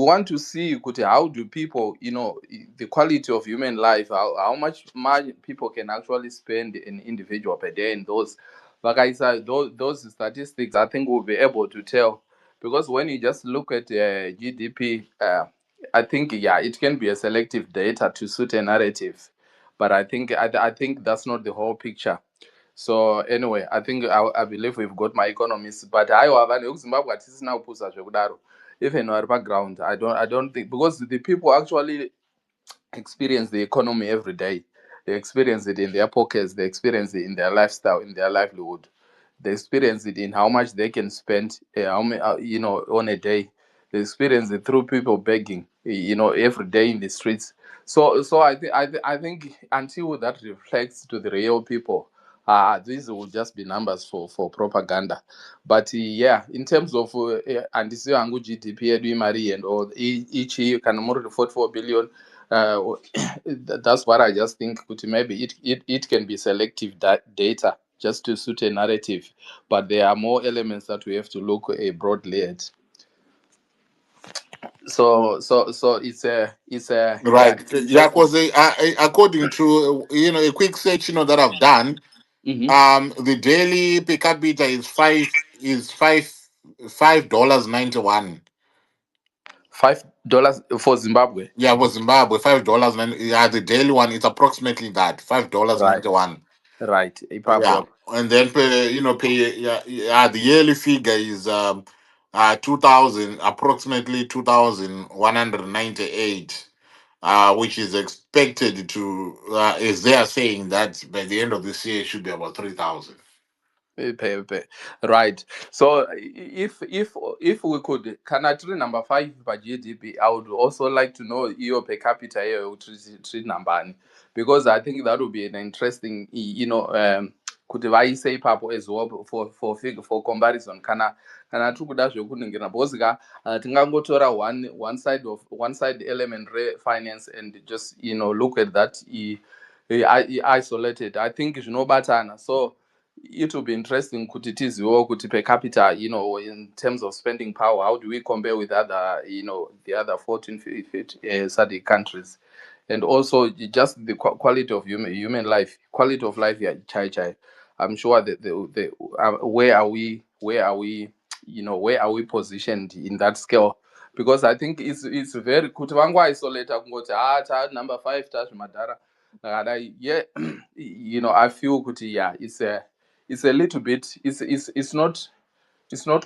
want to see how do people, the quality of human life, how much money people can actually spend an individual per day, and those, like I said, those statistics, I think we'll be able to tell, because when you just look at GDP, I think, yeah, it can be a selective data to suit a narrative, but I think that's not the whole picture. So anyway, I believe we've got my economists, but haiwa vanhu vekuzimbabwe hatisina kupusa zvekudaro. Even vari paground, I don't think, because the people actually experience the economy every day. They experience it in their pockets, they experience it in their lifestyle, in their livelihood. They experience it in how much they can spend, on a day. They experience it through people begging, every day in the streets. So I think until that reflects to the real people, these will just be numbers for propaganda. But yeah, in terms of andisiyo hangu GDP yedu imari and all, each year can more 44 billion. uh, that's what I just think. Kuti maybe it can be selective data just to suit a narrative, but there are more elements that we have to look broadly at. So it's a yeah. Right. Yeah, because according to a quick search that I've done, Mm-hmm. the daily per capita is five dollars 91. $5 for Zimbabwe. Yeah, for Zimbabwe, $5. Yeah, the daily one is approximately that, $5 Right. 91. Right. Yeah, Ipapo. and then the yearly figure is 2,000, approximately 2,198. Which is expected to, as they are saying, that by the end of this year, it should be about 3,000. Right. So if we could, can I treat number five by GDP, I would also like to know your per capita here, treat number, because I think that would be an interesting, could I say papo as well for comparison. Kana tukuda zvekuningira because tingangotora one side element finance and just look at that isolated. I think zvinobatana. So it will be interesting kuti tizivewo kuti per capita, in terms of spending power, how do we compare with other, the other 14 15 SADC countries, and also just the quality of human life, quality of life. Yeah, chai. I'm sure that where are we, where are we positioned in that scale? Because I think it's very kuti vangu isolate kungoti number 5 tazvimadhara akadai. Yeah. I feel kuti, yeah, it's a little bit, it's not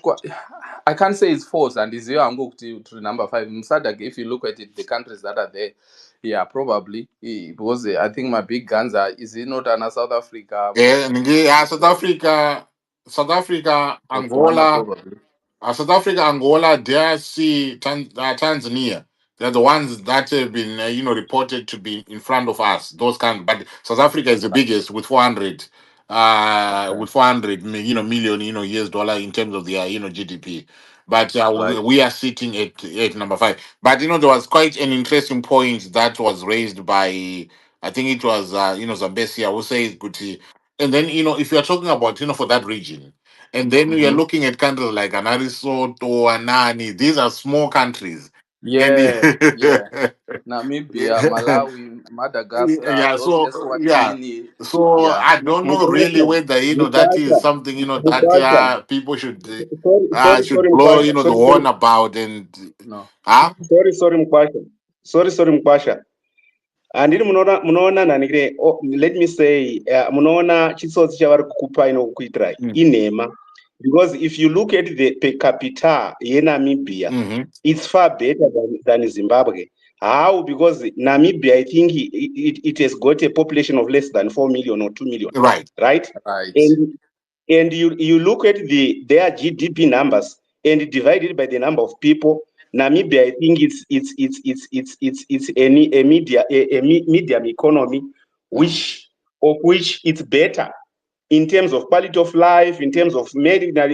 quite, I can't say it's false, and is here I'm going to number 5 Msadak. If you look at it, the countries that are there, yeah, probably, because I think my big guns are, is it not South Africa, South Africa, Botswana Angola, probably. South Africa, Angola, DRC, Tanzania. They're the ones that have been, reported to be in front of us. Those but South Africa is the biggest with 400, Okay. with 400, million, US dollar in terms of their, GDP. But Right. we are sitting at number 5. But there was quite an interesting point that was raised by, I think it was, Zambesia, who says, Guti. And then, if you're talking about, for that region, and then we are Mm-hmm. looking at countries like Anarisoto, Anani. These are small countries. And Yeah, yeah. Namibia, Malawi, Madagascar, yeah, those so yeah. Eswatini. So Yeah. I don't know really Mupasha, whether that is Mupasha, something that Mupasha. people should Sorry, blow Mupasha. the horn about and No. Sorry, Mupasha. Sorry, Mupasha. Andiri munoona nhanikire, let me say, munoona chitsotsi chavari kukupa kuitira mm, inhema. Because if you look at the per capita yeNamibia, mm-hmm. it's far better than Zimbabwe. How? Because Namibia, I think it has got a population of less than 4 million or 2 million, Right. right? Right. And you look at their GDP numbers and divide it by the number of people. Namibia, I think it's a medium economy, which it's better in terms of quality of life, in terms of medical,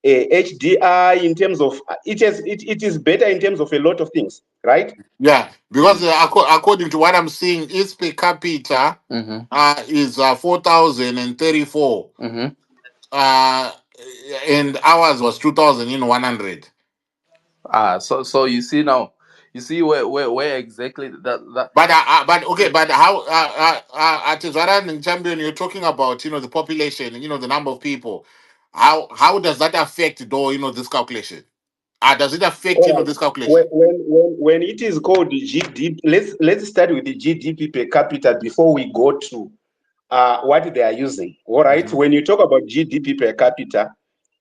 HDI, in terms of it is better in terms of a lot of things, right? Yeah, because Mm. according to what I'm seeing, its per capita Mm-hmm. is 4,034. Mm-hmm. Uh, and ours was 2,100. So you see now, you see where exactly that. But okay, but how at Zara champion, you're talking about the population, the number of people. How does that affect though this calculation? Does it affect All right. this calculation? When it is called GDP, let's start with the GDP per capita before we go to what they are using. All right. Mhm. When you talk about GDP per capita,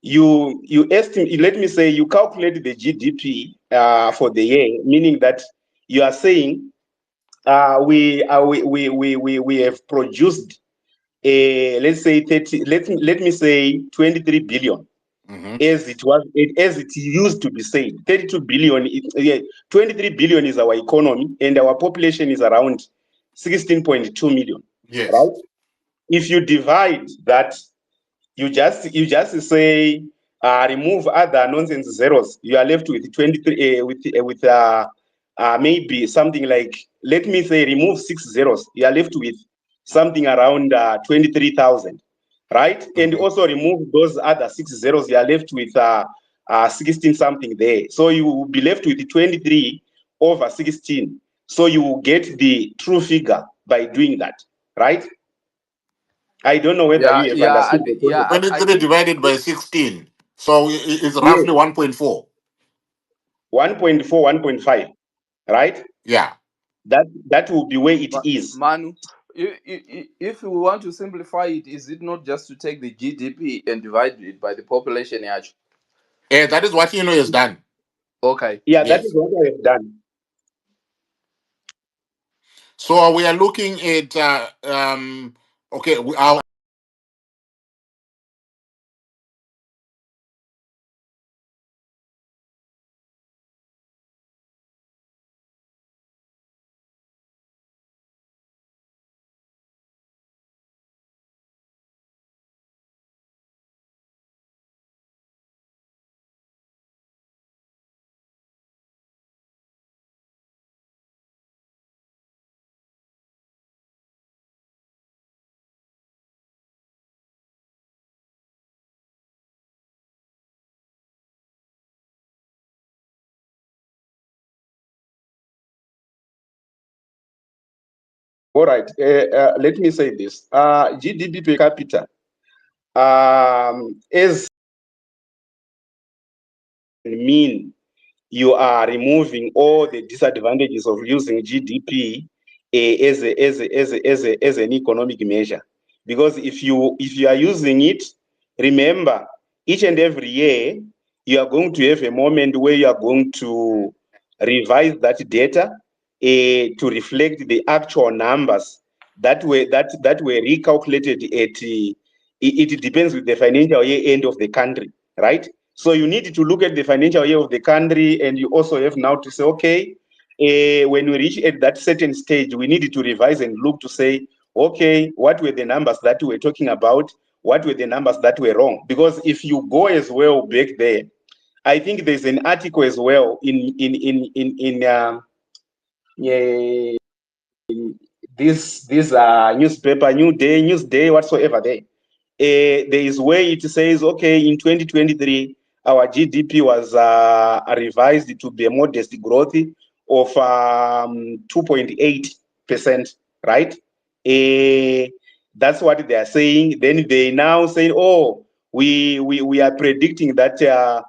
you estimate. Let me say you calculate the GDP for the year, meaning that you are saying we have produced a, let's say 30. Let me say 23 billion. Mhm. As it used to be said, 32 billion. 23 billion is our economy, and our population is around 16.2 million. Yes. Right? If you divide that, you just say remove other nonsense zeros, you are left with 23 with maybe something like, let me say remove 6 zeros, you are left with something around 23,000, right? And Mhm. also remove those other 6 zeros, you are left with 16 something there, so you will be left with 23 over 16. So you will get the true figure by doing that, right? I don't know whether Yeah, you have yeah, understood the concept. I 23 think divided by 16, so it's Yes, roughly 1.4. 1.4, 1.5, right? Yeah. That will be where it is. Manu, if we want to simplify it, is it not just to take the GDP and divide it by the population? Yacho? That is what is done. Okay. Yeah, that is Yes. what I have done. So we are looking at okay, our All right. Let me say this. GDP per capita, as mean you are removing all the disadvantages of using GDP as an economic measure. Because if you are using it, remember, each and every year you are going to have a moment where you are going to revise that data to reflect the actual numbers that were recalculated at it depends with the financial year end of the country, right? So you need to look at the financial year of the country, and you also have now to say, okay, when we reach at that certain stage, we need to revise and look to say, okay, what were the numbers that we were talking about? What were the numbers that were wrong? Because if you go as well back there, I think there's an article as well in yeah, this newspaper, Newsday, whatsoever there. There is where it says, okay, in 2023, our GDP was revised to be a modest growth of 2.8%, right? That's what they are saying. Then they now say, oh, we are predicting that our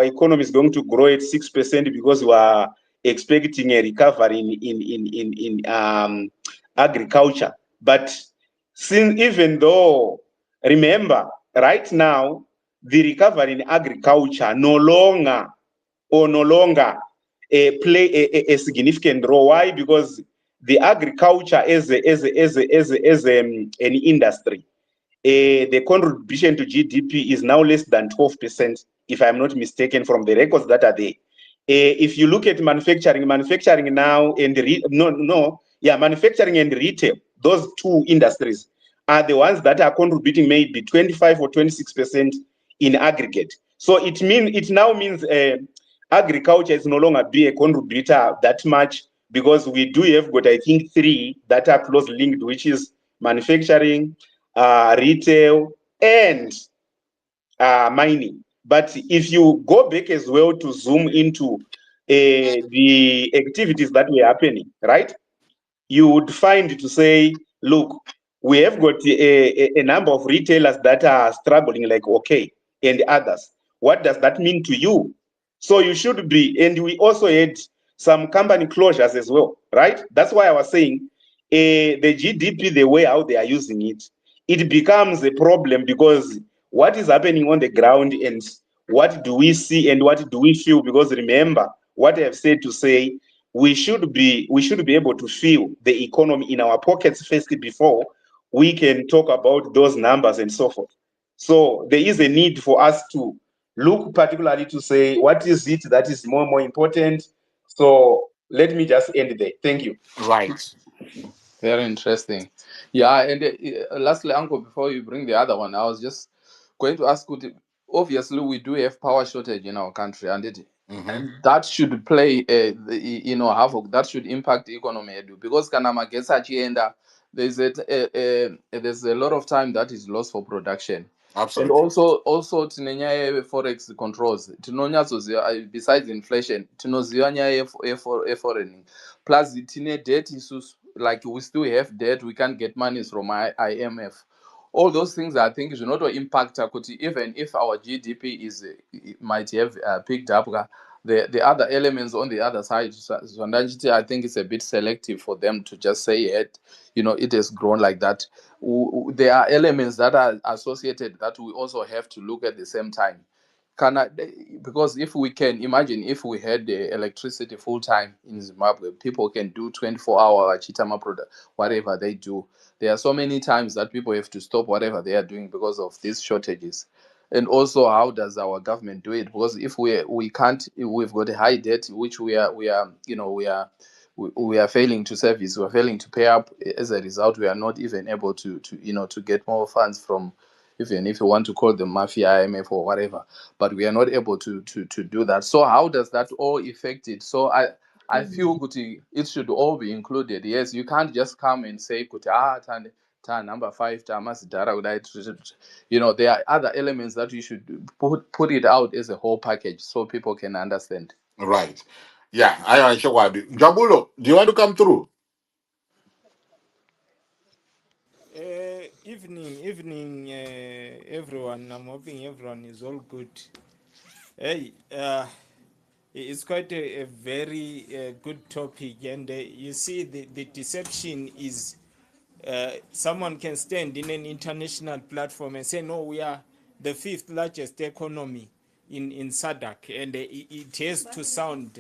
economy is going to grow at 6% because we are expecting a recovery in agriculture. But since, even though, remember, right now, the recovery in agriculture no longer play a significant role. Why? Because the agriculture as an industry, the contribution to GDP is now less than 12%, if I'm not mistaken, from the records that are there. If you look at manufacturing now and manufacturing and retail, those two industries are the ones that are contributing maybe 25 or 26% in aggregate. So it now means agriculture is no longer be a contributor that much, because we do have got, I think, three that are closely linked, which is manufacturing, retail, and mining. But if you go back as well to zoom into the activities that were happening, right? You would find to say, look, we have got a number of retailers that are struggling, like okay, and others. What does that mean to you? So you should be, and we also had some company closures as well, right? That's why I was saying the GDP, the way how they are using it, it becomes a problem because what is happening on the ground and what do we see and what do we feel? Because remember what I have said to say, we should be able to feel the economy in our pockets first before we can talk about those numbers and so forth. So there is a need for us to look particularly to say what is it that is more important. So let me just end there. Thank you. Right. Very interesting. Yeah, and lastly, Uncle, before you bring the other one, I was just going to ask you. Obviously, we do have power shortage in our country, and Mm-hmm. that should play, havoc. That should impact the economy because kanama gets achienda. There's a lot of time that is lost for production. And Absolutely. also tinenyaya forex controls tinonyatsoziva besides inflation tinoziva nyaya yeforeign plus tine debt issues, like we still have debt, we can't get monies from IMF. All those things I think should not impact kuti even if our GDP is might have picked up, the other elements on the other side, I think it's a bit selective for them to just say it, it has grown like that. There are elements that are associated that we also have to look at the same time. Because if we can imagine, if we had the electricity full time in Zimbabwe, people can do 24-hour chitama product, whatever they do. There are so many times that people have to stop whatever they are doing because of these shortages. And also, how does our government do it? Because if we can't, we've got a high debt which we are failing to service, we're failing to pay up. As a result, we are not even able to get more funds from, even if you want to call them mafia, IMF or whatever, but we are not able to do that. So how does that all affect it? So I feel Kuti, it should all be included. Yes, you can't just come and say Kuti number 5 tamas dara. There are other elements that you should put it out as a whole package so people can understand. Right. Yeah, I sure why. Jabulo, do you want to come through? Evening, everyone. I'm hoping everyone is all good. Hey, it's quite a very good topic, and you see, the deception is someone can stand in an international platform and say, no, we are the 5th largest economy in SADC, and it has to sound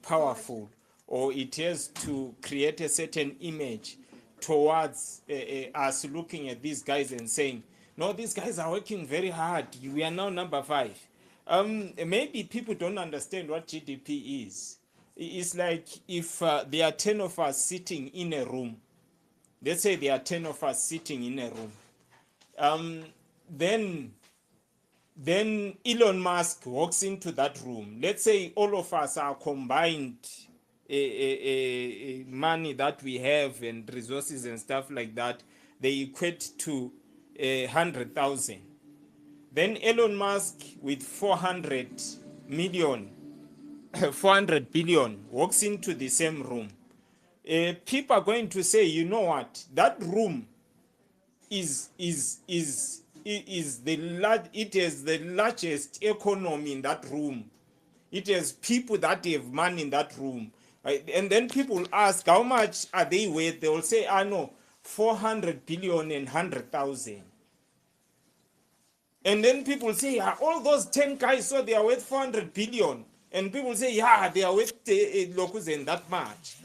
powerful, or it has to create a certain image towards us looking at these guys and saying, no, these guys are working very hard. We are now number 5. Maybe people don't understand what GDP is. It's like if there are 10 of us sitting in a room. Let's say there are 10 of us sitting in a room. Then Elon Musk walks into that room. Let's say all of us are combined money that we have and resources and stuff like that. They equate to 100,000. Then Elon Musk with 400 million, 400 billion walks into the same room. People are going to say, you know what, that room is it has the largest economy in that room. It has people that have money in that room. Right? And then people ask, how much are they worth? They will say, no, 400 billion and 100,000. And then people say, yeah, all those 10 guys, so they are worth 400 billion. And people say, yeah, they are worth locus and that much.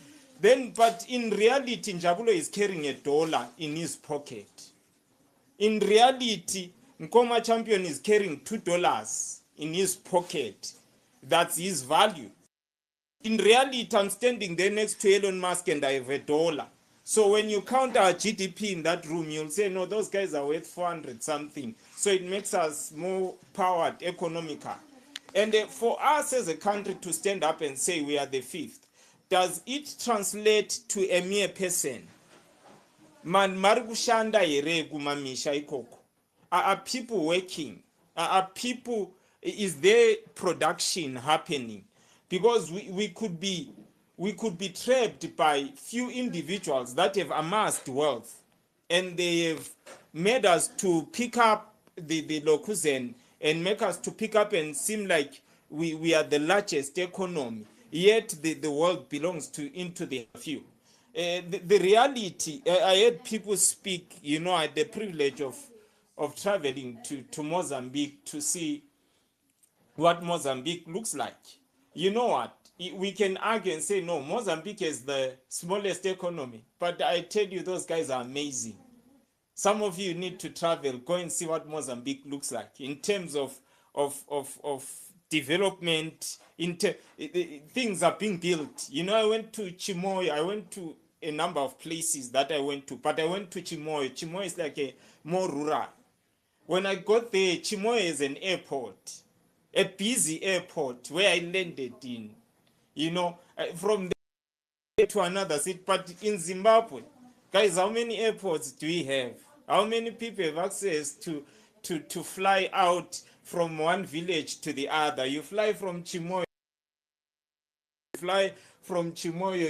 Then, but in reality, Njabulo is carrying $1 in his pocket. In reality, Nkoma Champion is carrying $2 in his pocket. That's his value. In reality, I'm standing there next to Elon Musk and I have $1. So when you count our GDP in that room, you'll say, no, those guys are worth 400 something. So it makes us more powered, economical. And for us as a country to stand up and say we are the 5th, does it translate to a mere person? Man, Marugushanda ere gumamisha ikoko. Are people working? Are people Is there production happening? Because we could be trapped by few individuals that have amassed wealth, and they have made us to pick up the Lokuzen and make us to pick up and seem like we are the largest economy, yet the world belongs to into the few. The reality, I heard people speak, you know, I had the privilege of traveling to Mozambique to see what Mozambique looks like. You know what? We can argue and say, no, Mozambique is the smallest economy. But I tell you, those guys are amazing. Some of you need to travel, go and see what Mozambique looks like in terms of development. Things are being built. You know, I went to Chimoio. I went to a number of places that I went to, but I went to Chimoio. Chimoio is like a more rural. When I got there, Chimoio is an airport, a busy airport where I landed in. You know, from there to another city. But in Zimbabwe, guys, how many airports do we have? How many people have access to fly out from one village to the other? You fly from Chimoio,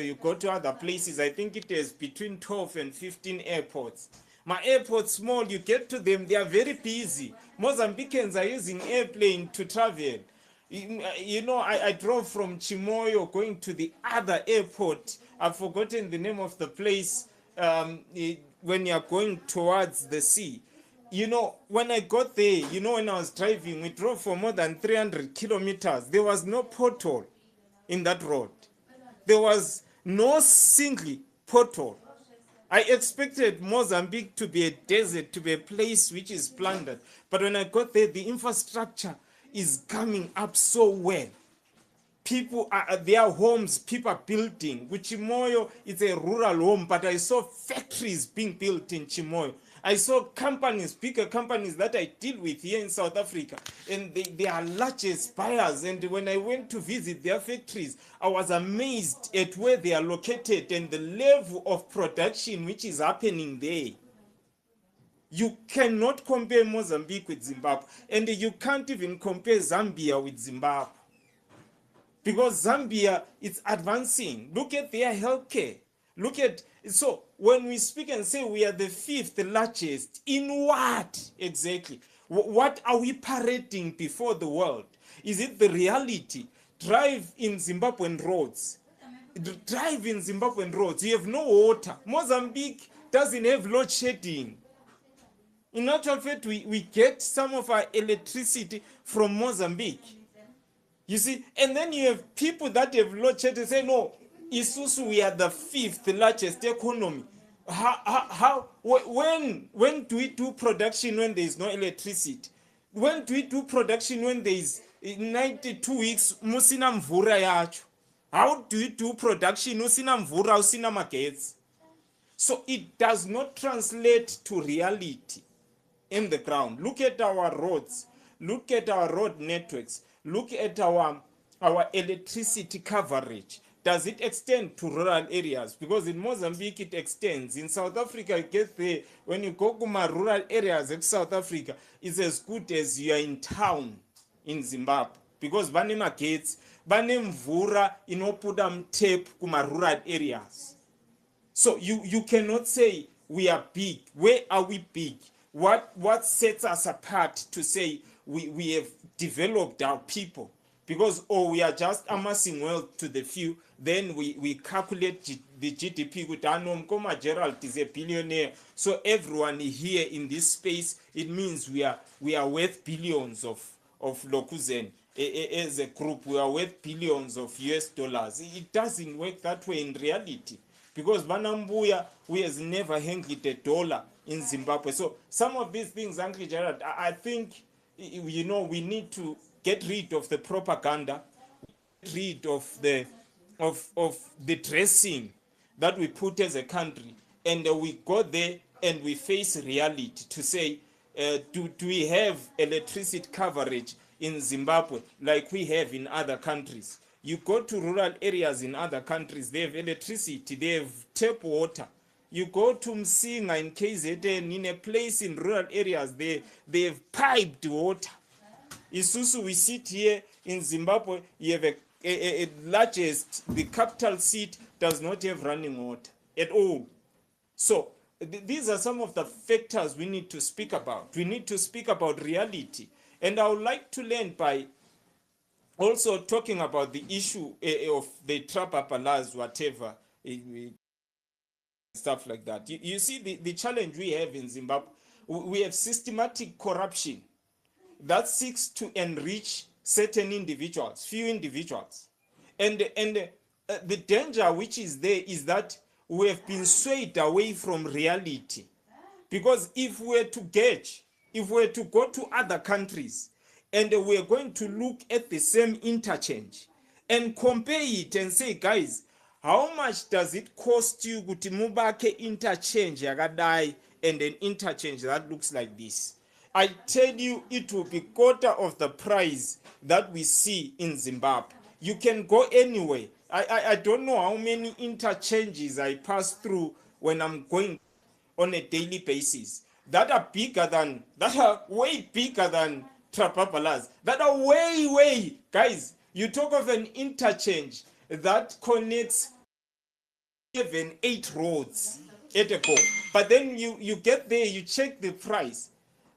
you go to other places. I think it is between 12 and 15 airports. My airport's small, you get to them, they are very busy. Mozambicans are using airplane to travel. You know, I drove from Chimoio going to the other airport. I've forgotten the name of the place, when you're going towards the sea. You know, when I got there, you know, when I was driving, we drove for more than 300 kilometers. There was no pothole in that road. There was no single pothole. I expected Mozambique to be a desert, to be a place which is plundered. But when I got there, the infrastructure is coming up so well. People are their homes, people are building. With Chimoio, it's a rural home, but I saw factories being built in Chimoio. I saw companies, bigger companies that I deal with here in South Africa, and they are largest buyers. And when I went to visit their factories, I was amazed at where they are located and the level of production which is happening there. You cannot compare Mozambique with Zimbabwe, and you can't even compare Zambia with Zimbabwe. Because Zambia is advancing. Look at their healthcare. Look at, so when we speak and say we are the fifth largest, in what exactly? What are we parading before the world? Is it the reality? Drive in Zimbabwean roads. Drive in Zimbabwean roads. You have no water. Mozambique doesn't have load shedding. In actual fact, we get some of our electricity from Mozambique. You see, and then you have people that have load shedding say, no, Isusu, we are the fifth largest economy. When do we do production when there is no electricity? When do we do production when there is 92 weeks musina mvura yacho? How do we do production usina mvura usina magetsi? So it does not translate to reality in the ground. Look at our roads. Look at our road networks. Look at our electricity coverage. Does it extend to rural areas? Because in Mozambique it extends. In South Africa, you get there. When you go to my rural areas in South Africa, it's as good as you are in town in Zimbabwe. Because banema gates, banem mvura inopuda mtape kuma rural areas. So you cannot say we are big. Where are we big? What sets us apart to say we have developed our people? Because we are just amassing wealth to the few, then we calculate the GDP with Mkoma Gerald is a billionaire. So everyone here in this space, it means we are worth billions of Lokuzen. As a group, we are worth billions of US dollars. It doesn't work that way in reality. Because Banambuya, we has never handled a dollar in Zimbabwe. So some of these things, Uncle Gerald, I think, you know, we need to get rid of the propaganda, get rid of the dressing that we put as a country, and we go there and we face reality to say, do we have electricity coverage in Zimbabwe like we have in other countries? You go to rural areas in other countries, they have electricity, they have tap water. You go to Msinga in KZN, in a place in rural areas, they have piped water. Isusu, we sit here in Zimbabwe, you have a largest, the capital seat does not have running water at all. So these are some of the factors we need to speak about. We need to speak about reality. And I would like to learn by also talking about the issue of the trapapalas, whatever, stuff like that. You see, the challenge we have in Zimbabwe, we have systematic corruption that seeks to enrich certain individuals, few individuals. And the danger which is there is that we have been swayed away from reality. Because if we're to gauge, if we're to go to other countries and we're going to look at the same interchange and compare it and say, guys, how much does it cost you kuti mubake interchange yakadai and an interchange that looks like this? I tell you, it will be quarter of the price that we see in Zimbabwe. You can go anywhere. I don't know how many interchanges I pass through when I'm going on a daily basis that are way bigger than trapapalas, that are way, guys. You talk of an interchange that connects 8 roads at a go, but then you get there, you check the price,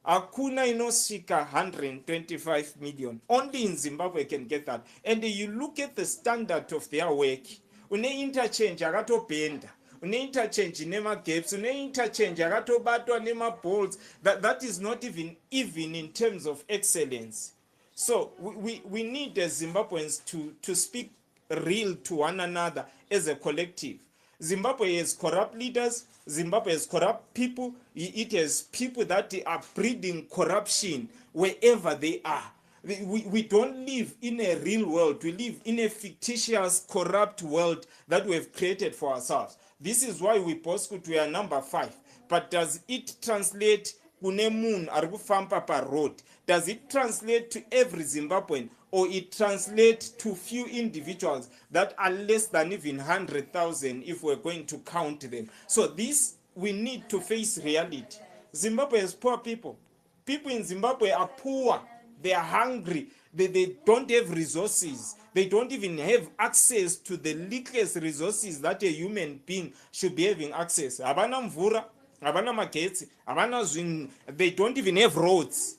akuna inosvika 125 million. Only in Zimbabwe can get that. And you look at the standard of their work, une interchange akatopenda, une interchange nemagaps, une interchange akatobatwa nemabolts, that is not even in terms of excellence. So we need as Zimbabweans to speak real to one another as a collective. Zimbabwe has corrupt leaders, Zimbabwe has corrupt people, it has people that are breeding corruption wherever they are. We don't live in a real world, we live in a fictitious, corrupt world that we have created for ourselves. This is why we boast we are number 5. But does it translate kune munhu ari kufamba parod? Does it translate to every Zimbabwean, or it translates to few individuals that are less than even 100,000 if we're going to count them? So this, we need to face reality. Zimbabwe has poor people. People in Zimbabwe are poor. They are hungry. They don't have resources. They don't even have access to the littlest resources that a human being should be having access. Abana mvura, abana magetsi, abana zwin. They don't even have roads.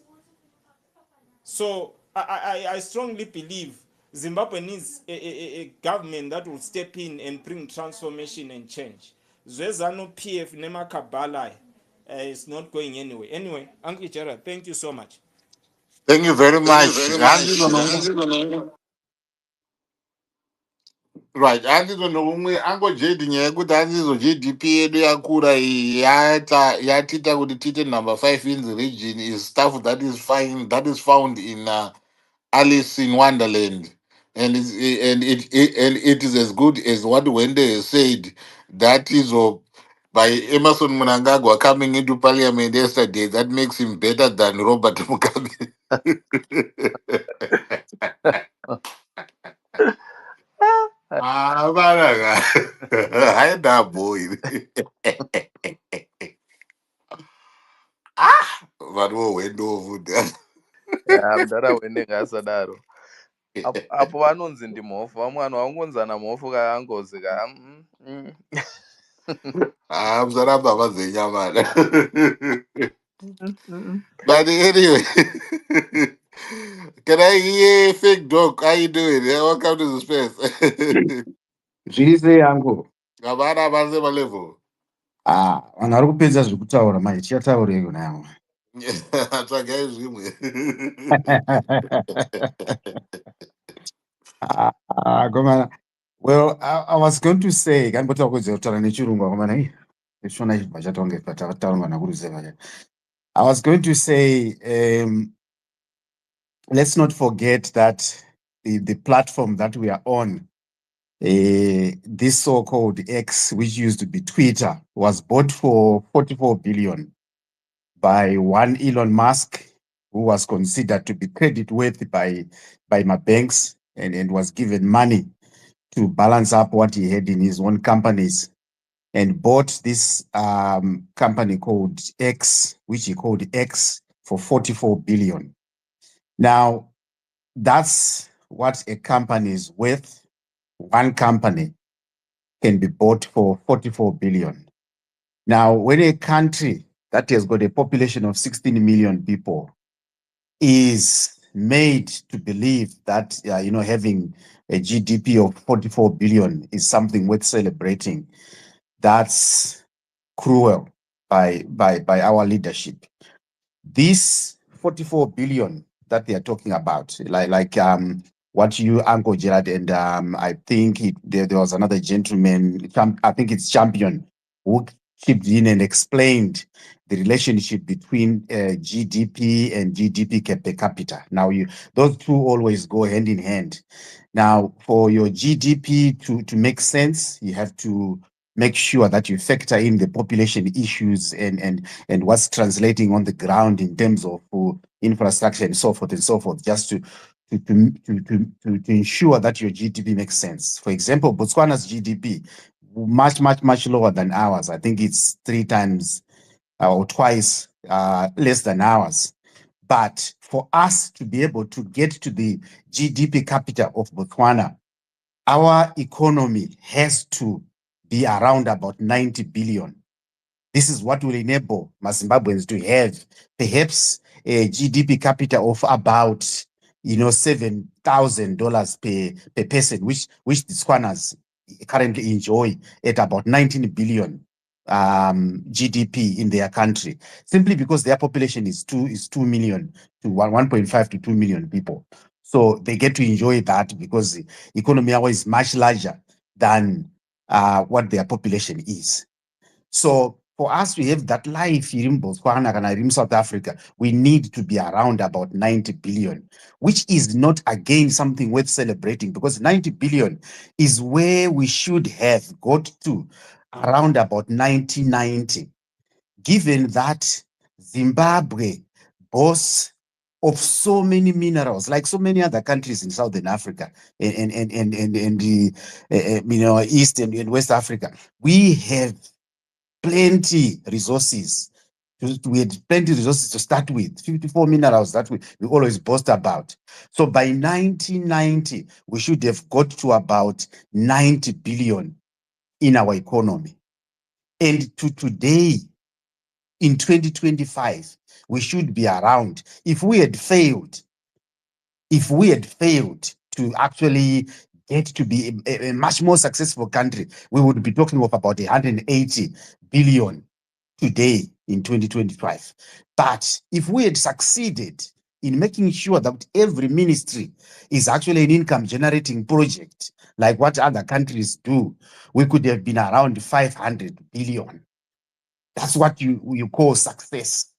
So I strongly believe Zimbabwe needs a government that will step in and bring transformation and change. Zwezano PF Nema Kabala is not going anywhere. Anyway, Uncle Gerard, thank you so much. Thank you very Thank you much. very much. Right, handizonomwe angojedi nyaya yekuti handizo GDP yedu yakura iyi yatiita kuti tiite number 5 in the region is stuff that is found in Alice in Wonderland, and it is as good as what Wende has said. That is by Emerson Mnangagwa coming into parliament yesterday. That makes him better than Robert Mugabe. I that boy. But went over there. mudara wende ngasadaro apo vanonzi ndimhofu, vamwe vanhu vaungonzana mhofu kaangozi ka Mzaramba vazenyamana. But anyway, can I hear Fake Dog? How you doing? Welcome to the space. Zviri yangu. Gavana vanze malevo. Vanhu vari kupedza zviri kutaura mai tichataurei kuna yamwe. Tsvagai zvimwe. Komana. Well, I was going to say, kanibota kuwedza kutaura nechirungu komana hii. Zvishona chibva chatonge patataurwa nakuruzeva. I was going to say, let's not forget that the platform that we are on, this so-called X, which used to be Twitter, was bought for 44 billion by one Elon Musk, who was considered to be credit worthy by my banks and was given money to balance up what he had in his own companies, and bought this company called X, which he called X, for 44 billion. Now, that's what a company is worth. One company can be bought for 44 billion. Now, when a country that has got a population of 16 million people is made to believe that having a GDP of 44 billion is something worth celebrating, that's cruel by our leadership. This 44 billion that they are talking about, like what you, Uncle Gerard, and I think there was another gentleman, I think it's Champion, who chipped in and explained the relationship between GDP and GDP per capita. Now, those two always go hand in hand. Now, for your GDP to make sense, you have to make sure that you factor in the population issues and what's translating on the ground in terms of infrastructure and so forth, just to ensure that your GDP makes sense. For example, Botswana's GDP, much lower than ours. I think it's 3 times or twice less than ours. But for us to be able to get to the GDP capita of Botswana, our economy has to be around about 90 billion. This is what will enable Zimbabweans to have perhaps a GDP capita of about $7,000 per person, which the Tswanas currently enjoy at about 19 billion GDP in their country, simply because their population is 2 million to 1.5 to 2 million people. So they get to enjoy that because the economy is much larger than what their population is. So for us to have that life here in Botswana and in South Africa, we need to be around about 90 billion, which is not, again, something worth celebrating, because 90 billion is where we should have got to around about 1990, given that Zimbabwe boasts of so many minerals, like so many other countries in Southern Africa and the East and West Africa. We have plenty resources. We had plenty resources to start with, 54 minerals that we always boast about. So by 1990, we should have got to about 90 billion in our economy. And to today, in 2025, we should be around. If we had failed to actually get to be a much more successful country, we would be talking of about 180 billion today in 2025. But if we had succeeded in making sure that every ministry is actually an income generating project, like what other countries do, we could have been around 500 billion. That's what you call success.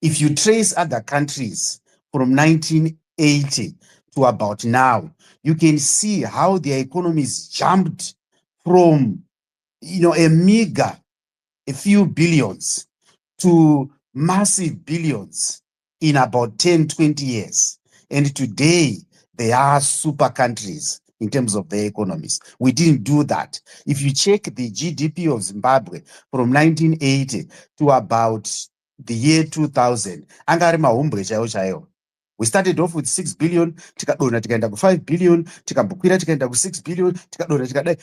If you trace other countries from 1980 to about now, you can see how their economies jumped from a meager a few billions to massive billions in about 10-20 years. And today, they are super countries in terms of their economies. We didn't do that. If you check the GDP of Zimbabwe from 1980 to about the year 2000, angari mahumbwe chaiwo chaiwo. We started off with 6 billion, tikadonha tikaenda ku 5 billion, tikambokwira tikaenda ku 6 billion, tikadonha tikadai,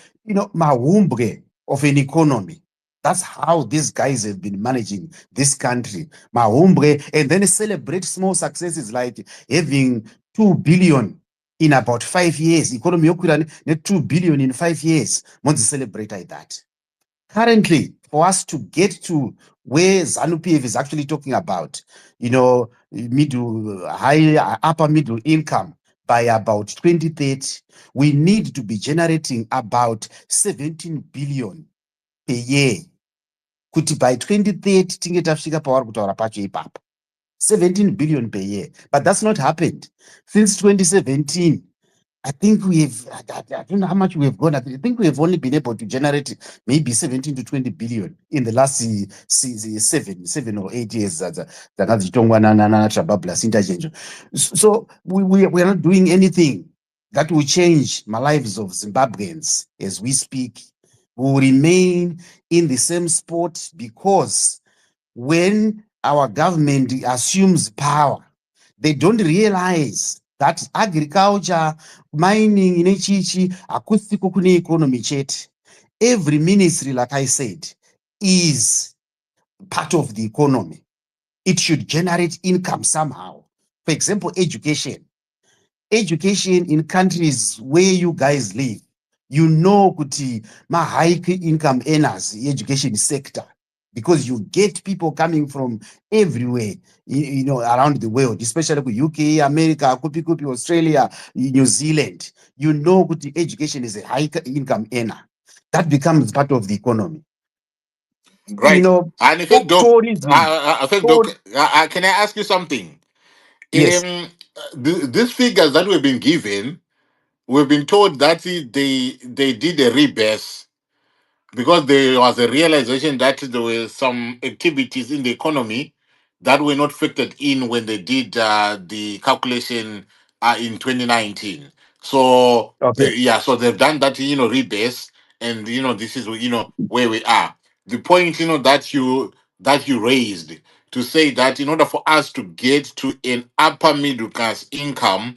mahumbwe of an economy. That's how these guys have been managing this country. Mahumbwe, and then celebrate small successes like having 2 billion in about 5 years. Economy yokwira ne 2 billion in 5 years. Monzi celebrate like that. Currently, for us to get to where ZANU-PF is actually talking about, upper middle income by about 2030, we need to be generating about 17 billion per year. Kuti by 2030 tinge tafika pavari kutaura pacho ipapo, 17 billion per year. But that's not happened since 2017. I think I don't know how much we have gone. I think we have only been able to generate maybe 17 to 20 billion in the last 7 or 8 years. So we are not doing anything that will change my lives of Zimbabweans as we speak. We will remain in the same spot, because when our government assumes power, They don't realize that agriculture, mining, inechichi, acoustical kune economy chet. Every ministry, like I said, is part of the economy. It should generate income somehow. For example, education. Education in countries where you guys live, you know, kuti ma high income earners, education sector, because you get people coming from everywhere, you know, around the world, especially UK, America, kupi, Australia, New Zealand. You know, kuti education is a high income earner. That becomes part of the economy. You Right. know, And in fact, Doc, tourism. can I ask you something? Yes. These figures that we've been given, we've been told that they did a rebase because there was a realization that there were some activities in the economy that were not factored in when they did the calculation in 2019. So Okay. so they've done that, rebase, and this is where we are. The point that you raised to say that in order for us to get to an upper middle class income,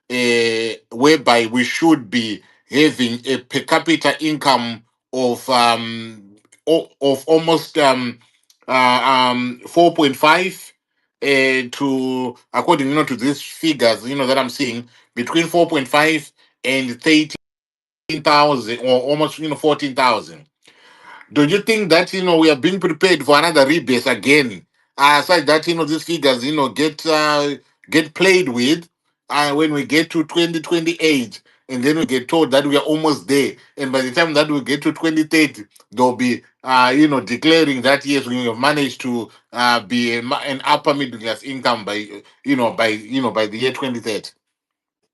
whereby we should be having a per capita income of of almost 4.5 to, according to these figures that I'm seeing, between 4.5 and 13,000, or almost 14,000. Do you think that we are being prepared for another rebase again? Aside that these figures get played with, when we get to 2028, and then we get told that we are almost there, and by the time that we get to 2030, they'll be declaring that yes, we have managed to be an upper middle class income by by the year 2030.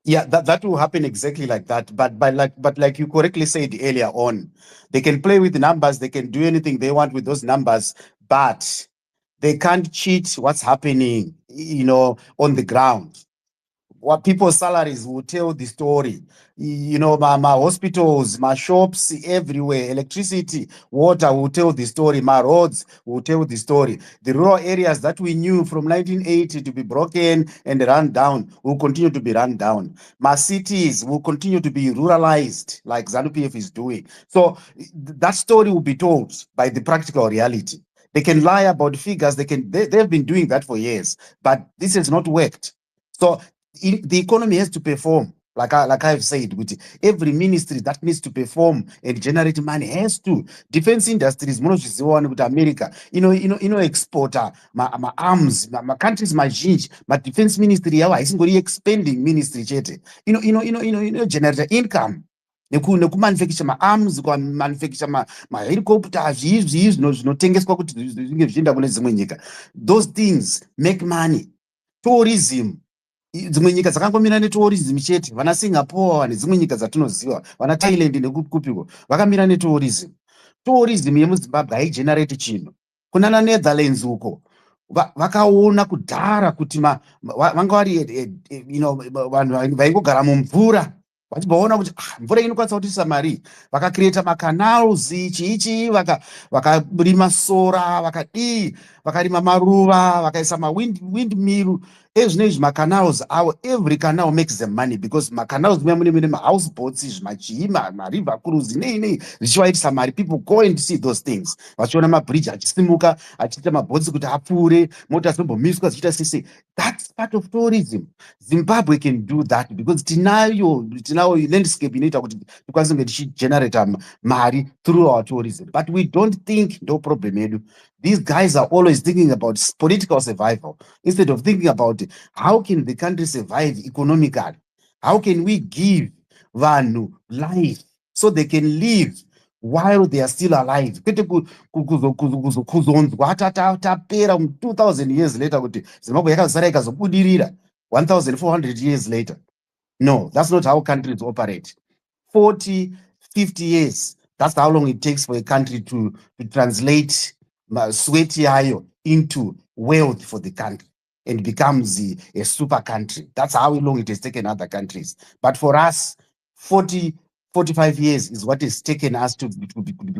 Yeah, that will happen exactly like that. But like you correctly said earlier on, they can play with the numbers, they can do anything they want with those numbers, but they can't cheat what's happening, on the ground. What people's salaries will tell the story. My hospitals, my shops, everywhere, electricity, water will tell the story. My roads will tell the story. The rural areas that we knew from 1980 to be broken and run down will continue to be run down. My cities will continue to be ruralized, like ZANU-PF is doing. So that story will be told by the practical reality. They can lie about figures. They've been doing that for years, but this has not worked. So the economy has to perform, like I've said, with every ministry that needs to perform and generate money has to. Defense industries, one with America, exporter, my arms, my countries, my jinj, my defense ministry, yawa isingori expanding ministry chete, generate income. Nekumanufacture maarms, kumanufacture mahelicopter, zvinotengeswa kuti zvinge zvichienda kune dzimwe nyika. Those things make money. Tourism, dzimwe nyika dzakangomira netourism chete. Vana Singapore nedzimwe nyika dzatinoziva, vana Thailand nekupiko vakamira netourism. Tourism yemuZimbabwe haigenerate chinhu. Kunana Netherlands uko vakaona kudhara kuti vanga vari vanhu vaingogara mumvura, vachibaona kuti mvura inokwanisa kutisa mari, vakacreata macanals chiichi, vakarima sora, vakarima maruva, vakaisa mawindmill. Ezvinezvi macanals avo, every canal makes them money, because macanals mune mahouseboats, zvimachii, mariver cruise nei zvichivaitisa mari. People go and see those things, vachiona mabridge achisimuka, achiita mabhotsi kuti apfuure, mota dzinombomiswa dzichiita sese. That's part of tourism. Zimbabwe can do that because tinayo landscape inoita kuti tikwanise kunge tichigenerata mari through our tourism. But we don't think, no problem edu. These guys are always thinking about political survival instead of thinking about how can the country survive economically? How can we give vanhu life so they can live while they are still alive? Kwete kuzonzwa tapera 2000 years later kuti Zimbabwe yakazara ikazobudirira 1400 years later. No, that's not how countries operate. 40, 50 years, that's how long it takes for a country to translate sweat yayo into wealth for the country and becomes a super country. That's how long it has taken other countries. But for us, 40, 45 years is what has taken us to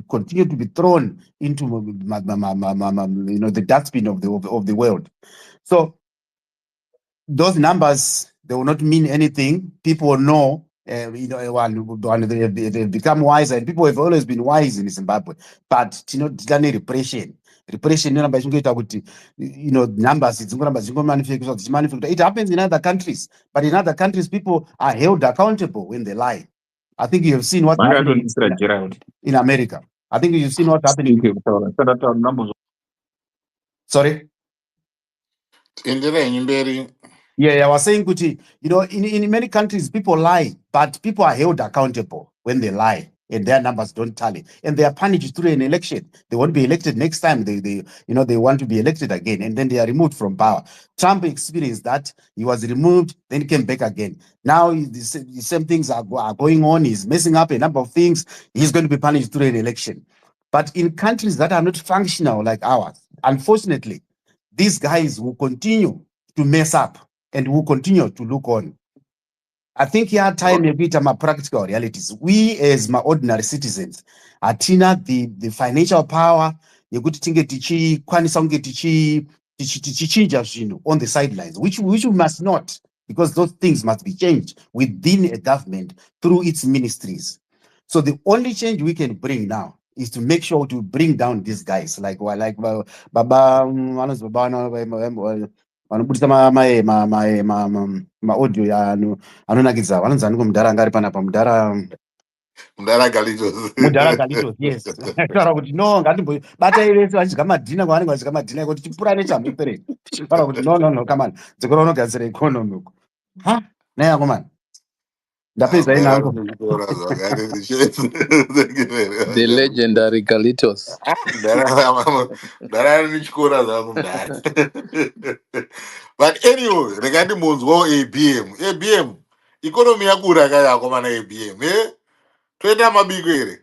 continue to be thrown into the dustbin of the world. So those numbers, they will not mean anything. People will know, they become wiser, and people have always been wise in Zimbabwe. But repression, numbers, numbers. It happens in other countries, but in other countries, people are held accountable when they lie. I think you have seen what's happening in America. I think you've seen what's happening. Sorry? Yeah, I was saying, Kuti, in many countries, people lie, but people are held accountable when they lie and their numbers don't tally. And they are punished through an election. They won't be elected next time. They want to be elected again, and then they are removed from power. Trump experienced that. He was removed, then came back again. Now the same things are going on. He's messing up a number of things. He's going to be punished through an election. But in countries that are not functional like ours, unfortunately, these guys will continue to mess up and will continue to look on. I think here time a my practical realities. We as my ordinary citizens, atina the financial power, you go to tichi on the sidelines, which we must not, because those things must be changed within a government through its ministries. So the only change we can bring now is to make sure to bring down these guys like Baba vanobudisa maaudio ya anonakidza vanonzi aniko mudhara angari panapa mudhara Galitos, yes. Taura kuti no ngatimbobatai vese vachidya madhina kwavanenge vachidya madhina kuti tipurane chamhepere tichitaura kuti no come on dzokora unogadzira economy uko nayako mani ndapedza inango. The legendary Galitos. But anyway, regarding Munzwo ABM, economy yakura kayako mana ABM, toenda mabiko ere.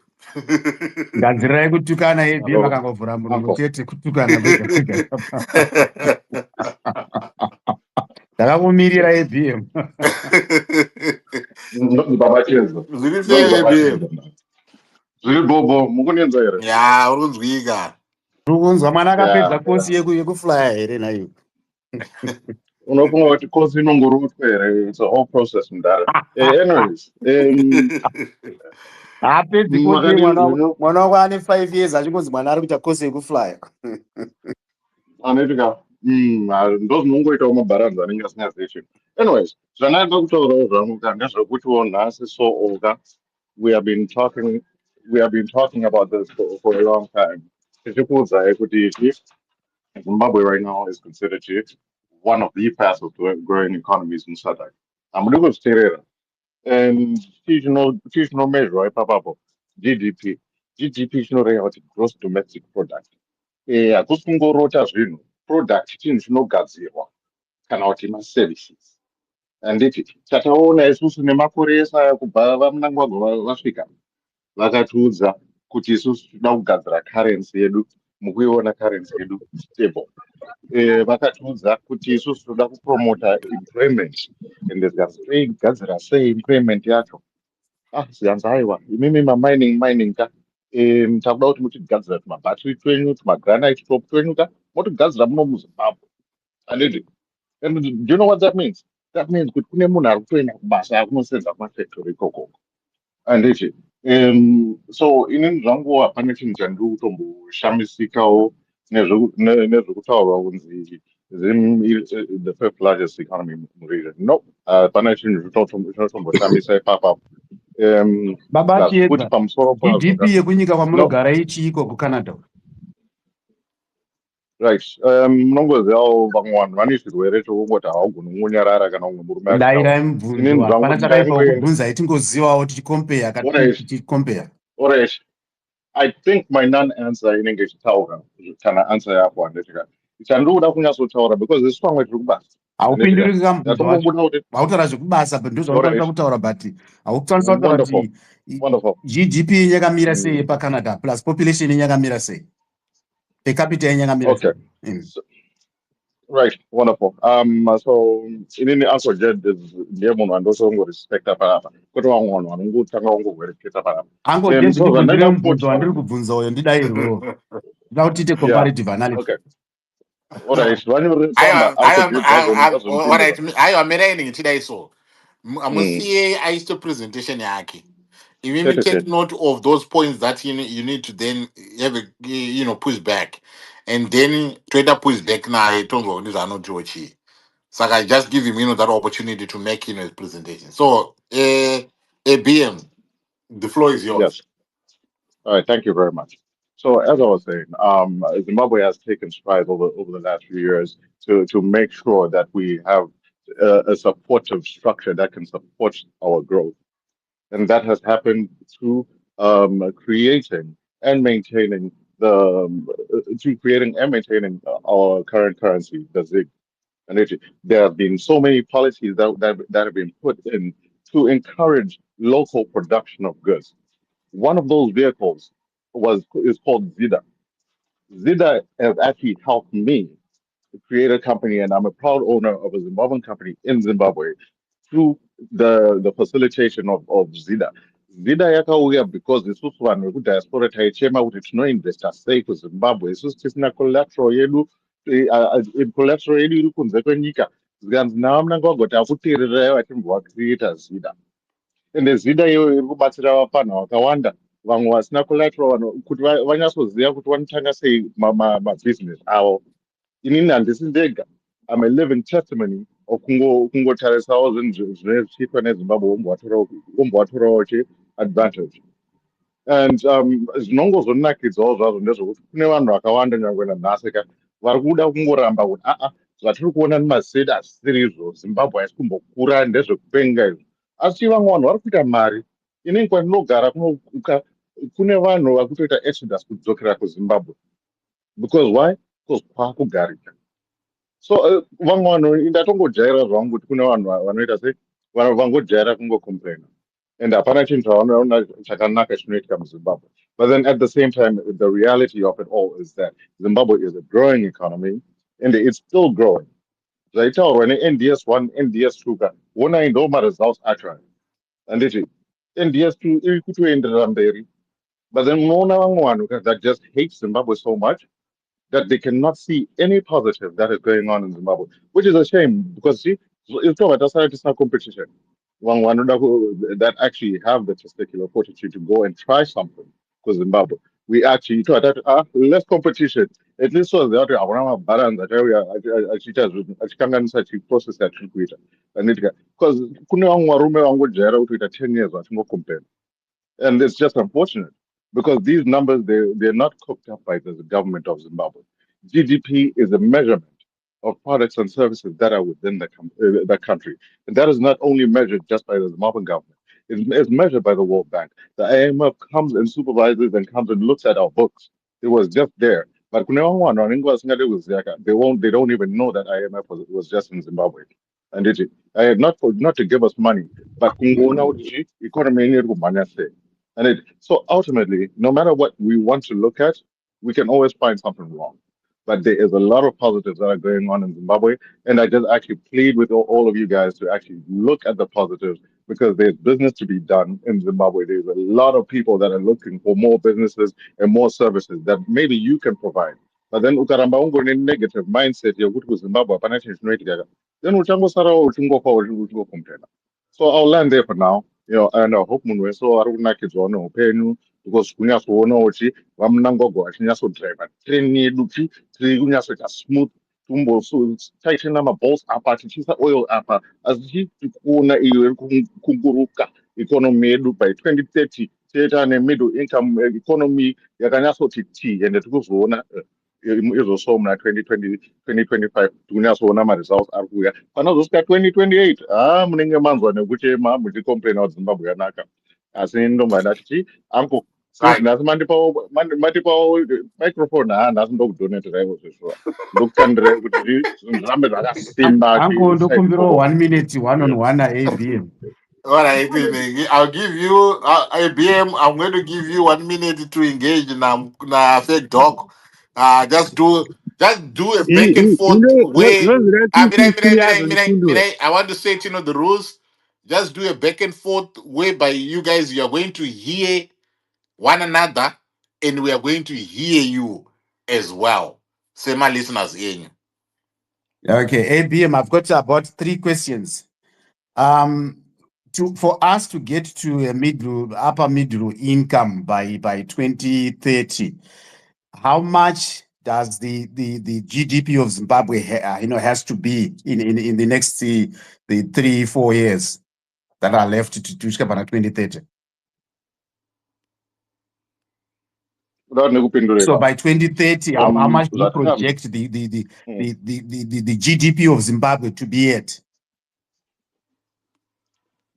Ngadzira kutukana ABM akangovhura muromo chete kutukana kwega. Ndakamumirira ABM. Baba Chenzo. Zviri bobo mukunenza here? Ya, urunzwika. Rukunzwa mwana akapedza kosi yekuflya here nayo. Unofunga kuti kosi inongorutwa here? It's a whole process mudhara. Anyways, hapedzi kosi mwana wako ane 5 years achingonzi mwana ari kuita kosi yekuflya. Anoitika ndozvinongoitawo mabharanza anenge asingazivi chinhu. Anyways, zvandinoda kutaurawo zvangu ndezvekutiwo nhasi oga we have been talking about this for a long time. Tichikuudzai kuti Zimbabwe right now is considered one of the fastest growing economies in South Africa. Hamudi kuzviteerera. And chichinomezhwa ipapapo GDP chinoreva kuti gross domestic product. Hakusi kungorota zvinhu, product chinhu chinogadzirwa kana kuti maservices. Handiti chataona isusu nemakore esa kubva vamunangagwa vasvika vakatiudza kuti isusu toda kugadzira currency yedu, mukuiona currency yedu stable. Vakatiudza kuti isusu toda kupromota employment, ende tikazigadzira sei employment yacho. Ziyanza haiwa imimi mining ka takuda kuti mutigadzira tumabhatiri twenyu, tumagranite top twenyu ka motigadzira muno muZimbabwe. Handiti. And do you know what that means? That means kuti kune munhu ari kutoenda kubasa akunosenza kumafactory ikoko. Handiti. So inini zvangu hapana chinhu chandiri kutomboshamisikawo nezvekutaurwa kunzi the fifth largest economy muregion. No, hapana chinhu chinotomboshamisa ipapapo. Baba Chiedza, GDP yekunyika kwamunogara ichiiko kuCanada? Right. Munongozivawo vamwe vanhu vane chirwere chokungoti havagoni kunyarara kana umwe murume ndaira mubvunzo hapana chakaipa kubvunza itingozivawo tichikompea tichikompea. Alright. I think my non-answer inenge ichitaura kana answer yako handetika. Chandiri kuda kunyatsotaura because isusu pamwe tiri kubasa. Haupinduri kamubvunzo wacho. Hautaura zvekubasa but ndozvaunotanga kutaura but haukutwanisa kutaura kuti GDP yakamira sei paCanada plus population yakamira sei. Per capita yakamira sei. Okay. Right, wonderful. So inini answer jed is ndiye munhu andosongo respecta panapa. Kuti vamwe vanhu vanongotanga kungohwereketa panapa. Angojedzikubvunzira mubvunzo wandiri kubvunza uyo ndidai irwo. Ndida kuti tiite comparative analysis. Okay. All right, when you samba, I am I'm what I am meaning today. So I'm a Mm. CA. I used to presentation yaki. You need to take Tete. note of those points that you need to then have a push back, and then trader push back now. I don't know these are not Georgie. So I just give him that opportunity to make his presentation. So ABM, the floor is yours. Yes. All right, thank you very much. So as I was saying, Zimbabwe has taken strides over the last few years to make sure that we have a supportive structure that can support our growth, and that has happened through creating and maintaining our current currency, the ZiG. And there have been so many policies that have been put in to encourage local production of goods. One of those vehicles is called Zida. Zida has actually helped me to create a company, and I'm a proud owner of a Zimbabwean company in Zimbabwe through the facilitation of Zida. Zida yakauya because isusu vanhu vekudiaspora taichema kuti tinoinvesta sei kuzimbabwe isusu tisina collateral yedu iri kunze kwenyika zikanzi navamunanga vagoti akuteererai vachimbova creata Zida. Ende Zida iyoyo iri kubatsira vapanha vakawanda vamwe vasina collateral kuti vanyatsoziva kuti vanotanga sei mabhizinesi avo. Inini handisi ndega. I'm a living testimony of kungotarisawo zvinhu zvinenge zvichiitwa nezimbabwe wombovatorawo advantage. And zvinongozonakidzawo zvazvo ndezvokuti kune vanhu vakawanda nyangwe nanhasi vari kuda kungoramba kuti zvatiri kuona mumastate hazvisiri izvo, zimbabwe haisi kumbokura ndezvekupenga izvo. Asi vamwe vanhu vari kuita mari. Inini kwandinogara kune vanhu vari kutoita exodus kudzokera kuzimbabwe. Because why? Because kwakugarika. So vamwe vanhu ndatongojaira zvangu kuti kune vanhu vanoita sei vangojaira kungocomplaina and hapana chinhu chavaona chakanaka chinoitika muzimbabwe. But then at the same time, the reality of it all is that Zimbabwe is a growing economy and it's still growing. Zvaitaurwa neNDS1, NDS2 wonai ndo maresults acho. Handiti NDS2 iri kutoenderera mberi. But then unoona vamwe vanhu that just hate Zimbabwe so much that they cannot see any positive that is going on in Zimbabwe, which is a shame because see, it's not a competition. One that actually have the testicular fortitude to go and try something because Zimbabwe. We actually thought that less competition. At least so that I want to balance that area. I can't such a process that we and it because kuna warume wangu jera utuita 10 years watingo compare. And it's just unfortunate because these numbers, they're not cooked up by the government of Zimbabwe. GDP is a measurement of products and services that are within the country. And that is not only measured just by the Zimbabwean government, it's measured by the World Bank. The IMF comes and supervises and comes and looks at our books. It was just there. But they don't even know that IMF was just in Zimbabwe. And not to give us money, but economy and so ultimately, no matter what we want to look at, we can always find something wrong. But there is a lot of positives that are going on in Zimbabwe. And I just actually plead with all of you guys to actually look at the positives because there's business to be done in Zimbabwe. There's a lot of people that are looking for more businesses and more services that maybe you can provide. But then ukaramba ungori negative mindset yekuti kuZimbabwe hapana chinhu chinoitika. Then uchangosarawo uchingocomplaina. So I'll land there for now. And I hope munhu wese ari kunakidzwawo neupenyu because kunyatsoona kuti vamunangagwa vachinyatsodraivha train yedu tiri kunyatsoita smooth taite namaballs apa tichiisa oil apa asi tiri kuona iyo iri kunguruka economy yedu by 2030 tiita nemiddle income economy yakanyatsoti t ende tiri kuzoona izvoso muna 2025 tikunyatsoona maresults ari kuuya panozosvika 2028 munenge manzwa nekuchema muchicomplaina kuti zimbabwe yanaka asi ndomba ndati anko since Right. nhasi mandipawo microphone nhasi ndokudonetirai zveshuwa ndokutandirai kuti zvinhu zvirambe zvakasimba Uncle, ndokumbirawo chisaiporo 1 minute one on one ABM. All right, I'll give you ABM. I'm going to give you 1 minute to engage na fake dog. Just do a back and forth way. I want to say the rules. Just do a back and forth way by you guys. You are going to hear one another, and we are going to hear you as well. Same listeners hearing you. Okay, ABM, I've got about 3 questions. For us to get to a upper middle income by 2030, how much does the GDP of Zimbabwe has to be in the next the 3-4 years that are left to 2030? So by 2030, how much do you project the GDP of Zimbabwe to be at?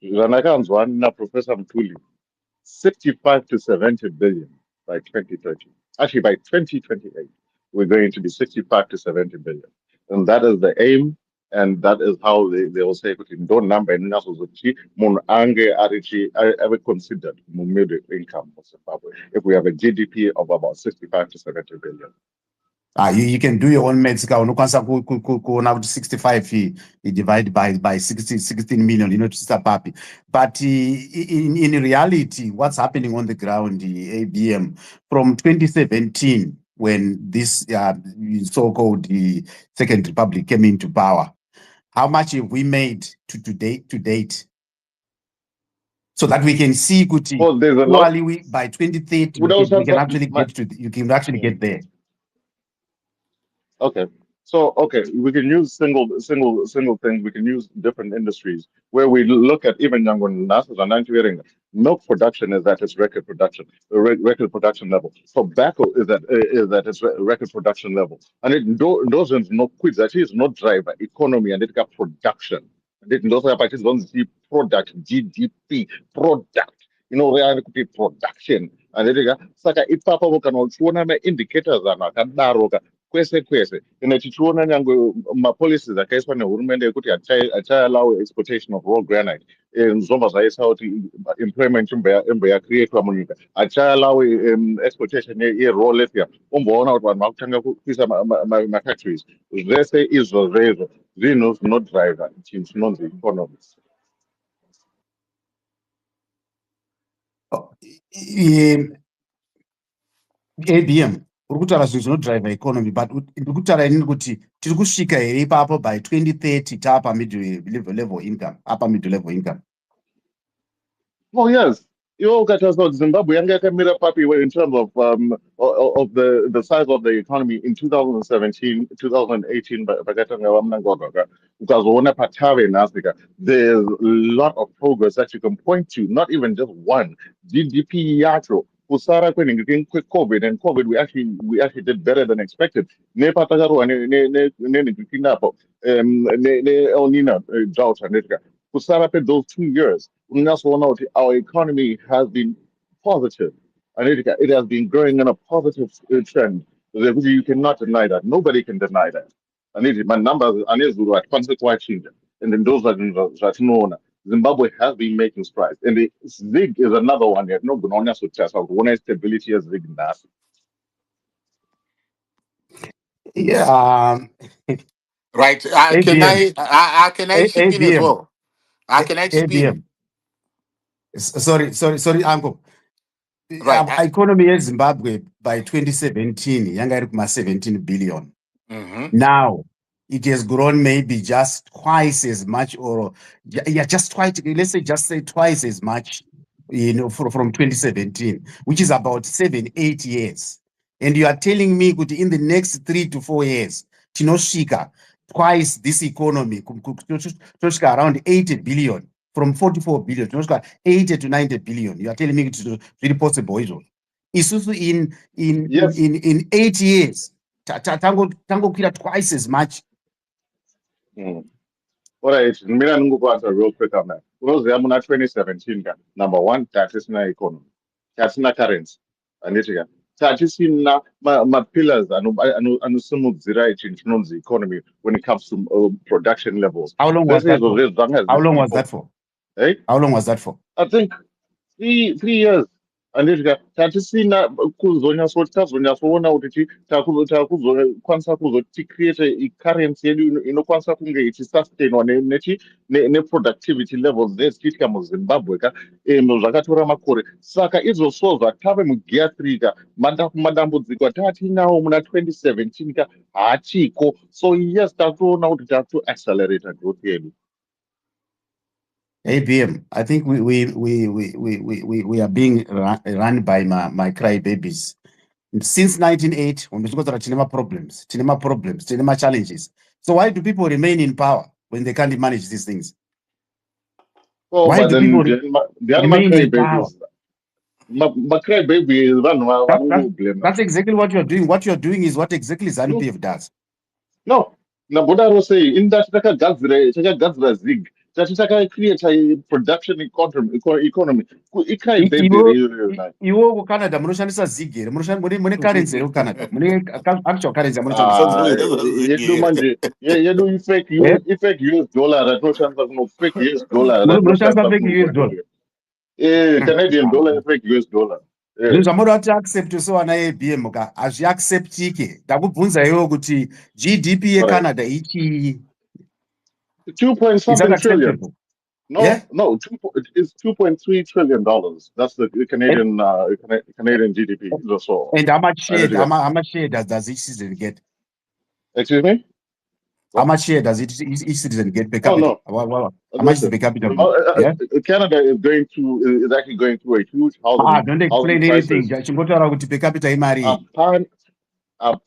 Professor Mtuli, 65 to 70 billion by 2030. Actually, by 2028, we're going to be 65 to 70 billion. And that is the aim, and that is how they will say, don't number in ever considered middle income of Zimbabwe if we have a GDP of about 65 to 70 billion. You can do your own maths. 65 you divide by 16 million, it's a puppy. But in reality, what's happening on the ground, ABM, from 2017, when this so-called Second Republic came into power, how much have we made to date? So that we can see, by 2030, we can actually get there. Okay. So, we can use single things. We can use different industries where we look at even younger milk production is at its record production level. Tobacco is at its record production level, and those are no quids. That is not driver economy, and it got production. And those are see product GDP product. Reality production. And it saka ipapa kana indicators anakadaroka kwese ine tichiona nyangwe mapolicies akaiswa nehurumende yekuti achaallow exportation of raw granite zvobva zvaisa kuti employment imboyacreatwa munyika achaallow exportation yeraw lithium umboona kuti vanhu vakutanga kuisa mafactories zvese izvozvo zvinhu zvinodriva chinhu chinonzi economy. ABM uri kutaura zvinhu zvinodriva economy, but ndiri kutaura inini kuti tiri kusvika here ipapo by 2030 taapa upper middle level income. Oh yes, Zimbabwe yanga yakamira papi in terms of the size of the economy in 2017, 2018. Ukazoona patave in Africa, there's a lot of progress that you can point to. Not even just one GDP yacho. Kusara kwenye COVID and COVID, we actually did better than expected. Ne patagaru ne kinapo ne El Nino drought and Kusara those 2 years. Our economy has been positive, and it has been growing in a positive trend. You cannot deny that. Nobody can deny that. And my numbers are quite changing. And then those that know Zimbabwe has been making strides. And the ZIG is another one that no Gunonia to test out. One stability as ZIG NAS. Yeah. Right. Can I chip in as well? Can I chip in? Sorry, Uncle. Right. Economy in Zimbabwe by 2017, yanga 17 billion. Mm-hmm. Now, it has grown maybe just twice as much, or let's say twice as much, from 2017, which is about 7-8 years. And you are telling me that in the next 3 to 4 years, Tinoshika, twice this economy, around 80 billion. From 44 billion, 80 to 90 billion. You are telling me it's really possible. Isusu in 8 years, tango twice as much. All right, real quick on that. 2017, number one, that is not economy. That's not currency. And that is my pillars and some of the economy when it comes to production levels. How long was that for? Hey? How long was that for? I think 3 years. anditi tatisina tazonyatsoona kuti takuzokwanisa kuzoti create currency yedu inokwanisa kunge ichisustainwa neproductivity levels dzetichiitika muZimbabwe zvakatora makore saka izosozva tave mugear 3 madambudziko taatinawo muna 2017 haachiko. So yes, takuona kuti takuaccelerate growth yedu. ABM, I think we are being run by my crybabies. Since 1980, when we talk about cinema problems, cinema challenges. So why do people remain in power when they can't manage these things? Oh, Why but do then people they are my remain in power? My crybabies, That's exactly what you're doing. What you're doing is what exactly ZANU-PF does. No, Nabudaro say in that takagadzira zig that create a production economy. Iwo Canada munoshandisa zig here. Mune currency here Canada. Mune actual currency yedu manje yedu fake US dollar atoshandisa fake US dollar munoshandisa fake US dollar. Canadian dollar fake US dollar. Zvamuda kuti accept so ana ABM ka hazviacceptike. Ndakubvunza iwo kuti GDP yeCanada ichi 2 point something trillion. No, yeah? No, it's $2.3 trillion. That's the Canadian Canadian GDP. So, and how much share does each citizen get? Excuse me? How much share does each citizen get per capita? How much is per capita? Canada is actually going through a huge housing. Don't explain anything. Per capita imari.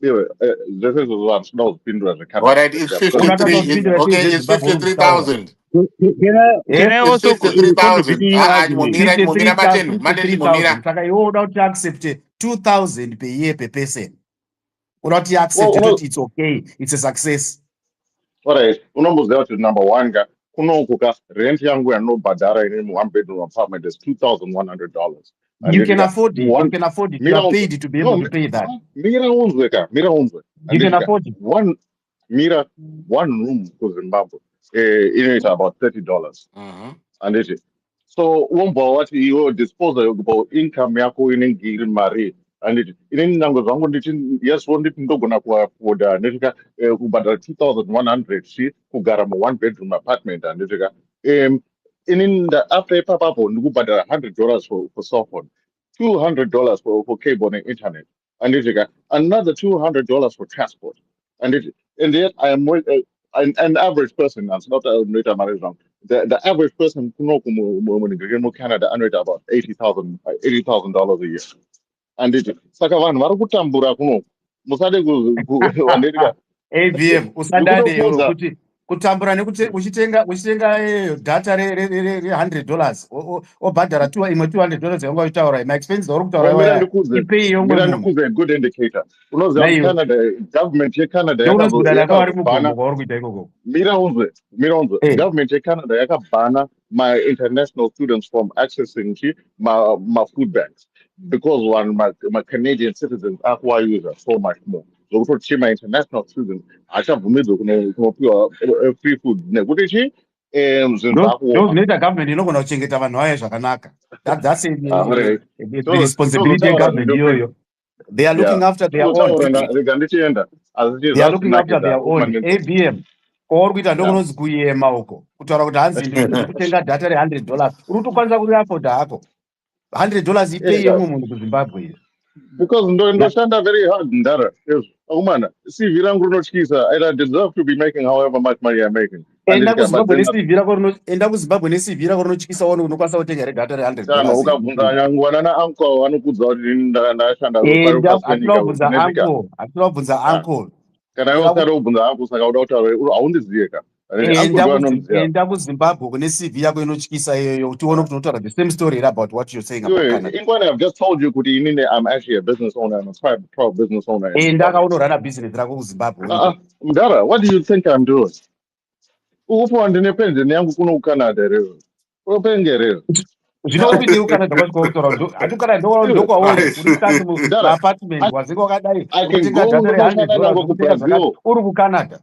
This is what snows Pindra's account. What is 53? Okay, it's 53,000. Can I also 53,000. Saka you would not accept 2,000 per year per person. Would not accept it? It's okay. It's a success. All right. Unomboza to number one guy. Kunokuka rent yangu ya no badara in 1-bedroom apartment is $2,100. You can afford it. You can afford it. You are paid to be able to pay that. Mira unzwe. You can afford it. One room for Zimbabwe. It's about $30. And it is. So what you dispose about income yako in Mari. And it in Nango Zango, yes, one didn't go for the Netica, but 2,100 she who got a 1-bedroom apartment and in the after Papa, you got $100 for cell phone, $200 for cable and internet, and another $200 for transport. And yet I am an average person, that's not a the average person in Canada earned about $80,000 a year. And Sakavan Marukutambura Kuno Musade ABM Usadade kutambura nekuti uchitenga data $100 obhadhara $200 yanga utaura my expenses uri kutaura ipei yomwe good indicator unoziva Canada government yeCanada government yeCanada yakabhana my international students from accessing my food banks because my Canadian citizens acquire so much more. So my international students achabvumidzwa kunopiwa free food nekuti Zimbabwe the government inogona kuchengeta vanhu vayo zvakanaka. That's the responsibility of government. They are looking after their own. They are looking after their own. ABM kwauri kuita ndokunonzi kuyema uko kutaura kuti hanzi ndikutenga data $100 uri kutokwanisa kuriafoda hako $100 ipei yemwe munhu kuZimbabwe. Because ndoshanda very hard ndara. Yes. Umana, CV rangu rinotyisa. I deserve to be making however much money I'm making. Enda kuZimbabwe neCV rako rinotyisa wano unokwanisa kutenga data $100. Ukabvunza nyangu ana uncle vanokudza kuti ndashanda atinobvunza uncle. Kana iwe usati ubvunza uncle saka uda kutaura haundiziye ka. Enda kuZimbabwe kune CV yako inotyisa iyoyo utione kuti unotaura the same story about what you're saying about Canada. I've just told you kuti inini I'm actually a business owner and a proud business owner. Enda kaunorana business rako kuZimbabwe. Mdara, what do you think I'm doing? Upo ndine pension yangu kuno kuCanada rero. Upengerero. Zvinokupinde kuCanada kwasikotora hatukana ndokwauri uri kati muapartment waziko wakadai kutenga data $100 uri kuCanada.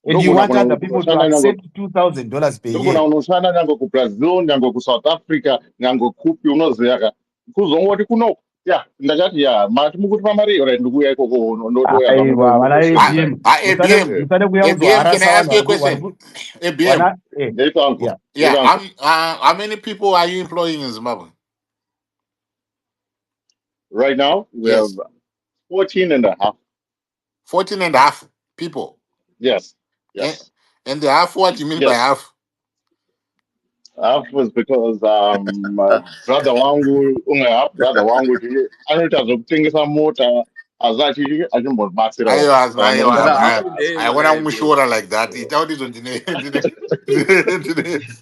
And you want other people to accept $2,000 per year. Unoshanda nyango kuBrazil, nyango kuSouth Africa, nyango kupi unoziya. kuzongoti kuno yeah ndakati yeah mati mukuti pamari right ndikuya ikoko ndotoya zvangu aiwa vana ndoshoresa ABM ABM, musade kuuya ABM, can I kuzoharasa ask vanhu you a question? ABM, vana ndeito anko yeah. yeah, ndeito anko how many people are you employing in Zimbabwe? right now we have Yes, 14 and a half 14 and a half people. yes Eh, yes and the half, what do you mean by yes half? half was because brother wangu half brother wangu anoita zvokutengesa mota azati achimbobatsirawo saka ndinenge Kana ndine I how half many want to maybe? mushora like that. It out is on the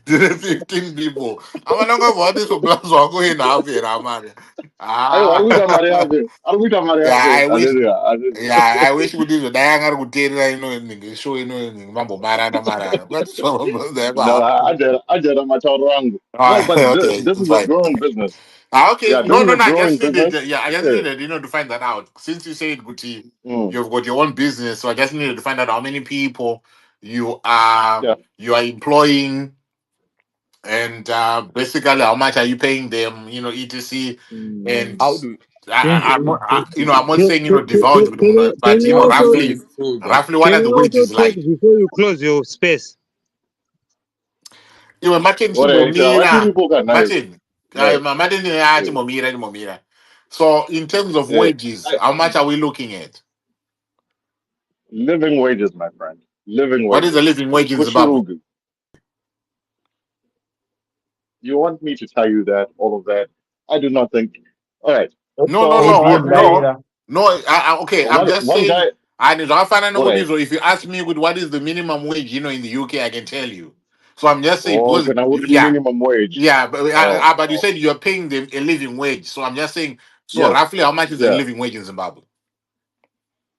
15 people. I'm not going for this plus wako in half here, man. aiwa ari Ah, kuita mari yake ari kuita mari yeah, yake I wish. azviziva Yeah, I wish we did. Dayang are good. Show mambo marana. But so no ajera matauro angu no but okay, this it's is a fine. growing business Okay. yeah this No, is no, a no. I growing just needed. business Yeah, I just yeah. needed, to find that out. Since you said, Guti, Mm. you've got your own business, so I just needed to find out how many people you are employing, and basically how much are you paying them? etc. And How do I'm not saying divulge, but Can you how do you also disclose? roughly what can are the you also wages talk like? before you close your space? You were Martin Oraita Chibomira. watiripo nayo Martin. right Martin yeah. Chibomira. So in terms of Yeah. wages, how much are we looking at? Living wages, my friend. Living What is the wages. living wage in Zimbabwe? Kushirugu. You want me to tell you that, all of that? I do not think. All right. No, no, So, no, ABM no, laira no. Okay, I'm just one saying. guy, And all right. if you ask me what is the minimum wage, in the UK, I can tell you. So I'm just saying Oh, because can I would yeah, minimum wage? yeah, Oh, but you oh, said you're paying them a living wage. So I'm just saying. So yes. roughly, how much is the Yeah. living wage in Zimbabwe?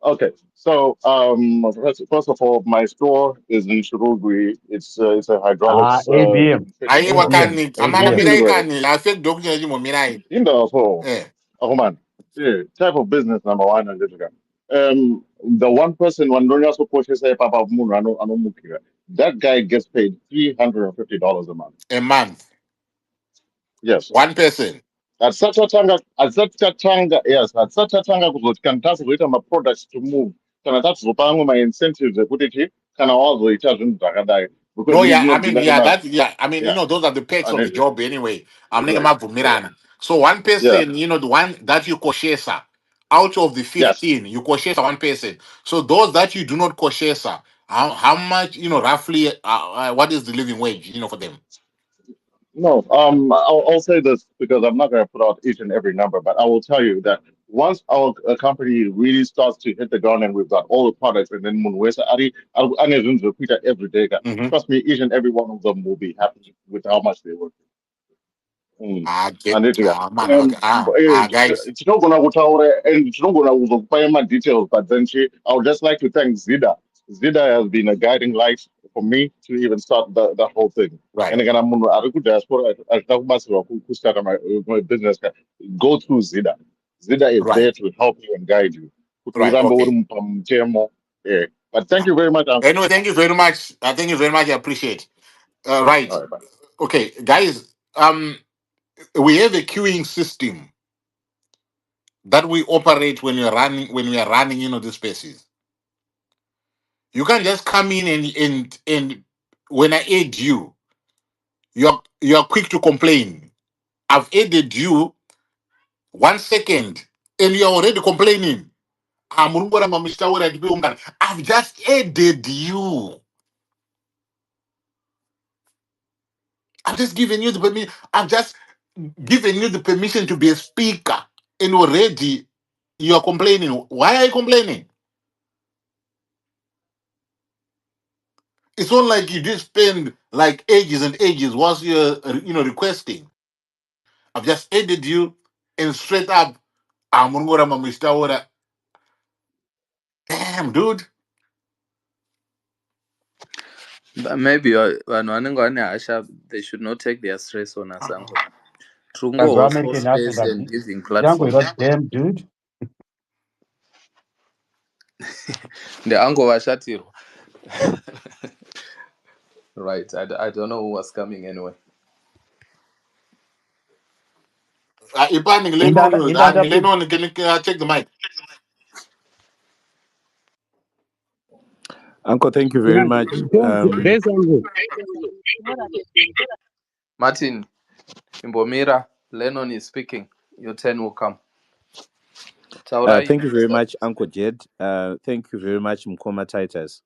Okay. So, first of all, my store is in Shirugwi. It's a hydraulics ABM fitting I store. ABM can. I'm I'm a ABM feeling great. Mirai. I fake doctor Mirai. In the so, Eh. oh man, yeah, type of business number one and this guy. The one person when Donya support say Papa Munhu Mwanawanyamunhu, that guy gets paid $350 a month. A month. Yes. One person. At such a tanga kuzoti kana tazoita ma-products to move kana tazopa amwe ma-incentives ekuti kana wazoita zvinhu zvakadai because No, inini yeah, I mean, ndinodhina yeah, that, yeah, I mean, yeah those are the perks of the anezvo job anyway. I'm not right about yeah Mirana. So one yeah person, the one that you koshesa, out of the yes 15, you koshesa one person. So those that you do not koshesa, how much, roughly, what is the living wage, for them? No, I'll say this because I'm not going to put out each and every number, but I will tell you that once our company really starts to hit the ground and we've got all the products, and then Munwesa Ari every day, Mm-hmm. trust me, each and every one of them will be happy with how much they work. Mm. I get, And it, man, okay, guys. tinogona kutaura and tinogona kuzokupa ma-details, but then I would just like to thank Zida. Zida has been a guiding light for me to even start the whole thing. Right, And kana munhu ari kudiaspora achida kubatsirwa kustart my business go through Zida. Zida is right, there to help you and guide you. Kuti right, urambe okay. uri pamutemo. Yeah. But thank you very much, Uncle. Anyway, thank you very much. Thank you very much. I appreciate. Right, All right, bye. okay, guys. We have a queuing system that we operate when we are running, the spaces. You can't just come in and when I aid you, you're quick to complain. I've aided you 1 second and you're already complaining. I've just aided you. I've just given you the permission. I've just given you the permission to be a speaker, and already you're complaining. Why are you complaining? It's not like you just spend like ages and ages whilst you're requesting. I've just aided you and straight up I'm gonna Mr. Damn, dude. Maybe vanhu vanenge vane hasha, they should not take their stress on us, uncle. Trungo vanhu host for vaamerican space and accent giving yangu platform. damn dude The uncle vashatirwa. Right, I don't know who was coming anyway. Ipani, Lenon, can you check the mic? Uncle, thank you very much. Based on this, Martin, Imbomira, Lennon is speaking. Your turn will come. Thank you very much, Uncle Jed. Thank you very much, Mkoma Titus.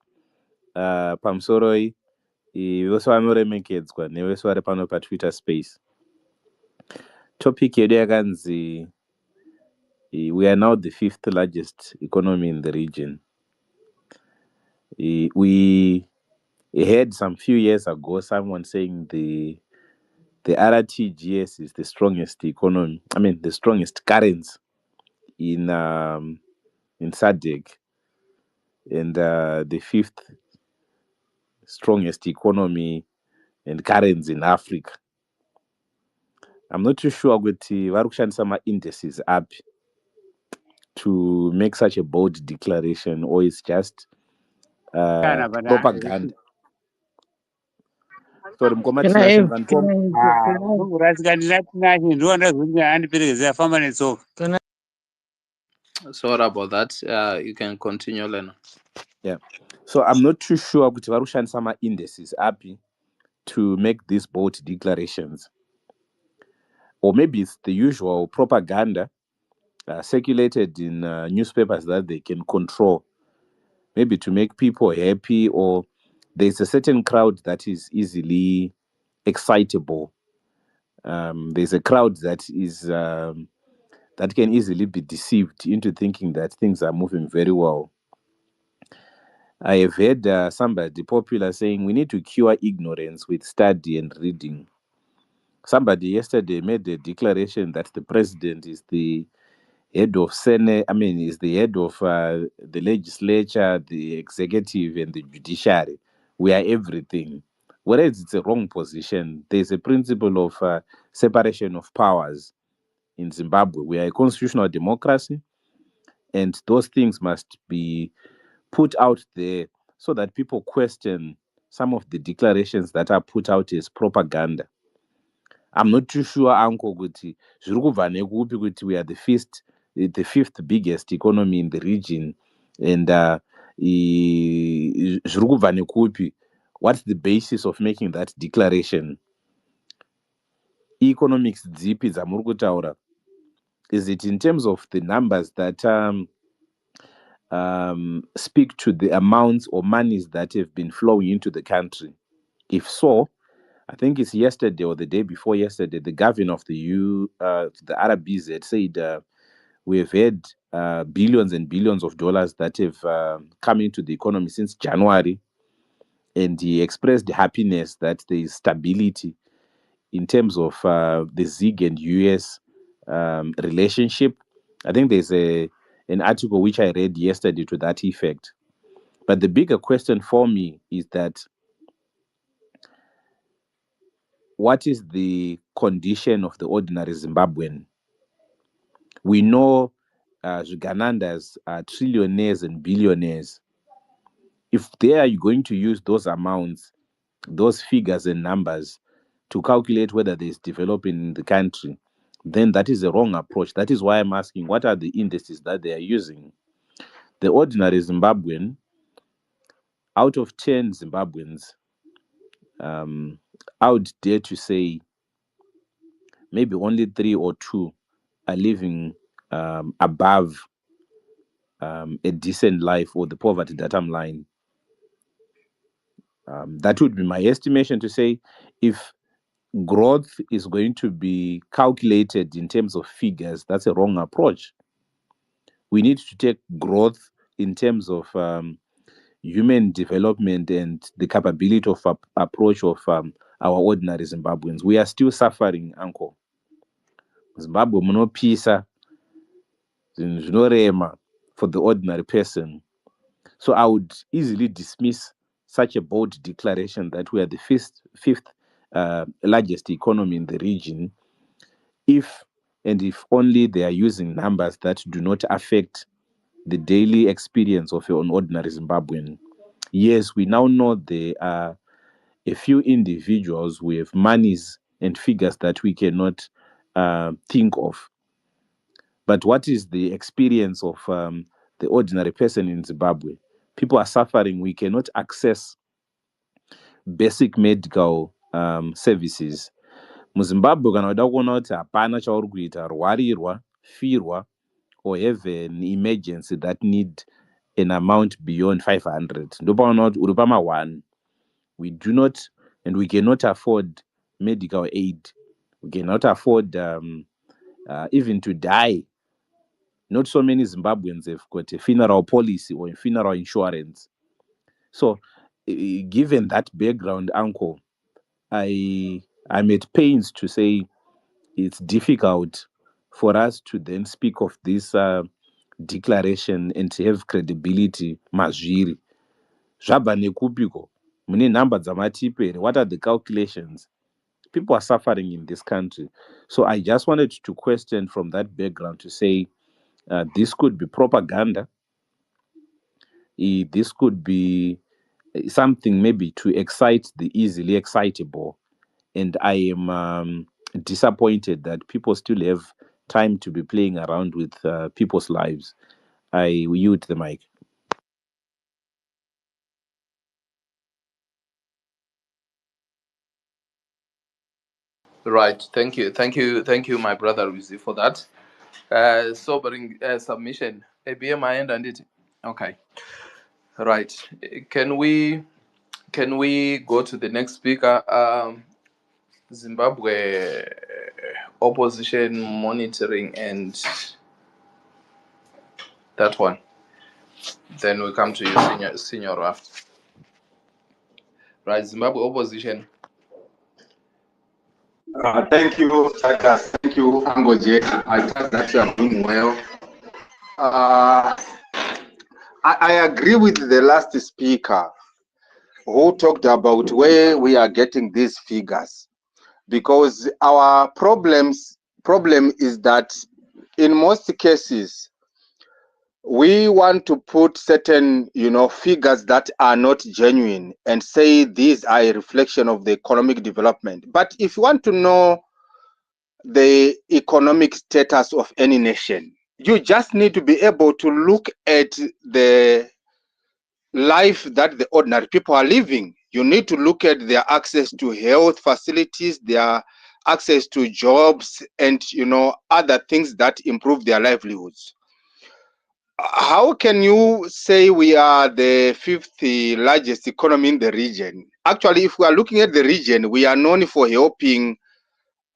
Pamsoroi, iweswamoremekedzwa neveswari pano paTwitter space. Topic yedu yakanzi we are now the 5th largest economy in the region. We heard some few years ago someone saying the RTGS is the strongest economy. I mean, the strongest currency in SADC, and the 5th strongest economy and currency in Africa. I'm not too sure kuti varikushandisa ma-indices up to make such a bold declaration, or it's just propaganda. Sorry, Mkoma Tinashe Sorry about that. You can continue, Lennon. Yeah. So I'm not too sure kuti varikushandisa ma-indices up to make these bold declarations. Or maybe it's the usual propaganda circulated in newspapers that they can control, maybe to make people happy, or there's a certain crowd that is easily excitable. There's a crowd that is that can easily be deceived into thinking that things are moving very well. I have heard somebody popular saying we need to cure ignorance with study and reading. Somebody yesterday made a declaration that the president is the head of Senate, is the head of the legislature, the executive, and the judiciary. We are everything. Whereas it's a wrong position. There's a principle of separation of powers in Zimbabwe. We are a constitutional democracy, and those things must be put out there so that people question some of the declarations that are put out as propaganda. I'm not too sure, Uncle, kuti zviri kubva nekupi kuti we are the fifth biggest economy in the region, and zviri kubva nekupi. What's the basis of making that declaration? Economics dzipi dzamuri kutaura? Is it in terms of the numbers that speak to the amounts or monies that have been flowing into the country? If so, I think it's yesterday or the day before yesterday, the governor of the RBZ said we have had billions and billions of dollars that have come into the economy since January. And he expressed happiness that there is stability in terms of the ZIG and US relationship. I think there's an article which I read yesterday to that effect. But the bigger question for me is that what is the condition of the ordinary Zimbabwean? We know Ugandandas are trillionaires and billionaires. If they are going to use those amounts, those figures and numbers to calculate whether there is development in the country, then that is a wrong approach. That is why I'm asking, what are the indices that they are using? The ordinary Zimbabwean, out of 10 Zimbabweans, I would dare to say maybe only 3 or 2 are living above a decent life or the poverty datum line. That would be my estimation to say if growth is going to be calculated in terms of figures, that's a wrong approach. We need to take growth in terms of human development and the capability of approach of our ordinary Zimbabweans. We are still suffering, Uncle. Zimbabwe munopisa, zvinorema for the ordinary person. So I would easily dismiss such a bold declaration that we are the fifth largest economy in the region if only they are using numbers that do not affect the daily experience of an ordinary Zimbabwean. Yes, we now know there are a few individuals with monies and figures that we cannot think of. But what is the experience of the ordinary person in Zimbabwe? People are suffering. We cannot access basic medical services. MuZimbabwe kana uda kuona kuti hapana chauri kuita, rwarirwa, firwa, or have an emergency that need an amount beyond 500. Ndopaona kuti uri pama 1. We do not, and we cannot afford medical aid. We cannot afford even to die. Not so many Zimbabweans have got a funeral policy or a funeral insurance. So, given that background, Uncle, I'm at pains to say it's difficult for us to then speak of this declaration and to have credibility. Mazviri zvabva nekupiko, mune nhamba dzamatipere, what are the calculations? People are suffering in this country. So I just wanted to question from that background to say this could be propaganda. This could be something maybe to excite the easily excitable. And I am disappointed that people still have time to be playing around with people's lives. I yield the mic. Right. Thank you, my brother Wizi, for that sobering submission. ABM, I end and it. Okay. Right. Can we go to the next speaker? Zimbabwe opposition monitoring and that one. Then we come to you, Senior Raft. Right, Zimbabwe opposition. Thank you, Chakas. Thank you, Angoje. I trust that you are doing well. I agree with the last speaker who talked about where we are getting these figures, because our problem is that in most cases we want to put certain figures that are not genuine and say these are a reflection of the economic development. But if you want to know the economic status of any nation, you just need to be able to look at the life that the ordinary people are living. You need to look at their access to health facilities, their access to jobs, and other things that improve their livelihoods. How can you say we are the 5th largest economy in the region? Actually, if we are looking at the region, we are known for helping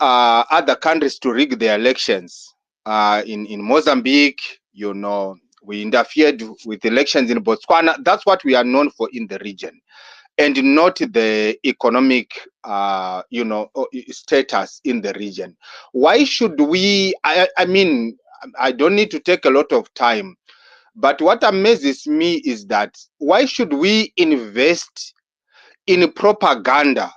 other countries to rig their elections. In Mozambique, we interfered with elections in Botswana. That's what we are known for in the region, and not the economic status in the region. Why should we? I mean, I don't need to take a lot of time, but what amazes me is that why should we invest in propaganda?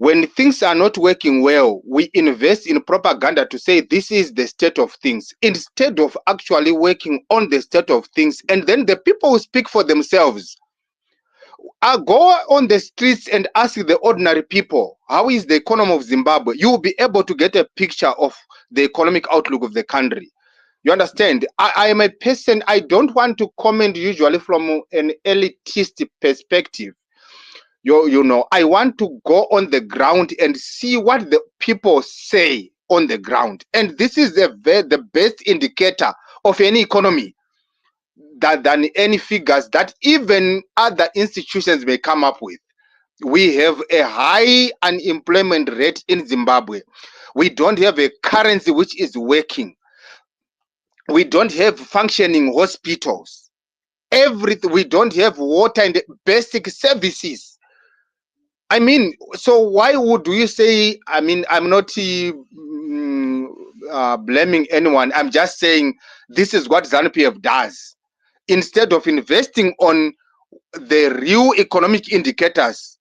When things are not working well, we invest in propaganda to say this is the state of things, instead of actually working on the state of things. And then the people who speak for themselves. Go on the streets and ask the ordinary people, how is the economy of Zimbabwe? You will be able to get a picture of the economic outlook of the country. You understand? I am a person, I don't want to comment usually from an elitist perspective. I want to go on the ground and see what the people say on the ground. And this is the best indicator of any economy than any figures that even other institutions may come up with. We have a high unemployment rate in Zimbabwe. We don't have a currency which is working. We don't have functioning hospitals. Everything. We don't have water and basic services. I mean, so why would you say, I mean, I'm not blaming anyone. I'm just saying this is what ZANU-PF does. Instead of investing on the real economic indicators,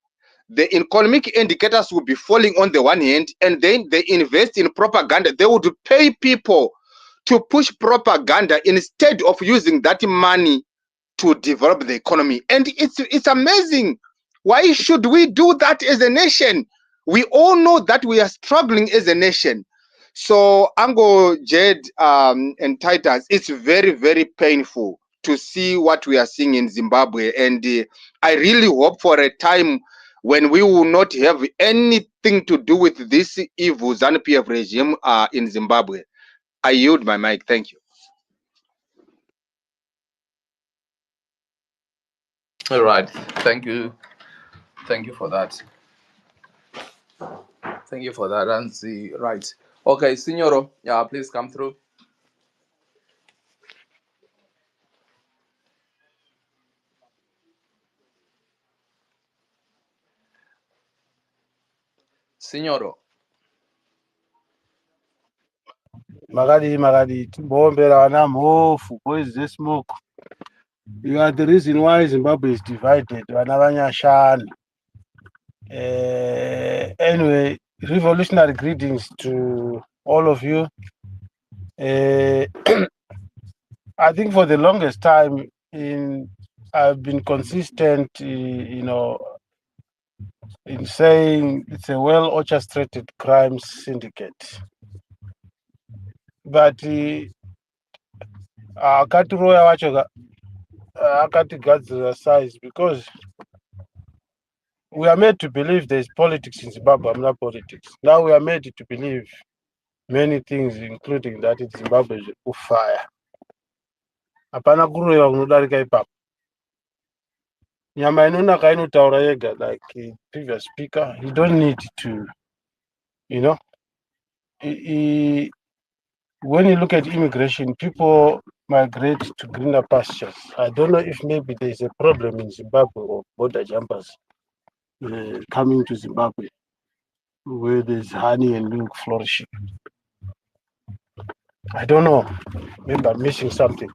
the economic indicators will be falling on the one hand, and then they invest in propaganda. They would pay people to push propaganda instead of using that money to develop the economy. And it's amazing. Why should we do that as a nation? We all know that we are struggling as a nation. So, Ango, Jed, and Titus, it's very, very painful to see what we are seeing in Zimbabwe. And I really hope for a time when we will not have anything to do with this evil ZANU-PF regime in Zimbabwe. I yield my mic. Thank you. All right. Thank you. Thank you for that. Thank you for that, Nancy. Right. Okay, Signoro, yeah, please come through. Signoro. Magadi, Bombera, Mofu, boys, this smoke. You are the reason why Zimbabwe is divided. Wanavanyashana. Anyway, revolutionary greetings to all of you. I think for the longest time, I've been consistent, in saying it's a well-orchestrated crime syndicate. But akatiroya wacho akatigadzira size because we are made to believe there is politics in Zimbabwe. I'm not politics. Now we are made to believe many things, including that in Zimbabwe is fire. Hapana kuroyiwa kunodarika ipapo. Nyama inonaka inotaura yega, like previous speaker. You don't need to, when you look at immigration, people migrate to greener pastures. I don't know if maybe there's a problem in Zimbabwe or border jumpers coming to Zimbabwe where there's honey and milk flourishing. I don't know. Maybe I'm missing something.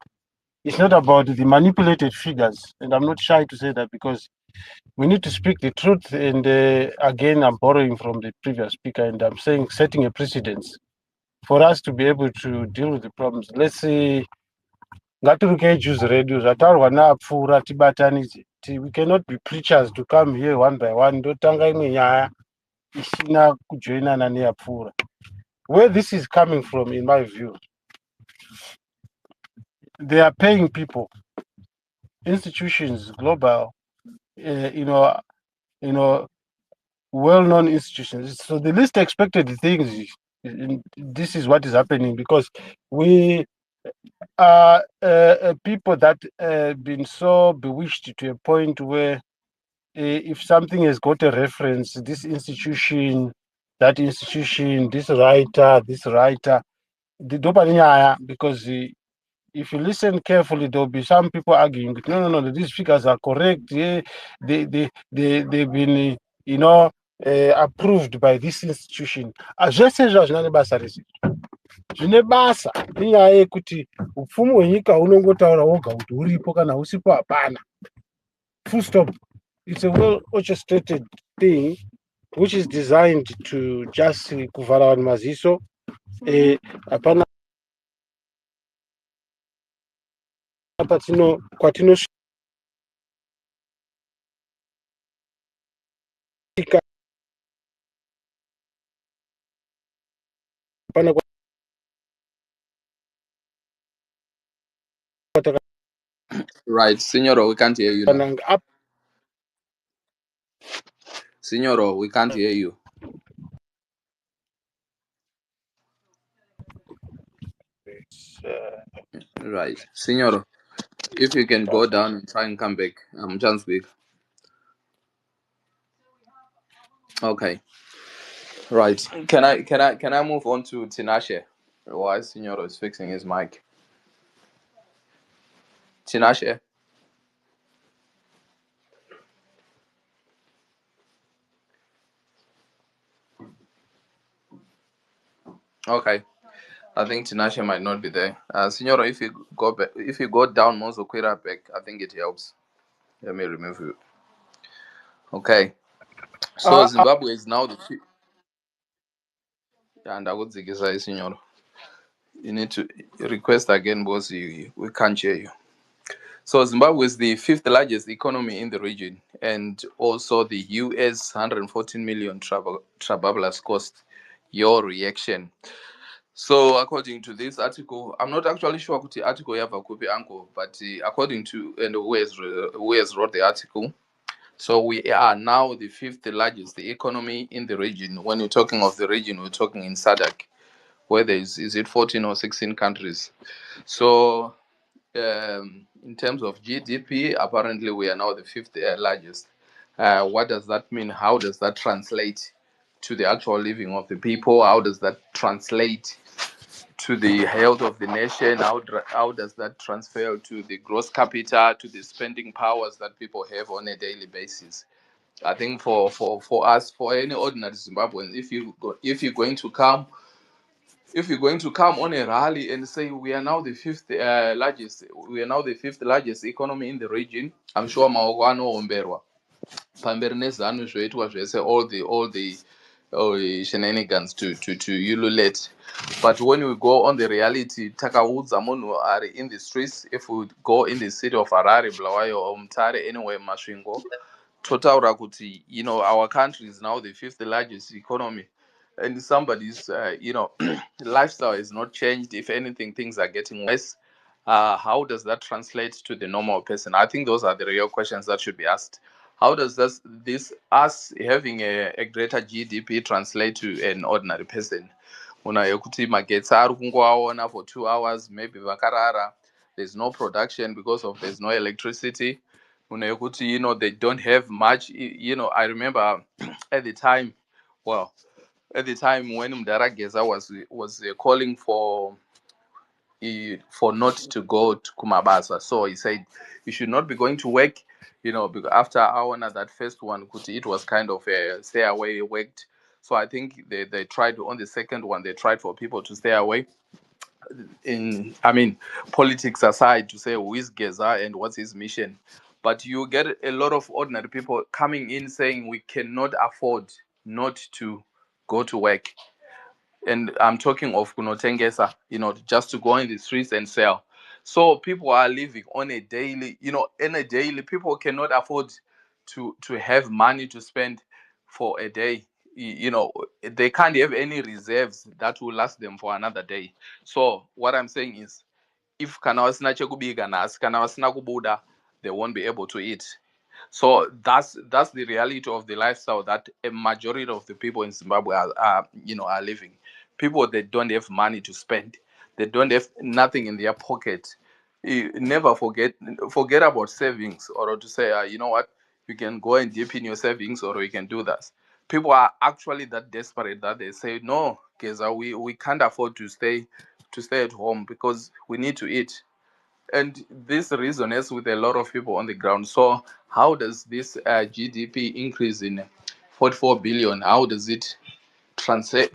It's not about the manipulated figures, and I'm not shy to say that because we need to speak the truth. And again, I'm borrowing from the previous speaker, and I'm saying setting a precedence for us to be able to deal with the problems. Let's say, ngatiruke radio zvatarwa naapfuura tibatanidze. We cannot be preachers to come here one by one. Ndotanga imwe nyaya isina kujoinana neapfuura. Where this is coming from, in my view, they are paying people, institutions, global, well-known institutions. So the least expected things, this is what is happening because we are people that have been so bewitched to a point where if something has got a reference, this institution, that institution, this writer, the dopamine, because if you listen carefully, there'll be some people arguing, no, these figures are correct. Yeah, they've been, approved by this institution. Zvese zvazvina nebasa rese. Zvine basa inyaya yekuti upfumi hwenyika unongotaura woga kuti uripo kana usipo hapana. Full stop. It's a well-orchestrated thing which is designed to just kuvhara vanhu maziso. Hapana kwatinosvika hapana Right, Signoro, we can't hear you now. Signoro, we can't hear you. Right, Signoro, if you can go down and try and come back, chance big. Okay. Right. Can I move on to Tinashe while Signoro is fixing his mic? Tinashe. Okay. I think Tinashe might not be there. Signoro, if you go down Mozo Quira back, I think it helps. Let me remove you. Okay. So Zimbabwe is now the and I would say, Signoro, you need to request again because we can't hear you. So Zimbabwe is the 5th largest economy in the region, and also the US 114 million travelers cost. Your reaction? So according to this article, I'm not actually sure what the article you have a copy uncle, but according to and who has wrote the article, so we are now the fifth largest economy in the region. When you're talking of the region, we're talking in SADC, where there is it 14 or 16 countries. So in terms of GDP, apparently we are now the fifth largest. What does that mean? How does that translate to the actual living of the people? How does that translate to the health of the nation? How does that transfer to the gross capital, to the spending powers that people have on a daily basis? I think for us, for any ordinary Zimbabwean, if you're going to come on a rally and say we are now the fifth largest economy in the region, I'm sure maoko anoomberwa pamberi nezano zvoitwa zvese all the shenanigans to ululate. But when we go on the reality, takaudza munhu ari in the streets, if we go in the city of Harare, Bulawayo or Mutare, anywhere Masvingo, totaura kuti, our country is now the fifth largest economy, and somebody's lifestyle has not changed. If anything, things are getting worse. How does that translate to the normal person? I think those are the real questions that should be asked. How does this us having a greater GDP translate to an ordinary person? Una yekuti magetsi ari kungoaona for 2 hours, maybe vakarara, there's no production because of there's no electricity. Una yekuti, they don't have much. I remember at the time, well, at the time when Mdarageza was calling for not to go to Kumabasa. So he said you should not be going to work, because after that first one, it was kind of a stay away worked. So I think they tried on the second one, they tried for people to stay away. Politics aside, to say who is Geza and what's his mission. But you get a lot of ordinary people coming in saying we cannot afford not to go to work. And I'm talking of kunotengesa, just to go in the streets and sell. So people are living on a daily, people cannot afford to have money to spend for a day. They can't have any reserves that will last them for another day. So what I'm saying is, if kana vasina chekubika nhasi, kana vasina kubuda, they won't be able to eat. So that's the reality of the lifestyle that a majority of the people in Zimbabwe are living. People that don't have money to spend, they don't have nothing in their pocket. Never forget about savings, or to say, you know what, you can go and dip in your savings, or you can do that. People are actually that desperate that they say, no, Geza, we can't afford to stay at home because we need to eat. And this resonates with a lot of people on the ground. So how does this GDP increase in 44 billion, how does it translate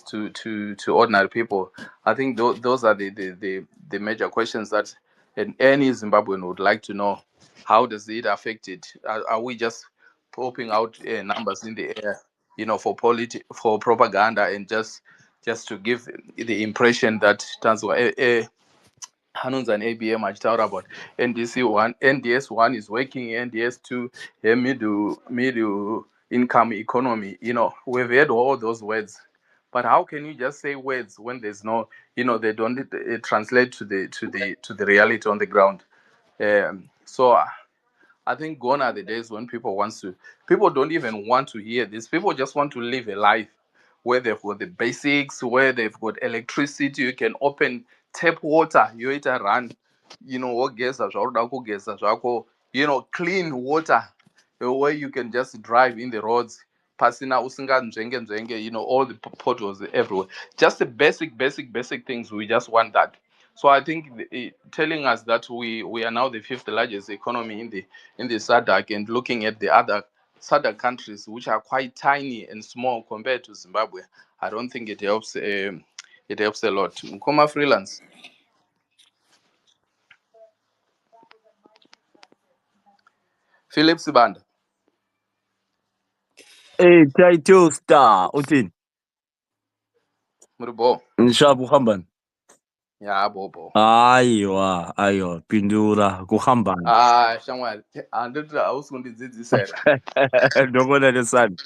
to ordinary people? I think those are the major questions that any Zimbabwean would like to know. How does it affect it? Are we just popping out numbers in the air, for propaganda, and just to give the impression that Hanons and ABM achitaura about NDC1, NDS1 is working, NDS2, a middle income economy. We've heard all those words, but how can you just say words when there's no, they don't translate to the reality on the ground? So I think gone are the days when people don't even want to hear this. People just want to live a life where they've got the basics, where they've got electricity. You can open tap water, you eat a run, wogeza zvaunoda kugeza zvako, clean water, where you can just drive in the roads, pasina usinganzvenge, all the potholes everywhere. Just the basic things. We just want that. So I think telling us that we are now the fifth largest economy in the SADC, and looking at the other SADC countries, which are quite tiny and small compared to Zimbabwe, I don't think it helps. It helps a lot. Mkoma freelance. Philip Sibanda. Hey, title star, uthini? Muribo. Ngishabu uhambani? Ya bobo. Ayiwa, pindura kuhambani. Shamwari, anditi ausikundidzidzisera. Ndongona nesani.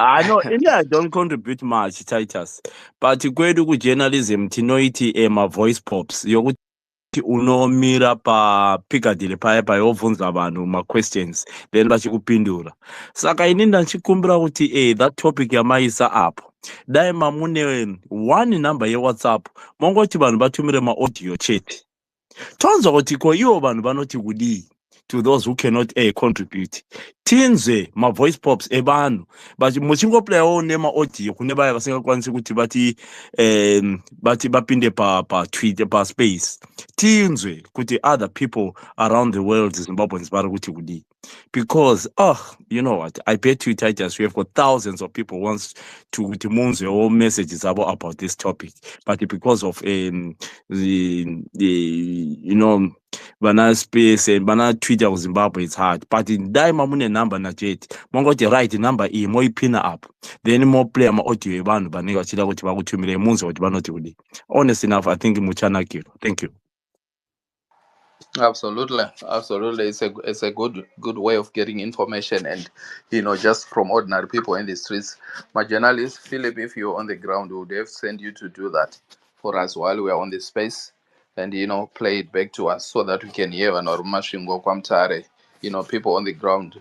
I know, I don't contribute much, Titus. But kwedu ku-journalism tinoiti ma-voice pops yokuti unomira papiccadilly paya payobvunza vanhu ma-questions then vachikupindura. Saka ini ndachikumbira kuti that topic yamaisa apo dai mamune one number yewhatsapp mongoti vanhu vatumire maaudio chete tonzwa kuti ko ivo vanhu vanoti kudii to those who cannot contribute tinzwe ma-voice pops evanhu muchingoplayawo nemaaudio kune vaya vasingakwanisi kuti vati vapinde patwitter paspace tinzwe kuti other people around the world zimbabweans vari kuti kudii because you know what, I bet you Titus, we have got thousands of people wants to munzwe all messages about this topic, but because of the you know vana space and vana Twitter of Zimbabwe, it's hard. But in daima mune number na jet mongoti right number e moipina up then more play ma audio evanhu vanenge vachida kuti vakutumire munzwe kuti vanoti kudii. Honest enough, I think muchanakiro. Thank you. Absolutely. It's a good way of getting information, and just from ordinary people in the streets. My journalist Philip, if you're on the ground, we would have sent you to do that for us while we are on the space, and play it back to us so that we can hear Mashingo Kwamtare, people on the ground.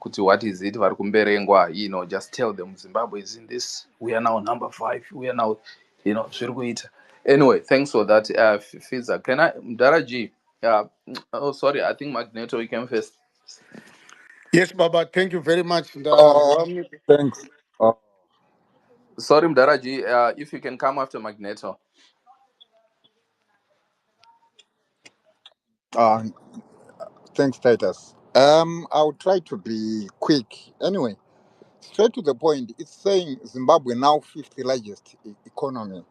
Kuti what is it? Varikumberengwa, just tell them Zimbabwe is in this. We are now number 5. We are now, Shirguita. Anyway, thanks for that, Fiza. Can I, Daraji? Oh, sorry. I think Magneto, you came first. Yes, Baba. Thank you very much. Thanks. Sorry, Mdaraji. If you can come after Magneto. Thanks, Titus. I'll try to be quick. Anyway, straight to the point. It's saying Zimbabwe now 5th largest economy.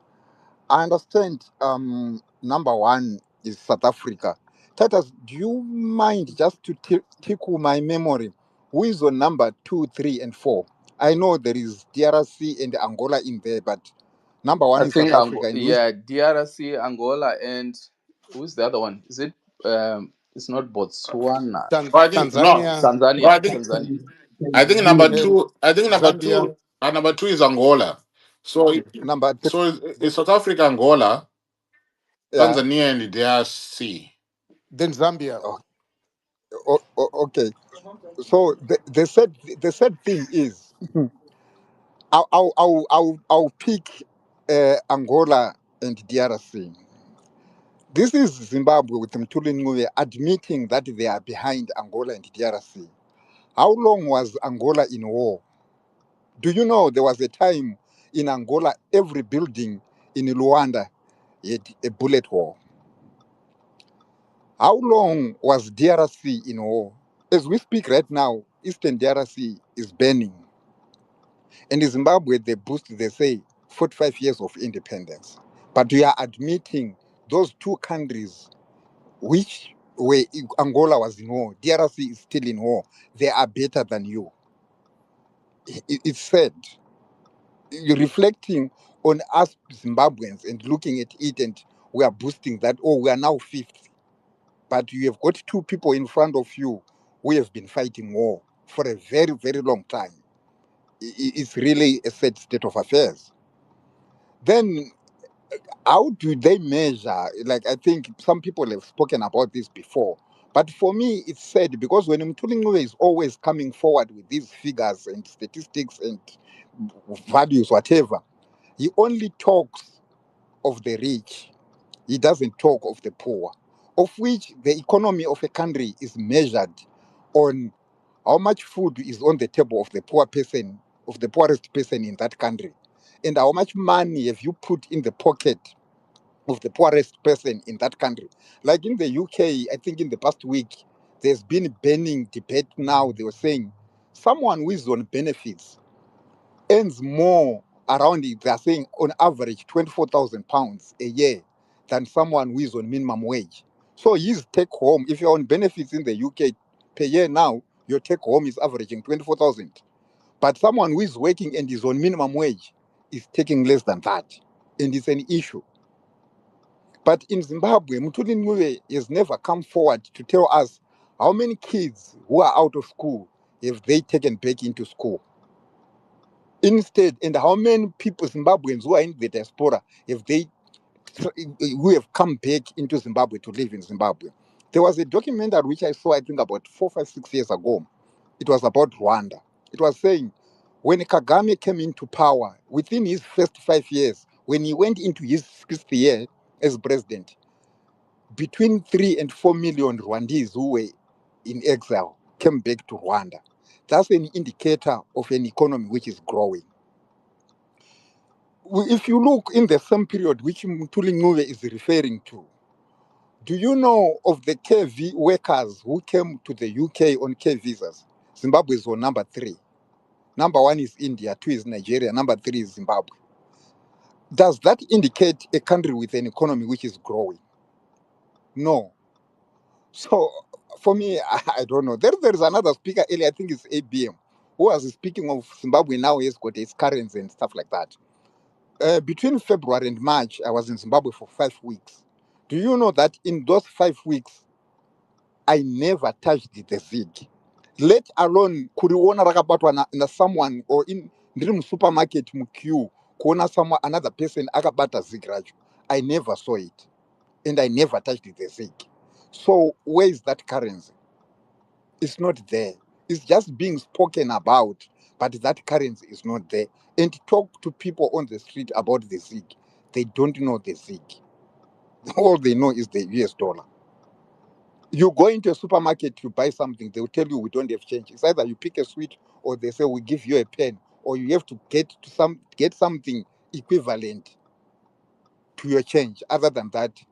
I understand. Number 1 is South Africa. Titus, do you mind just to tickle my memory? Who is on number 2, 3, and 4? I know there is DRC and Angola in there, but number 1 is South Africa. DRC, Angola, and who's the other one? Is it? It's not Botswana. Tanzania. Tanzania. I think number 2. Zambia. Number 2 is Angola. So number 3. So it's South Africa, Angola, Tanzania, and the DRC. Then Zambia. Okay. So the sad thing is, I'll pick Angola and DRC. This is Zimbabwe with Mthuli Ncube admitting that they are behind Angola and DRC. How long was Angola in war? Do you know there was a time in Angola every building in Luanda had a bullet hole? How long was DRC in war? As we speak right now, Eastern DRC is burning. And in Zimbabwe, they say 45 years of independence. But we are admitting those 2 countries, which where Angola was in war, DRC is still in war, they are better than you. It's sad. You're reflecting on us Zimbabweans and looking at it, and we are boosting that, we are now 5th. But you have got 2 people in front of you who have been fighting war for a very, very long time. It's really a sad state of affairs. Then, how do they measure? Like, I think some people have spoken about this before. But for me, it's sad because when Mthuli Ncube is always coming forward with these figures and statistics and values, whatever, he only talks of the rich. He doesn't talk of the poor, of which the economy of a country is measured on how much food is on the table of the poor person, of the poorest person in that country, and how much money have you put in the pocket of the poorest person in that country. Like in the UK, I think in the past week, there's been a burning debate now. They were saying someone who is on benefits earns more around it. They're saying on average 24,000 pounds a year than someone who is on minimum wage. So his take home, if you're on benefits in the UK per year now, your take home is averaging 24,000. But someone who is working and is on minimum wage is taking less than that. And it's an issue. But in Zimbabwe, Mthuli Ncube has never come forward to tell us how many kids who are out of school have they taken back into school. Instead, and how many people, Zimbabweans who are in the diaspora, have they who have come back into Zimbabwe to live in Zimbabwe? There was a documentary which I saw, I think, about 4, 5, 6 years ago. It was about Rwanda. It was saying when Kagame came into power, within his first 5 years, when he went into his 6th year as president, between 3 and 4 million Rwandese who were in exile came back to Rwanda. That's an indicator of an economy which is growing. If you look in the same period which Mutuli Nuve is referring to, do you know of the KV workers who came to the UK on K visas? Zimbabwe is on number 3. Number 1 is India, 2 is Nigeria, number 3 is Zimbabwe. Does that indicate a country with an economy which is growing? No. So for me, I don't know. There is another speaker earlier, I think it's ABM, who was speaking of Zimbabwe now has got its currency and stuff like that. Between February and March, I was in Zimbabwe for 5 weeks. Do you know that in those 5 weeks, I never touched the zig? Let alone kuriona rakabatwa na someone or in ndiri supermarket muqueue kuona someone another person akabata zig racho. I never saw it, and I never touched the zig. So where is that currency? It's not there. It's just being spoken about, but that currency is not there. And talk to people on the street about the zig. They don't know the zig. All they know is the US dollar. You go into a supermarket to buy something, they will tell you we don't have change. It's either you pick a sweet or they say we give you a pen, or you have to get something equivalent to your change. Other than that,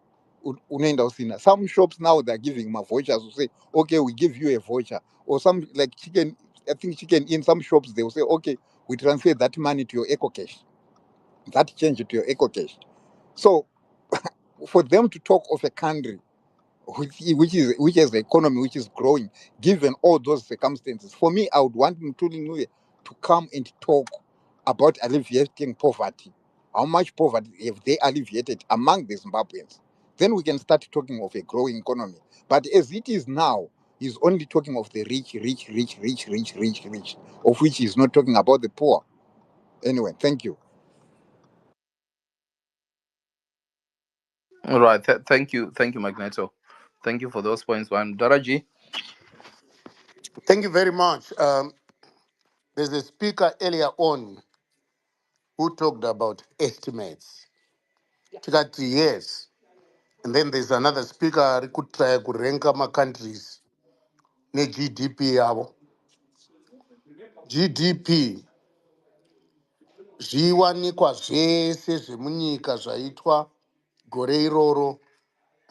unaenda usina. Some shops now they're giving my vouchers to say, okay, we give you a voucher. Or some like chicken, I think chicken in some shops they will say, okay, we transfer that money to your Eco Cash. That change to your Eco Cash. So for them to talk of a country which has the economy which is growing, given all those circumstances, for me, I would want Mutuli Nuye to come and talk about alleviating poverty. How much poverty have they alleviated among the Zimbabweans? Then we can start talking of a growing economy. But as it is now, he's only talking of the rich, of which he's not talking about the poor. Anyway, thank you. All right. Thank you, Magneto. Thank you for those points, one. Daraji. Thank you very much. There's a speaker earlier on who talked about estimates. Tikati, yes. And then there's another speaker who could try to rank my countries. Ne GDP yavo. GDP zviwanikwa zvese zvemunyika zvaitwa gore iroro,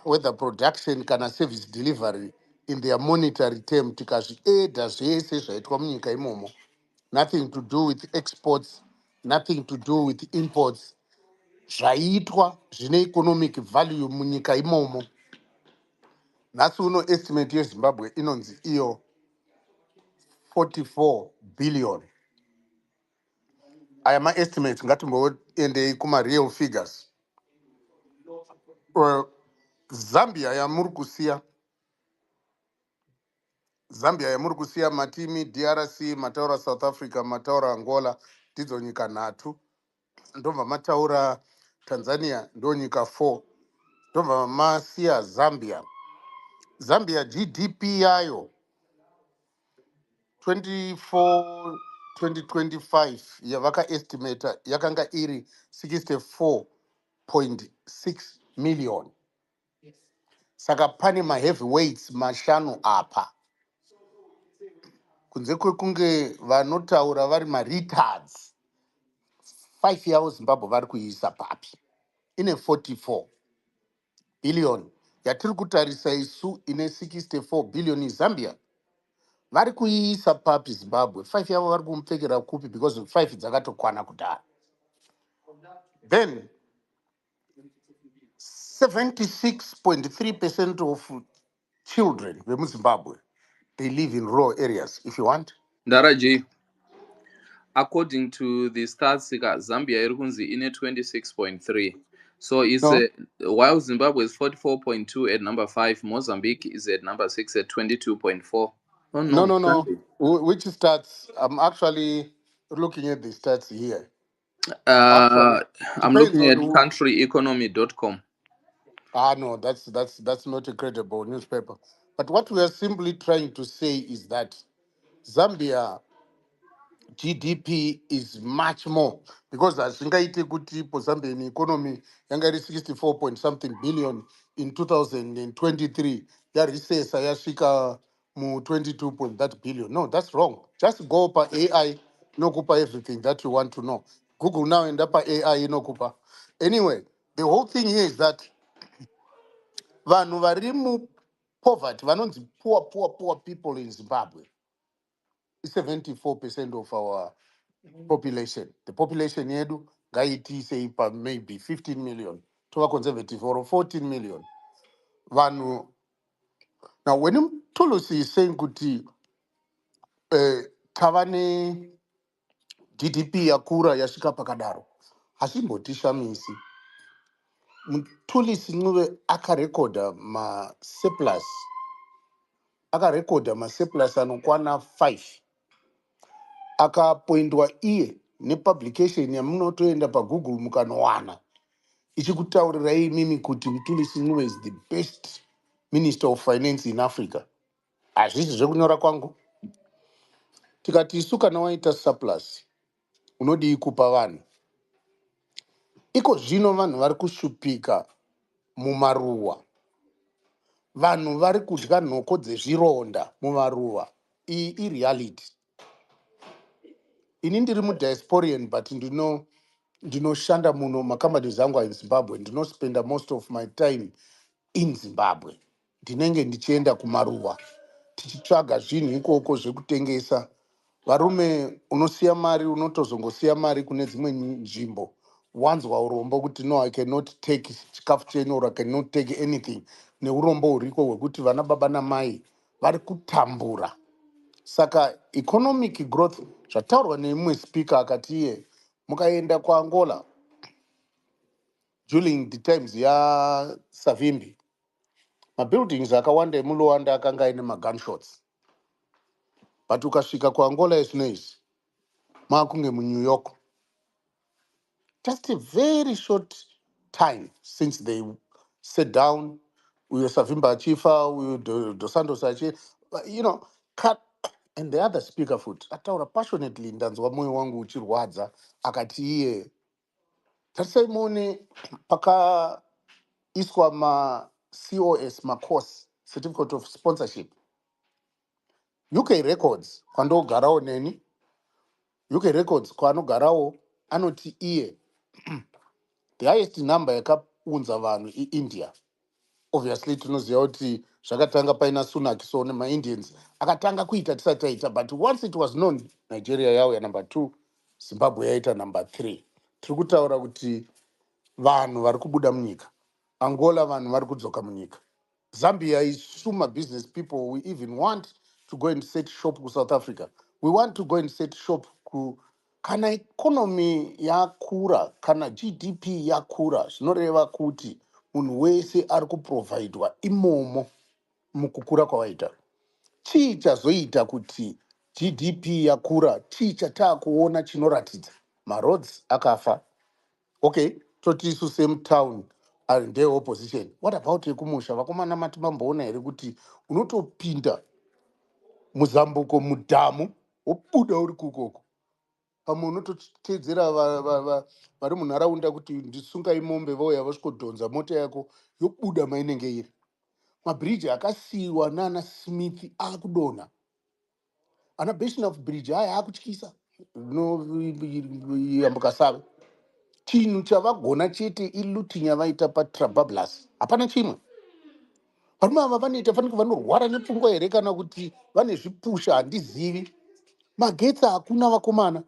whether production kana service delivery in their monetary term, tikazviedha zvese zvaitwa munyika imomo, nothing to do with exports, nothing to do with imports, zvaitwa zvine economic value munyika imomo. Nhasi uno estimate yezimbabwe inonzi iyo 44 billion. Aya ma-estimates ngatimboendei kuma-real figures. Zambia yamuri kusiya matimi DRC, mataura South Africa, mataura Angola, ndidzo nyika 3. Ndobva mataura Tanzania, ndo nyika 4. Ndobva masiya Zambia. Zambia GDP yayo 2025 yavakaestimata yakanga iri 64.6 million. Saka pane ma-heavyweights 5 apa. Kunze kwekunge vanotaura vari ma-retards 5 yavo Zimbabwe vari kuiisa papi. Ine 44 billion. Yatiri kutarisa isu ine 64 billion Zambia. Vari kuiisa papi Zimbabwe. 5 yavo vari kumupfekera kupi because 5 dzakatokwana kudhara. Then 76.3% of children vemuZimbabwe, they live in rural areas, if you want. Daraji. According to the stats, Zambia iri kunzi ine 26.3. So it's No, while Zimbabwe is 44.2 at number 5, Mozambique is at number 6 at 22.4. Oh no, no. Sunday. Which starts, I'm actually looking at the stats here. Uh, Actually, I'm depends looking on at who. countryeconomy.com. No, that's not a credible newspaper. But what we are simply trying to say is that Zambia GDP is much more because hazvingaite kuti ipo Zambian economy yanga iri 64 point something billion in 2023 yarisesa yasvika mu 22 point that billion. No, that's wrong. Just go pa AI inokupa everything that you want to know. Google now and pa AI inokupa. Anyway, the whole thing here is that vanhu vari mu poverty vanonzi poor people in Zimbabwe is 74% of our population. The population yedu ngaiti say maybe 15 million tova conservative or 14 million vanhu. Now when Tulusi is saying kuti tava GDP yakura yasvika pakadaro hazvimbotishamisi. Mutulisi Ncube akarekodha ma-surplus anokwana 5 akapoindwa iye nepublication yamunotoenda paGoogle mukanowana ichikutaurirai mimi kuti Mutulisi Ncube is the best minister of finance in Africa. Hazvisi zvekunyora kwangu. Tikati isu kana waita surplus unodii kupa vanhu. Iko zvino vanhu vari kushupika mumaruwa, vanhu vari kudya nhoko dzezvironda mumaruwa. Iyi ireality. Ini ndiri mudiasporian but ndinoshanda muno macompanies angu in Zimbabwe. Ndinospenda most of my time in Zimbabwe. Ndinenge ndichienda kumaruwa tichitsvaga zvinhu ikoko zvekutengesa. Varume unosiya mari unotozongosiya mari kune dzimwe nzvimbo. Wanzwa urombo kuti no, I cannot take chikafu chenyu or I cannot take anything. Neurombo huriko hwekuti vana baba namai vari kutambura. Saka economic growth zvataurwa neimwe speaker akati iye mukaenda kuAngola during the times yaSavimbi mabuildings akawanda emuLuanda akanga ine magunshots. But ukasvika kuAngola izvinezvi maakunge muNew York. Just a very short time since they sat down, we were Savimba Chifa, we were Dos Santos Achi, cut. And the other speaker foot, ataura passionately ndanzwa moyo wangu uchirwadza akati iye tarisai pakaiswa ma-COS ma-course certificate of sponsorship. UK Records kwandogarawo neni, UK Records kwanogarawo anoti iye the highest number yakaunza vanhu iIndia. Obviously tinoziva kuti zvakatanga paina Sunak so nemaIndians akatanga kuita tisati taita, but once it was known Nigeria yauya number 2, Zimbabwe yaita number 3. Tiri kutaura kuti vanhu vari kubuda munyika. Angola vanhu vari kudzoka munyika. Zambia is suma business people. We even want to go and set shop ku South Africa. We want to go and set shop ku kana economy yakura, kana GDP yakura, zvinoreva kuti munhu wese ari kuprovidwa imomo mukukura kwawaita. Chii chazoita kuti GDP yakura, chii chataakuona chinoratidza? Maroads akafa. Okay, toti isu same town and their opposition. What about ekumusha? Vakomana mati mamboona here kuti unotopinda muzambuko mudhamu wobuda uri kukoko. Pamwe unototedzera vari munharaunda kuti ndisungai mombe vauya vasvikodhonza mota yako yobuda mainenge iri. Mabhiriji akasiyiwa nana Smith akudonha. Ana Bishop Bridge haya akutyisa. Yambuka Save. Chinhu chavagona chete iluting yavaita paTrabablas. Hapana chimwe. Varume ava vanoita fanike vanorwara nepfungwa here kana kuti vane zvipusha handizivi. Magetsi hakuna vakomana.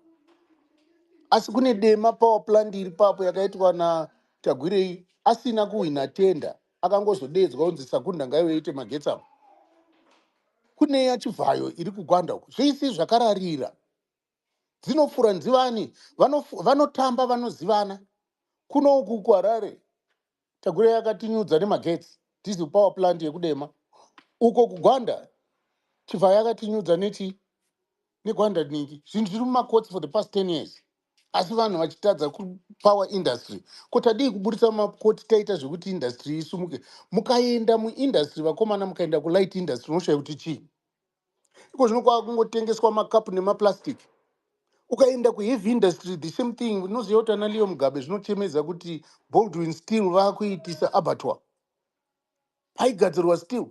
Asi kune dema power plant iri papo yakaitwa naTagwirei asina kuhwina tenda. Akangozodedzwa kunzi Sakunda ngaive magetsi avo. Kune yachivhayo iri kuGwanda uko. Zvese zvakararira. Dzinofura nzivani. Vanotamba vanozivana. Kuno uku kuHarare Tagwirei akatinyudza nemagetsi. Diesel power plant yekudema. Uko kuGwanda chivhayo akatinyudza ne100 ningi zvinhu zviri mumakotsi for the past 10 years asi vanhu vachitadza kupower industry kuti adii kuburisa makoti taita zvekuti industry isumuke. Mukaenda muindustry vakomana mukaenda kulight industry unoshaya kuti chii iko zvino kwakungotengeswa makapu nemaplastic. Ukaenda kuheavy industry the same thing. Unoziva kuti ana Leo Mugabe zvinochemedza kuti Baldwin Steel vakuitisa abattoir paigadzirwa steel.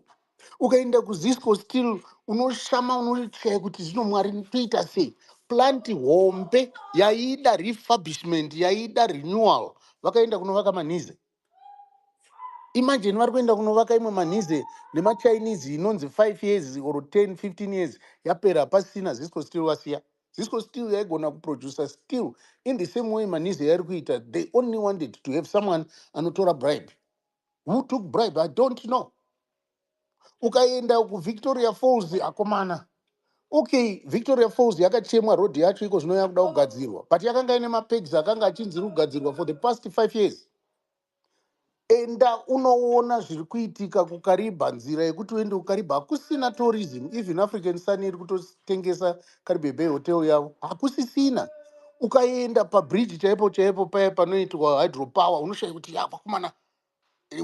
Ukaenda kuZisco Steel unoshama unoshaya kuti zvino Mwari toita sei. Plant hombe yaida refurbishment yaida renewal vakaenda kunovaka manhize. Imagine vari kuenda kunovaka imwe manhize nemachinese inonzi 5 years or 10 15 years yapera pasina Zisco Steel wasiya. Zisco Steel yaigona kuproducer steel in the same way manhize yairi kuita. They only wanted to have someone anotora bribe. Who took bribe? I don't know. Ukaenda kuVictoria Falls akomana. Okay, Victoria Falls yakachemwa road yacho iko zvino yakuda kugadzirwa. But yakanga ine mapegs akanga achinzi kugadzirwa for the past 5 years. Enda unoona zviri kuitika kuKariba, nzira yekuti uende kuKariba hakusina tourism. Even African Sun iri kutotengesa Karibe Bay hotel yavo hakusisina. Ukaenda pabridge chaipo chaipo paya panoitwa hydropower unoshaya kuti vakomana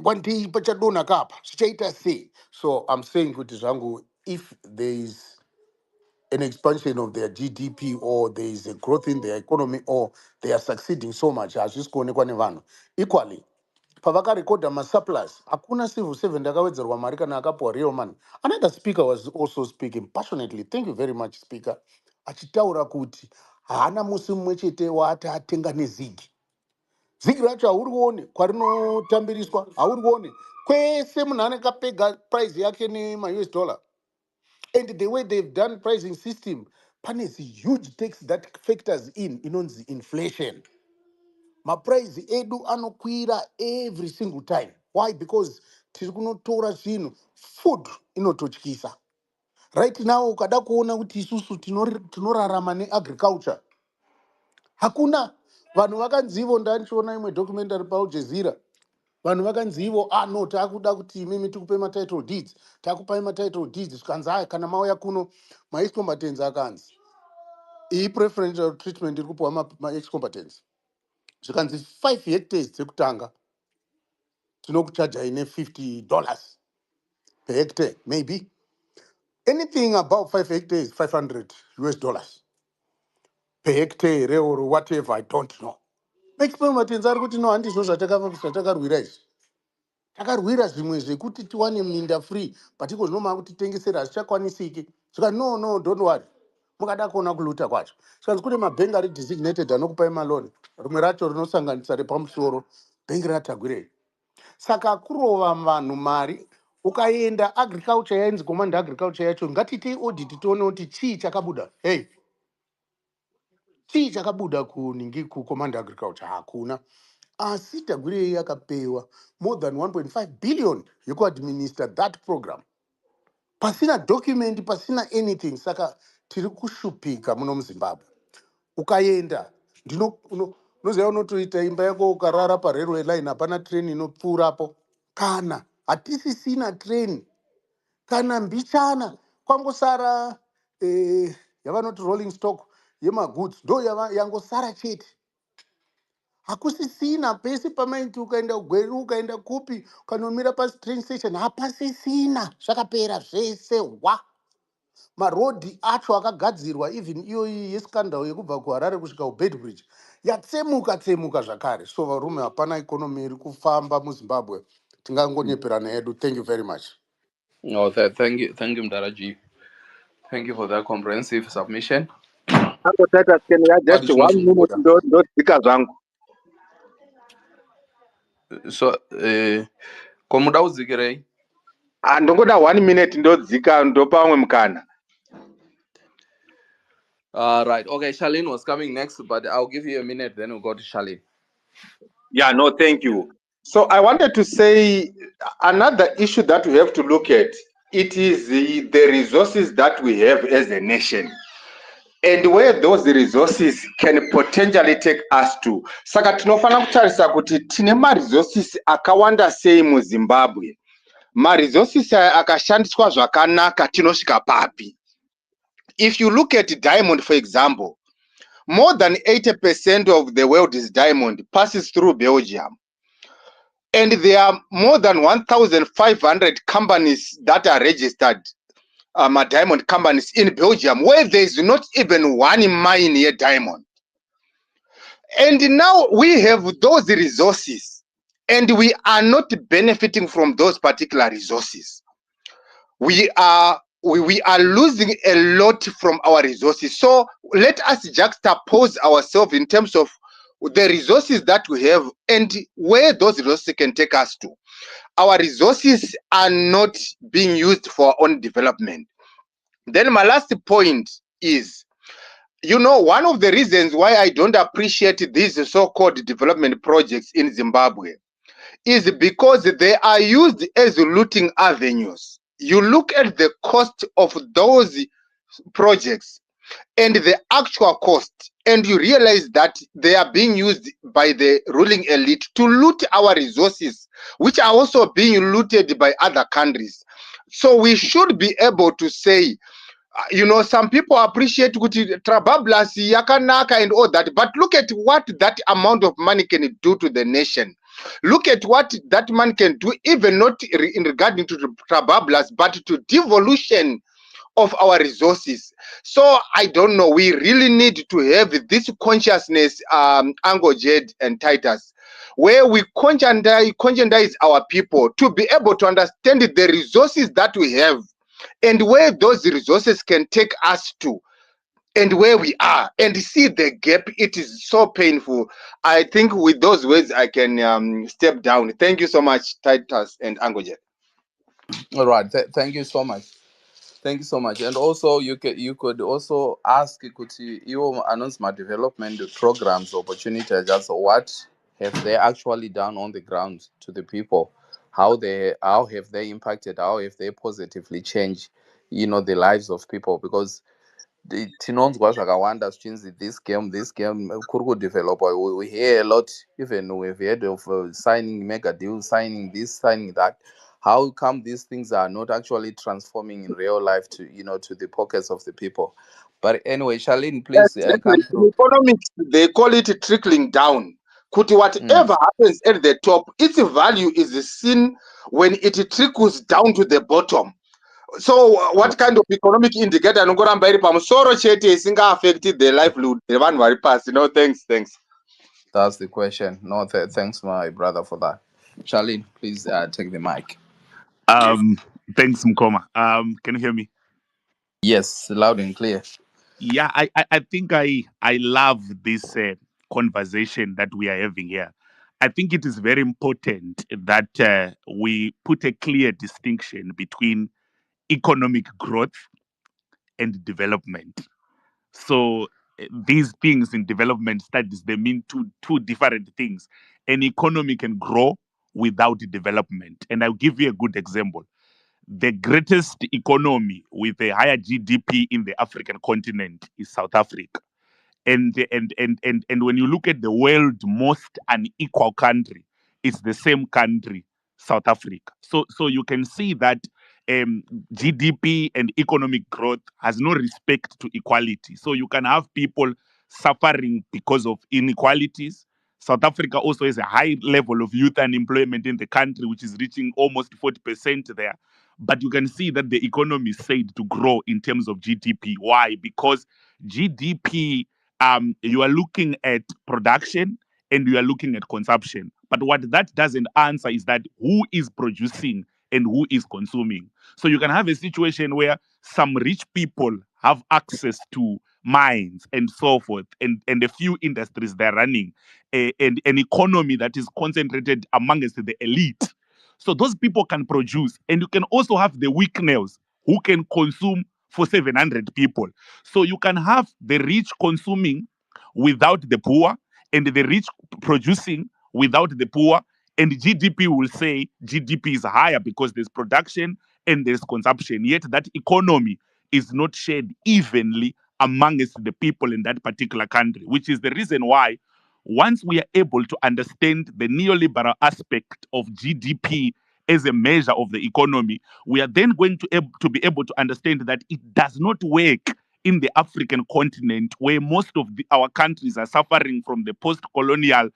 one day pachadonha kapa zvichaita sei. So I'm saying kuti zvangu, if there is an expansion of their GDP or there is a growth in their economy or they are succeeding so much hazvisi kuonekwa nevanhu. Equally pavakarekodha masurplus hakuna civil servant akawedzerwa mari kana akapiwa real money. Another speaker was also speaking passionately, thank you very much speaker, achitaura kuti haana musi mumwe chete waati atenga nezigi. Zigi racho hauri kuone kwarinotambiriswa, hauri kuone kwese munhu anenge apega price yake nema-US dollar. And the way they've done pricing system, pane huge tax that factors in inonzi inflation. Maprice edu anokwira every single time. Why? Because tiri kunotora zvinhu, food inototyisa. Right now ukada kuona kuti isusu tinorarama neagriculture hakuna. Vanhu vakanzivo, ndandichiona imwe documentary paAl Jazeera, vanhu vakanzivo no takuda kuti imimi tikupe matitle deeds, takupai matitle deeds. Zvikanzi haya kana mauya kuno ma-ex-combatants akanzi preferential treatment iri kupiwa ma-ex-combatants. Zvikanzi 5 hectares dzekutanga tinokuchaja ine $50 per hectare, maybe. Anything above 5 hectares, $500 per hectare or whatever, I don't know. Ex-combatants ari kuti no handizvo zvatakarwira izvi. Takarwira zvimwe zvekuti tiwane minda free, but iko zvinoma kuti tengesera hazvichakwanisiki. Zvika no, don't worry. Mukada kuona kuluta kwacho. Zvikanzi kune mabhengi ari designated anokupai maloni. Rimwe racho rinosanganisa repamusoro, bhengi ratagwirei. Saka kurova vanhu mari. Ukaenda agriculture yainzi command agriculture yacho, ngatiitei audit tione kuti chii chakabuda. Hey, chii chakabuda ku command agriculture hakuna. Asi Tagwirei akapewa more than 1.5 billion yekuadminister that program. Pasina document, pasina anything. Saka tiri kushupika muno muZimbabwe. Ukaenda unoziva unotoita imba yako ukarara parailway line hapana train inopfuurapo. Kana hatisisina train, kana mbichana kwangosara yavanoti rolling stock yemagoods ndo yangosara chete. Hakusisina pese pamaiti ukaenda kuGweru ukaenda kupi ukanomira pasi train station hapasisina, zvakapera zvese wa. Marodhi acho akagadzirwa even iyo yescandal yekubva kuHarare kusvika kuBedbridge yatsemuka zvakare. So varume hapana economy iri kufamba muZimbabwe, tingangonyeperana hedu. Thank you very much. No, thank you, Mdaraji. Thank you for that comprehensive submission. Can I just 1 minute ndodzika zvangu. So komuda udzikirei? Ndongoda 1 minute ndodzika ndopa vamwe mukana. Right. Okay, Charlene was coming next, but I'll give you a minute, then we'll go to Charlene. Yeah, no, thank you. So I wanted to say another issue that we have to look at, it is the resources that we have as a nation and where those resources can potentially take us to. Saka tinofana kutarisa kuti tine ma-resources akawanda sei muZimbabwe. Ma-resources akashandiswa zvakanaka tinosvika papi. If you look at diamond, for example, more than 80% of the world's diamond passes through Belgium. And there are more than 1,500 companies that are registered, diamond companies in Belgium, where there is not even one mine near diamond. And now we have those resources, and we are not benefiting from those particular resources. We are losing a lot from our resources. So let us juxtapose ourselves in terms of the resources that we have and where those resources can take us to. Our resources are not being used for our own development. Then my last point is, one of the reasons why I don't appreciate these so-called development projects in Zimbabwe is because they are used as looting avenues. You look at the cost of those projects and the actual cost, and you realize that they are being used by the ruling elite to loot our resources, which are also being looted by other countries. So we should be able to say, some people appreciate kuti trabablas yakanaka and all that, but look at what that amount of money can do to the nation. Look at what that man can do, even not in regarding to trabablas, but to devolution of our resources. So I don't know, we really need to have this consciousness, Ango Jed and Titus, where we conscientize our people to be able to understand the resources that we have and where those resources can take us to and where we are, and see the gap. It is so painful. I think with those words I can step down. Thank you so much, Titus and Angojet. All right. Thank you so much. Thank you so much. And also, you could also ask kuti your announcement development programs opportunities. Just what have they actually done on the ground to the people? How have they impacted? How have they positively changed, the lives of people? Because tinonzwa zvakawanda zvichinzi this game kuri kudevelopwa. We hear a lot, even we've heard of signing mega deals, signing this, signing that. How come these things are not actually transforming in real life to the pockets of the people? But anyway, Charlene, please Exactly. come In through. economics, they call it trickling down. Kuti whatever happens at the top, its value is seen when it trickles down to the bottom. So what kind of economic indicator anongoramba iri pamusoro chete isinga affect the livelihood yevanhu vari pasi? No, thanks. That's the question. No, thanks, my brother, for that. Charlene, please take the mic. Thanks, Mkoma. Can you hear me? Yes, loud and clear. Yeah, I think I love this conversation that we are having here. I think it is very important that we put a clear distinction between economic growth and development. So these things in development studies, they mean two different things. An economy can grow without development. And I'll give you a good example. The greatest economy with a higher GDP in the African continent is South Africa. And when you look at the world most unequal country, it's the same country, South Africa. So you can see that GDP and economic growth has no respect to equality. So you can have people suffering because of inequalities. South Africa also has a high level of youth unemployment in the country, which is reaching almost 40% there. But you can see that the economy is said to grow in terms of GDP. Why? Because GDP, you are looking at production and you are looking at consumption. But what that doesn't answer is that who is producing and who is consuming. So you can have a situation where some rich people have access to mines and so forth, and a few industries they're running, and an economy that is concentrated amongst the elite. So those people can produce, and you can also have the weakness who can consume for 700 people. So you can have the rich consuming without the poor, and the rich producing without the poor, and GDP will say GDP is higher because there's production and there's consumption. Yet that economy is not shared evenly amongst the people in that particular country, which is the reason why once we are able to understand the neoliberal aspect of GDP as a measure of the economy, we are then going to be able to understand that it does not work in the African continent, where most of our countries are suffering from the post-colonial,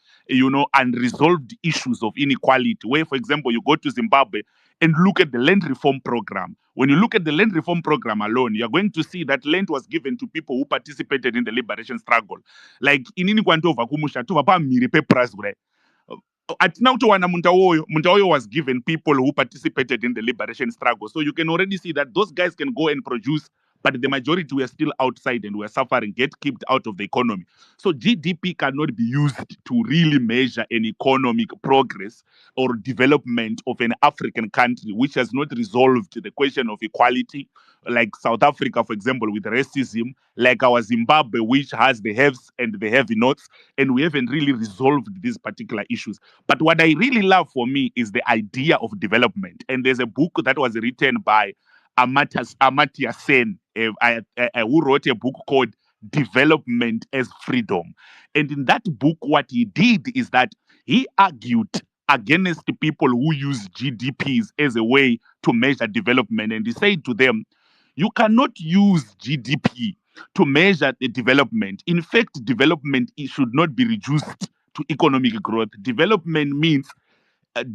unresolved issues of inequality. Where, for example, you go to Zimbabwe and look at the land reform program. When you look at the land reform program alone, you're going to see that land was given to people who participated in the liberation struggle. Like in Inikwanto Vakumusha, to Vapa Miripe Prasure. At now to Muntaoyo was given people who participated in the liberation struggle. So you can already see that those guys can go and produce, but the majority were still outside and were suffering, get kicked out of the economy. So GDP cannot be used to really measure an economic progress or development of an African country which has not resolved the question of equality, like South Africa, for example, with racism, like our Zimbabwe, which has the haves and the have-nots, and we haven't really resolved these particular issues. But what I really love for me is the idea of development. And there's a book that was written by Amartya Sen, who wrote a book called Development as Freedom. And in that book, what he did is that he argued against the people who use GDPs as a way to measure development. And he said to them, you cannot use GDP to measure the development. In fact, development should not be reduced to economic growth. Development means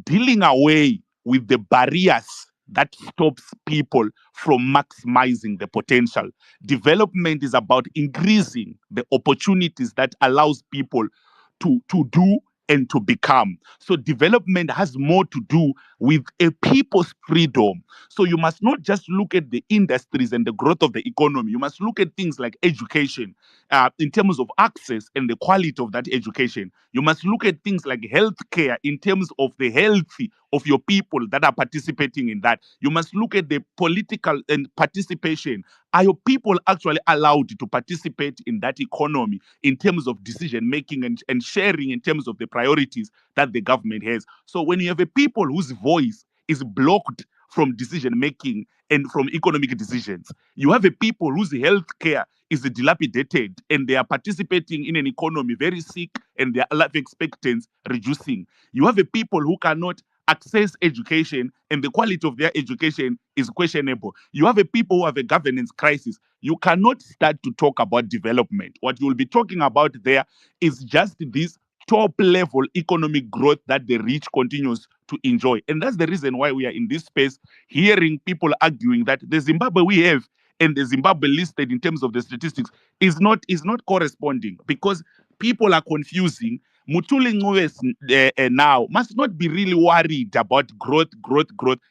dealing away with the barriers that stops people from maximizing the potential. Development is about increasing the opportunities that allows people to do and to become. So development has more to do with a people's freedom. So you must not just look at the industries and the growth of the economy. You must look at things like education, in terms of access and the quality of that education. You must look at things like healthcare in terms of the health of your people that are participating in that. You must look at the political and participation. Are your people actually allowed to participate in that economy in terms of decision making and sharing in terms of the priorities that the government has? So when you have a people whose voice is blocked from decision making and from economic decisions, you have a people whose health care is dilapidated and they are participating in an economy very sick and their life expectancy reducing. You have a people who cannot access education and the quality of their education is questionable. You have a people who have a governance crisis. You cannot start to talk about development. What you will be talking about there is just this top level economic growth that the rich continues to enjoy. And that's the reason why we are in this space hearing people arguing that the Zimbabwe we have and the Zimbabwe listed in terms of the statistics is not corresponding, because people are confusing. Mutuli Ngwes now must not be really worried about growth.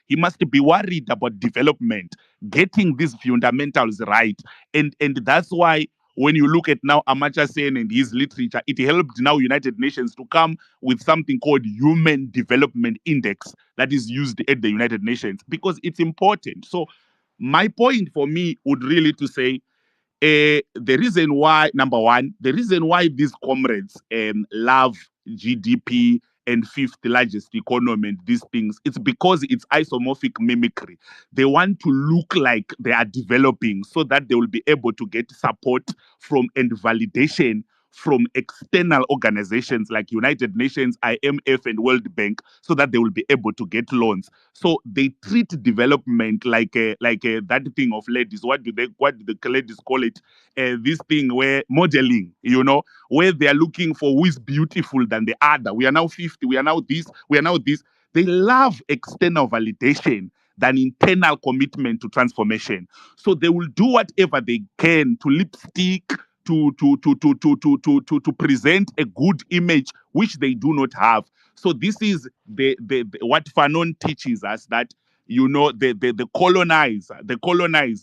He must be worried about development, getting these fundamentals right. And that's why when you look at now Amartya Sen and his literature, it helped now United Nations to come with something called Human Development Index that is used at the United Nations, because it's important. So my point for me would really to say, the reason why, number one, the reason why these comrades love GDP and fifth largest economy and these things, it's because it's isomorphic mimicry. They want to look like they are developing so that they will be able to get support from and validation from external organizations like United Nations, IMF, and World Bank, so that they will be able to get loans. So they treat development like that thing of ladies. What do the ladies call it? This thing where modeling, where they are looking for who is beautiful than the other. We are now 50. We are now this. We are now this. They love external validation than internal commitment to transformation. So they will do whatever they can to lipstick, to present a good image which they do not have. So this is the what Fanon teaches us, that the colonized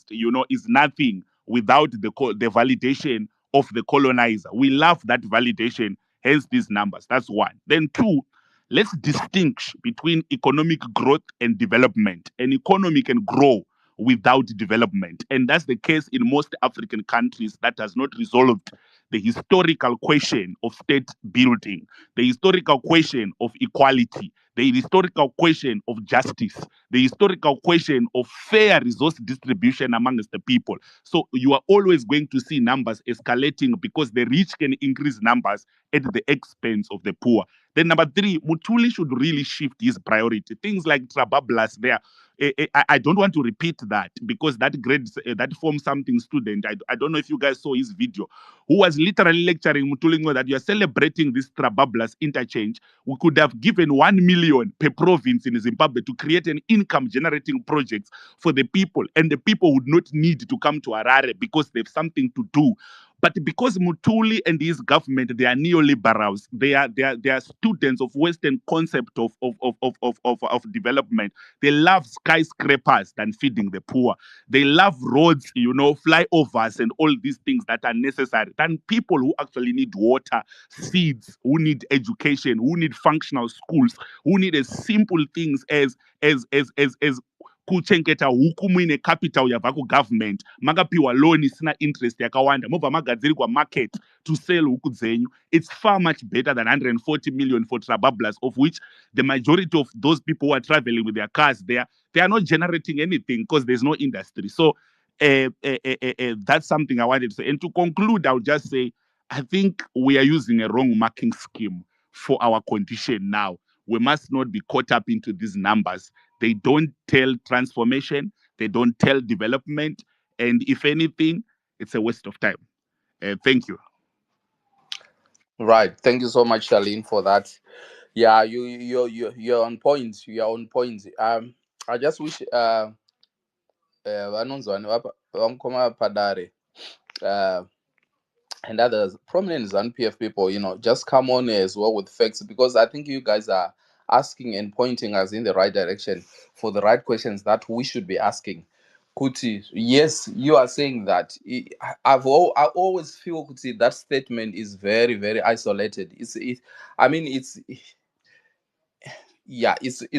is nothing without the validation of the colonizer. We love that validation, hence these numbers. That's one. Then two, let's distinguish between economic growth and development. An economy can grow without development. And that's the case in most African countries that has not resolved the historical question of state building, the historical question of equality, the historical question of justice, the historical question of fair resource distribution amongst the people. So you are always going to see numbers escalating because the rich can increase numbers at the expense of the poor. Then number three, Mutuli should really shift his priority. Things like Trabablas there. I don't want to repeat that because that grade, that form something student, I don't know if you guys saw his video, who was literally lecturing Mutulingwa that you are celebrating this Trabablas interchange. We could have given 1 million per province in Zimbabwe to create an income generating projects for the people, and the people would not need to come to Harare because they have something to do. But because Mutuli and his government, they are neoliberals, they are students of Western concept of development. They love skyscrapers than feeding the poor. They love roads, flyovers and all these things that are necessary than people who actually need water, seeds, who need education, who need functional schools, who need as simple things as kuchengeta huku muine capital yabva kugovernment makapiwa loan isina interest yakawanda mobva magadzirirwa market to sell huku dzenyu. It's far much better than 140 million for Trabablas, of which the majority of those people who are traveling with their cars they are not generating anything because there's no industry. So that's something I wanted to say. And to conclude, I would just say I think we are using a wrong marking scheme for our condition now. We must not be caught up into these numbers. They don't tell transformation. They don't tell development. And if anything, it's a waste of time. Thank you. Right. Thank you so much, Charlene, for that. Yeah, you're on point. You're on point. I just wish vanonzwani vamukoma Padare and others, prominent ZANU-PF people, just come on as well with facts, because I think you guys are asking and pointing us in the right direction for the right questions that we should be asking. Kuti, yes, you are saying that. I always feel, Kuti, that statement is very, very isolated. It's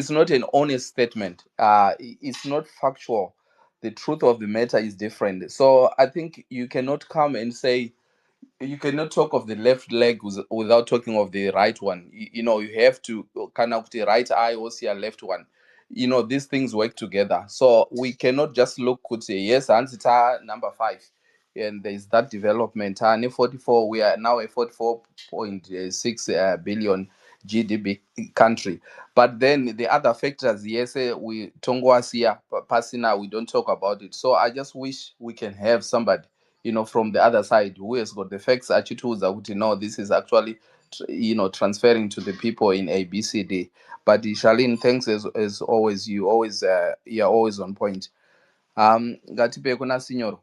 not an honest statement. It's not factual. The truth of the matter is different. So I think you cannot come and say, you cannot talk of the left leg without talking of the right one. You have to kind of the right eye or see a left one. These things work together. So we cannot just look, could say, yes, Ansita number 5. And there's that development. And 44, we are now a 44.6 billion GDP country. But then the other factors, yes, we Tongwasia, Pasina, we don't talk about it. So I just wish we can have somebody, from the other side who has got the facts, actually, this is actually, transferring to the people in ABCD. But Charlene, thanks as always. You're always on point. Ngatipe kuna Signor.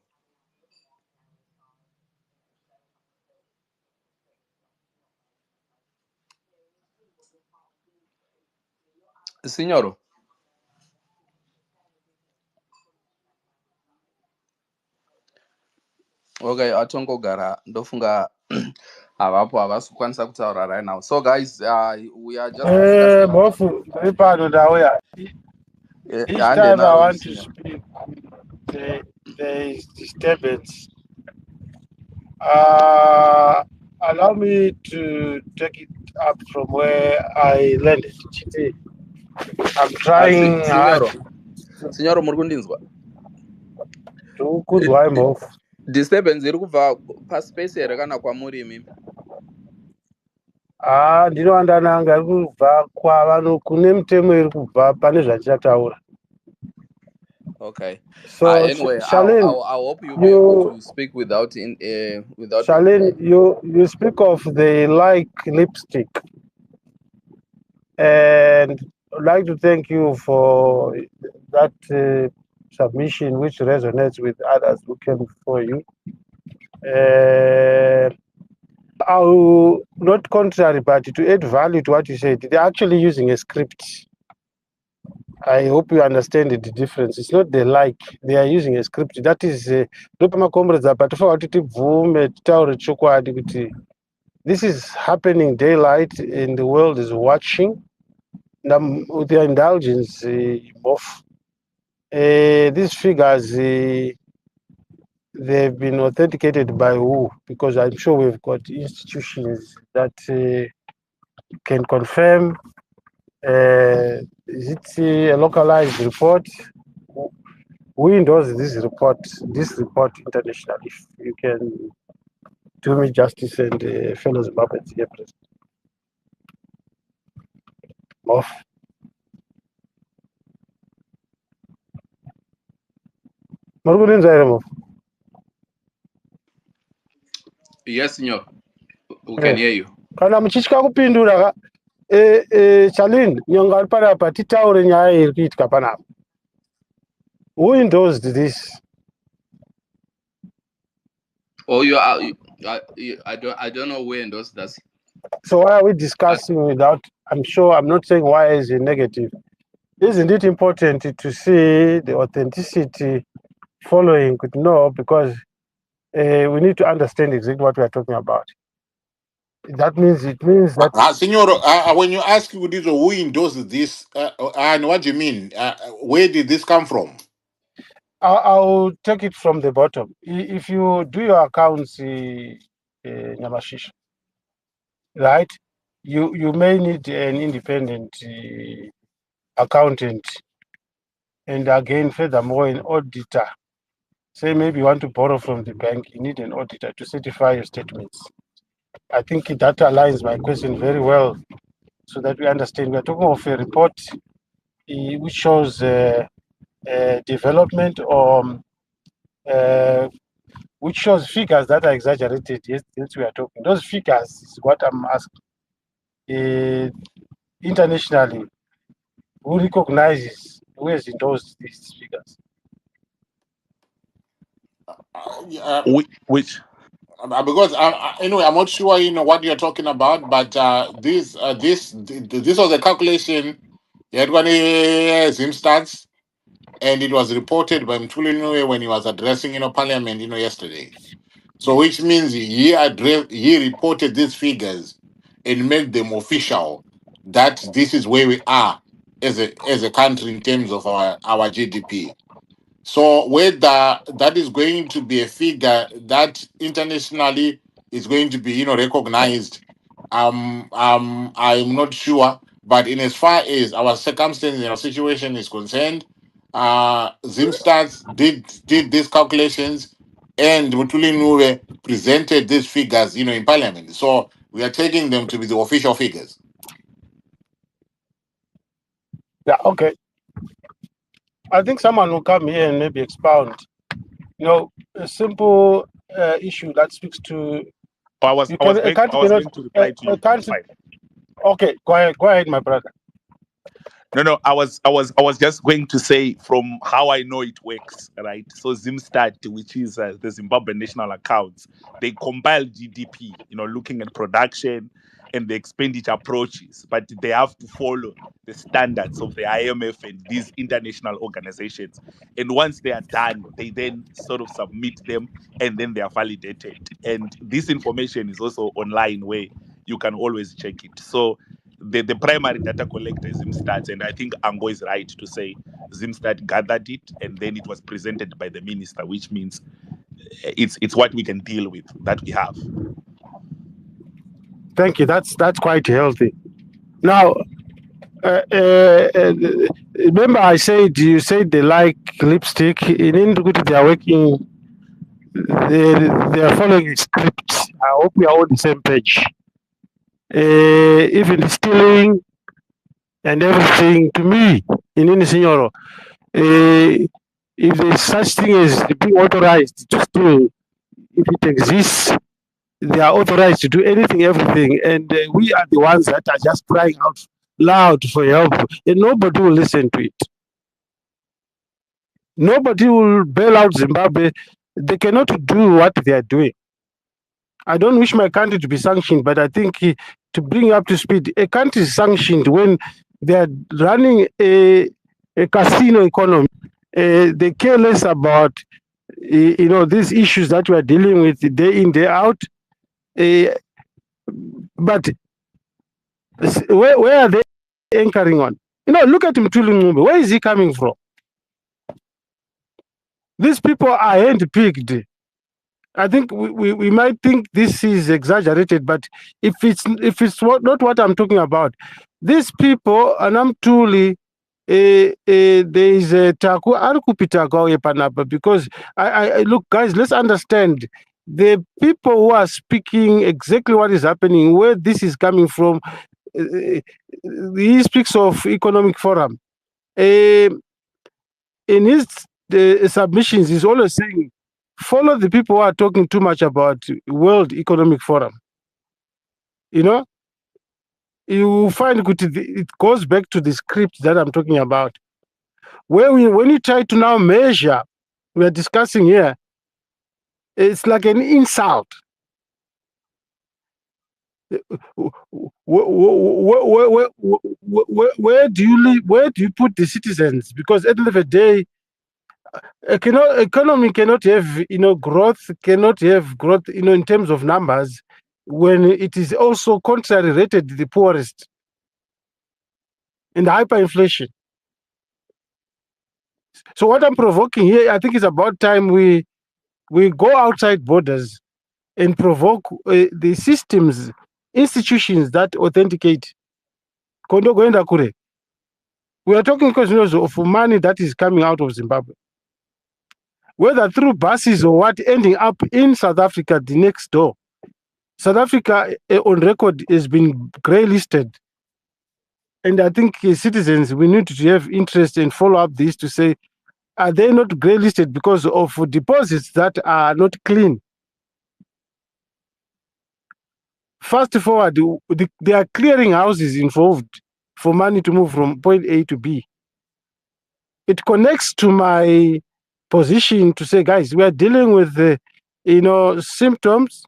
Signor. Okay, atongogara ndofunga avapo havasi kukwanisa kutaura right now. So guys, we are just discussing Bofu, each time I want to speak, there is disturbance. Allow me to take it up from where I landed. I'm trying hard. Signor Murgundinzwa. To kuzwa imofu. Disturbance iri kubva paspace here kana kwamuri imimi? Ndinowandananga iri kubva kwavanhu kune mitemo iri kubva pane zvatichataura. Okay. So anyway, Charlene, I hope you'll be able to speak without. Charlene, you speak of the like lipstick, and I'd like to thank you for that submission, which resonates with others who came before you. I will, not contrary, but to add value to what you said, they're actually using a script. I hope you understand the difference. It's not the like, they are using a script. That is, this is happening daylight and the world is watching. With their indulgence, these figures, they've been authenticated by who? Because I'm sure we've got institutions that can confirm. Is it a localized report? Who endorses this report internationally? If you can do me justice and fellow Zimbabweans here present. Off. Yes, senor. We can hear you. Kana muchichika kupindura ka Charlene nyonga ari panapa titaure nyaya iri kuitika panapa. Who endorsed this? Oh, I don't know where endorsed that. So why are we discussing without? I'm sure I'm not saying why is it negative. Isn't it important to see the authenticity following? Could know because we need to understand exactly what we are talking about. That means it means that Signor, when you ask who endorsed this, and what do you mean? Where did this come from? I'll take it from the bottom. If you do your accounts, Nyamashish, right? You may need an independent accountant, and again, furthermore, an auditor. Say maybe you want to borrow from the bank, you need an auditor to certify your statements. I think that aligns my question very well, so that we understand. We are talking of a report which shows development or which shows figures that are exaggerated. Yes, we are talking. Those figures is what I'm asking. Internationally, who recognizes, who has endorsed these figures? Which Because anyway, I'm not sure what you're talking about, but this was a calculation. You had one Zimstats, and it was reported by Mtuli when he was addressing Parliament yesterday. So which means he reported these figures and made them official that this is where we are as a country in terms of our GDP. So whether that is going to be a figure that internationally is going to be recognized, I'm not sure. But in as far as our circumstances and our situation is concerned, Zimstats did these calculations, and Mutuli Nuwe presented these figures, in Parliament. So we are taking them to be the official figures. Yeah, okay. I think someone will come here and maybe expound. A simple issue that speaks to. I was going to reply to you. Fine. Okay, go ahead, my brother. No, I was just going to say from how I know it works, right? So Zimstat, which is the Zimbabwe national accounts, they compile GDP, looking at production and the expenditure approaches, but they have to follow the standards of the IMF and these international organizations. And once they are done, they then sort of submit them and then they are validated. And this information is also online where you can always check it. So the primary data collector is Zimstat, and I think Ango is right to say Zimstat gathered it and then it was presented by the minister, which means it's what we can deal with, that we have. Thank you. That's quite healthy. Now, remember you said they like lipstick. In Indruguti, they are working. They are following a script. I hope we are on the same page. Even stealing and everything, to me, in any scenario, if there's such thing as being authorized to steal, if it exists, they are authorized to do anything, everything, and we are the ones that are just crying out loud for help, and nobody will listen to it. Nobody will bail out Zimbabwe. They cannot do what they are doing. I don't wish my country to be sanctioned, but I think to bring up to speed, a country is sanctioned when they are running a casino economy. They care less about these issues that we are dealing with day in, day out. But where are they anchoring on? Look at Mtuli Ngumbe. Where is he coming from? These people are handpicked. I think we might think this is exaggerated, but if it's not what I'm talking about, these people, and I'm truly there is a taku arukupita panapa, because I look, guys, let's understand the people who are speaking exactly what is happening, where this is coming from. He speaks of economic forum. In his the submissions is always saying, follow the people who are talking too much about World Economic Forum. You know, you find it goes back to the script that I'm talking about. When you try to now measure, we're discussing here, it's like an insult. Where do you live? Where do you put the citizens? Because at the end of the day, economy cannot have growth, cannot have growth in terms of numbers when it is also contrary rated the poorest and hyperinflation. So what I'm provoking here, I think it's about time we go outside borders and provoke the systems, institutions that authenticate. We are talking because of money that is coming out of Zimbabwe, whether through buses or what, ending up in South Africa, the next door. South Africa on record has been grey listed. And I think citizens, we need to have interest and follow up this to say, are they not grey listed because of deposits that are not clean? Fast forward, there are clearing houses involved for money to move from point A to B. It connects to my position to say, guys, we are dealing with symptoms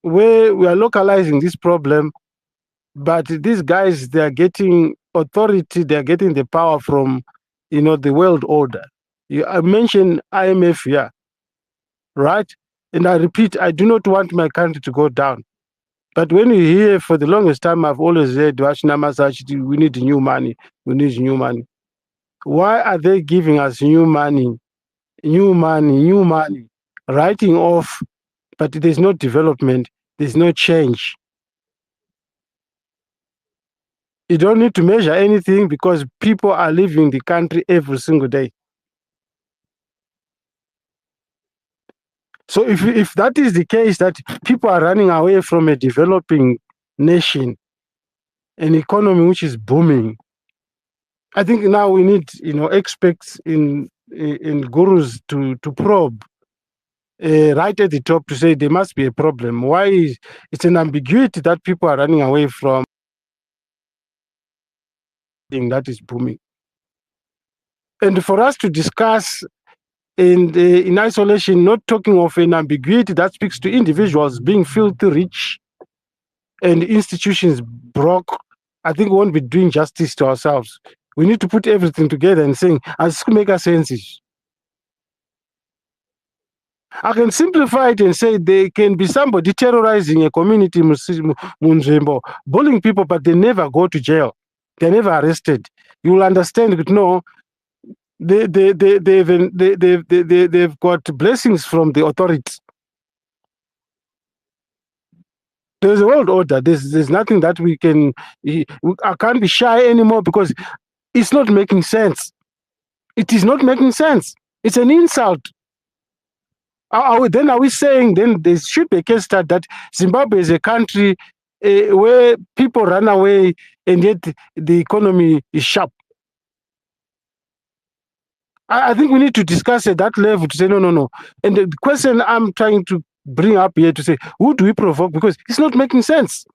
where we are localizing this problem, but these guys, they are getting authority, they are getting the power from the world order. I mentioned IMF here, right? And I repeat, I do not want my country to go down. But when you hear, for the longest time, I've always heard, we need new money, we need new money. Why are they giving us new money, writing off, but there's no development, there's no change? You don't need to measure anything because people are leaving the country every single day. So if that is the case, that people are running away from a developing nation, an economy which is booming, I think now we need experts in gurus to probe right at the top to say there must be a problem. Why it's an ambiguity that people are running away from that is booming. And for us to discuss in isolation, not talking of an ambiguity that speaks to individuals being filthy rich and institutions broke, I think we won't be doing justice to ourselves. We need to put everything together and saying, as make a sense. I can simplify it and say there can be somebody terrorizing a community, bullying people, but they never go to jail. They're never arrested. You will understand that no, they've got blessings from the authorities. There's a world order. There's nothing that I can't be shy anymore because it's not making sense. It is not making sense. It's an insult. Are we saying then there should be a case study that Zimbabwe is a country where people run away and yet the economy is sharp? I think we need to discuss at that level to say no. And the question I'm trying to bring up here to say, who do we provoke? Because it's not making sense.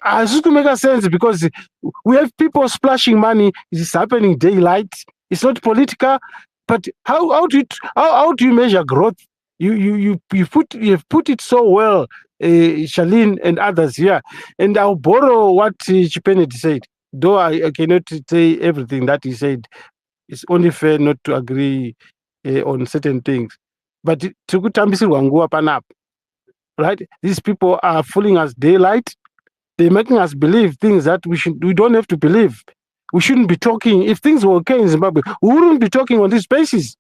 It's just to make a sense because we have people splashing money. It's happening daylight. It's not political. But how do you measure growth? You've put it so well, Charlene and others here. And I'll borrow what Chipene said. Though I cannot say everything that he said. It's only fair not to agree on certain things. But right? These people are fooling us daylight. They're making us believe things that we don't have to believe. We shouldn't be talking. If things were okay in Zimbabwe, we wouldn't be talking on this basis.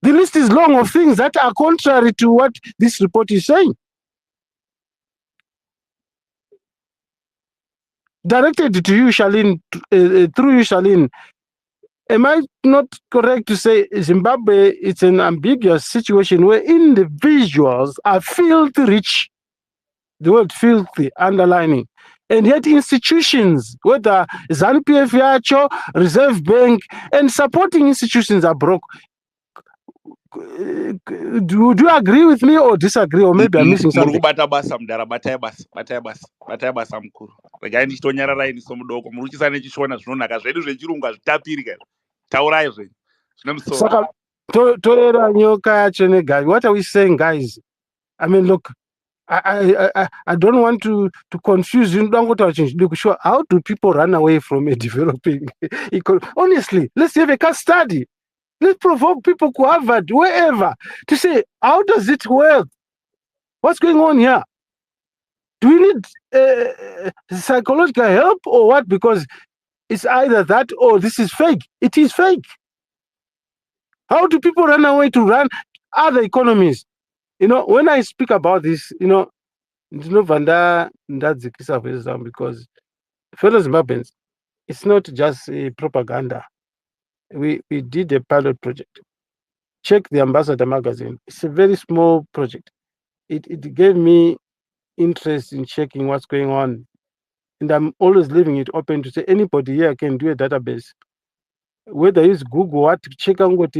The list is long of things that are contrary to what this report is saying. Directed to you, Charlene, through you, Charlene, am I not correct to say Zimbabwe is an ambiguous situation where individuals are filthy rich, the word filthy underlining, And yet institutions, whether ZANU-PF yacho, Reserve Bank, and supporting institutions are broke. Do you agree with me or disagree, or maybe I'm missing muri something? kubata basa mudhara, batai basa mukuru. Regai ndichitonyararai ini somudoko, muri kuchisa nechishona zvinonhaka zvedu zvechirungu hazvitapiri kare. Taurai zvenyu zvine musoro. Saka toera nyoka yacho negai. What are we saying, guys? I mean, look, I don't want to confuse you. Sure, how do people run away from a developing economy? Honestly, let's have a case study. Let's provoke people to Harvard, wherever, to say, how does it work? What's going on here? Do we need psychological help or what? Because it's either that or this is fake. It is fake. How do people run away to run other economies? You know, when I speak about this, you know, Vanda because fellow Zimbabweans, it's not just a propaganda. We did a pilot project. Check the Ambassador magazine. It's a very small project. It gave me interest in checking what's going on. And I'm always leaving it open to say anybody here can do a database. Whether it's Google, what check out what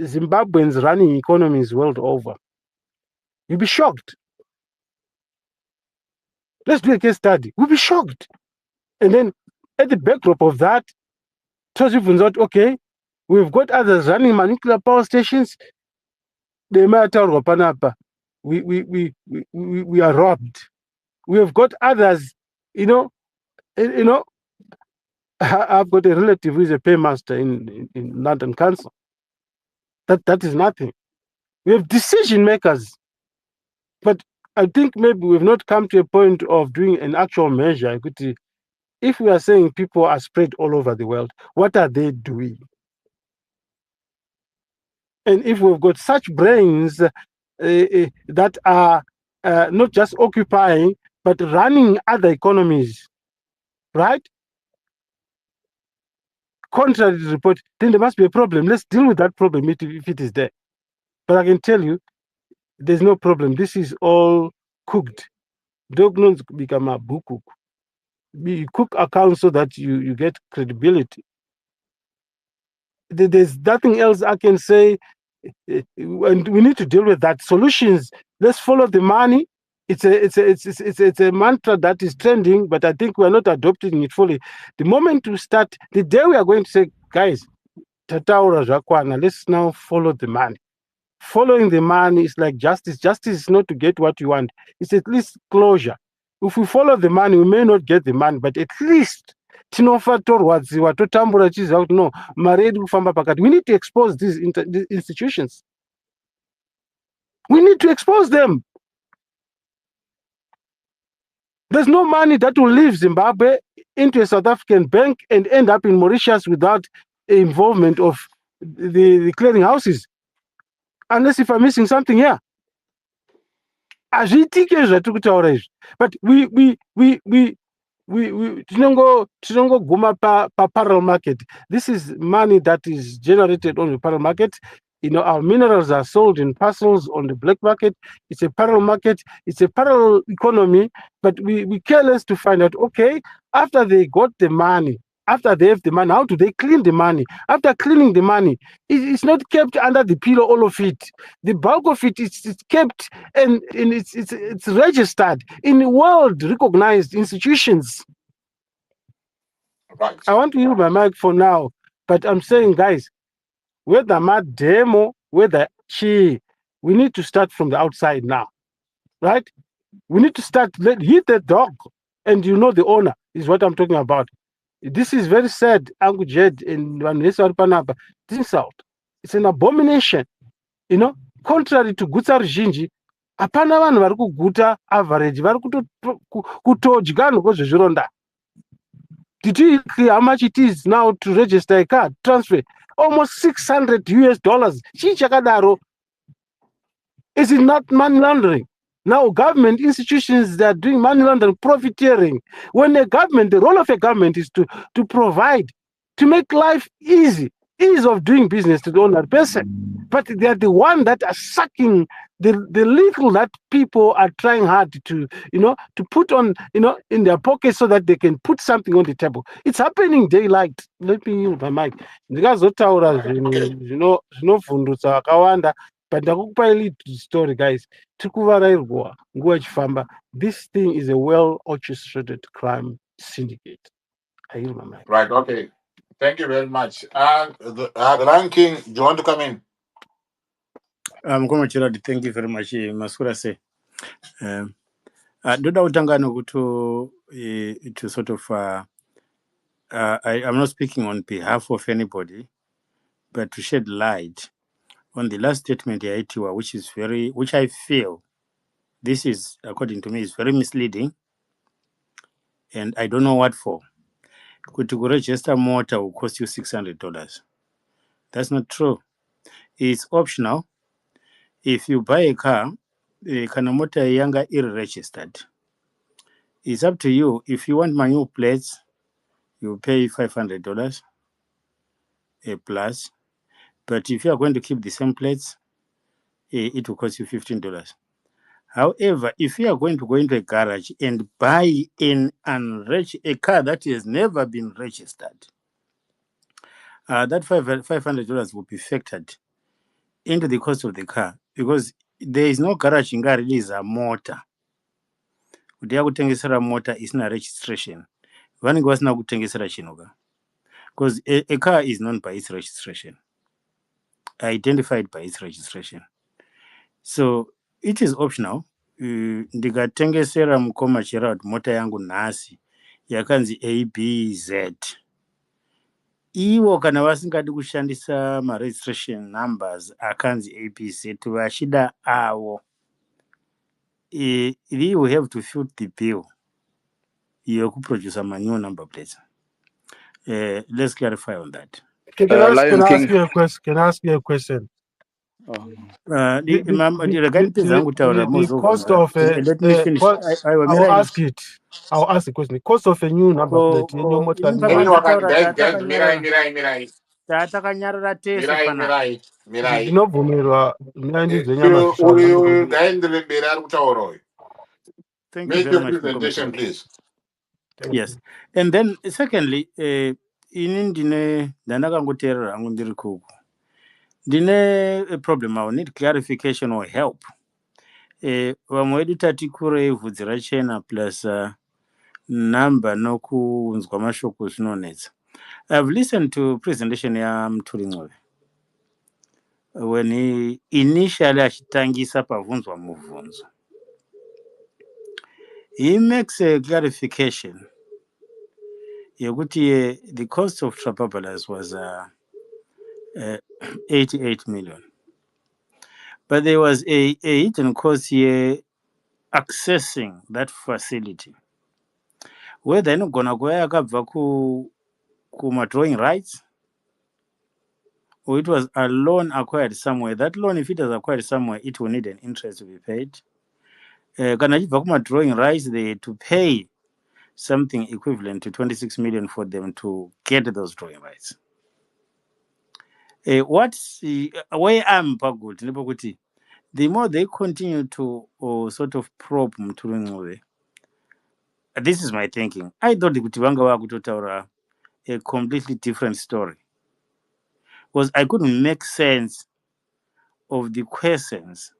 Zimbabweans running economies world over. You'll be shocked. Let's do a case study. We'll be shocked. And then at the backdrop of that, tells you that, okay, we've got others running nuclear power stations. They matter Panapa. We are robbed. We have got others, you know, I've got a relative who is a paymaster in London Council. That is nothing. We have decision makers. But I think maybe we've not come to a point of doing an actual measure. If we are saying people are spread all over the world, what are they doing? And if we've got such brains that are not just occupying, but running other economies, right? Contrary to the report, then there must be a problem. Let's deal with that problem if it is there. But I can tell you, there's no problem. This is all cooked. Dognos become a book. You cook accounts so that you get credibility. There's nothing else I can say, and we need to deal with that. Solutions. Let's follow the money. It's a mantra that is trending, but I think we are not adopting it fully. The moment we start, the day we are going to say, guys, let's now follow the money. Following the money is like justice. Justice is not to get what you want. It's at least closure. If we follow the money, we may not get the money, but at least we need to expose these institutions. We need to expose them. There's no money that will leave Zimbabwe into a South African bank and end up in Mauritius without involvement of the clearing houses. Unless if I'm missing something here. But we guma pa parallel market. This is money that is generated on the parallel market. You know, our minerals are sold in parcels on the black market. It's a parallel market. It's a parallel economy. But we care less to find out, okay, after they got the money, after they have the money, how do they clean the money? After cleaning the money, it's not kept under the pillow, all of it. The bulk of it is kept and it's registered in world-recognized institutions. Right. I want to use my mic for now, but I'm saying, guys, whether mad demo, whether we need to start from the outside now, right? We need to start, hit the dog, and you know the owner is what I'm talking about. This is very sad, Uncle Jed and Panapa. This insult. It's an abomination. You know, contrary to Gutsa Rujinji, apana vanhu vari kuguta average, vari kutodya ngozvezvironda. Did you hear how much it is now to register a car, transfer? Almost $600 US. Chichakadaro. Is it not money laundering? Now, government institutions that are doing money laundering, profiteering. When a government, the role of a government is to provide, to make life easy, ease of doing business to the owner person. But they are the one that are sucking the little that people are trying hard to, to put on, in their pockets so that they can put something on the table. It's happening daylight. Let me use my mic. Ndikazotaura zvinovhundutsa vakawanda, but ndakupai lead story, guys. Tiri kuvarairwa nguva ichifamba. This thing is a well orchestrated crime syndicate. I use my mic. Right. Okay. Thank you very much. The Lion King, do you want to come in? Mukoma Chiradi, thank you very much. Masura say. Ndoda kutanga nokuti to sort of I'm not speaking on behalf of anybody, but to shed light on the last statement yaitiwa, which I feel this is, according to me, is very misleading, and I don't know what for. To register motor will cost you $600. That's not true. It's optional. If you buy a car, kana motor yanga registered. It's up to you. If you want my new plates, you pay $500 a plus. But if you are going to keep the same plates, it will cost you $15. However, if you are going to go into a garage and buy a car that has never been registered, that $500 will be factored into the cost of the car, because there is no garage in release a motor. Kuti yakutengesera motor isina registration. Vanenge vasina kutengesera chinoga. Because a car is known by its registration, identified by its registration. So it is optional. Ndikatengesera mukoma Gerald mota yangu nhasi yakanzi ABZ, ivo kana vasingadi kushandisa registration numbers akanzi ABZ, vachida avo, they will have to foot the bill yokuproduce my new number plates. Let's clarify on that. Can I ask you a question? Can I ask you a question? The cost of let me finish. I'll ask it. I'll ask the question. The cost of a new number plate in your motor. Thank you very much, presentation, please. Yes. And then secondly, inindine ndanakangoteerera hangu ndiri kuku. Ndine a problem. I need clarification or help. Vamwe vedu tati kurei vhudzi rachena plus number nokunzwa mashoko zvinonetsa. I've listened to presentation yaMuturi Ncove when he initially achitangisa pabvunzwa mubvunzo. He makes a clarification yekuti the cost of Trapabalas was 88 million. But there was a hidden cost here accessing that facility. Whether inogona kuva yakabva kuma drawing rights, or it was a loan acquired somewhere. That loan, if it is acquired somewhere, it will need an interest to be paid. Kana chibva kuma drawing rights, they had to pay something equivalent to 26 million for them to get those drawing rights. Where I'm paguti, the more they continue to sort of probe Muturi Ncove, this is my thinking. I thought kuti vanga vakutotaura a completely different story, because I couldn't make sense of the questions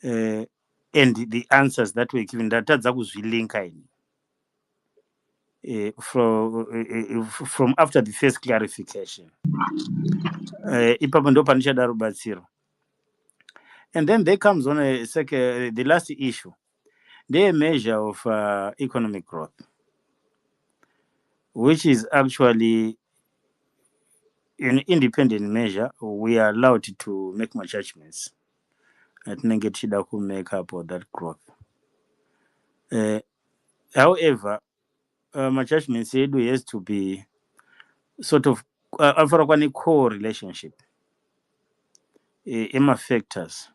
and the answers that were given. Datadza kuzvilinka from after the first clarification. Ipapo ndo panichada rubatsiro. And then there comes on the last issue, the measure of economic growth, which is actually an independent measure. We are allowed to make my judgments. I think it should make up for that growth. However, my judgment said it has to be sort of a core relationship. Emma factors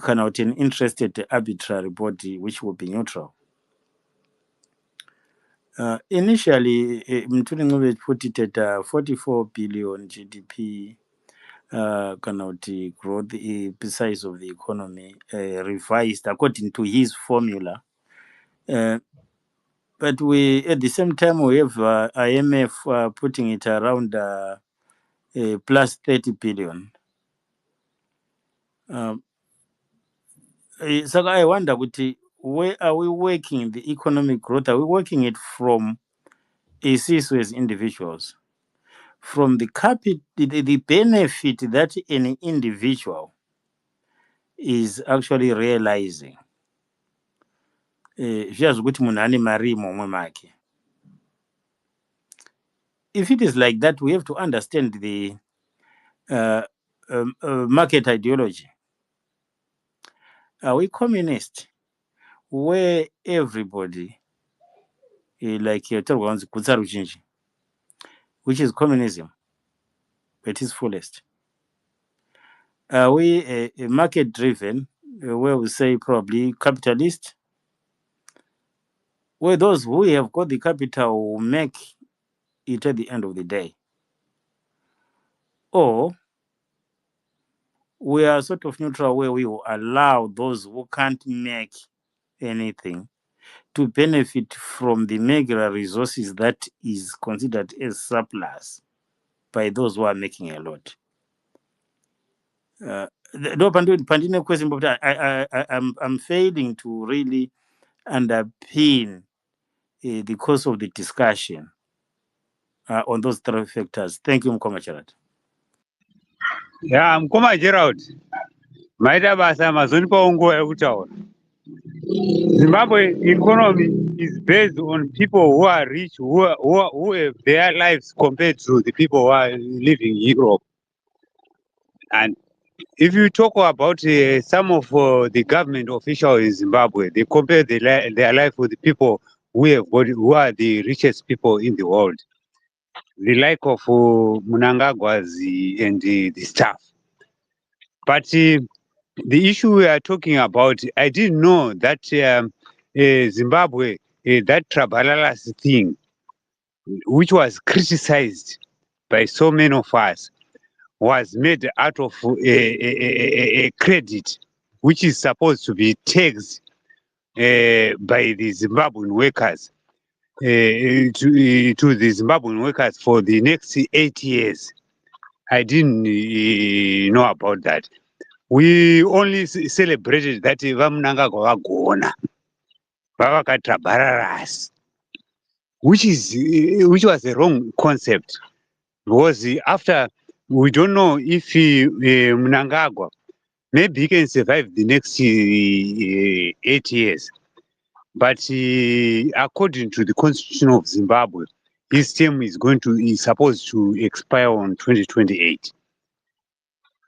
cannot an interested arbitrary body which will be neutral. Initially, Muturi Ncove put it at 44 billion GDP kana kuti growth size of the economy revised according to his formula. But we, at the same time, we have IMF putting it around plus 30 billion. So I wonder, where are we working the economic growth? Are we working it from ACs as individuals? From the the benefit that an individual is actually realizing. If it is like that, we have to understand the market ideology. Are we communist, where everybody, like which is communism at its fullest? Are we market driven, where we say probably capitalist, where those who have got the capital will make it at the end of the day? Or we are sort of neutral, where we will allow those who can't make anything to benefit from the meager resources that is considered as surplus by those who are making a lot. Pandine question, but I'm failing to really underpin the course of the discussion on those three factors. Thank you, Mkoma Charat. Yeah, Mkoma Gerald. Maida basa mazonipa ungo ekutaura. Zimbabwe economy is based on people who are rich, who have their lives compared to the people who are living in Europe. And if you talk about some of the government officials in Zimbabwe, they compare their life with the people who are the richest people in the world. The like of Mnangagwas and the staff. But the issue we are talking about, I didn't know that Zimbabwe, that Trabalalas thing, which was criticized by so many of us, was made out of a credit, which is supposed to be taxed by the Zimbabwean workers to the Zimbabwean workers for the next 8 years. I didn't know about that. We only celebrated that Vamnangagwa vagona, vavakatrabararasi, which was a wrong concept, because after we don't know if Mnangagwa maybe he can survive the next 8 years, but according to the constitution of Zimbabwe, his term is supposed to expire on 2028.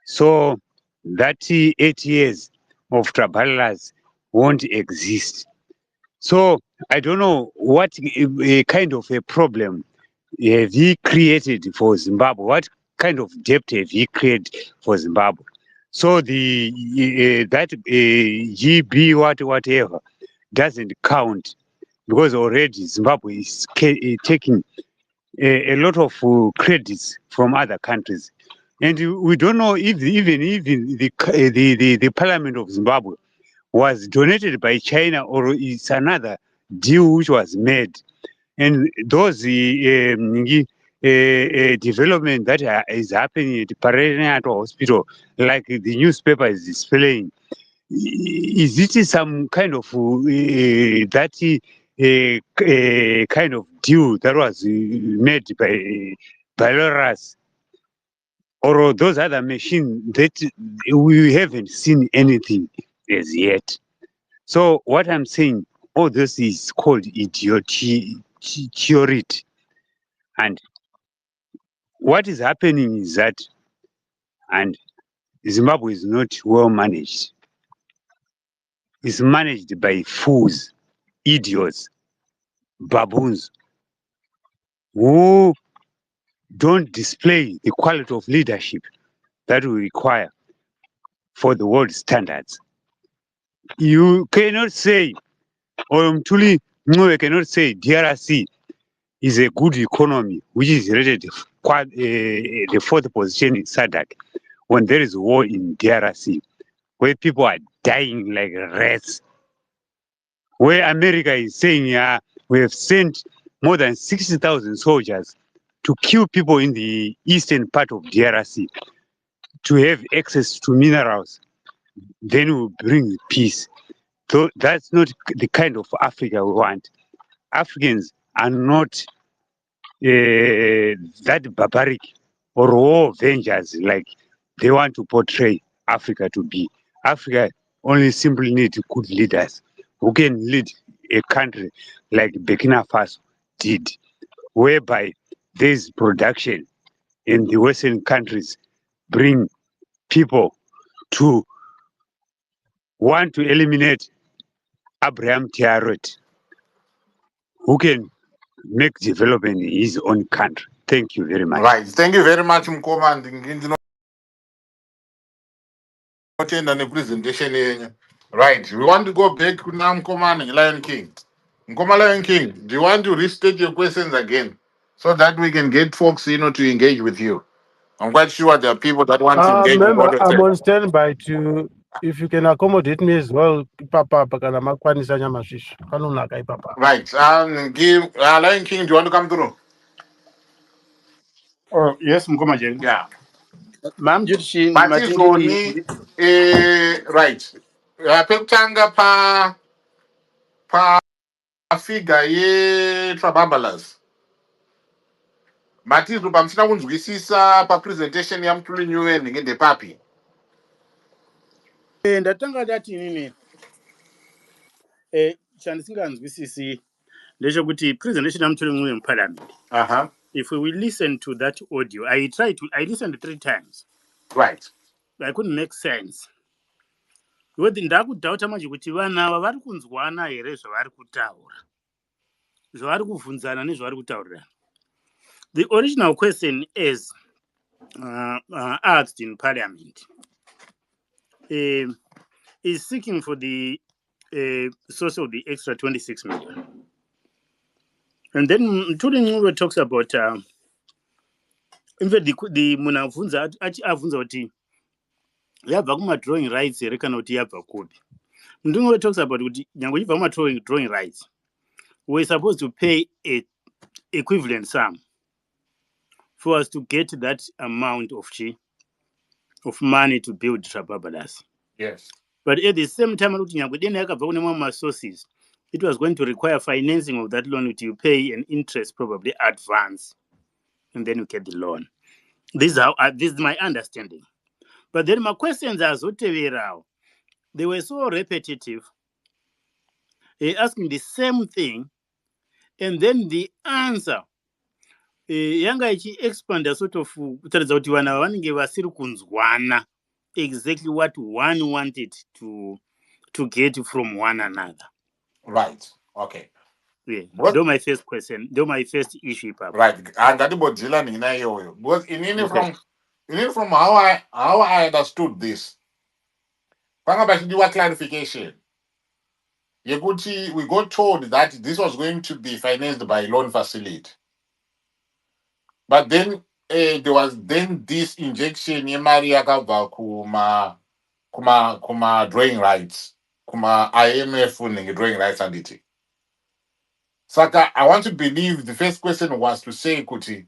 So that 8 years of Trabalalas won't exist. So I don't know what kind of a problem have he created for Zimbabwe. What kind of debt have he created for Zimbabwe? So the that GB whatever doesn't count, because already Zimbabwe is taking a lot of credits from other countries. And we don't know if even the parliament of Zimbabwe was donated by China, or it's another deal which was made. And those development that is happening at Paranato Hospital, like the newspaper is displaying, is it some kind of that kind of deal that was made by Belarus? Or those other machines that we haven't seen anything as yet. So what I'm saying, all this is called idiocy. And what is happening is that, and Zimbabwe is not well managed. It's managed by fools, idiots, baboons, who don't display the quality of leadership that we require for the world standards. You cannot say, or Mtuli Mwe cannot say DRC is a good economy, which is rated the fourth position in SADC, when there is war in DRC, where people are dying like rats, where America is saying, we have sent more than 60,000 soldiers to kill people in the eastern part of DRC to have access to minerals, then we'll bring peace. So that's not the kind of Africa we want. Africans are not that barbaric or war vengers like they want to portray Africa to be. Africa only simply needs good leaders who can lead a country like Burkina Faso did, whereby there's production in the Western countries bring people to want to eliminate Abraham Tiaret, who can make development in his own country. Thank you very much. Right. Thank you very much, Mkoma. Ndinotenda nepresentation yenyu. Right. We want to go back to now Mkoma and Lion King. Mkoma Lion King, do you want to restate your questions again so that we can get folks, to engage with you? I'm quite sure there are people that want to engage with Member, what you're I'm saying. on standby to, if you can accommodate me as well, Papa, pakana makwanisa nyamashisho. Kanunaka Papa. Right. Lion King, do you want to come through? Oh, yes, Mkoma Jeng. Yeah. Mam Jutshin, But it's only right. Pekutanga pa figure ye trababalas. Matizo pamsina kunzwisisa pa presentation ya mtuli nyuweni ngende papi. ndatanga dati nini chandisinganzwisisi ndechekuti presentation yamutore mumwe muparliament. If we will listen to that audio, I listened 3 times. Right. I couldn't make sense. Kuti ndakudhauta manje kuti vana ava vari kunzwana here zvavari kutaura, zvavari kubvunzana nezvavari kutaurirana. The original question is asked in parliament is seeking for the source of the extra 26 million. And then Mtuli talks about in fact the Munhu avunza kuti yabva kuma-drawing rights here kana kuti yabva kupi. Mtuli talks about kuti nyange uchibva kuma-drawing rights, we're supposed to pay a equivalent sum for us to get that amount of money to build Trababalas. Yes. But at the same time, sources, it was going to require financing of that loan, which you pay an interest, probably advance, and then you get the loan. This is my understanding. But then my questions are they were so repetitive, asking the same thing, and then the answer yanga ichi-expand sort of kutaridza kuti vanhu ava vanenge vasiri kunzwana exactly what one wanted to get from one another. Right. Okay. Yeah. Though my first question, though my first issue, Papa. Right. And that about Dylan in Iowa. Because from how I understood this, clarification. We got told that this was going to be financed by loan facility. But then there was this injection Maria kuma drawing rights. Kuma IMF funding drawing rights and it. Saka, I want to believe the first question was to say, Kuti,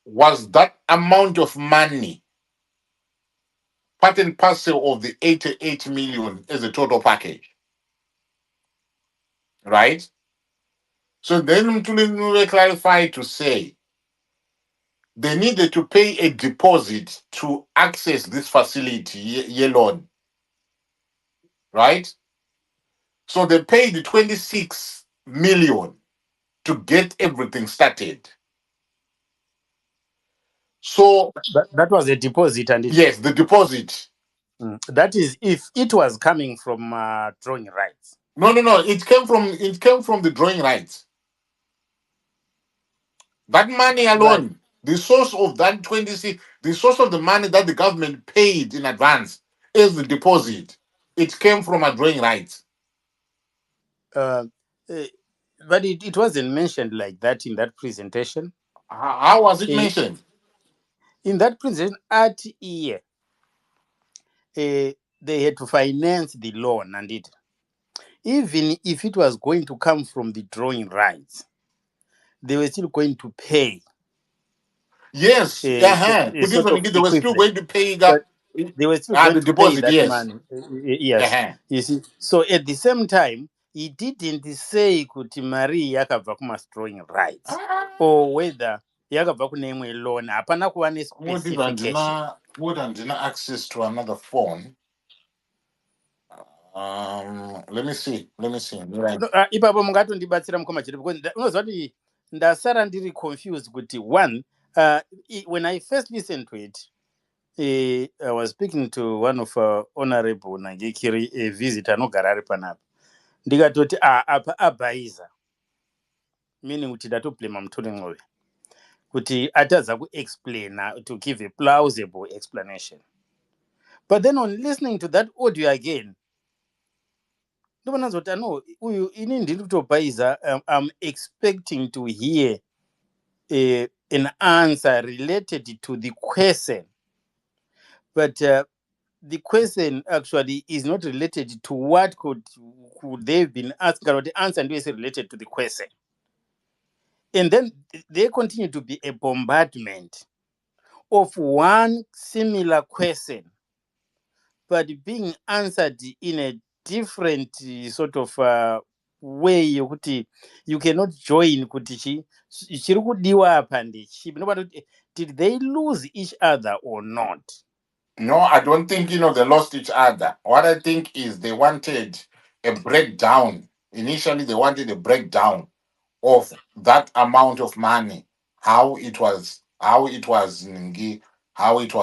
was that amount of money part and parcel of the 88 million as a total package? Right? So then Mtuli clarified to say they needed to pay a deposit to access this facility, ye loan. Right? So they paid 26 million to get everything started. So that was a deposit, and yes, the deposit. That is if it was coming from drawing rights. No. It came from the drawing rights. That money alone, right. The source of that 26, the source of the money that the government paid in advance is the deposit. It came from a drawing rights. But it wasn't mentioned like that in that presentation. How was it mentioned? In that presentation at year, they had to finance the loan, and it, even if it was going to come from the drawing rights, they were still going to pay Yes, a could sort even of they were still equivalent. going to pay But they were still going the to pay deposit. that Yes. money. Yes, you see. So at the same time, he didn't say kuti mari yakabva kumadrawing rights or whether yakabva kune imwe loan. Hapana kuva What if specification. Andina access to another phone? Let me see. Right. No, ipapo mungatondibatsira mukoma chete because unozwa kuti ndasara ndiri confused kuti one, when I first listened to it, I was speaking to one of honorable Nangekiri, a visitor anogara ari panapa, ndikatoti apa abhaiza, meaning kuti ndatoblema Mutore Ngove kuti atadza kuexplaina, to give a plausible explanation. But then on listening to that audio again, ndobonanza kuti no, uyu ini ndiri kutobhaiza, I'm expecting to hear an answer related to the question, but the question actually is not related to what could they have been asked, or the answer is related to the question. And then there continue to be a bombardment of one similar question, but being answered in a different sort of way yokuti you cannot join kuti chiri kudiwa apa ndechipi. Did they lose each other or not? No, I don't think they lost each other. What I think is they wanted a breakdown. Initially, they wanted a breakdown of that amount of money, how it was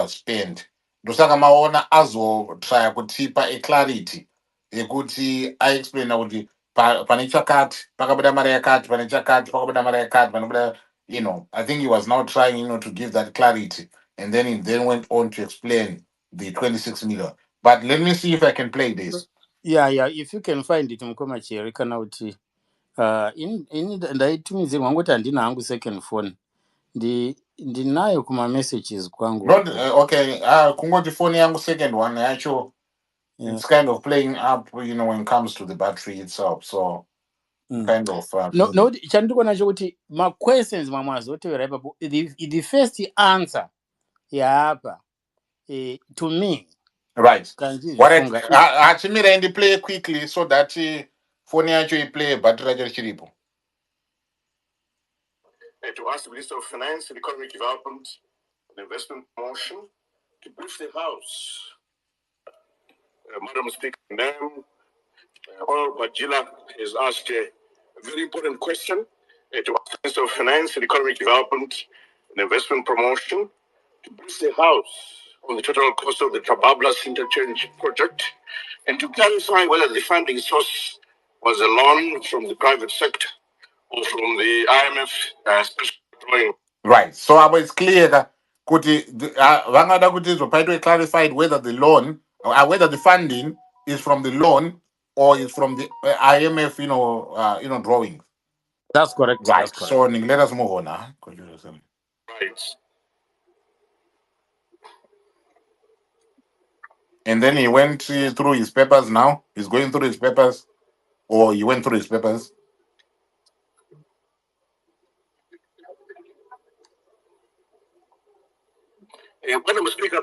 spent. Ndosaka maona azotry kutipa a clarity yekuti aexplaina kuti pane chakati pakabuda mari yakati, pane chakati pakabuda mari yakati, panobuda, I think he was now trying to give that clarity, and then he then went on to explain the 26 million. But let me see if I can play this. Yeah, if you can find it mukoma cheri kana kuti ndaitumidzirwa ngoti handina hangu second phone, ndinayo kuma messages kwangu Not uko. okay. Kungoti phone yangu second one actually, it's kind of playing up, when it comes to the battery itself. So kind of No, chandikuona chokuti ma-questions mamwe azotevera ipapo, the first answer yaapa to me, right. What kandizifunga achimira and play quickly so that phone yacho play battery racho chiripo. To ask the Minister of Finance and Economic Development and Investment Promotion to brief the House. Madam Speaker, Honorable Bajila has asked a very important question to ask the Minister of Finance and Economic Development and Investment Promotion to brief the House on the total cost of the Trabablas Interchange project and to clarify whether the funding source was a loan from the private sector or from the IMF special drawing. Right. So it's clear that vangada kuti zopaitwe clarified whether the loan whether the funding is from the loan or is from the IMF, drawing. That's correct. Right. That's correct. So let us move on. Right. And then he went through his papers now. He's going through his papers, or he went through his papers. Madam Speaker,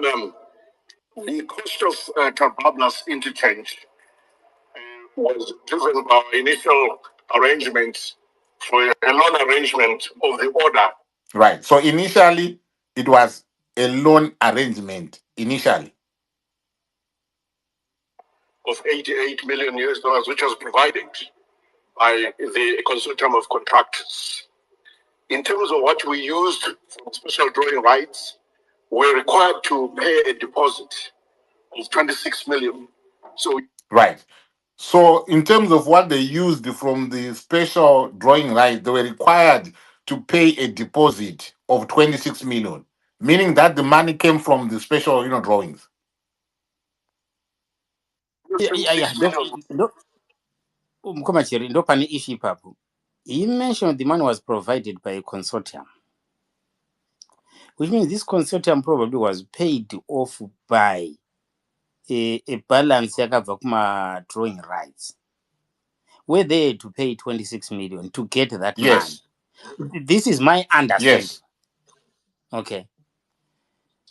the cost of Trabablas interchange was driven by initial arrangements for a loan arrangement of the order. Right. So initially, it was a loan arrangement. Initially. Of $88 million, which was provided by the consortium of contractors. In terms of what we used for special drawing rights, we're required to pay a deposit of 26 million. So right. So in terms of what they used from the special drawing rights, they were required to pay a deposit of 26 million, meaning that the money came from the special, drawings. Yeah. Mkomacheri, ndo pane ishi ipapo. He mentioned the money was provided by a consortium. which means this consortium probably was paid off by a balance yakabva kuma-drawing rights, where they had to pay 26 million to get that money. Yes. This is my understanding. Yes. Okay.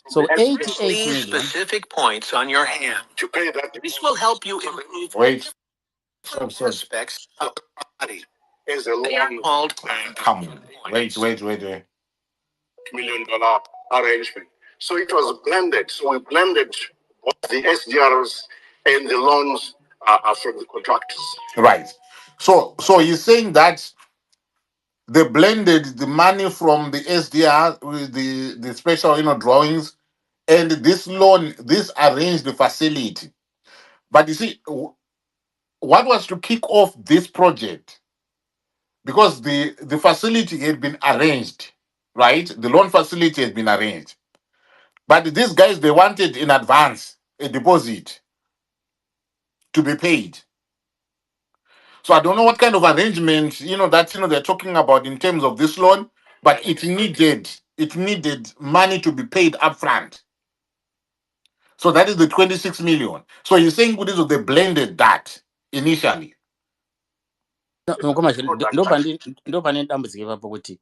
So 88 million. Specific points on your hand to pay that. This will help you improve Wait. Sorry. aspects of the body. Is a long called Come on. Wait. $1 million arrangement. So it was blended. So we blended both the SDRs and the loans are from the contractors. Right. So you're saying that they blended the money from the SDR with the special, drawings, and this loan, this arranged the facility. But you see, what was to kick off this project? Because the facility had been arranged, right? The loan facility had been arranged. But these guys, they wanted in advance a deposit to be paid. So I don't know what kind of arrangement, that they're talking about in terms of this loan, but it needed money to be paid upfront. So that is the 26 million. So you're saying this was they blended that initially. Ndopane dambudziko ipapo kuti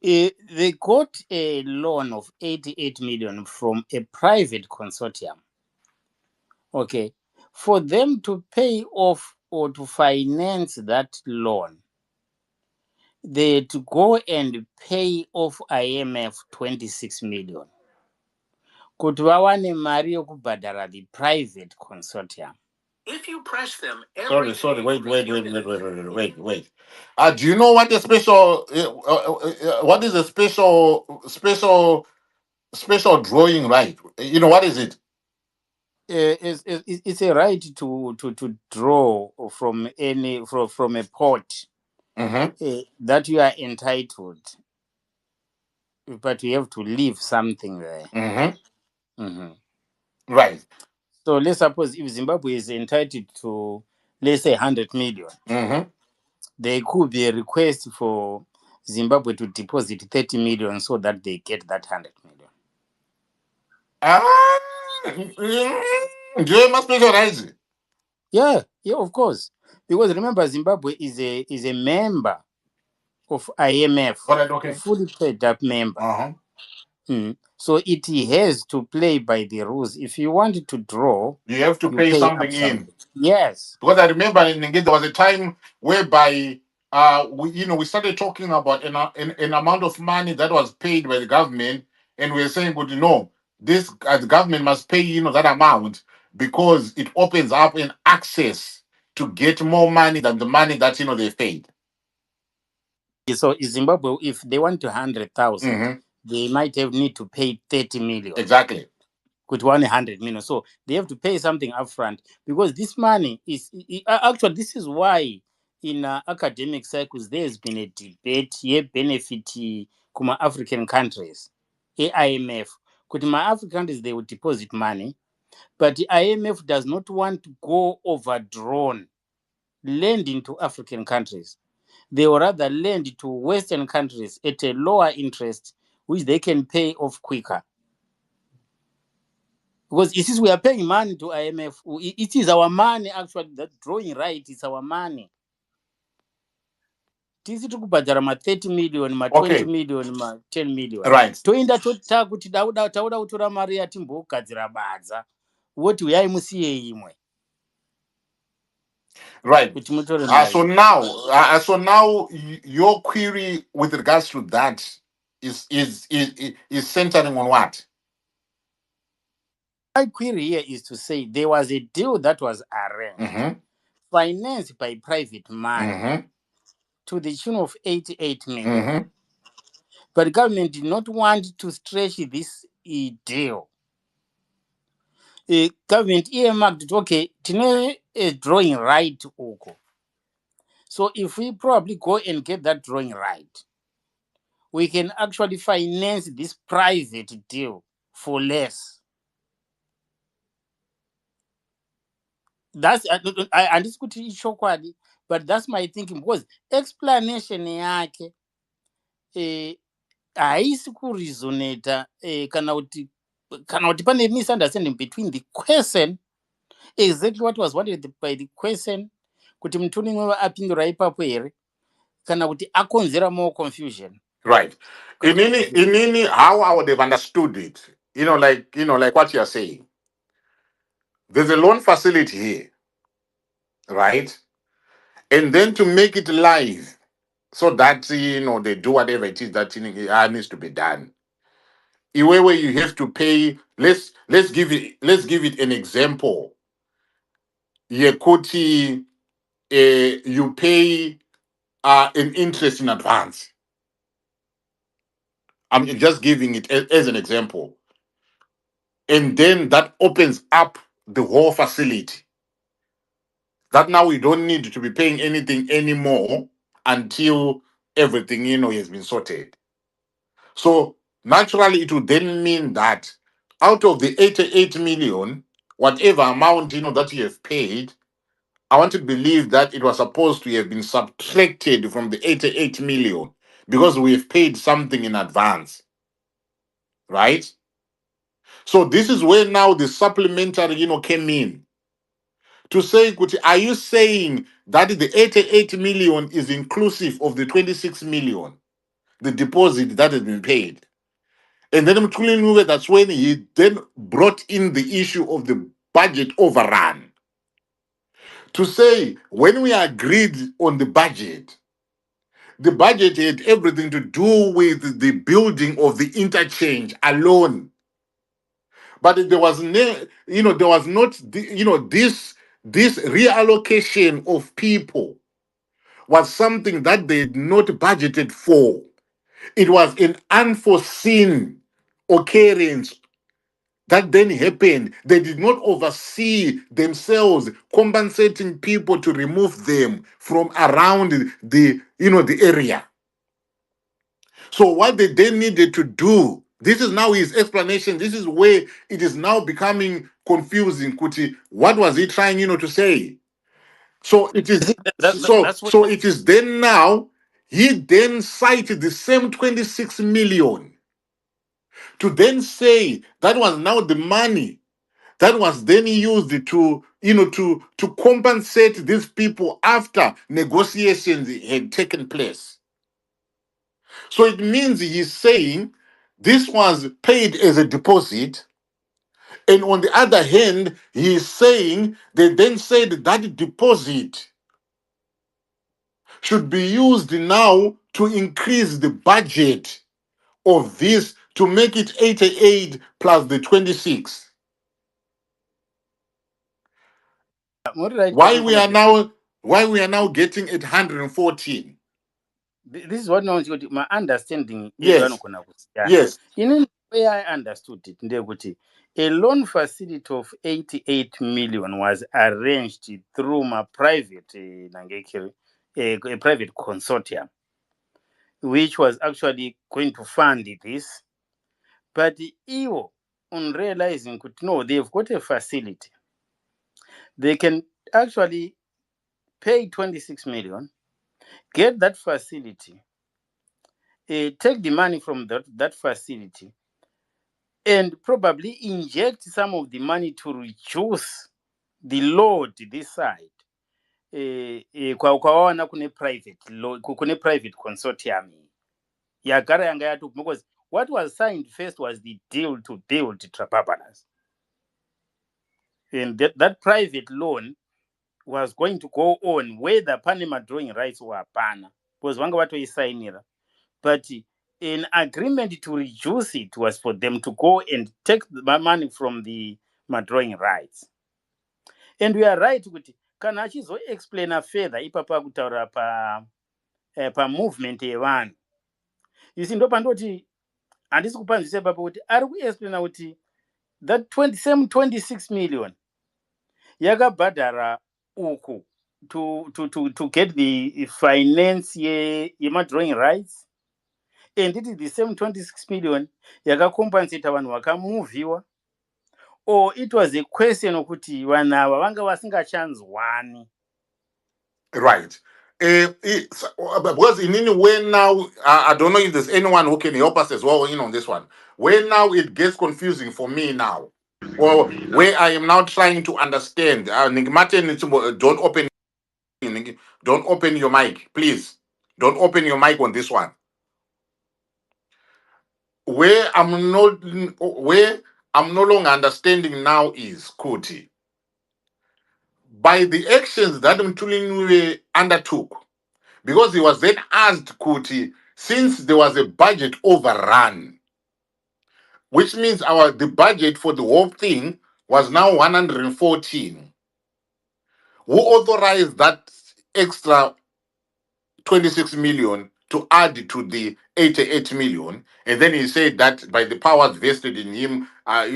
they got a loan of 88 million from a private consortium. Okay. For them to pay off or to finance that loan, they had to go and pay off IMF 26 million. Kuti vawane mari yokubhadhara the private consortium. If you press them, Sorry. Wait. Do you know what a special? What is a special drawing right? What is it? It's a right to draw from from a pot that you are entitled, but you have to leave something there. Right. So let's suppose if Zimbabwe is entitled to, let's say, 100 million, there could be a request for Zimbabwe to deposit 30 million so that they get that 100 million. Do you must specialize? Yeah, of course. Because remember, Zimbabwe is a member of IMF, Okay. fully paid up member. So it has to play by the rules. If you want to draw, You have to pay something in. Yes. Because I remember in Nigeria, there was a time whereby we started talking about an amount of money that was paid by the government, and we were saying, but this the government must pay that amount because it opens up an access to get more money than the money that they've paid. So in Zimbabwe, if they want 100,000, they might need to pay 30 million. Exactly. With 100 million. So they have to pay something upfront because this money is actually, this is why in academic circles there has been a debate here benefit kuma African countries, IMF. Kuti my African countries, they would deposit money, but the IMF does not want to go overdrawn lending to African countries. They would rather lend to Western countries at a lower interest, which they can pay off quicker. Because it is we are paying money to IMF. It is our money, actually, that drawing right is our money. Tisi tikubhadhara ma 30 million, ma 20 million, ma 10 million. Right. Toenda totaka kuti tauda kutora mari yatimbogadzira badza. Woti uyai musiye imwe. Right. So now your query with regards to that is centering on what? My query here is to say there was a deal that was arranged, financed by private money to the tune of 88 million. But the government did not want to stretch this deal. The government earmarked, okay, tine a drawing right oko. So if we probably go and get that drawing right, we can actually finance this private deal for less. That's I diskuti chokwadi, but that's my thinking because explanation yake haisi kurizoneta kana kuti pane misunderstanding between the question, exactly what was wanted by the question, kuti mutuni mwe apindura ipapo here kana kuti akonzera more confusion. Right. In how I would have understood it, like what you're saying. There's a loan facility here, right? And then to make it live, so that they do whatever it is that needs to be done. Where you have to pay. Let's give it an example. Yekuti, you pay an interest in advance. I'm just giving it as an example. And then that opens up the whole facility. That now we don't need to be paying anything anymore until everything has been sorted. So naturally, it would then mean that out of the 88 million, whatever amount that you have paid, I want to believe that it was supposed to have been subtracted from the 88 million because we have paid something in advance, right? So this is where now the supplementary, came in to say, Kuti, are you saying that the 88 million is inclusive of the 26 million, the deposit that has been paid? And then Mtuli, that's when he then brought in the issue of the budget overrun. To say, when we agreed on the budget had everything to do with the building of the interchange alone. But there was there was not this reallocation of people was something that they had not budgeted for. It was an unforeseen occurrence that then happened. They did not oversee themselves compensating people to remove them from around the area. So what they then needed to do, this is now his explanation. This is where it is now becoming confusing. Kuti, what was he trying, to say? So it is That's what so it is then now he then cited the same 26 million to then say that was now the money that was then used to compensate these people after negotiations had taken place. So it means he's saying this was paid as a deposit, and on the other hand, he is saying they then said that deposit should be used now to increase the budget of this to make it 88 plus the 26. What did I Why we are now getting 814? This is what knows my understanding. Yes. Yes. In the way I understood it, ndekuti a loan facility of 88 million was arranged through my private a private consortium, which was actually going to fund this. But Iwo, on realizing no, they've got a facility, they can actually pay 26 million, get that facility, take the money from that facility, and probably inject some of the money to reduce the load this side. Kwawana kune private consortium yagara yanga yatu, because what was signed first was the deal to build Trapabanas, and that private loan was going to go on whether Panama drawing rights were pana, because wanga watoisainira. But an agreement to reduce it was for them to go and take the money from the drawing rights. And we are right kuti kana achizoexplaina further ipapa kutaura pa movement yevanhu. You see, ndopandoti handisi kupanzisa ipapo kuti ari kuexplaina kuti that 26 million yakabhadhara uku to get the finance drawing rights, and it is the same 26 million yakakompensate vanhu vakamuviwa, or it was a question okuti vanhu ava vanga vasingachanzwani. Right. Because in any way now, I don't know if there's anyone who can help us as well in on this one. Where now it gets confusing for me now, or where I am now trying to understand. Martin, don't open, don't open your mic, please. Don't open your mic on this one. Where I'm no longer understanding now is Kuti. By the actions that Mtulinwe undertook, because he was then asked Kuti, since there was a budget overrun, which means the budget for the whole thing was now 114. Who authorized that extra 26 million to add to the 88 million? And then he said that by the powers vested in him, by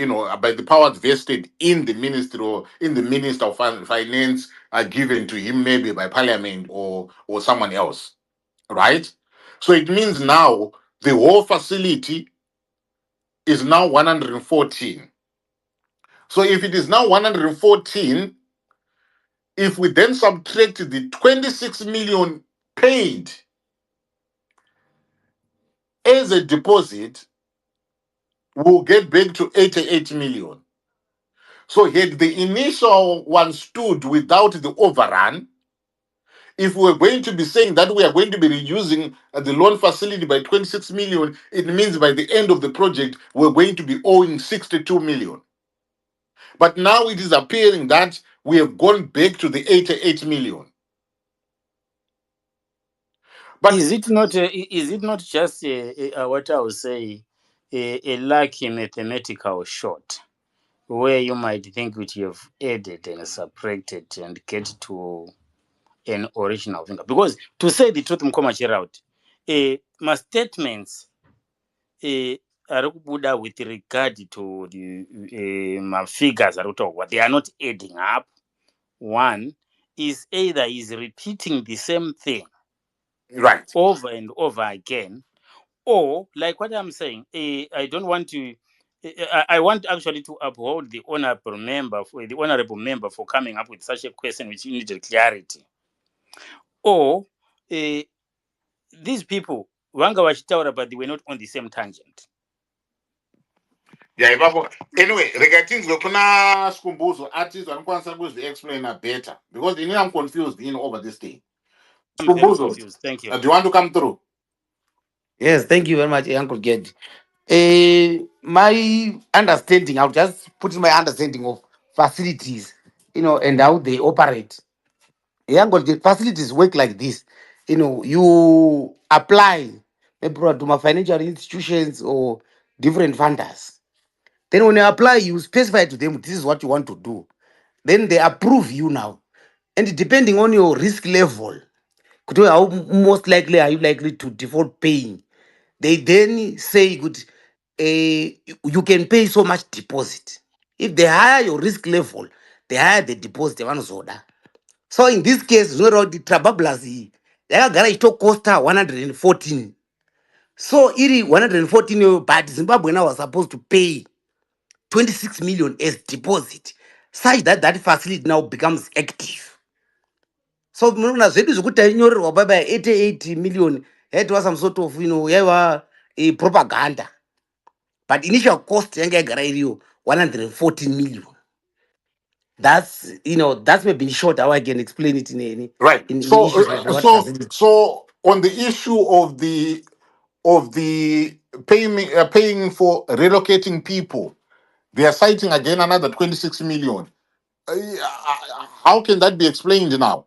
the powers vested in the minister or in the minister of finance given to him maybe by parliament or someone else, right? So it means now the whole facility is now 114. So if it is now 114, if we then subtract the 26 million paid as a deposit, we'll get back to 88 million. So had the initial one stood without the overrun, if we're going to be saying that we are going to be reducing the loan facility by 26 million, it means by the end of the project, we're going to be owing 62 million. But now it is appearing that we have gone back to the 88 million. But is it not just what I would say a lucky mathematical short, where you might think that you have added and subtracted and get to an original figure? Because to say the truth, Mkoma Chiraut, my statements are kubuda with regard to the my figures are what they are not adding up. One is either is repeating the same thing right over and over again, or like what I'm saying, I don't want to. I want actually to uphold the honorable member for coming up with such a question which needed clarity. Or these people, Wanga Wachitaura, but they were not on the same tangent. Yeah, anyway, regarding Lokuna Skumbuzo, artists and Kwansagus, they explain better because I'm confused over this thing. I'm very Skumbuzo, confused. Thank you. do you want to come through? Yes, thank you very much, Uncle Ged. My understanding, I'll just put in my understanding of facilities, and how they operate. Uncle, the facilities work like this. You apply maybe to my financial institutions or different funders. Then when you apply, you specify to them this is what you want to do. Then they approve you now. And depending on your risk level, how most likely are you likely to default paying? They then say, good, you can pay so much deposit. If they higher your risk level, the higher the deposit. So in this case, the Trabablas, it cost 114. So it 114, but Zimbabwe now was supposed to pay 26 million as deposit, such that that facility now becomes active. So muna zvedu zvekuti ainyorerwa baba 88 million, it was some sort of a propaganda. But initial cost yanga yagara iriyo 114 million. That's that's maybe in short how I can explain it in Right. in So, issues like what so on the issue of the paying for relocating people, they are citing again another 26 million. How can that be explained now?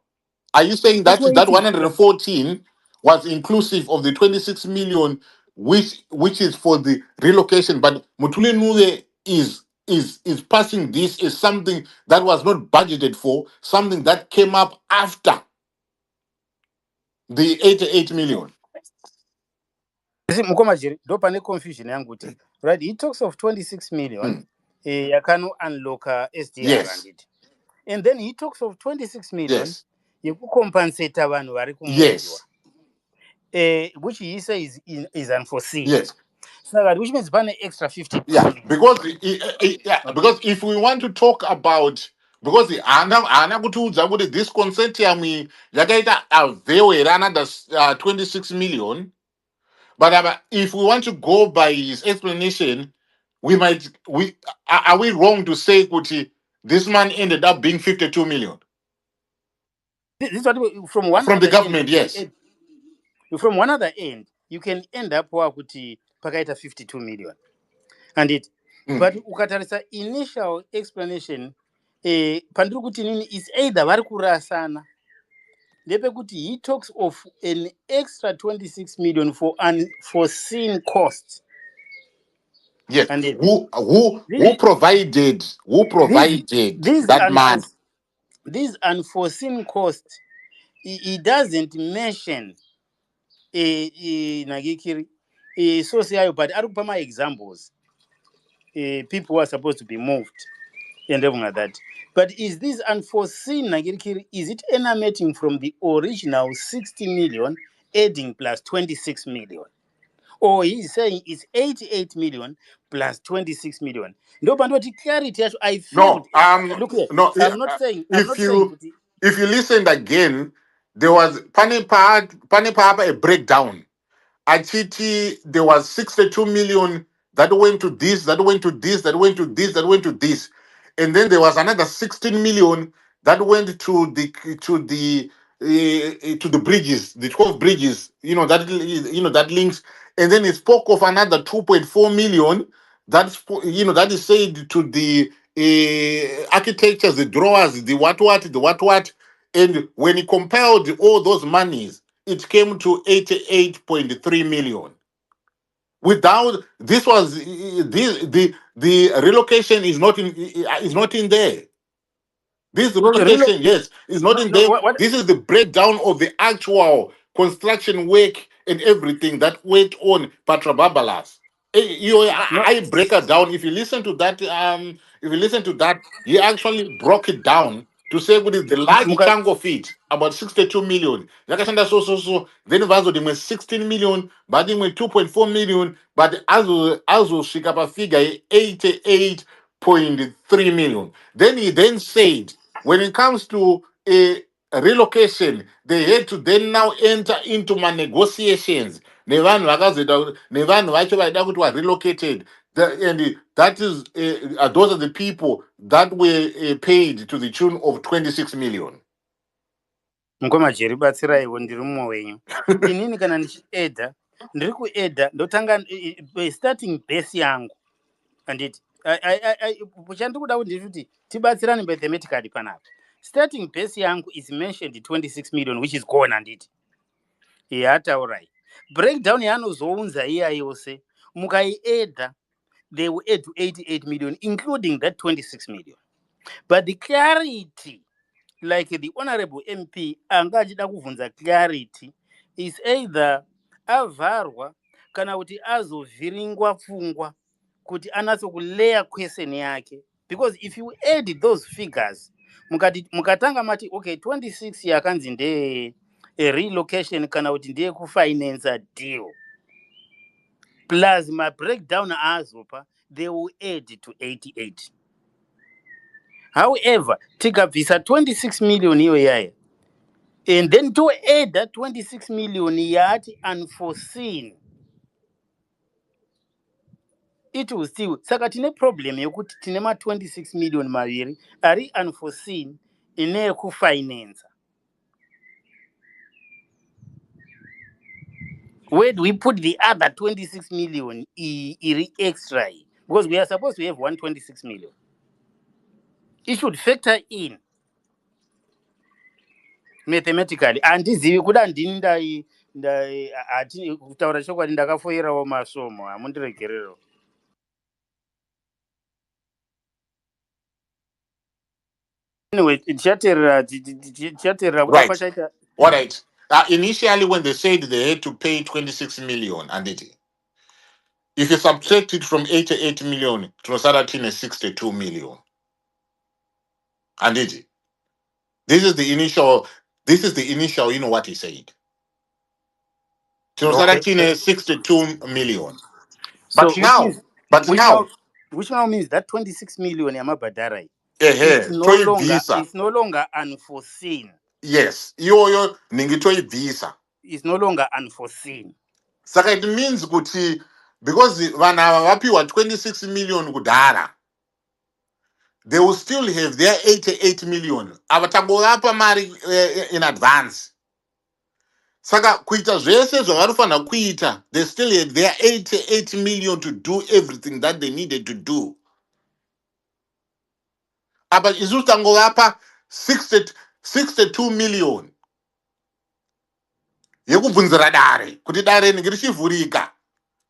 Are you saying Just that wait. that 114 was inclusive of the 26 million, which is for the relocation, but Mutule Nule is passing this as something that was not budgeted for, something that came up after the 88 million. Mukomajiri, dopane confusion yanguti. Right, he talks of 26 million. Yakano unlock SDR Yes. and it. And then he talks of 26 million. Yes. You compensate abantu vari kumudziwa. Yes. Which he says is unforeseen. Yes. So that which means ban extra 50. Yeah, because because if we want to talk about because haana kutiudza kuti this consortium yakaita avhewo here another 26 million. But if we want to go by his explanation, are we wrong to say kuti this man ended up being 52 million This is what from one from the other end government? you can Yes. from one other end you can end up wakuti pakaita 52 million and it but ukatarisa initial explanation pandiri kuti nini is either vari kurasana ndepekuti he talks of an extra 26 million for unforeseen costs. Yes. And Who provided that man? These unforeseen costs, he doesn't mention nagikiri source yayo, but ari kupa examples people who are supposed to be moved and everything like that. But is this unforeseen nagikiri, is it emanating from the original 60 million adding plus 26 million? Or he's saying it's 88 million plus 26 million. No, but what clarity I feel. No, Look here, no. I'm not saying. If you listened again, there was Pane Papa a breakdown. Achiti, there was 62 million that went to this, that went to this, that went to this, that went to this, and then there was another 16 million that went to the bridges, the 12 bridges. That links, and then it spoke of another 2.4 million that is said to the architectures, the drawers, the what, and when he compiled all those monies, it came to 88.3 million. Without this was the relocation is not in there. This relocation, yes, is not in there. This is the breakdown of the actual construction work and everything that went on Patra Babalas. I break it down. If you listen to that, he actually broke it down to say what is the large chunk of it, about 62 million. So. Then vazo 16 million, but then 2.4 million, but as shikapa figure 88.3 million. Then he then said, when it comes to a relocation, they had to then now enter into my negotiations. Nevanhu vacho vaida kuti were relocated. And that is those are the people that were paid to the tune of 26 million. Mukoma Jerry batsiraiwo ndiri mumwe wenyu. Inini kana ndichiedha ndiri kuedha ndotanga starting base yangu anditi chandiri kuda kuti ndiri tibatsirane mathematically panapa. Starting base yangu is mentioned 26 million which is gone anditi. Yataurai. Breakdown yaanozounza iya yose mukaiedha they will add to 88 million including that 26 million. But the clarity, like the honorable MP anga achida kuvhunza clarity, is either avharwa kana kuti azovhiringwa pfungwa kuti anatsokuleya question yake, because if you add those figures mukatanga mati okay 26 yakanzi ndeye relocation kana kuti ndeye kufinance deal plus my breakdown azopa they will add to 88. However, tikabvisa 26 million iyo yaya and then to add that 26 million yati unforeseen, it will still saka tine problem yokuti tine ma 26 million maviri ari unforeseen ine kufinance. Where do we put the other 26 million iri extra? Because we are supposed to have 126 million. It should factor in mathematically. Andizivi kuda ndini ati kutaura chokwadi ndakafoirawo masomo amundiregerero. Anyway, Right. Initially, when they said they had to pay 26 million, and if you subtract it from 88 million, it was 62 million. And this is the initial, you know what he said. Okay. 62 million. So, But now, which now means that 26 million yamabhadharai toibvisa. it's no longer unforeseen. Yes, iyoyo ningi toibvisa. It's no longer unforeseen. Saka it means kuti because vanhu ava vapiwa 26 million kudhara, they will still have their 88 million. Ava tangovapa mari in advance. Saka kuita zvese zvavanofanira kuita, they still had their 88 million to do everything that they needed to do. Apa isusu tangovapa 62 million yekubvunzira dare kuti dare rinenge richivhurika.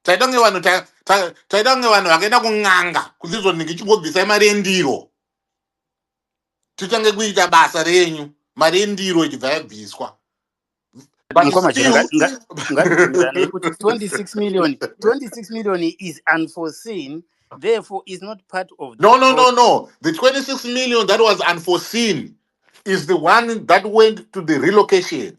Taida kunge vanhu vakaenda kun'anga kudzizvo ndinge chimbobvisai mari yendiro, tichange kuita basa renyu, mari yendiro ichibva yabviswa. But Mukoma chero still, ngatibvumiranei kuti 26 million is unforeseen, therefore is not part of the no. The 26 million that was unforeseen is the one that went to the relocation.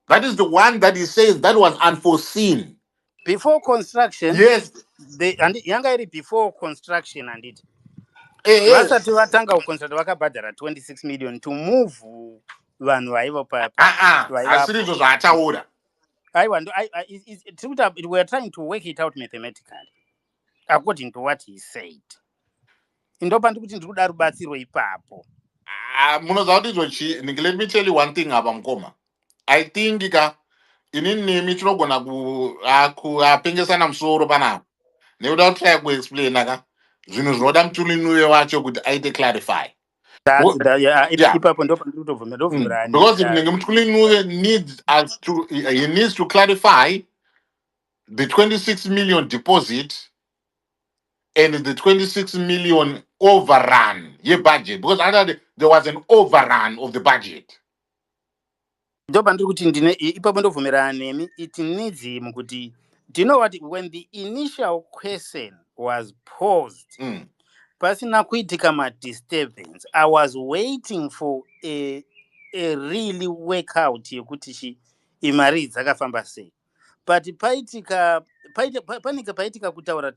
That is the one that he says that was unforeseen. before construction. Yes. Yanga iri before construction handiti. Yes. Vasati vatanga kuconstruct vakabhadhara 26 million to move vanhu vaiva asiri zvaataura. We are trying to work it out mathematically according to what he said. Ndopa kuti ndiri kuda rubatsiro ipapo. Munoziva kuti izvochi, let me tell you one thing apa mukoma. I think inini nemi tinogona kupengesana musoro panapa nekuda kutry kuexplaina ka zvinhu zvinoda mutulinuri wacho kuti aite clarify. Ipapo ndopa ndiri kutovhumira. Because munenge mutulinuri he needs to clarify the 26 million deposit and the 26 million overrun budget, because there was an overrun of the budget. Ndopa ndiri kuti ipapo ndovhumirana nemi. It needs him kuti, do you know what, when the initial question was posed, pasina kuitika disturbance, I was waiting for a really workout yekuti imari dzakafamba sei, but panika paitika kutaura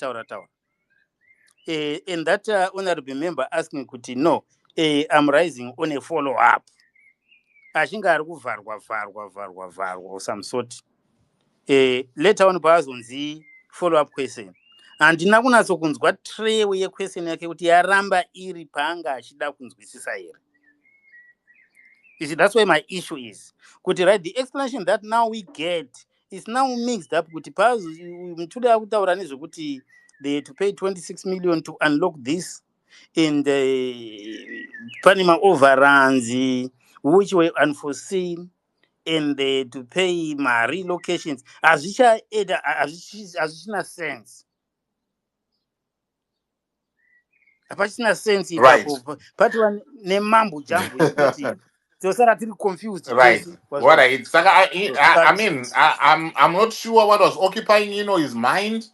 and that honorable member asked me kuti no, I'm rising on a follow up. Achinge ari kuvharwa some sort. Later on paazonzi follow up question, handina kunatsokunzwa trewe yequestion yake kuti yaramba iri paanga achida kunzwisisa here. You see, that's why my issue is kuti, right, the explanation that now we get is now mixed up kuti mtude akutaura nezvekuti they had to pay 26 million to unlock this, and panema overruns which were unforeseen, and they had to pay my relocations. Hazvichina sense. Hapachina sense ipapo. Patiwa nemambo jambo yekuti tosara tiri confused. Right. What I mean, I'm not sure what was occupying his mind.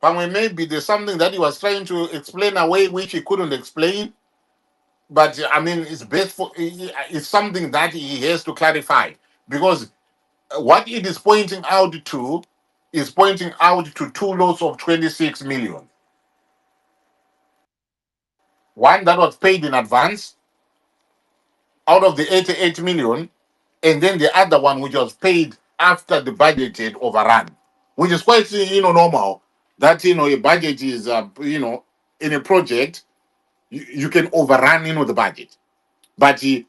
But maybe there's something that he was trying to explain away which he couldn't explain. But I mean, it's something that he has to clarify, because what it is pointing out to is pointing out to two lots of 26 million. One that was paid in advance out of the 88 million, and then the other one which was paid after the budget had overrun, which is quite normal. That a budget is in a project you can overrun the budget, but it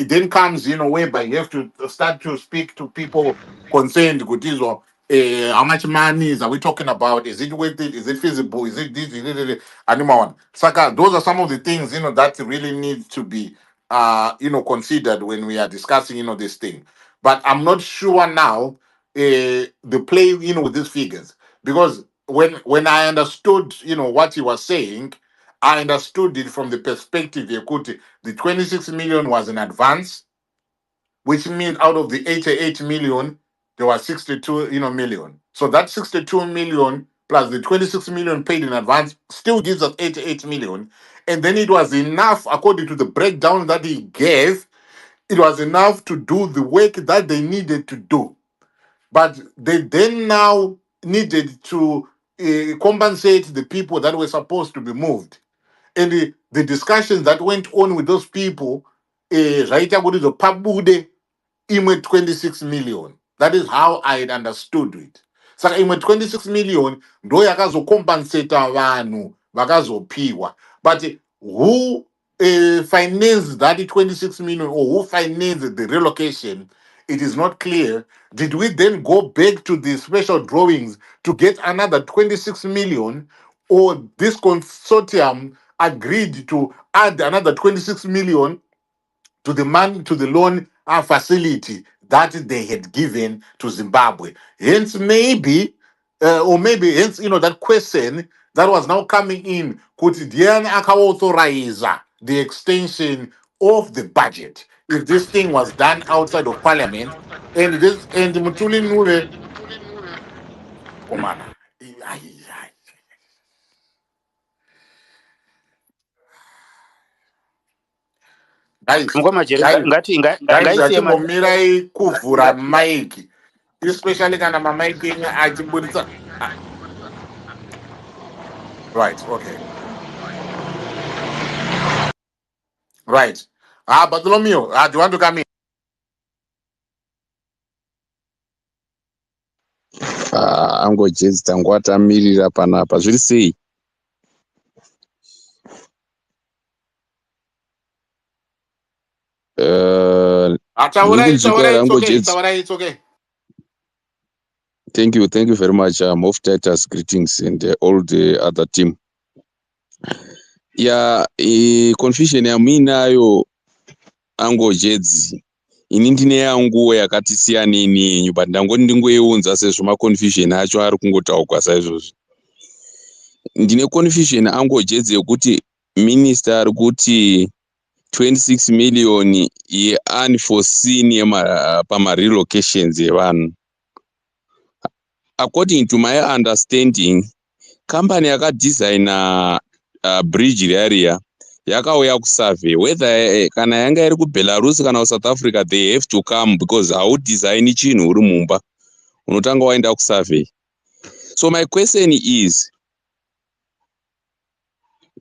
then comes whereby you have to start to speak to people concerned. How much money are we talking about? Is it worth it? Is it feasible? Is it this? Is it one? Saka, those are some of the things that really need to be considered when we are discussing this thing. But I'm not sure now the play with these figures, because when I understood what he was saying, I understood it from the perspective the 26 million was in advance, which means out of the 88 million, there was 62 million. So that 62 million plus the 26 million paid in advance still gives us 88 million. And then it was enough, according to the breakdown that he gave, it was enough to do the work that they needed to do. But they then now needed to compensate the people that were supposed to be moved. and the discussions that went on with those people, zvaita kuti pabude imwe 26 million. That is how I had understood it. Saka imwe 26 million ndo yakazocompensata vanhu vakazopiwa. But who financed that 26 million, or who financed the relocation, it is not clear. Did we then go back to the special drawings to get another 26 million, or this consortium agreed to add another 26 million to the loan facility that they had given to Zimbabwe? Hence, maybe, or maybe hence, that question that was now coming in, could Diane Aka authorize the extension of the budget if this thing was done outside of parliament? And Mutuli Nule, Omana. Guys, Ngoma Jeni, guys, guys, ngaisiye atimbomirai kuvhura maiki, especially kana mamaiki achibudisa. Right, okay. Right. Bartholomew, do you want to come in? Angojezi tangu atamirira panapa zviri sei? It's okay. Thank you very much. Of Titus, greetings, and all the other team. Yeah, confusion yamuinayo angojezi. Ini ndine yangu yakati siyanei yenyu, but ndangoti ndingoiunza sezvo maconfusion acho ari kungotaurwa saizvozvo. Ndine confusion angojezi yekuti minister ari kuti 26 million ye-unforeseen pama-relocations yevanhu. According to my understanding, company yakadesigna bridge area yakauya kusurvey whether kana yanga iri kuBelarus kana kuSouth Africa, they have to come because haudesign chinhu uri mumba, unotanga waenda kusurvey. So my question is,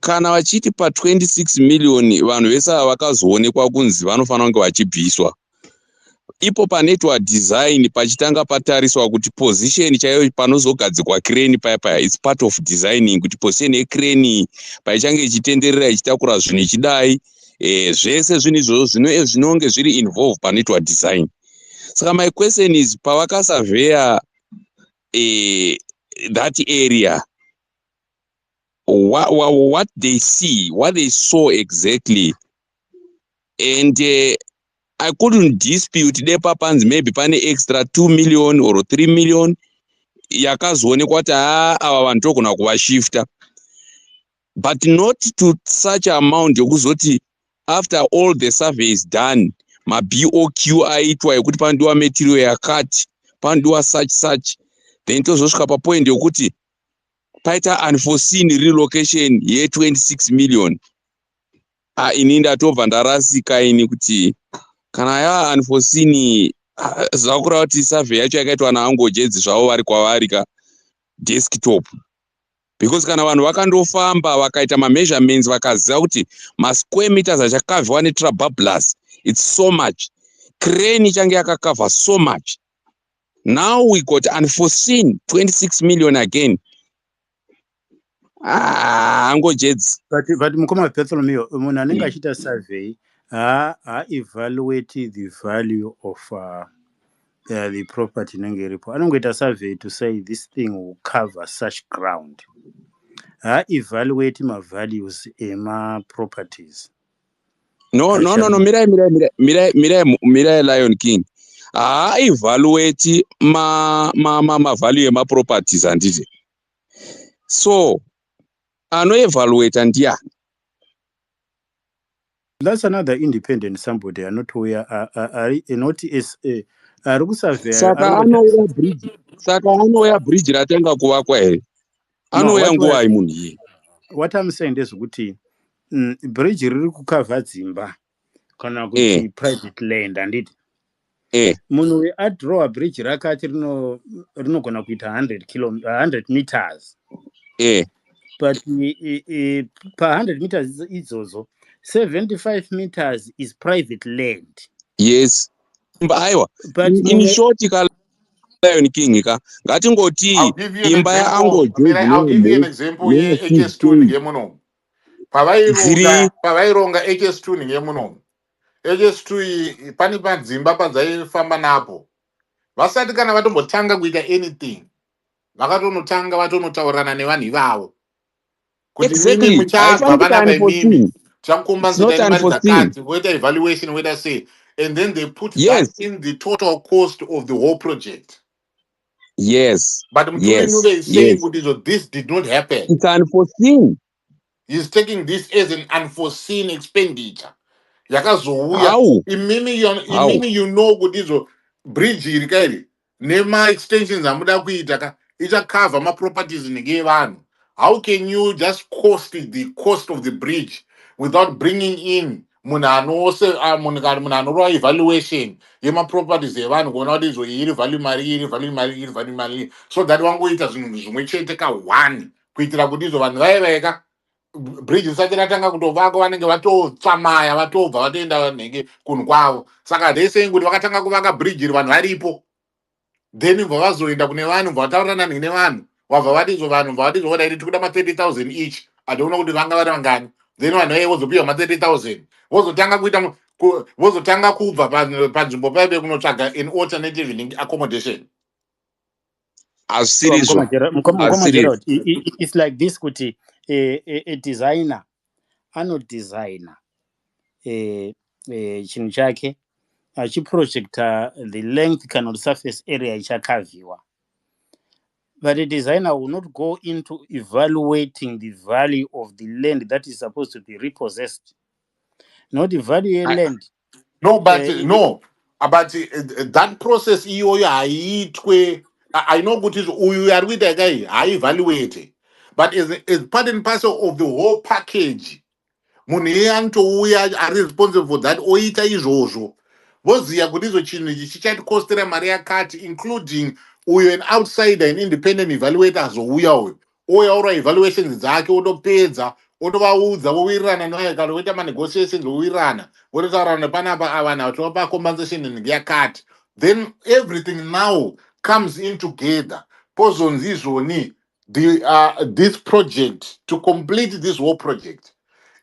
kana vachiti pa 26 million vanhu vese vakazoonekwa kunzi vanofanira kunge vachibviswa, ipo panetwa design pachitanga patariswa kuti position chaiyo panozogadzikwa crane paya it's part of designing, kuti position yecrane paichange ichitenderera ichitakura zvinhu ichidai, zvese zvinhu izvozvo zvinonge zviri involved panetwa design. Saka my question is, pavakasurveya that area, what they see, what they saw exactly, and I couldn't dispute depa panzi maybe pane extra 2 million or 3 million yakazoonekwa kuti ava vanhu togona kuvashifta, but not to such amount yokuzoti after all the surveys done, ma-BOQ aitwa yekuti panodiwa material yakati, panodiwa such, then tozosvika papoint yokuti paita unforeseen relocation ye-26 million. Ini ndatobva ndarasika ini kuti kana ya unforeseen, zvakura kuti survey yacho yakaitwa naangojezi zvavo vari kwavari ka desktop, because kana vanhu vakandofamba vakaita ma-measurements vakaziva kuti ma-square meters achakavhwa netrabablas it's so much, crane ichange yakakavha so much, now we got unforeseen 26 million again. Angojezi. But mukoma Bartholomew, munhu anenge achiita survey evaluate the value of the property inenge iripo. Anongoita survey to say this thing will cover such ground. Evaluate values ema-properties. No, mirai Lion King. Evaluate ma value ema-properties handiti. So, evaluate ndiani? That's another independent somebody. Not where not is rukusurvey. Saka anouya bridge ratenga kuvakwa here. Anouya nguwai munhu iye. What I'm saying is kuti bridge riri kukavha dzimba kana kuti private land handiti. Munhu adraw bridge rakati rinogona kuita 100 meters. but per 100 meters idzodzo 75 meters is private land. Yes. Aiwa. But In short, Lion King ka I'll ngatingoti give you an imba example. yaango I mean, I'll give you an example here. HS2 ngemuno. dziri Pavaironga HS2 ngemuno. HS2 pani padzimba padzaifamba napo. Vasati kana vatombotanga kuita anything. Vakatonotanga vatonotaurana nevanhu ivavo. Kuti mimi exactly muchabva haifaniki vana vaimimi. unforeseen. Tichamukomba It's not nzira mari unforeseen. dzakati. Voita evaluation, voita say. And then they put that Yes, in the total cost of the whole project. yes, But Mutuli yes, is saying yes. that this did not happen. It's unforeseen. He's taking this as an unforeseen expenditure. Yakazouya. How? How? Imimi you know kuti izo bridge iri kairi nema extensions amuda kuita ka icha cover ma properties nege vanhu. How can you just cost the cost of the bridge without bringing in munhu anorwa evaluation yema properties evanhu kuona kuti izo iri value mari so that wangoita zvinhu zvimwe chete ka one kuitira kuti izo vanhu vaivaika bridge risati ratanga kutovakwa vanenge vatotsamaya vatobva vatoenda nenge kunhu kwavo saka they saying kuti vakatanga kuvaka bridge iri vanhu varipo then bva vazoenda kune vanhu bva vataurirana nenge vanhu wabva vatizo vanhu bva vatizo oda iri tikuda ma 30,000 each hationa kuti vanga vari vangani then vanhu vaiye vozopiwa ma 30,000 vozotanga kuita vozotanga kubva panzvimbo paibe kunotsvaga an alternative living accommodation. Asirizvo. Mukoma Gerald, it's like this kuti a designer anodesigner chinhu chake achiprojecta the length kana kuti surface area ichakavhiwa, but a designer will not go into evaluating the value of the land that is supposed to be repossessed, not the value of land. No, but that process iyoyo haiitwe. I know kuti uyu ari kuita kai haivaluate, but as part and parcel of the whole package munhu iye anotouya ari responsible for that oita izvozvo voziva kuti izo chinhu ichi chichatikostera mari yakati, including uyo an outsider an independent evaluator azouya uyu oyaura evaluations dzake otopedza otovaudza vowirirana naye kana oita manegotiations vowirirana vototaurana panapa vanhu vatovapa compensation nenge yakati, then everything now comes in together pozonzi izvoni this project, to complete this whole project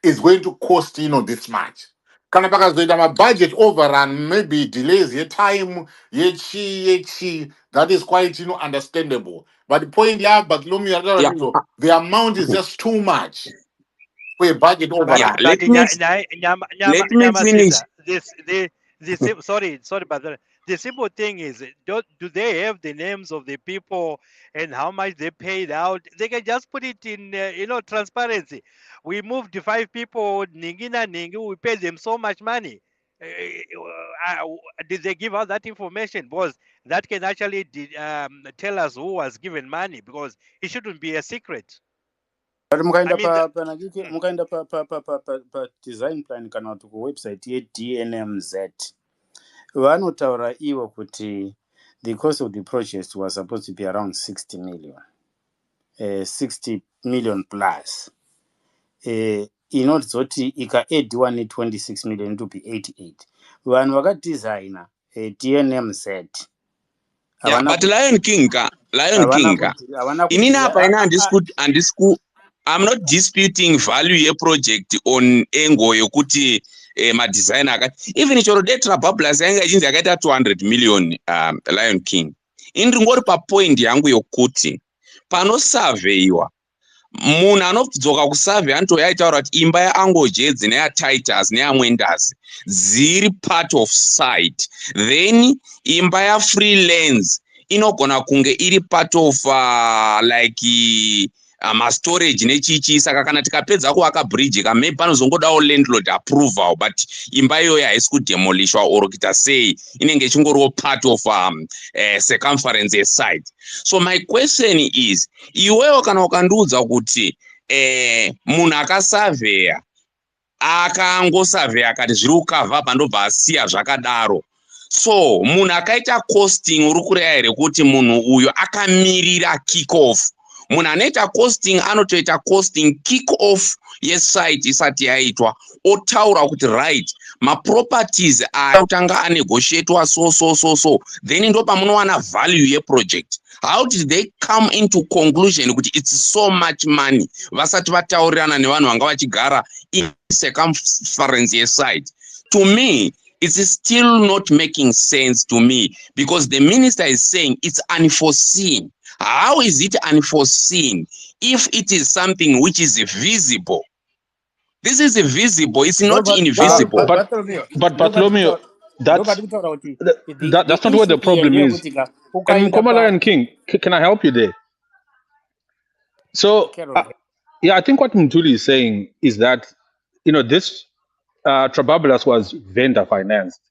is going to cost this much. Kana pakazoita ma-budget overrun, maybe delays time yechi that is quite understandable, but the point the amount is just too much for a budget overrun. Yeah, let me finish. Sorry, but the simple thing is, do they have the names of the people and how much they paid out? They can just put it in, transparency. We moved 5 people, Ningi, we paid them so much money. Did they give out that information? Because that can actually tell us who was given money, because it shouldn't be a secret. But mukaenda pa design plan kana kuti kuwebsite yeDNMZ vanotaura ivo kuti the cost of the project was supposed to be around 60 million, 60 million plus. Inozoti ikaeddiwa ne26 million to be 88. Vanhu vakadesigna DNMZ. Yeah, but Lion King inini apa ina handisku I'm not disputing value ye project on engo yokuti madesign akati even choro Detra Bablas yanga ichinzi yakaita 200 million Lion King. Indringori pa point yangu yokuti panosurveyiwa munhu anodzoka kusurvey anotoya aitaura kuti imba yaangojedzi neyaTitus neyamwendazi dziri part of site, then imba yaFreelance inogona kunge iri part of like storage nechichi. Saka kana tikapedza kuvaka bridge maybe panozongodawo landlord approval, but imba iyoyo haisi kudemolishwa or kuita sei, inenge ichingoriwo part of circumference yesite. So my question is, iwewo kana ukandiudza kuti munhu akasurveya akangosurveya akati zviri kukavha pandobva asiya zvakadaro, so munhu akaita costing uri kureva here kuti munhu uyo akamirira kick off munhu anoita costing anotoita costing kick off yesite isati yaitwa, otaura kuti right maproperties anotanga anegotiatwa so then ndo pamunowana value yeproject. How did they come into conclusion kuti it's so much money vasati vataurirana nevanhu vanga vachigara in circumference yesite? To me, it's still not making sense to me, because the minister is saying it's unforeseen. How is it unforeseen if it is something which is visible? This is visible, it's not invisible. But Bartholomew, that's that's not what the problem is. And Mkoma Lion King, can I help you there? So yeah, I think what Mtuli is saying is that this Trabablas was vendor financed,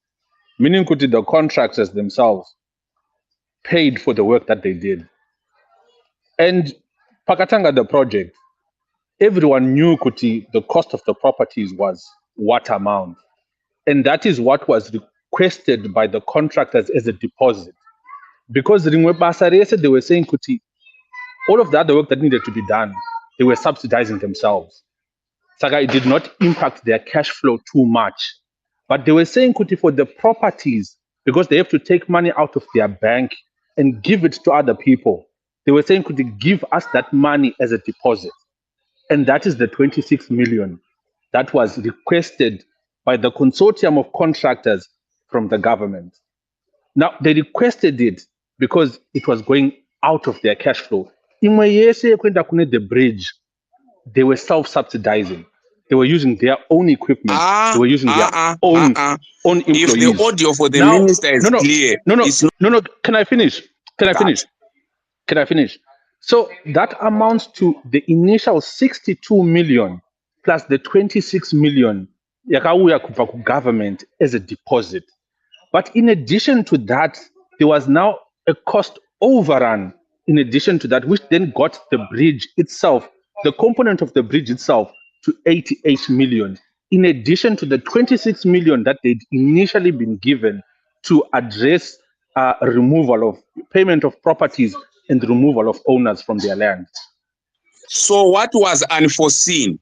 meaning kuti the contractors themselves paid for the work that they did. And Pakatanga, the project, everyone knew kuti the cost of the properties was what amount. And that is what was requested by the contractors as a deposit. Because Ringwe Basarese, they were saying kuti, all of the other work that needed to be done, they were subsidizing themselves. Saga, it did not impact their cash flow too much. But they were saying kuti, for the properties, because they have to take money out of their bank and give it to other people, they were saying kuti, give us that money as a deposit. And that is the 26 million that was requested by the consortium of contractors from the government. Now, they requested it because it was going out of their cash flow. In the bridge, they were self-subsidizing. They were using their own equipment. They were using their own employees. If the audio for the minister is clear, no. Can I finish? Can I finish? So that amounts to the initial 62 million plus the 26 million yakauya kubva government as a deposit. But in addition to that, there was now a cost overrun in addition to that, which then got the bridge itself, the component of the bridge itself, to 88 million, in addition to the 26 million that they'd initially been given to address removal of payment of properties and the removal of owners from their land. So what was unforeseen?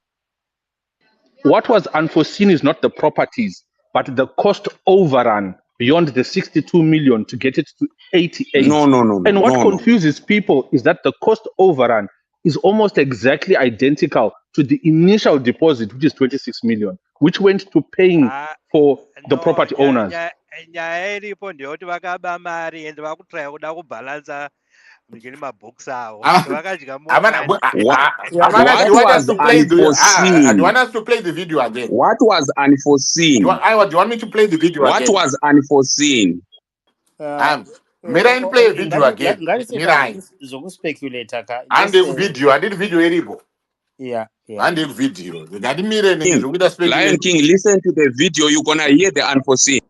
What was unforeseen is not the properties, but the cost overrun beyond the 62 million to get it to 88. No. And what confuses people is that the cost overrun is almost exactly identical to the initial deposit, which is 26 million, which went to paying for the property owners. Nyaya iripo ndeyoti vakaba mari ende vakutraya kuda kubhalansa mabhokisi avo vakadya What was unforeseen? Do you want us to play the video again? What was unforeseen? Do you want me to play the video what again? What was unforeseen? Mirai play a video again. Mirai. And the video eribo. Yeah. And the video. Lion King, listen to the video. You're gonna hear the unforeseen.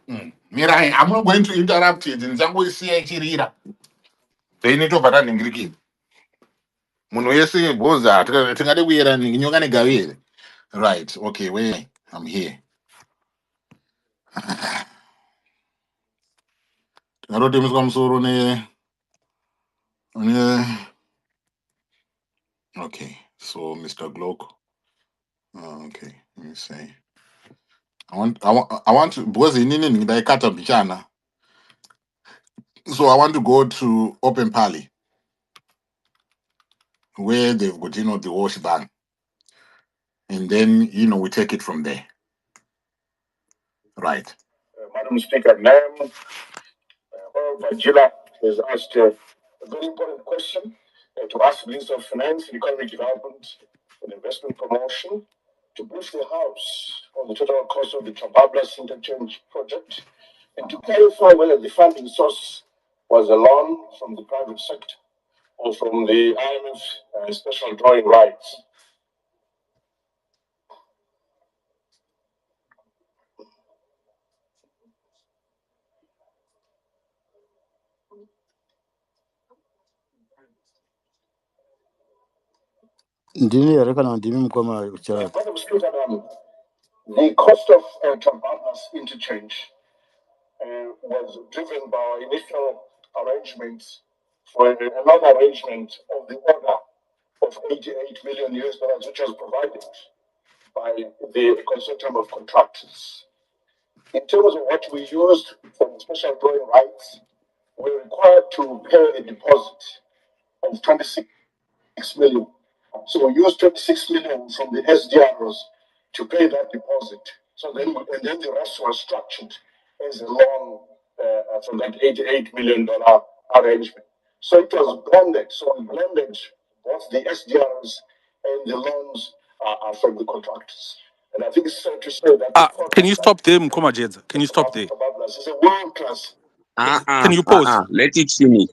Mirai, I'm not going to interrupt it. In some way, see Chirira. They need to pattern in Greek. Munoyesi Boza, Tingade we and Yogani Gavil. Right, okay, wait, I'm here. I wrote him some sort okay, so Mr. Glock. Okay, let me see. I want to because in the kata bichana. So I want to go to Open Pally, where they've got the wash ban, and then we take it from there. Right. Madam Speaker, Honorable Vajila has asked a very important question to ask the Minister of Finance and Economic Development and Investment Promotion to brief the House on the total cost of the Trabablas interchange project and to clarify whether the funding source was a loan from the private sector or from the IMF special drawing rights. Madam Speaker, the cost of Trabablas interchange was driven by initial arrangements for another arrangement of the order of 88 million US dollars, which was provided by the consortium of contractors. In terms of what we used for the special drawing rights, we're required to pay a deposit of 26 million. So we used 26 million from the SDRs to pay that deposit. So then, and then the rest was structured as a loan from that $88 million arrangement. So it was blended. So we blended both the SDRs and the loans from the contractors. And I think it's fair to say that the Can you product stop there, Mkoma Jedza? Can you stop there? is a world class. Can you pause? Let it finish.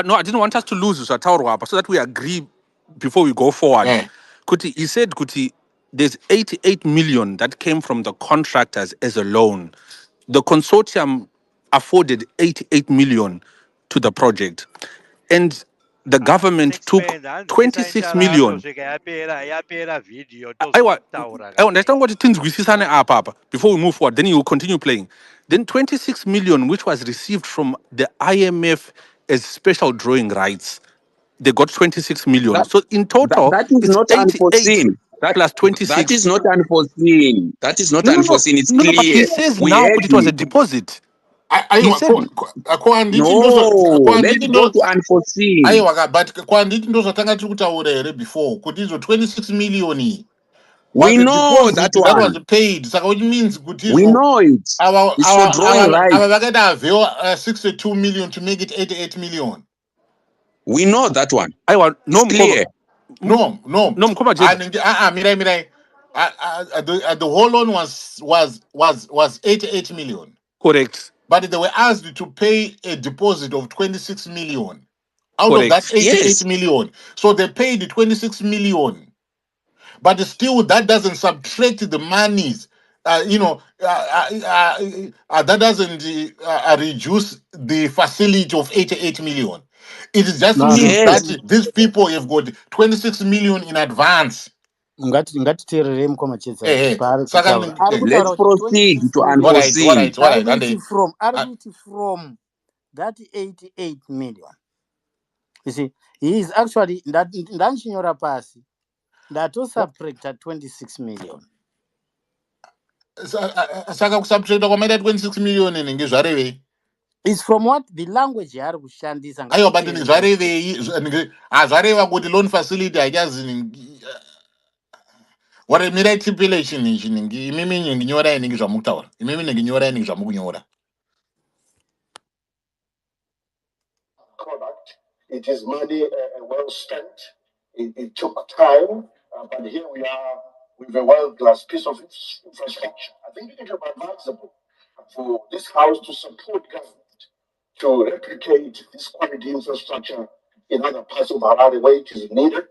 No, I didn't want us to lose Usatauro, so that we agree before we go forward. Yeah. Kuti, he said, Kuti, there's 88 million that came from the contractors as a loan. The consortium afforded 88 million to the project. And the government took 26 million. yapera video I understand what things we see up before we move forward. Then you will continue playing. Then 26 million, which was received from the IMF as special drawing rights, they got 26 million. So in total, That is it's not 88 unforeseen. plus That 26. is not unforeseen. That is not No, no, no, unforeseen. It's no, no. But he clear. says We now had it was a it. deposit. He Aiwa, said No, let's go to unforeseen. aiwa, but kwanditi ndozvatanga tiri kutaura here before kuti izo 26 million iyi was We a know that deposit that was one. paid, saka which means kuti We izvo know it. It's for drawing right. ava vakaita avail 62 million to make it 88 million. We know that one. Aiwa, no, It's clear. no, Mkoma Jedza. Mirai. The whole loan was 88 million. Correct. But they were asked to pay a deposit of 26 million out of that Correct. 88 Yes. million. So they paid 26 million. But still, that doesn't subtract the monies. That doesn't reduce the facility of 88 million. It just No, means Yes. that these people have got 26 million in advance. ngatiteererei Mukoma Chedza Eh, paari saka kutaura ari Let's kutaura kuti proceed 26 to million unforeseen. ari kuiti from that 88 million. You see, he is actually ndanchinyora pasi ndatosubtracta 26 million. Saka kusubtracta kwamaita 26 million ngezvarevei? Is from what the language yaari kushandisa. Aiwa, but zvarevei? Zvareva kuti loan facility haichazi mirai tipile chinhu ichi imimi nyorai nenge zvamukutaura. Imimi nenge nyorai nenge zvamukunyora. Product. It is money well spent. It took time, but here we are with a world-class piece of infrastructure. I think it is advisable for this house to support government to replicate this quality infrastructure in other parts of Harare where it is needed,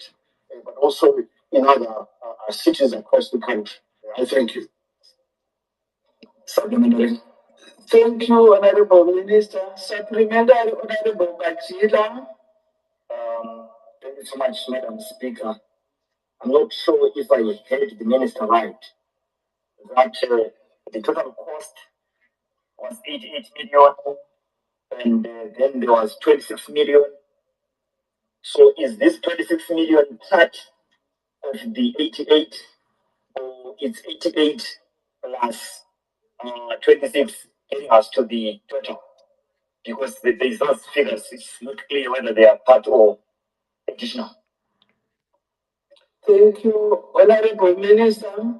but also in other cities across the country. I thank you. Supplementary. Thank you, Honorable Minister. Supplementary, Honorable Bachila. Thank you so much, Madam Speaker. I'm not sure if I heard the Minister right, that the total cost was 88 million, and then there was 26 million. So is this 26 million part of the 88, or it's 88 plus 26 getting us to the total? Because there's those figures, it's not clear whether they are part or additional. Thank you, Honorable Minister.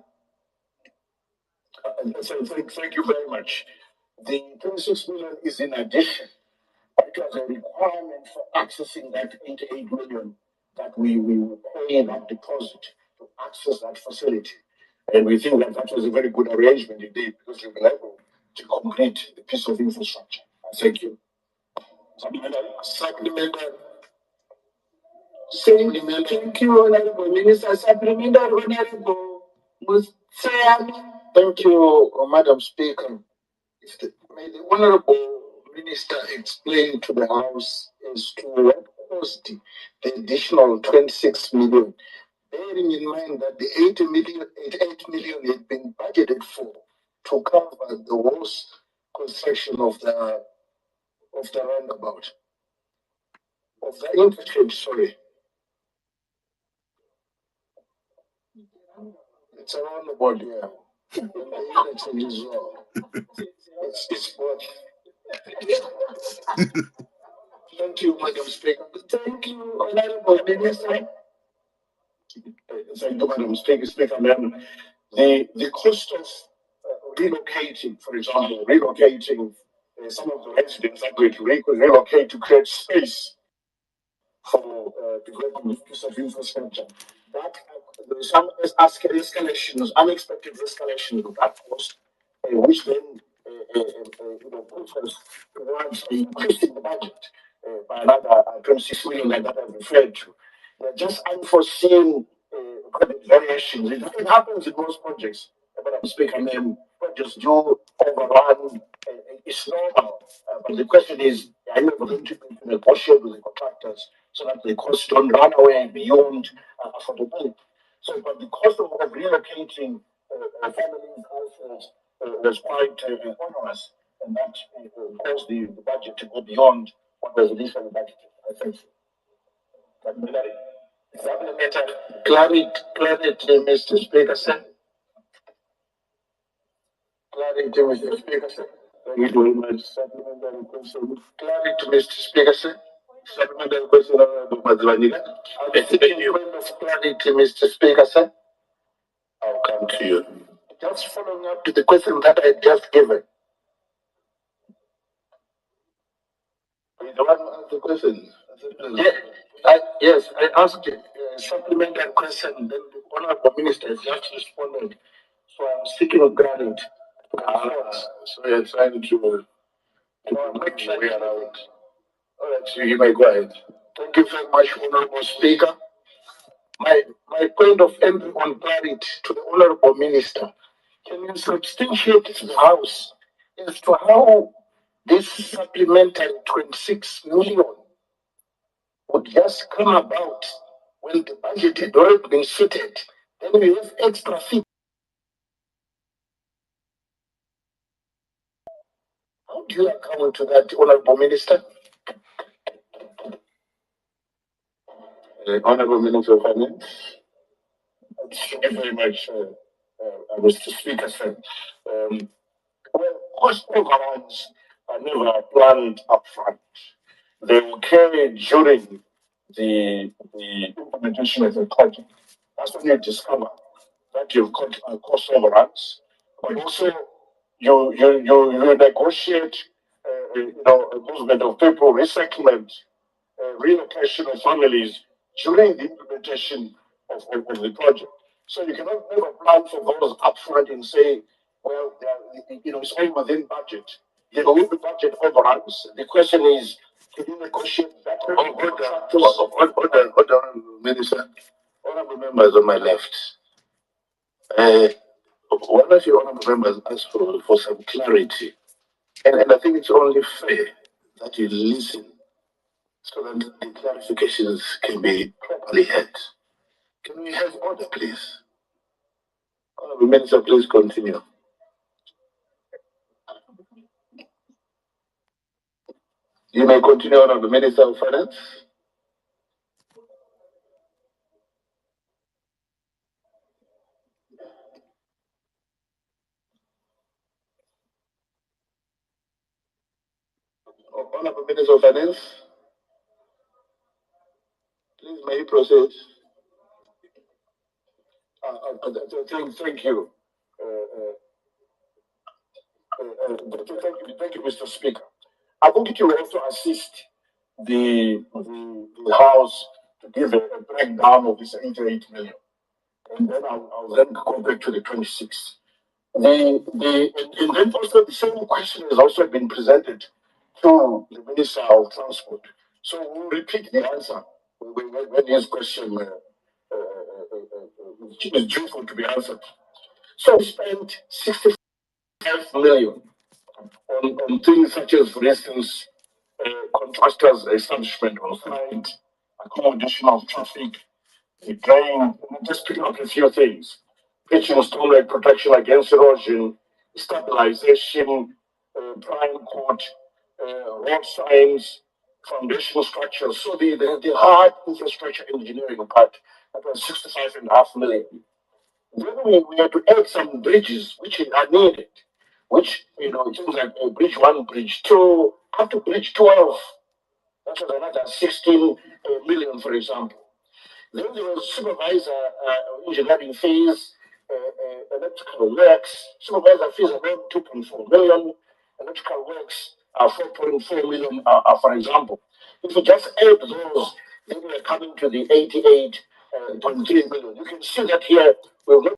Thank you very much. The 26 million is in addition. It was a requirement for accessing that 88 million that we were paying that deposit to access that facility. And we think that that was a very good arrangement indeed, because you've been able to complete the piece of infrastructure. Thank you. Supplementary. Thank you, Honorable Minister. Supplementary, Honorable Musayami. Thank you, Madam Speaker. May the Honorable Minister explain to the House as to what caused the additional 26 million, bearing in mind that the 88 million had been budgeted for to cover the whole construction of the roundabout, of the interchange, sorry. It's around the board, yeah. And the interchange as well. It's both. Thank you, Madam Speaker. Thank you, Honorable Minister. Thank you, Madam Speaker. The cost of relocating, for example, relocating some of the residents are going to relocate to create space for development of piece of infrastructure. That there is some escalations, unexpected escalations of that cost, which then puts us towards increasing the budget by another 26 million that I've referred to. They're just unforeseen credit variations. It happens in most projects. But I'm speaking, projects do overrun. It's normal. But the question is, are you going to negotiate with the contractors so that the costs don't run away beyond affordability? So, but the cost of relocating families households was quite onerous, and that caused the budget to go beyond what was initially budgeted. I think. Supplementary clarity, Mr. Speaker, sir. Clarity, Mr. Speaker, sir. Thank you very much. Supplementary question. Clarity, Mr. Speaker, sir. Supplementary question, Honorable Madhvani. I'm seeking point of clarity, Mr. Speaker, sir. I'll come to you. Just following up to the question that I just given. You don't want to ask the question? Yes, I asked a supplementary question, then the Honorable Minister has just responded. So I'm seeking granted. So you're trying to make your way around. All right, so you may go ahead. Thank you very much, Honorable Speaker. My point of entry on clarity to the Honorable Minister. Can you substantiate to the House as to how this supplementary 26 million would just come about when the budget had already been fitted? Then we have extra feet. How do you account to that, Honorable Minister? Honorable Minister of Finance. Thank you very much, Mr. Speaker, sir. Well, cost overruns are never planned upfront. They occur during the implementation of the project. That's when you discover that you've got cost overruns, but also you negotiate, a movement of people, resettlement, relocation of families during the implementation of the project. So you cannot never plan for those upfront and say, well, it's all within budget. There will be budget overruns. The question is, can you negotiate better? Hold on, Minister. Honorable members on my left. One of your honorable members asked for some clarity. And I think it's only fair that you listen so that the clarifications can be properly heard. Can we have order, please? Honorable Minister, please continue. You may continue, Honorable Minister of Finance. Honorable Minister of Finance, please may you proceed. Thank you. Thank you, Mr. Speaker. I think it will also assist the House to give a breakdown of this 88 million. And then I'll then go back to the 26. And then also the same question has also been presented to the Minister of Transport. So we'll repeat the answer when his question is due for to be answered. So we spent 65 million on things such as, for instance, contractors' establishment on site, accommodation of traffic, the drain, just pick up a few things. Pitching stormwater protection against erosion, stabilization, prime court, road signs, foundation structures. So the hard infrastructure engineering part, that was 65.5 million. Then we had to add some bridges which are needed, which, things like bridge 1, bridge 2, up to bridge 12. That was another 16 million, for example. Then there was supervisor engineering fees, electrical works. Supervisor fees are around 2.4 million. Electrical works are 4.4 million, for example. If you just add those, then we're coming to the 88.3 million. You can see that here we've not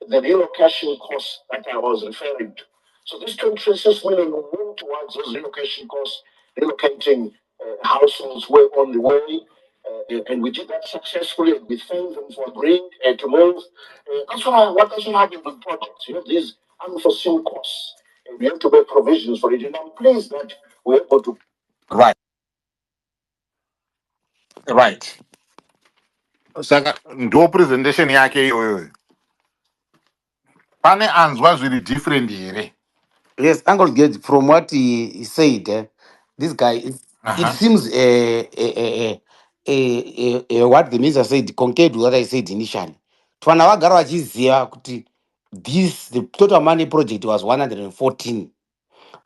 the relocation costs that I was referring to. So this 26 million will move towards those relocation costs, relocating households were on the way. And we did that successfully. We thank them for agreeing to move. What doesn't happen with projects? You have these unforeseen costs. And we have to make provisions for it. And I'm pleased that we're able to. Right, right. Saka ndo presentation yake iyoyo. Pane anzwa zviri different here. Yes, Uncle Gage, from what he said, this guy, it Uh-huh. seems what the minister said concurred with what I said initially. Twana vagara vachiziva kuti this, the total money project was 114.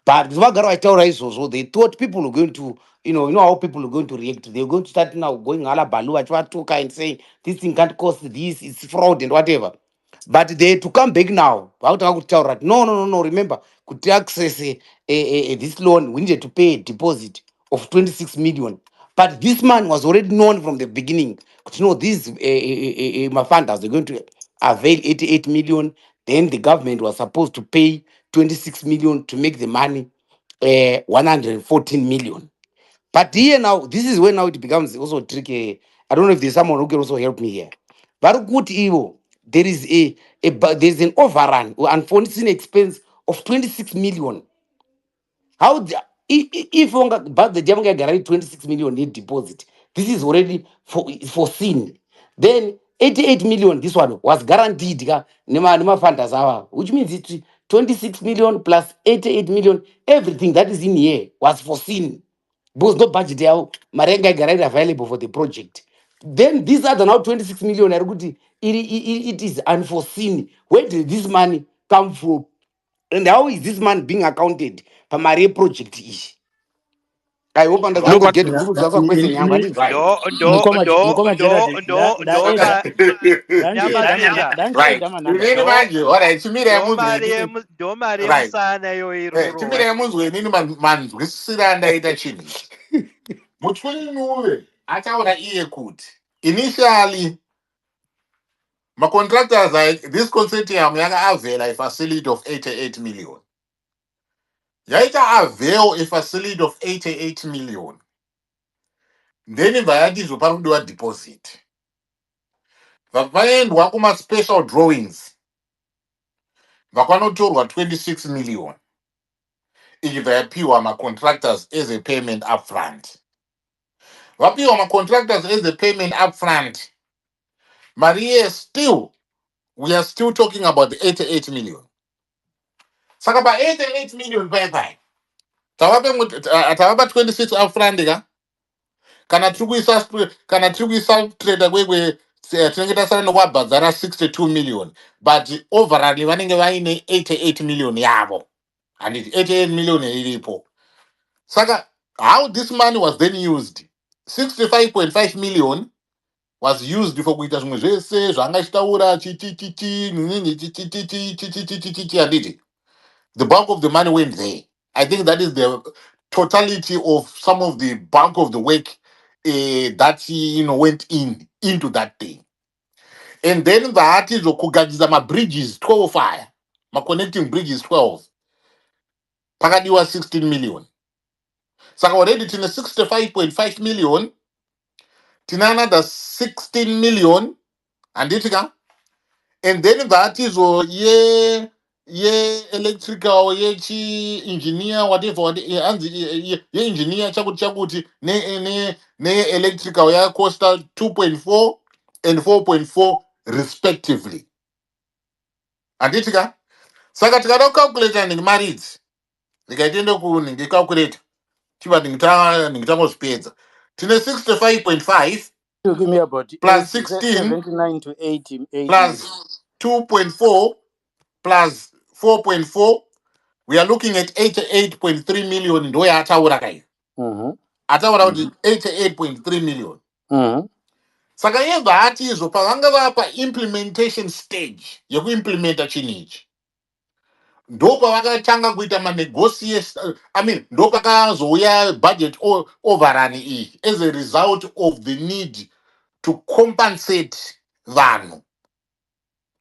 But vagara vachitaura izvozvo, they thought people were going to, you know how people are going to react. They're going to start now going hala balu vachivatuka and saying this thing can't cost this, it's fraud and whatever. But they had to come back now. No, remember, could access this loan, we needed to pay a deposit of 26 million. But this man was already known from the beginning. These funders are going to avail 88 million. Then the government was supposed to pay 26 million to make the money 114 million. But here now, this is where now it becomes also tricky. I don't know if there's someone who can also help me here. But good evil, there is there's an overrun or unforeseen expense of 26 million. How if but the German guy guarantee 26 million need deposit, this is already foreseen. Then 88 million, this one was guaranteed nema funders our, which means it 26 million plus 88 million, everything that is in here was foreseen. Because no budget marenga guarantee available for the project. Then these are the now 26 million. It is unforeseen. Where did this money come from? And how is this man being accounted for my project? I hope and No, Uncle but get good answer question. Right. Mukoma Gerard, Saka Nyamazira. right. Inini manje, all right, chimire yamunzwe inini. Ndomari Right. yemusana iyo Chimire iruro. yamunzwe inini manzwisisira andaita chinhu ichi. Mutwininuve ataura iye kuti initially contractors like this consortium yakaavhela a facility of 88 million. Yaita avail a facility of 88 million. Then vayatizvo pari kudiwa deposit. Vakaendwa kuma special drawings. Vakanotorwa 26 million. Ichi vayapiwa contractors as a payment upfront. Vapiwa contractors as a payment upfront. Marie still, we are still talking about the 88 million. Saka pa 88 million bye. Tawapa 26 upfront ka? Kana trikuisa trader kwekwe tinenge tasara nokwabhadzara 62 million. But overall vanenge vaine 88 million yavo. And 88 million iripo. Saka, how this money was then used? 65.5 million was used for kuita zvimwe zvese zvangachitaura handiti. The bulk of the money went there. I think that is the totality of some of the bulk of the work that went into that thing. And then that is kugadzira bridges 12 fire. Connecting bridges 12. Pakadiwa 16 million. So already tina 65.5 million, tina another 16 million, and then that is electrical, engineer, whatever, engineer chakuti ne electrical ya costa 2.4 and 4.4 respectively. And saka tikada calculate maritz. Ndikaitende calculate. Chiva ndingitangozvipedza. Tine 65.5 You give me about plus 16 79 to 80. plus 2.4 plus 4.4, we are looking at 88.3 million. Ndo yaataura kai. Ataura kuti 88.3 million. Saka yebva hati izvo pavanga vapa implementation stage yekuimplementa chinechi. Ndo pavakatanga kuita manegotiation, ndo pakazouya budget overrun iyi as a result of the need to compensate vanhu.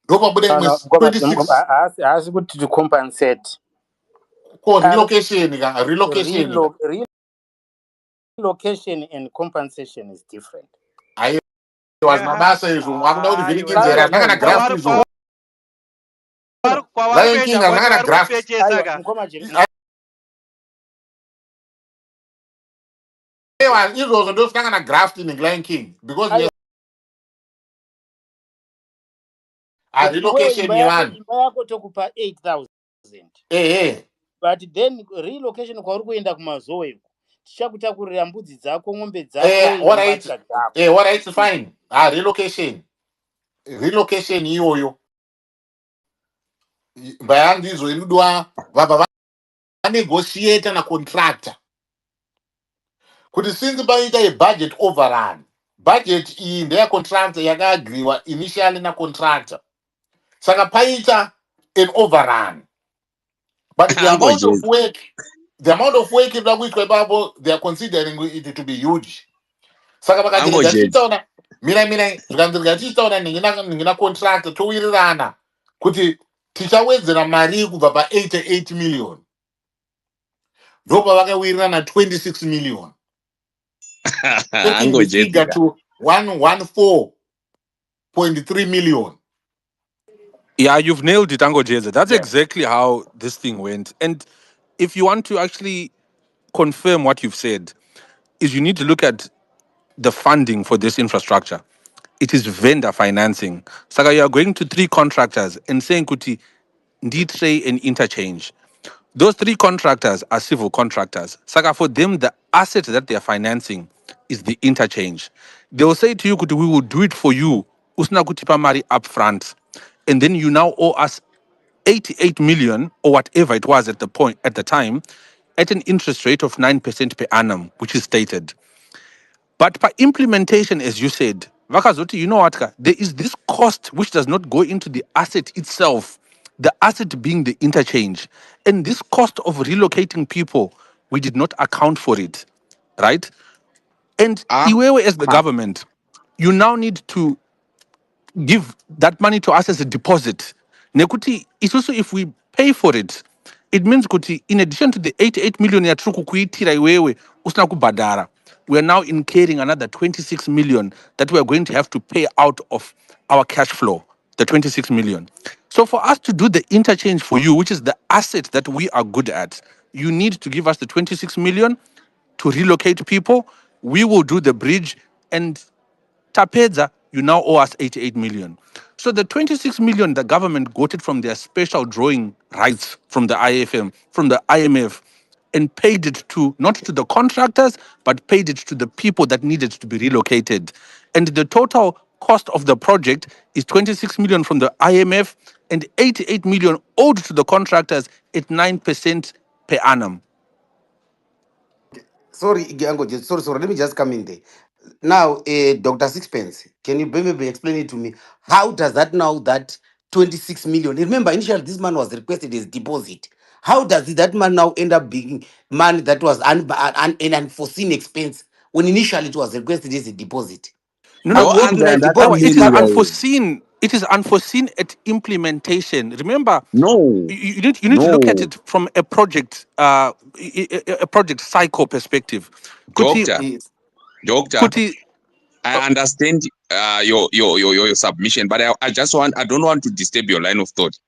Ndo pabuda imwe 26 As good to compensate. relocation Relocation and compensation is different. I was mabasa izvo mwakuda kuti vhirikidzera zvakana graft izvo. Lion King zvakana graft. Izvozvo ndosangana graft in Lion King because relocation yevanhu. Imba yako tokupa 8,000. But then relocation kwauri kuenda kumazoe tichakutakurira mbudzi dzako, ng'ombe dzako, mbatya dzako. All right, fine. Relocation iyoyo. Mbayandi izvo inudwa vabva vanegotiate na contractor. Kuti since paita budget overrun. Budget iyi ndeya contractor yakaagriwa initially na contractor. Saka paita an overrun. But the amount of work inoda kuitwa ipapo, they are considering it to be huge. Saka vakati tichitaura mirai zvikanzi tichitaura ningina contractor towirirana kuti tichawedzera mari kubva pa 88 million. Ndo pavakawirirana 26 million. Taking the figure to 114.3 million. Yeah, you've nailed it, Ango Jeza. That's exactly how this thing went. And if you want to actually confirm what you've said, is you need to look at the funding for this infrastructure. It is vendor financing. Saka, you are going to 3 contractors and saying, Kuti, tray and interchange. Those 3 contractors are civil contractors. Saka, for them, the asset that they are financing is the interchange. They will say to you, Kuti, we will do it for you. Usna kutipa mari upfront. And then you now owe us 88 million or whatever it was at the time at an interest rate of 9% per annum, which is stated. But by implementation, as you said, Vakazoti, you know what? There is this cost which does not go into the asset itself, the asset being the interchange. And this cost of relocating people, we did not account for it, right? And Iwewe, as the government, you now need to give that money to us as a deposit. Nekuti, it's also if we pay for it, it means kuti, in addition to the 88 million yatruku kuitira iwewe usina kubhadhara, we are now incurring another 26 million that we are going to have to pay out of our cash flow, the 26 million. So for us to do the interchange for you, which is the asset that we are good at, you need to give us the 26 million to relocate people. We will do the bridge, and Tapeza, you now owe us 88 million. So the 26 million the government got it from their special drawing rights from the IMF, and paid it to, not to the contractors, but paid it to the people that needed to be relocated. And the total cost of the project is 26 million from the IMF and 88 million owed to the contractors at 9% per annum. Sorry, Giango, sorry, let me just come in there. Now, Dr. Sixpence, can you maybe explain it to me? How does that now, that 26 million, remember initially this man was requested as deposit. How does that man now end up being money that was an unforeseen expense when initially it was requested as a deposit? No, it is unforeseen. It is unforeseen at implementation. Remember, you need to look at it from a project cycle perspective. Doctor, I understand your submission, but I don't want to disturb your line of thought.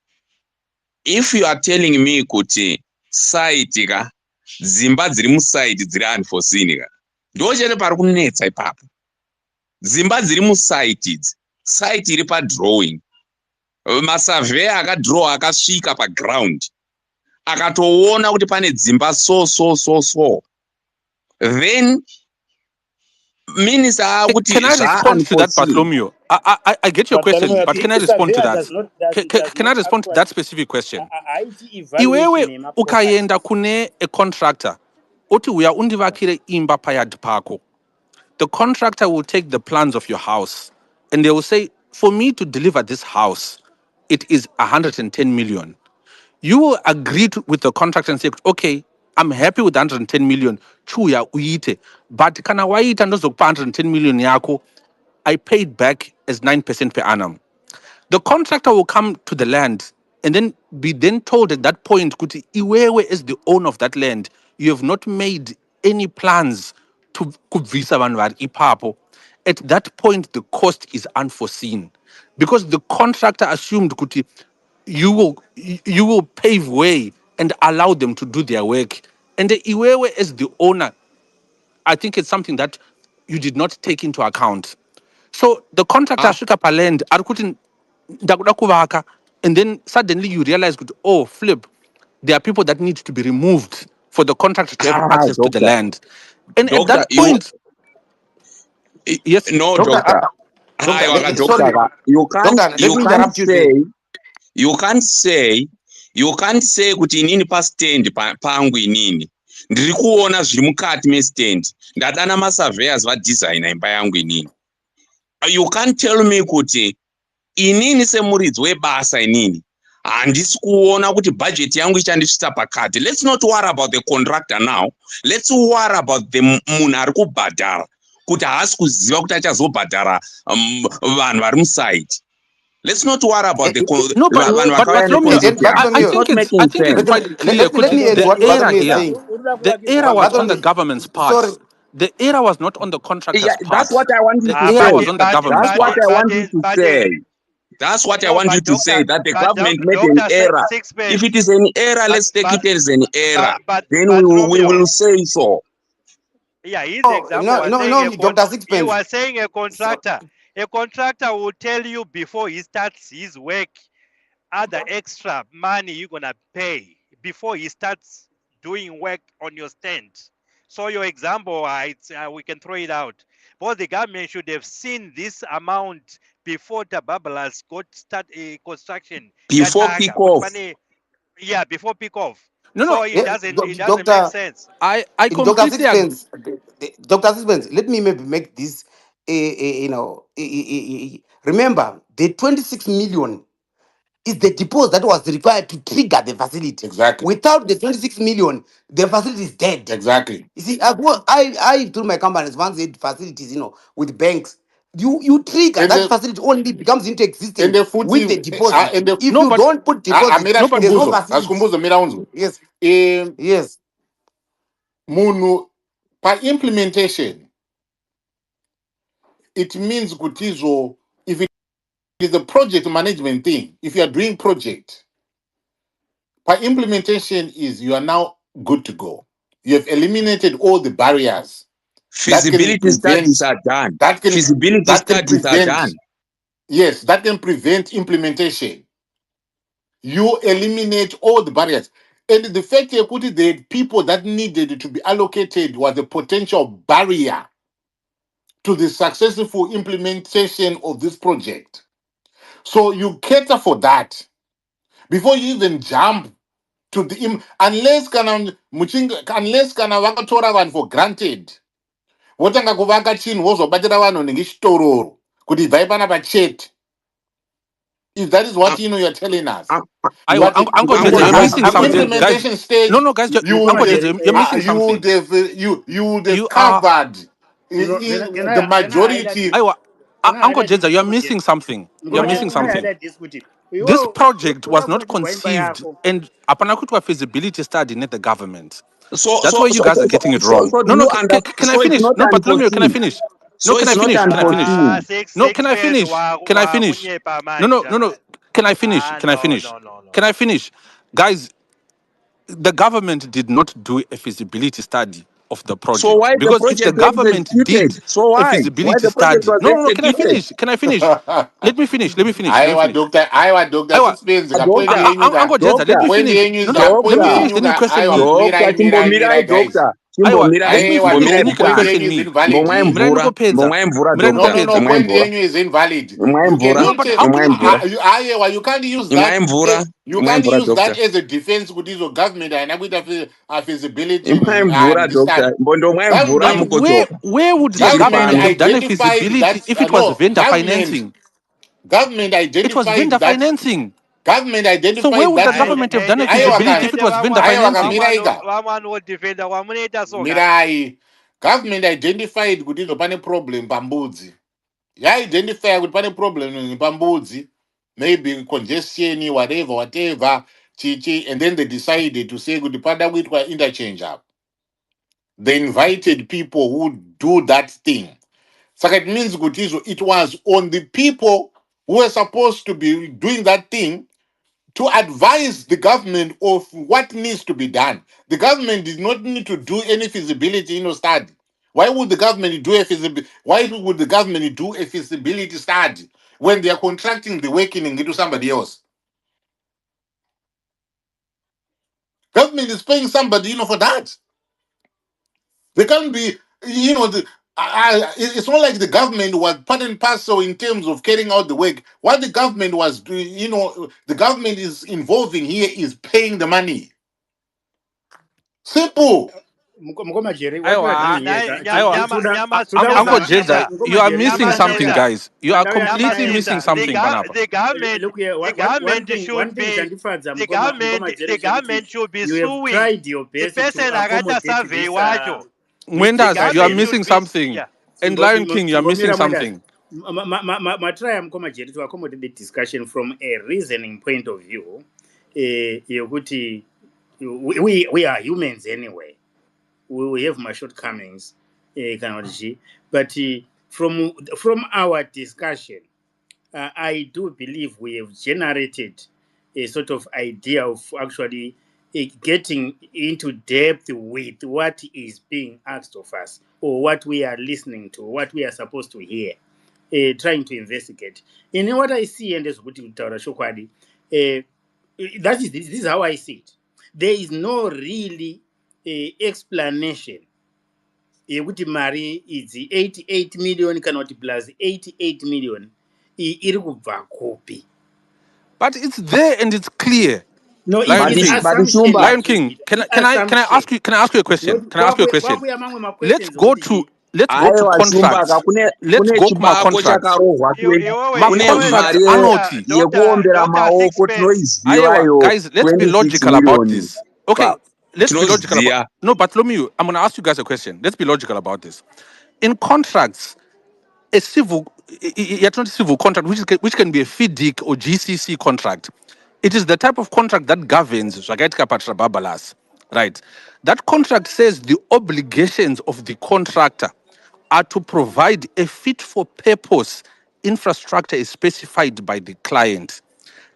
If you are telling me kuti site ka zimba dziri mu site dziri unforeseen ka ndochene pari kunetsa ipapo. Zimba dziri mu site iri pa drawing, masurvey akadraw akasvika pa ground akatoona kuti pane dzimba so, then means Can I respond to that, unforeseen. Bartholomew? I get your question, Bartholomew, but can I respond to surveyor that? does Can I not respond to that actually specific question? evaluation Iwewe in properties. ukayenda kune a contractor, oti uya undivakire imba payard pako. The contractor will take the plans of your house and they will say, for me to deliver this house, it is 110 million. You will agree with the contractor and say, okay, I'm happy with 110 million. Chuya uite. But kana waita ndozokupa 110 million yako, I paid back as 9% per annum. The contractor will come to the land and then be then told at that point, Kuti, Iwewe is the owner of that land. You have not made any plans to kubvisa vanhu vari ipapo. At that point, the cost is unforeseen because the contractor assumed Kuti, you will pave way and allow them to do their work. And the Iwewe as the owner, I think it's something that you did not take into account. So the contractor asvika paland ari kuti ndakuda kuvaka, and then suddenly you realize kuti, oh flip, there are people that need to be removed for the contractor to have access to the Doctor. land. And at Doctor, that point, yes, no, Doctor, doctor. doctor, sorry, Doctor, doctor, let me interrupt you there. you can't say kuti inini pastand pangu inini ndiri kuona zviri mukati mestand, ndatana masurveyors vadesigner imba yangu inini. You can't tell me kuti inini semuridzi webasa inini handisi kuona kuti budget yangu ichandisvitsa pakati. Let's not worry about the contractor now. Let's worry about the munhu ari kubhadhara kuti haasi kuziva kuti achazobhadhara vanhu vari musite. Let's not worry about the no, but vanhu vakauya Bartholomew, neproject yangu. I It's think not it's making sense. quite clear. Let me add The what error Bartholomew is here, saying. the error was on the Bartholomew, government's sorry. part. The error was not on the Yeah, contractor's that's part. what I want you The to error say. was on the government's That's what part. I want you to say. That's what I No, want you but to say, that the government made an Doctor error. If it is an error, let's take it as an error. Then we Romeo, will say so. yeah, his Oh, example no, was no, saying no, Dr. he Sixpence. was saying So, a contractor will tell you before he starts his work other extra money you're gonna pay before he starts doing work on your stand. So your example, we can throw it out. But the government should have seen this amount before the Babalas got start a construction. Before kick off. Yeah, before pick off. No, So no. it doesn't make Doctor, sense. I Dr. completely agree. Sixpence, Dr. Sixpence, let me maybe make this, remember, the 26 million is the deposit that was required to trigger the facility. Exactly. Without the 26 million, the facility is dead. Exactly. You see, I through my companies, once had facilities, with banks, you trigger And that the facility only becomes into and existence the with the footing deposit. and the If No, you but don't put deposit, amira no, but there's no skumbuzo facility. askumbuzo mira unzwe Yes, um yes. munhu implementation, it means kutizo, if it is a project management thing, if you are doing project, implementation is you are now good to go. You have eliminated all the barriers that can Feasibility studies prevent are done. that can Feasibility that can studies are done. prevent yes, that can prevent implementation. You eliminate all the barriers. And the fact you put it, the people that needed to be allocated was a potential barrier to the successful implementation of this project. So you cater for that before you even jump to the unless kana vakatora vanhu for granted. Votanga kuvaka chinhu vozobatira vanhu ngechitororo kuti bvai panapa chete. If that is what you're telling us. But Uncle in Jesse, you're missing the something, guys. implementation stage, No, guys, you would Uncle have, Jesse, you're missing something. you would have You are, covered Can the I highlight majority. this? Aiwa, Can I Uncle highlight this, Jesse, you're Uncle Jesse? missing something. You're missing Can I something. highlight this, Kuti? This Iwo project was not unakuti waimba conceived yako. and apanakutwa feasibility study net the government. So That's so why you so guys so are so, getting it so, wrong. so do No, no, you understand? can I So it's finish? not No, Bartholomew, can I unforeseen. finish? No, So can I it's not finish? Can I finish? unforeseen. No, can I Sixpence finish? Can I finish? kunyepa No, no, no, manja. no. Can I finish? Can I finish? Can I finish? Guys, the government did not do a feasibility study of the So project why the because if the project was government executed? did So a why feasibility the project study, was no, no, no. Can I executed? finish? Can I finish? Let me finish. Let me finish. Let me Aiwa finish. Doctor Aiwa, Sixpence point Doctor, yenyu ka Uncle Jeza, let me doctor, point finish. yenyu No, za no, let point me doctor, finish. yenyu Then you ka question aiwa me. doctor, mirai chimbomirai guys. doctor. Aiwa, let Chimbomira, me Aiwa, finish chimbomira no, Nick the point epa. question yenyu is me. invalid. Mrandingopedza. Mbomwa mvura, No, no, no, Mrandingopedza. point yenyu is invalid. imwai You mvura, No, cannot but say, how can imwai you mvura, Aiwa, you can't use that. imwai mvura, You imwai can't mvura, use that doctor. as a defense with this government and with a feasibility Imwai and mvura, this doctor. time. Mbondo mwai mvura but Government mukotoka. where would the Tichiri government government pano. have done a identified feasibility that if it was no vendor government financing? government It was identified vendor that financing. government So where identified would the that government have done a feasibility if aiwaka it was vendor aiwaka financing? miraiga vamwani wodhifenda kwamunoita soga. mirai government identified kuti izo pane problem pambudzi yaidentify kuti pane problem pambudzi maybe congestion whatever chichi and then they decided to say kuti pada kuitwa interchange up. They invited people who do that thing. So it means Gutizo, it was on the people who were supposed to be doing that thing to advise the government of what needs to be done. The government did not need to do any feasibility study. Why would the government do a feasibility? Why would the government do a feasibility study when they are contracting the working into somebody else? Government is paying somebody, for that. They can't be, it's not like the government was part and parcel in terms of carrying out the work. What the government was doing, the government is involving here is paying the money. Simple. Mukoma Jerry, what we are Aiwa, doing here is Aiwa, Uncle Jeda, you are missing something, guys. You are completely missing something, Panapa. The government, look here. the One government thing, should be, Mukoma Jerry, the government should be you have suing tried your the best person to akata accommodate survey wacho. The Mwendas, you are government discussion. missing should be, something. yeah. And Lion King, you are missing Simbomira Mwendas. something. Try Mukoma Jerry to accommodate the discussion from a reasoning point of view. Yokuti, we are humans anyway. We have my shortcomings, but from our discussion, I do believe we have generated a sort of idea of actually getting into depth with what is being asked of us, or what we are listening to, what we are supposed to hear, trying to investigate. In what I see, and as Shokwadi, this is how I see it. There is no really explanation yekuti mari idzi 88 million kana kuti plus 88 million iri kubva kupi. But it's there and it's clear. No, Lion it's King. assumption Lion King, can I ask you a question? Can I ask you a question? Let's go to Aiwa Shumba, kune Let's go to my chibako contracts. chakarohwa My kune contracts mari anoti. yekuombera maoko tinoizivayo Guys, let's be 26 logical about million. this. Okay, let's be logical about. Tinoziya. No, Bartholomew, I'm going to ask you guys a question. Let's be logical about this. In contracts, a civil, not a civil contract, which can be a FIDIC or GCC contract. It is the type of contract that governs Zvaigaitika Patrababalas, right? That contract says the obligations of the contractor are to provide a fit for purpose infrastructure is specified by the client.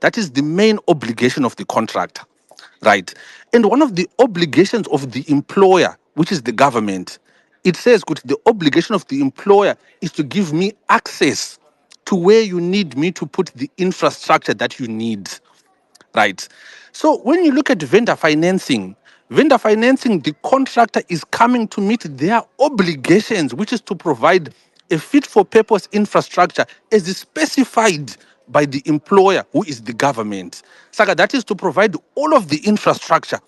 That is the main obligation of the contractor, right? And one of the obligations of the employer, which is the government, it says the obligation of the employer is to give me access to where you need me to put the infrastructure that you need, right? So when you look at vendor financing, the contractor is coming to meet their obligations, which is to provide a fit for purpose infrastructure as is specified by the employer, who is the government. Saka, that is to provide all of the infrastructure.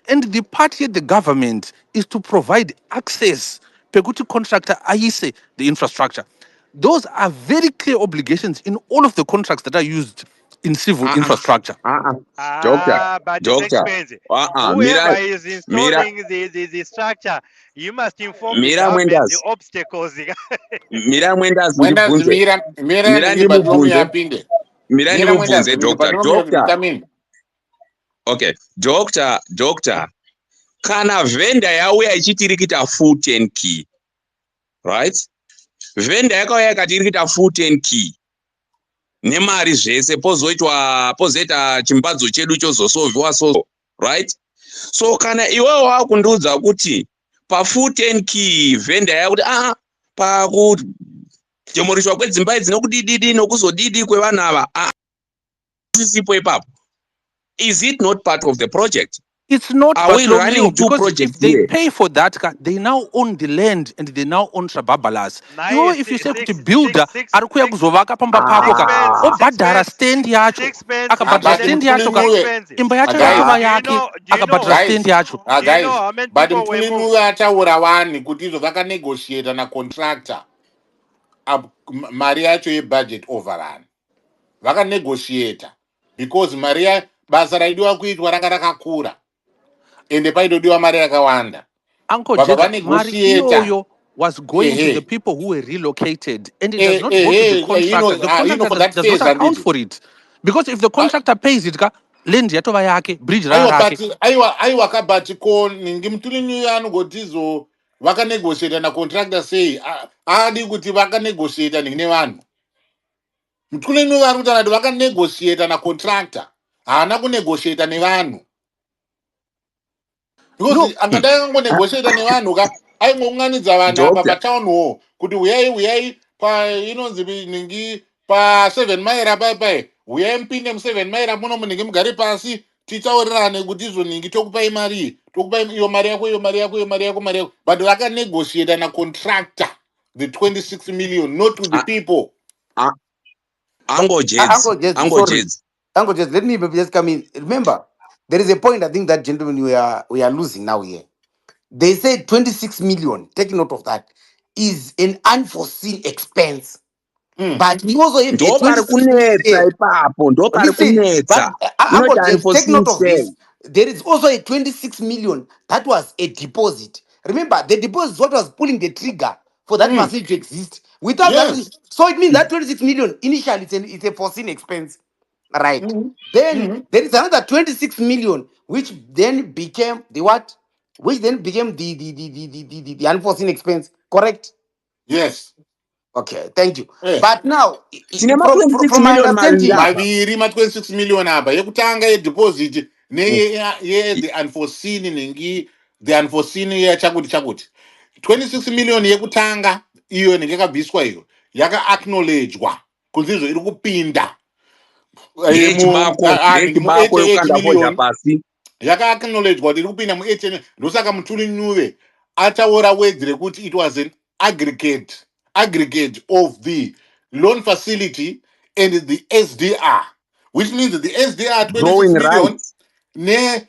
And the part here, the government, is to provide access. Pekuti contractor aise the infrastructure. Those are very clear obligations in all of the contracts that are used in civil infrastructure. But it's expensive. Whoever is installing the structure, you must inform the government the obstacles. Mira Mwendas Mira ndimubvunze. Mira ndimubvunze doctor. Okay, doctor. Kana vendor yauya ichitirikita foot and key, right? Vendor yakauya ikatirikita foot and key. Nemari zvese pozoita chimbadzo chedu chozosovhiwa so, right? So kana iwewe wakundiudza kuti pa foot and key vendor yakuti pakujemurishwa kwedzimba idzi nokudididi nokuzodidi kwevanhu ava sisipo ipapo. Is it not part of the project? It's not Are we running Bartholomew, two because projects if they here? pay for that, they now own the land and they now own Shababalas. You, Naye if you say kuti six builder, arikuya kuzovaka pamba pako ka, Ah, obhadhara stand yacho, akabhadhara But stand yacho ka, Muthulinuwe, imba yacho guys, yatova yake, Do you know? akabhadhara stand guys, yacho. Do you know guys, how many but people were moved? Muthulinuwe ataura vanhu kuti izvo vakanegotiata nacontractor mari yacho yebudget over vanhu vakanegotiata because mari basa raidiwa kuitwa ranga rakakura ende paitodiwa mari yakawanda Uncle vabva Jeda, Mari vanegotiata. Iyoyo was going to the Ehe, people who were relocated, and it does not go to the contractor. The for contractor that does not phase account handiti. for it. Because if the contractor pays it, land yatova yake, bridge Aiwa, rarake. but aiwa but ko ningi Muthulinuwe anogotizo vakanegotiata nacontractor sei adi kuti vakanegotiata nevanhu. Muthulinuwe ari kutaura kuti vakanegotiata nacontractor, haana kunegotiata nevanhu. No, Because angadai angonegotiata nevanhu ka aingounganidza vanhu apa doctor. patown hall kuti uyai inonzi ningi pa7 mile apa uyai mpinde mu7 mile muno munenge mugare pasi titaurirane kuti izvo ningi tokupai mari iyo mari yako but vakanegotiata nacontractor the 26 million, not with the Ah, people. ah, But Uncle Jeds. Uncle Sorry, Jeds. Uncle Jez, let me just come in. Remember, there is a point I think that gentlemen we are losing now here. They say 26 million. Take note of that. Is an unforeseen expense. Mm. But we also have a Ndo pari 26 kunetsa million. ipapo, ndo pari Listen, but kunetsa. Uncle Inoti James, take unforeseen note of this. expense. There is also a 26 million that was a deposit. Remember, the deposit is what was pulling the trigger for that Mm. facility to exist. Without that, Yes. so it means that 26 million initially it's a foreseen expense, right? Mm. Then Mm. there is another 26 million, which then became the what? Which then became the unforeseen expense. Correct? Yes. Okay, thank you. Eh. But now, Tinema from 26 from my million understanding, malindapa. Maviri 26 million apa yekutanga yedeposit neye the unforeseen ningi the unforeseen chakuti 26 million yekutanga iyo inenge yakabviswa iyo yaka-acknowledgwa kunzi izvo iri kupinda Ndechibako mu-88 yokanda bozha million pasi. yaka-acknowledgwa kuti iri kupinda mu-88. Ndosaka Muthulinuwe ataura words rekuti it was an aggregate of the loan facility and the SDR, which means that the SDR 26 Drawing million rights. ne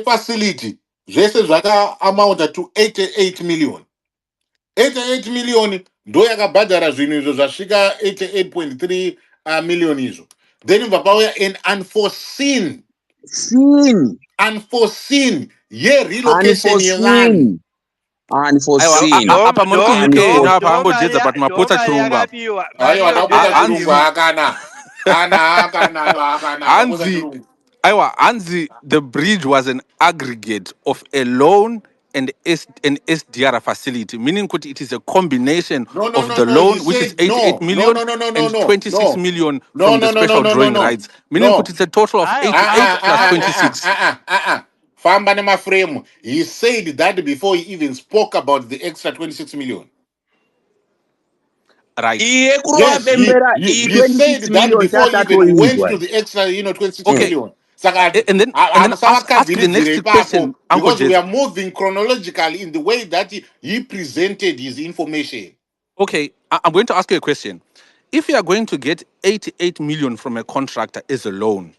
facility zvese zvaka-amounta to 88 million. 88 million ndo yakabhadhara zvinhu izvo zvasvika 88.3 million izvo. Then ibva pauya an unforeseen ye-relocation yevanhu. Unforeseen. Aiwa, Unforeseen. apa muri ku-UK ino apa angojedza but mapota chirungu apa. yakapiwa Aiwa, ndapota chirungu Hanzi, hakana ndapota Hanzi, chirungu. Hanzi, the bridge was an aggregate of a loan and an SDR facility, meaning kuti it is a combination of the No. He loan, which is said 88 million, and 26 million from the special drawing rights, meaning kuti it's a total of Aiwa, 88 plus 26. Famba nemaframe. He said that before he even spoke about the extra 26 million. Right. Iye kurova Yes, pembera i he said 26 that million before he even went tatatoinzwa. to the extra 26 Okay. million. Saka And then ask the musavakadhiridzire next ipapo, question, Uncle because we Jez. are moving chronologically in the way that he presented his information. Okay, I'm going to ask you a question. If you are going to get 88 million from a contractor as a loan,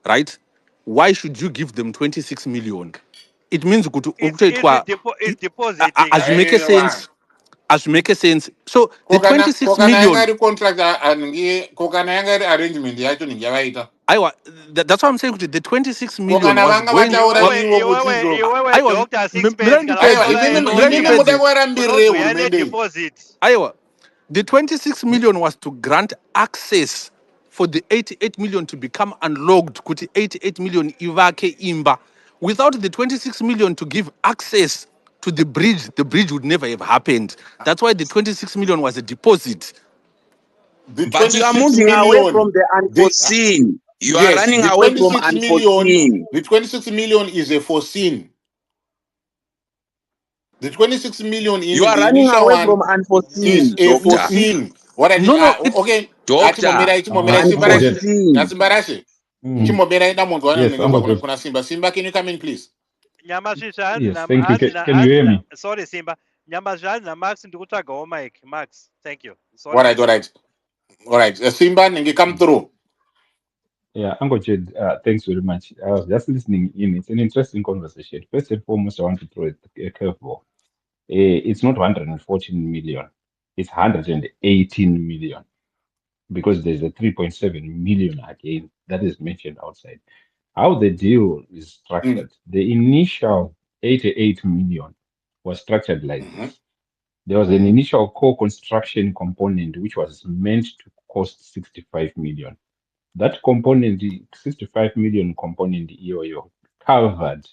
right? Why should you give them 26 million? It means it's depositing. as you make a sense. As you make a sense. So the Kokana 26 yanga million. iri contract kokana yanga iri arrangement yacho ninge yavaita. That's what I'm saying. The 26 million Kokana was vanga going. vataura ivo kuti izvo. Doctor sixpence kana Aiwa, kutora inini muda kwarambirire unonzi yane hurumende iyi. deposit. The 26 million was to grant access for the 88 million to become unlocked. Kuti 88 million ivake imba. Without the 26 million to give access to the bridge would never have happened. That's why the 26 million was a deposit. The But you are 26 moving away million. from the unforeseen. You are Yes, running the away from 26 million. unforeseen. The 26 million is a foreseen. The 26 million You in are the running initial away one from is unforeseen, a doctor. foreseen. What I No, it's okay. Doctor, Simbarashe. unforeseen. Simbarashe. Chimbobera ida muntu Yes, wanenge I'm kwa good. kuna Simba. Simba, can you come in, please? Nyamashisha Yes, thank you. Can you hear me? sorry Simba. Nyamashisha Max ndikutsvagawo mic. Max, thank you. All Sorry right, all Simba. right. All right. Simba, nenge come through. Yeah, Uncle Jed, thanks very much. I was just listening in. It's an interesting conversation. First and foremost, I want to throw a curveball. It's not 114 million. It's 118 million because there's a 3.7 million again that is mentioned outside. How the deal is structured, the initial 88 million was structured like this. There was an initial core construction component which was meant to cost 65 million. That component, the 65 million component, EOO, covered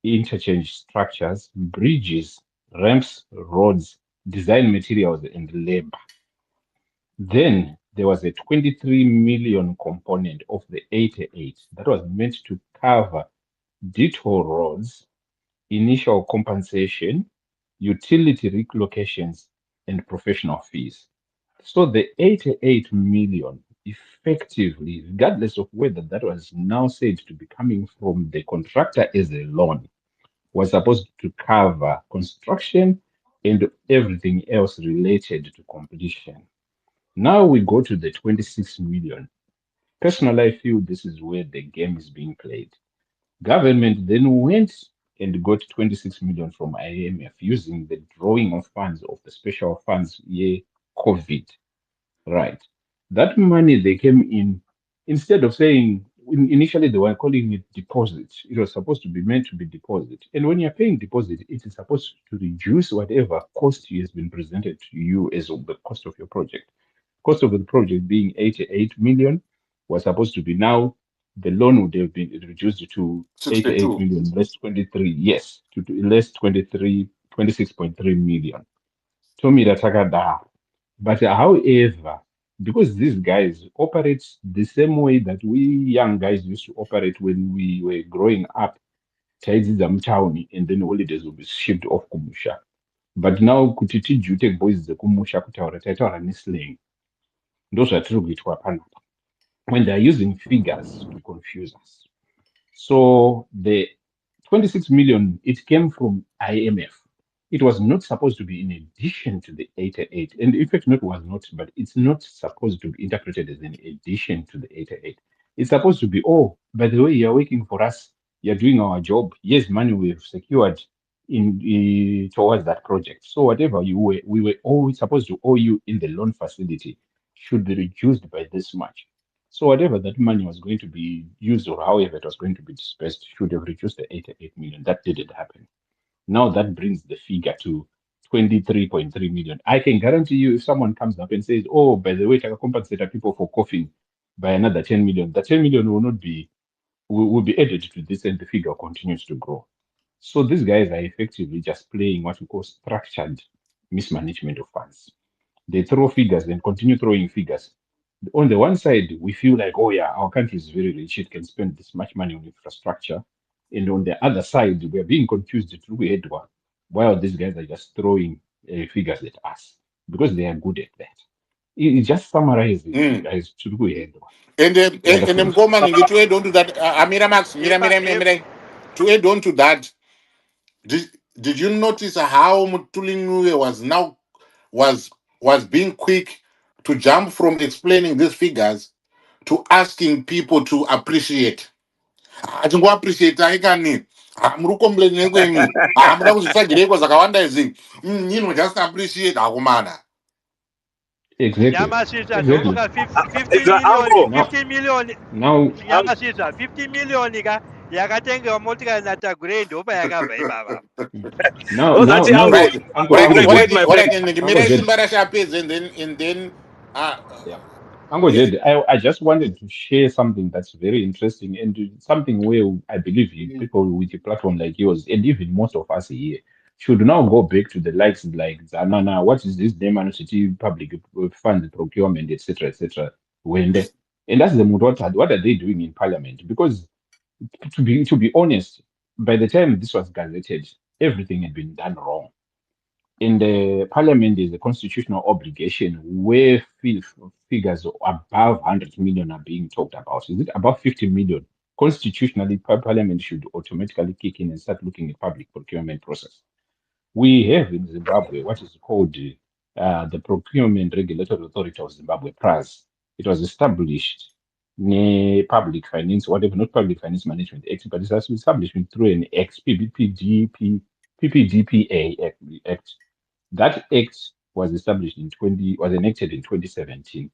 interchange structures, bridges, ramps, roads, design materials, and labor. Then there was a 23 million component of the 88 that was meant to cover detour roads, initial compensation, utility relocations, and professional fees. So the 88 million, effectively, regardless of whether that was now said to be coming from the contractor as a loan, was supposed to cover construction and everything else related to completion. Now we go to the 26 million. Personally, I feel this is where the game is being played. Government then went and got 26 million from IMF using the drawing of funds of the special funds year COVID. Right. That money they came in, instead of saying, initially they were calling it deposit. It was supposed to be meant to be deposit. And when you're paying deposit, it is supposed to reduce whatever cost has been presented to you as of the cost of your project. Cost of the project being 88 million was supposed to be now, the loan would have been reduced to 88 62. million less 23. Yes, to less 23, 26.3 million. Tomi Ratakada. But however, because these guys operate the same way that we young guys used to operate when we were growing up, taidzidza mutown and then holidays will be shipped off kumusha. But now kuti tijute boys dzekumusha kutaura taitaura neslang. Ndozvatiri kuitwa panapa. When they're using figures to confuse us. So the 26 million, it came from IMF. It was not supposed to be in addition to the 88. And in fact, not was not, but it's not supposed to be interpreted as an addition to the 88. It's supposed to be, oh, by the way, you're working for us, you're doing our job. Yes, money we've secured in towards that project. So whatever we were always supposed to owe you in the loan facility should be reduced by this much. So whatever that money was going to be used or however it was going to be dispersed should have reduced the 88 million. That didn't happen. Now that brings the figure to 23.3 million. I can guarantee you if someone comes up and says, oh, by the way, I compensate people for coughing by another 10 million, the 10 million will not be will be added to this and the figure continues to grow. So these guys are effectively just playing what we call structured mismanagement of funds. They throw figures and continue throwing figures. On the one side, we feel like, oh yeah, our country is very rich, it can spend this much money on infrastructure. And on the other side, we are being confused through Edward, while these guys are just throwing figures at us because they are good at that. It just summarizes as through Edward. And Mkoma, to add on to that, Amira Max, to add on to that, did you notice how Mutulinu was being quick to jump from explaining these figures to asking people to appreciate? Achingo appreciate aikani. Muri complain kwenyu. Muda kuzvitsvagireko zvakawanda izvi. Just appreciate akumana. Exactly. Nyamashisha Exactly. ndomuka 50 million Now Nyamashisha 50 million ka yakatengewa motikari naTagore ndopa yakabva ibaba. now Right. Uncle What I can make Simba Rasha and then yeah. Uncle Jed, I just wanted to share something that's very interesting and something where I believe people with a platform like yours and even most of us here should now go back to the likes like Zanana, what is this City public fund procurement, etc., etc. And that's the what are they doing in parliament? Because to be honest, by the time this was gazetted, everything had been done wrong. In the parliament, there's a constitutional obligation where figures above 100 million are being talked about. Is it above 50 million? Constitutionally, parliament should automatically kick in and start looking at public procurement process. We have in Zimbabwe what is called the Procurement Regulatory Authority of Zimbabwe, PRAZ. It was established public finance, whatever, not public finance management act, but it's established through an act, PPDPA act. That act was established was enacted in 2017,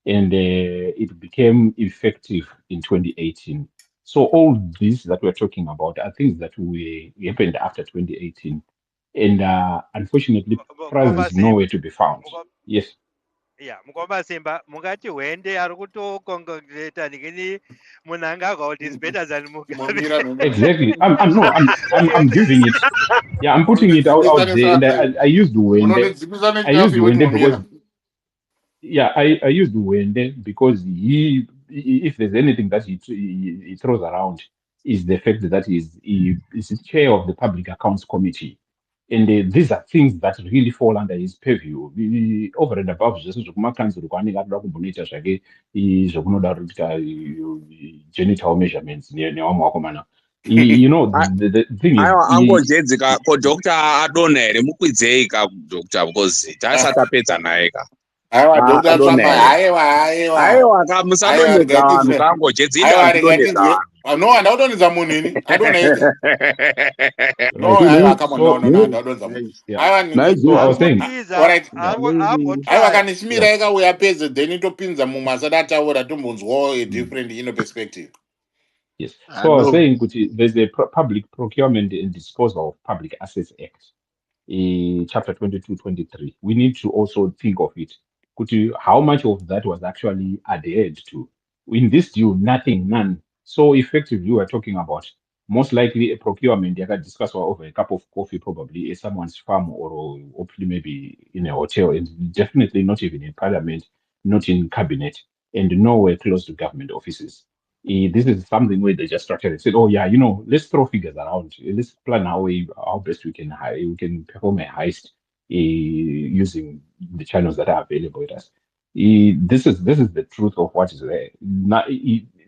and it became effective in 2018. So all these that we're talking about are things that happened after 2018, and unfortunately, price Mukoma is Simba. nowhere to be found. Yes. Yeah, Mukoma Simba, mungati wende arukuto congratulate ningini Munangagwa is better than Mugabe. Exactly. I'm giving it. Yeah, I'm putting it out there, and I used Wende. I used Wende because I used Wende because if there's anything that he throws around, is the fact that he is the chair of the Public Accounts Committee. And these are things that really fall under his purview. Over and above, just zvokumakanzuru kwaanenge atoda kumbonoita zvake zvokunoda kuita genital measurements nevamwe vakomana. You know, the thing is... Aiwa angojedzika ko Dr. Adona here mukwidzei ka Dr. because tasati apedza naye ka. Aiwa Dr. Trump aiwa ka musadonedza vanhu kangojedzi inde andidonedza vanhu. No, andadonedza munhu ini. Adona here. No, aiwa come on, no, andadonedza munhu. Aiwa So I was saying... Alright. Aiwa kana chimira ikauya pedze then topinza mumwe asati ataura tombonzwawo a different perspective. Yes. So I was saying, there's a Public Procurement and Disposal of Public Assets Act, Chapter 22-23. We need to also think of it. How much of that was actually adhered to? In this deal, none. So effectively, we're talking about most likely a procurement that got discussed over a cup of coffee, probably at someone's farm or hopefully maybe in a hotel, and definitely not even in parliament, not in cabinet, and nowhere close to government offices. This is something where they just structured and said, oh yeah, let's throw figures around. Let's plan how best we can perform a heist using the channels that are available with us. This is the truth of what is there.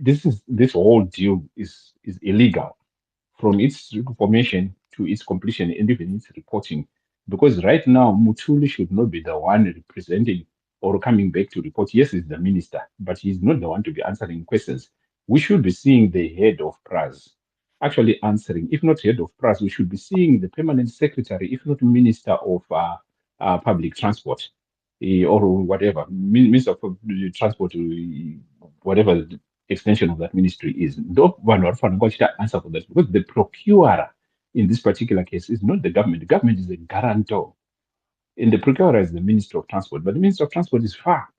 This whole deal is illegal from its formation to its completion and even its reporting. Because right now, Mutuli should not be the one representing or coming back to report. Yes, he's the minister, but he's not the one to be answering questions. We should be seeing the head of PRAZ actually answering. If not head of PRAZ, we should be seeing the permanent secretary, if not minister of public transport or whatever, minister of transport, whatever the extension of that ministry is. Those one or answer for that, because the procurer in this particular case is not the government. The government is a guarantor, and the procurer is the Minister of Transport. But the Minister of Transport is far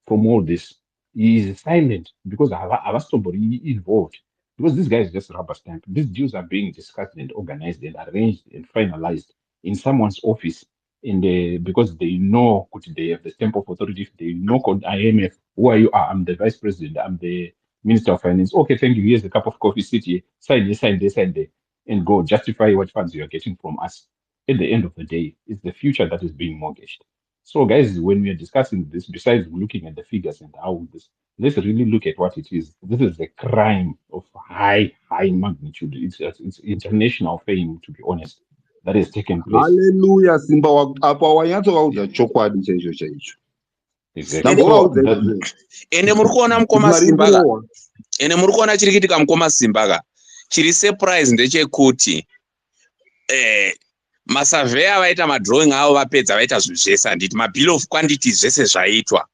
from all this. He is silent because I was somebody involved. Because this guy is just rubber stamp. These deals are being discussed and organized and arranged and finalized in someone's office. Because they know they have the stamp of authority, they know IMF, who are you? I'm the vice president, I'm the Minister of Finance. Okay, thank you. Here's a cup of coffee, sit here, sign there, and go justify what funds you are getting from us. At the end of the day, it's the future that is being mortgaged. So, guys, when we are discussing this, besides looking at the figures and how this, let's really look at what it is. This is a crime of high magnitude. It's international fame, to be honest, that has taken place. Hallelujah, Simba apa wanyatsovaudza chokwadi chaicho chaicho. Exactly. Ene muri kuona mukoma Simba ka. Ene muri kuona chiri kuitika mukoma Simba ka. Chiri surprise ndechekuti masurveyor vaita madrawing avo vapedza vaita zvese handiti mabill of quantities zvese zvaitwa.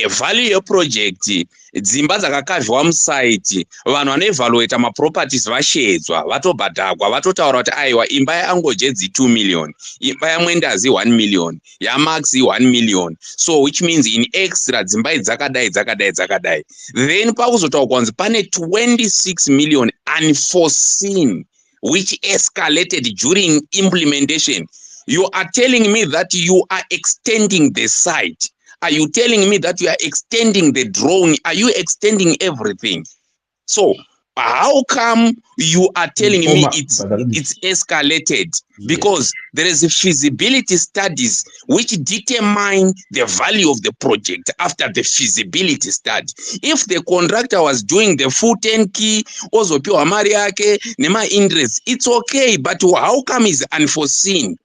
Value yeproject dzimba dzakakavhwa musaiti vanhu vanoevaluata maproperties vashedzwa vatobhadhagwa vatotaura kuti aiwa imba yaangojedzi 2 million, imba yamwendazi 1 million, yamaxi 1 million, so which means in extra dzimba dzakadai. Then pakuzotaura kwanzi pane 26 million unforeseen which escalated during implementation. You are telling me that you are extending the site. Are you telling me that you are extending the drawing? Are you extending everything? So, How come you are telling me Nkoma it's Badalumi. escalated? Yes. Because there is a feasibility studies which determine the value of the project after the feasibility study. If the contractor was doing the full 10 key, ozopiwa mari yake nema interest, it's okay, but how come is unforeseen?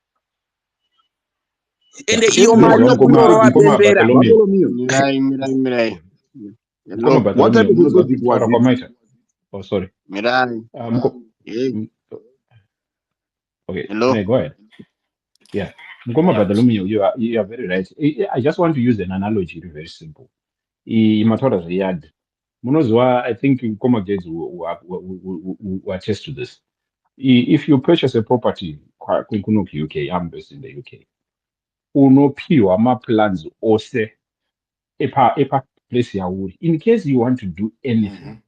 And Yeah. iyo mari yokunyorwa Nkoma pembera. Bartholomew. Mirai. Nkoma Hello. What type Bartholomew. of a Munozwa topic was kutaura it? kwamaita. Oh, sorry. Mirai. Hey. Okay. Hello. Go ahead. Yeah. Nkoma Bartholomew, you are very right. I just want to use an analogy, very simple. Imataura zveyard. Munozwa, I think Nkoma Gates will attest to this. If you purchase a property kuno UK, I'm based in the UK, unopiwa ma-plans ose epa place yauri. In case you want to do anything,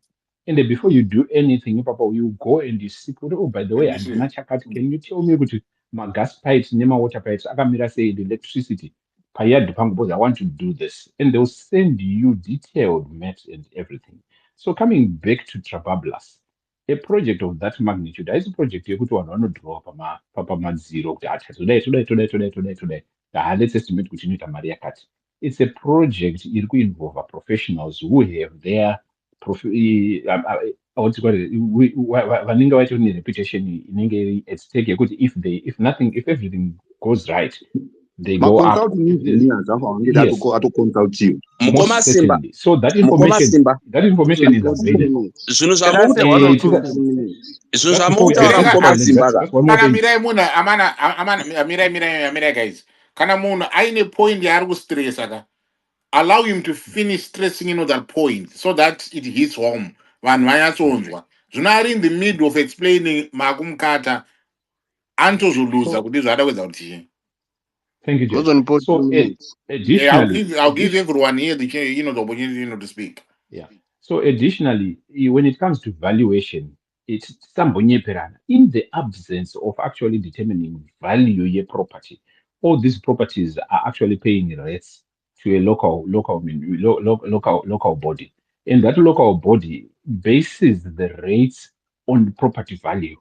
and then before you do anything, Papa, you go and you seek, oh, by the way, and chakati, can you tell me what my gas pipes, nema water pipes, akamira say the electricity, payad pango, I want to do this. And they'll send you detailed maps and everything. So coming back to Trabablas, a project of that magnitude, is a project you could want to draw papa zero data today. Let's estimate which need a Maria cut. It's a project it could involve professionals who have their what you call it, vanenge vacho reputation inenge at stake yekuti if everything goes right, they go up. Consulting engineers Yes, to consult you. most certainly. So that information is available. Zvinhu Can I say one or two zvinhu just before zvamukutaura just mukoma simba just one more kana thing. mirai munhu mirai guys, kana munhu aine point yaari kustressa ka, allow him to finish stressing that point so that it hits home, vanhu vanyatsonzwa. Zvino ari in the middle of explaining makumukata antozoluza kuti zvada kuedza kuti chii. Thank you, Judge. So additionally, I'll give everyone here the opportunity to speak. Yeah. So additionally, when it comes to valuation, it's sambonyeperana. In the absence of actually determining value of property, all these properties are actually paying rates to a local body, and that local body bases the rates on property value.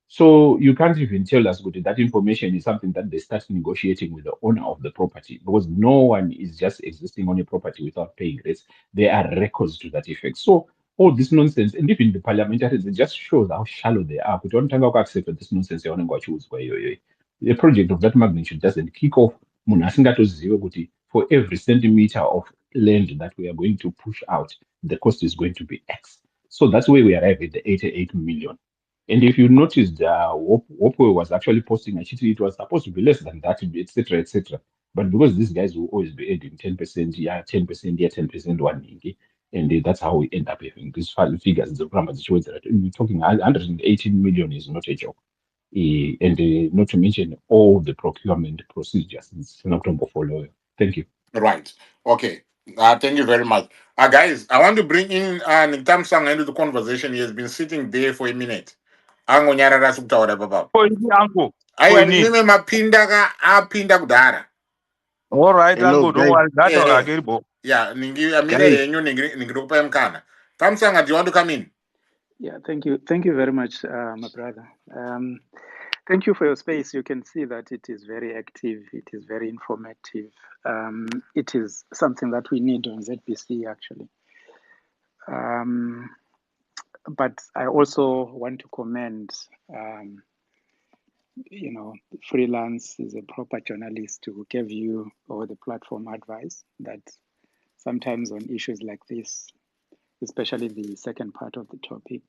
So you can't even tell us that information is something that they start negotiating with the owner of the property, because no one is just existing on a property without paying rates. There are records to that effect. So all this nonsense, and even the parliamentarians, it just shows how shallow they are. We don't accept this nonsense. A project of that magnitude doesn't kick off. For every centimeter of land that we are going to push out, the cost is going to be X. So that's where we arrive at the 88 million. And if you noticed, Wopo was actually posting, actually, it was supposed to be less than that, etc., etc. But because these guys will always be adding 10%, 10%, one, and that's how we end up having these figures. We're talking 118 million is not a joke. And not to mention all the procurement procedures. It's not going to follow. Thank you. Right. Okay. Thank you very much. Guys, I want to bring in Nitamsang into the conversation. He has been sitting there for a minute. Angonyarara sukutaura baba. Uncle. Mime mapinda ka apinda kudara. All right, Uncle. Don't worry. That's all right. Yeah, amira yenyu ningikupa mkana. Tamsang, do you want to come in? Yeah, thank you. Thank you very much, my brother. Thank you for your space. You can see that it is very active. It is very informative. It is something that we need on ZBC, actually. But I also want to commend, Freelance is a proper journalist who gave you or the platform advice that sometimes on issues like this, especially the second part of the topic,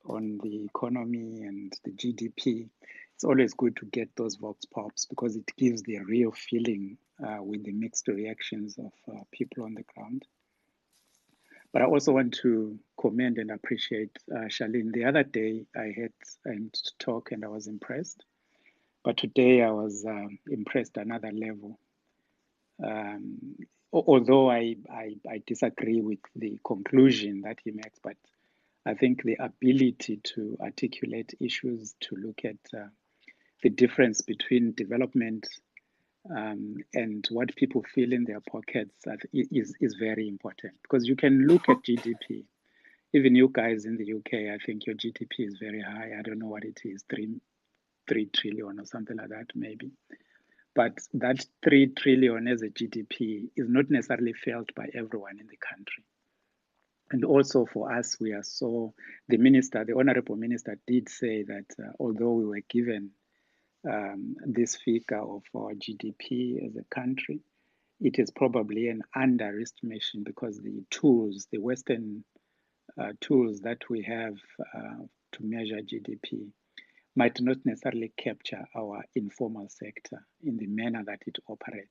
on the economy and the GDP, it's always good to get those vox pops because it gives the real feeling with the mixed reactions of people on the ground. But I also want to commend and appreciate Charlene. The other day I had him talk and I was impressed. But today I was impressed another level. Although I disagree with the conclusion that he makes, but I think the ability to articulate issues, to look at the difference between development and what people feel in their pockets is very important. Because you can look at GDP even you guys in the UK, I think your GDP is very high. I don't know what it is, 3 trillion or something like that, maybe. But that 3 trillion as a GDP is not necessarily felt by everyone in the country. And also for us, we are the Honorable Minister did say that although we were given this figure of our GDP as a country, it is probably an underestimation because the Western tools that we have to measure GDP might not necessarily capture our informal sector in the manner that it operates.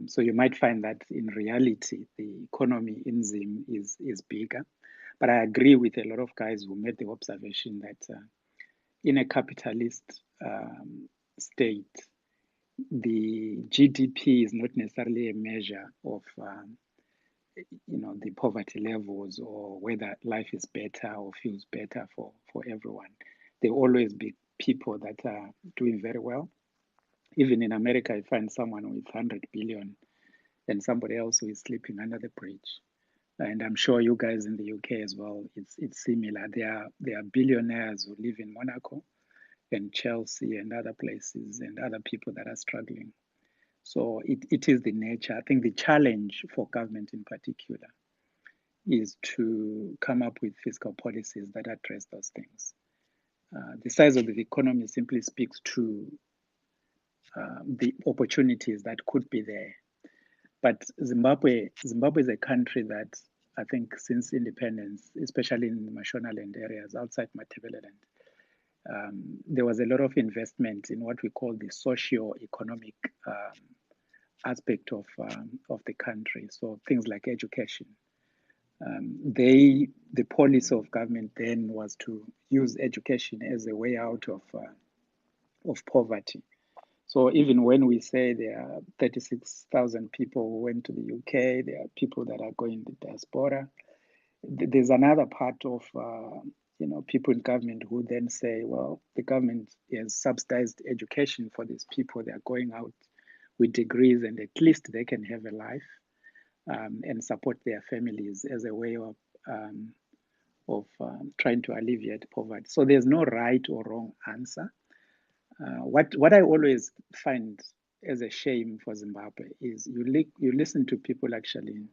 So you might find that in reality, the economy in Zim is bigger. But I agree with a lot of guys who made the observation that in a capitalist state, the GDP is not necessarily a measure of the poverty levels or whether life is better or feels better for everyone. There will always be people that are doing very well. Even in America, you find someone with 100 billion and somebody else who is sleeping under the bridge. And I'm sure you guys in the UK as well, it's similar. There are billionaires who live in Monaco and Chelsea and other places and other people that are struggling. So it is the nature. I think the challenge for government in particular is to come up with fiscal policies that address those things. The size of the economy simply speaks to the opportunities that could be there. But Zimbabwe is a country that I think since independence, especially in the Mashonaland areas outside Matabeleland, there was a lot of investment in what we call the socio-economic aspect of the country. So things like education. The policy of government then was to use education as a way out of poverty. So even when we say there are 36,000 people who went to the UK, there are people that are going to the diaspora. There's another part of people in government who then say, well, the government has subsidized education for these people. They are going out with degrees, and at least they can have a life and support their families as a way of trying to alleviate poverty. So there's no right or wrong answer. What I always find as a shame for Zimbabwe is you listen to people actually,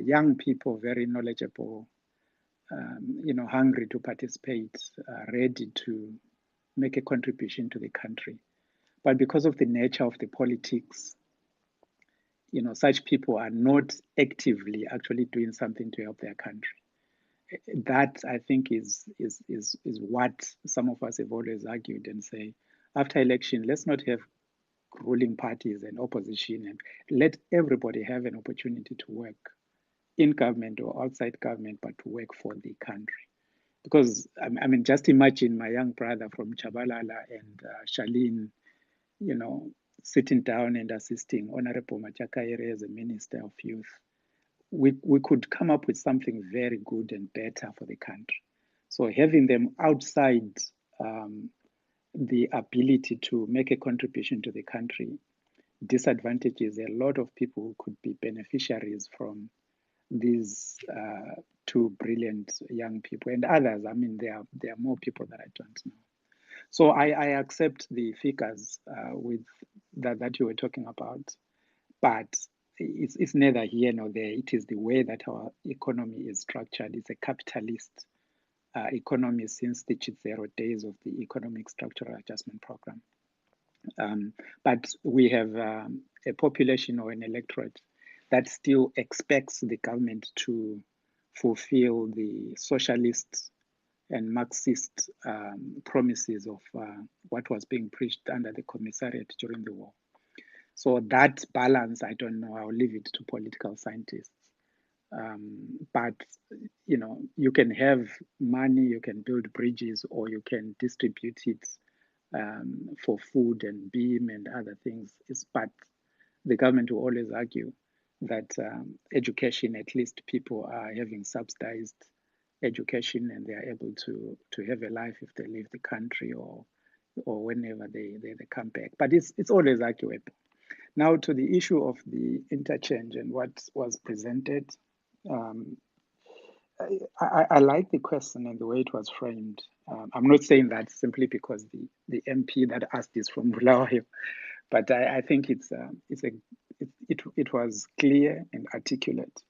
young people, very knowledgeable, hungry to participate, ready to make a contribution to the country. But because of the nature of the politics, such people are not actively actually doing something to help their country. That I think is what some of us have always argued and say, after election, let's not have ruling parties and opposition, and let everybody have an opportunity to work in government or outside government, but to work for the country. Because I mean, just imagine my young brother from Chabalala and Charlene, sitting down and assisting Honorable Machakaere as a Minister of Youth. We could come up with something very good and better for the country. So having them outside the ability to make a contribution to the country disadvantages a lot of people who could be beneficiaries from these two brilliant young people and others. I mean, there are more people that I don't know. So I accept the figures with that you were talking about, but it's neither here nor there. It is the way that our economy is structured. It's a capitalist economy since the Chizero days of the Economic Structural Adjustment Program. But we have a population or an electorate that still expects the government to fulfill the socialist and Marxist promises of what was being preached under the commissariat during the war. So that balance, I don't know, I'll leave it to political scientists. But, you can have money, you can build bridges, or you can distribute it for food and beam and other things. But the government will always argue that education, at least people are having subsidized education and they are able to have a life if they leave the country or whenever they come back. But it's always arguable. Now to the issue of the interchange and what was presented. I like the question and the way it was framed. I'm not saying that simply because the MP that asked is from Bulawayo, but I think it was clear and articulate.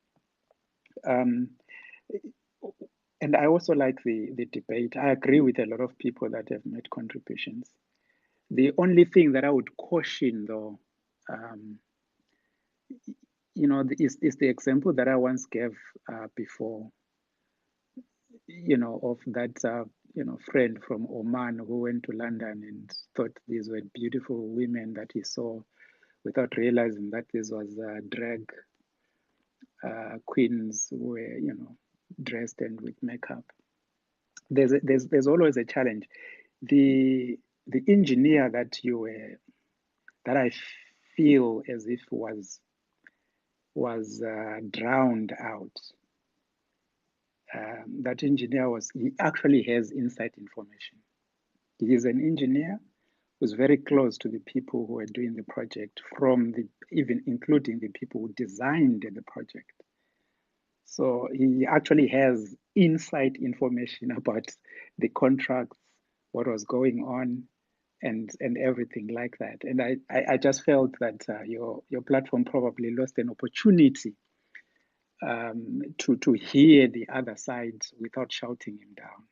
And I also like the debate. I agree with a lot of people that have made contributions. The only thing that I would caution, though, is the example that I once gave before, of that, friend from Oman who went to London and thought these were beautiful women that he saw without realizing that this was drag queens who were, dressed and with makeup. There's always a challenge. The engineer that I feel as if was drowned out. That engineer he actually has inside information. He is an engineer who's very close to the people who are doing the project, even including the people who designed the project. So he actually has inside information about the contracts, what was going on, and everything like that. And I just felt that your platform probably lost an opportunity to hear the other side without shouting him down.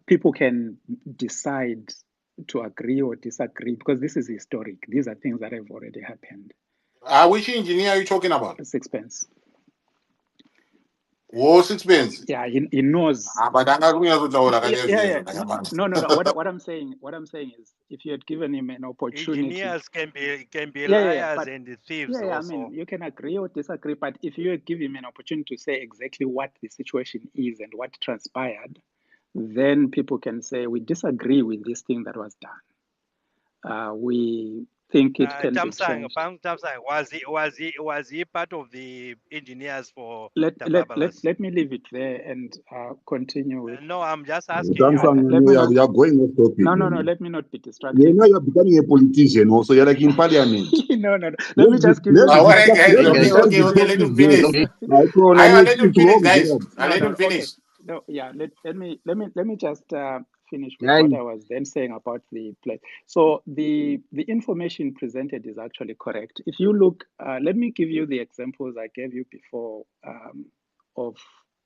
People can decide to agree or disagree because this is historic. These are things that have already happened. Which engineer are you talking about? Sixpence. Oh, Sixpence. Yeah, he knows. But Yeah. No. What I'm saying is, if you had given him an opportunity, engineers can be liars but, and thieves I also. mean, you can agree or disagree, but if you give him an opportunity to say exactly what the situation is and what transpired, then people can say we disagree with this thing that was done. We think it can be changed. Was he part of the engineers for Let me leave it there and continue with. No, I'm just asking You are going off topic. No. Let me not be distracted. You are becoming a politician also. You're like in parliament. No. Let me just give you. Okay, let him finish. Let him finish, guys. Let him finish. No, yeah. Let me just finish with what I was then saying about the play. So the information presented is actually correct. If you look, let me give you the examples I gave you before of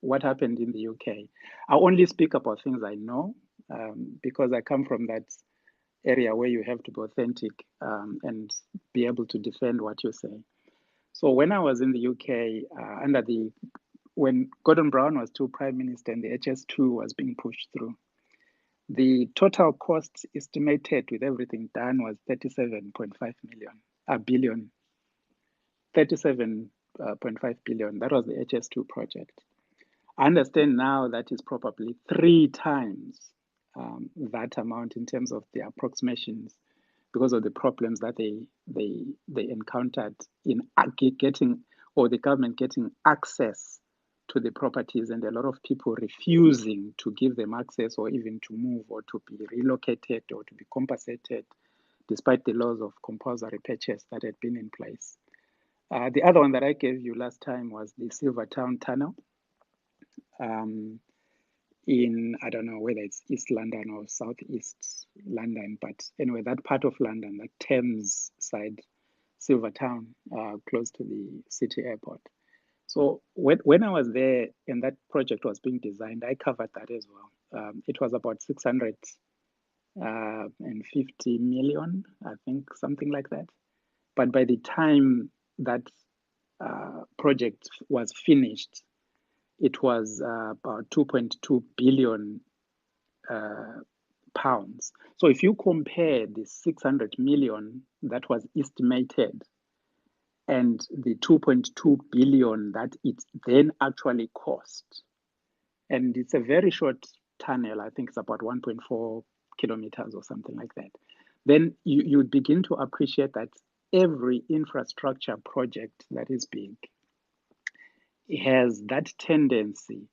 what happened in the UK. I only speak about things I know because I come from that area where you have to be authentic and be able to defend what you say. So when I was in the UK when Gordon Brown was still Prime Minister and the HS2 was being pushed through, the total cost estimated with everything done was 37.5 billion. 37.5 billion. That was the HS2 project. I understand now that is probably 3 times that amount in terms of the approximations because of the problems that they encountered in getting, or the government getting access to the properties, and a lot of people refusing to give them access or even to move or to be relocated or to be compensated despite the laws of compulsory purchase that had been in place. The other one that I gave you last time was the Silvertown Tunnel in, I don't know whether it's East London or Southeast London, but anyway, that part of London, that Thames side, Silvertown, close to the city airport. So when I was there and that project was being designed, I covered that as well. It was about 650 million, I think, something like that. But by the time that project was finished, it was about 2.2 billion pounds. So if you compare the 600 million that was estimated and the 2.2 billion that it then actually cost, and it's a very short tunnel, I think it's about 1.4 kilometers or something like that, then you begin to appreciate that every infrastructure project that is big has that tendency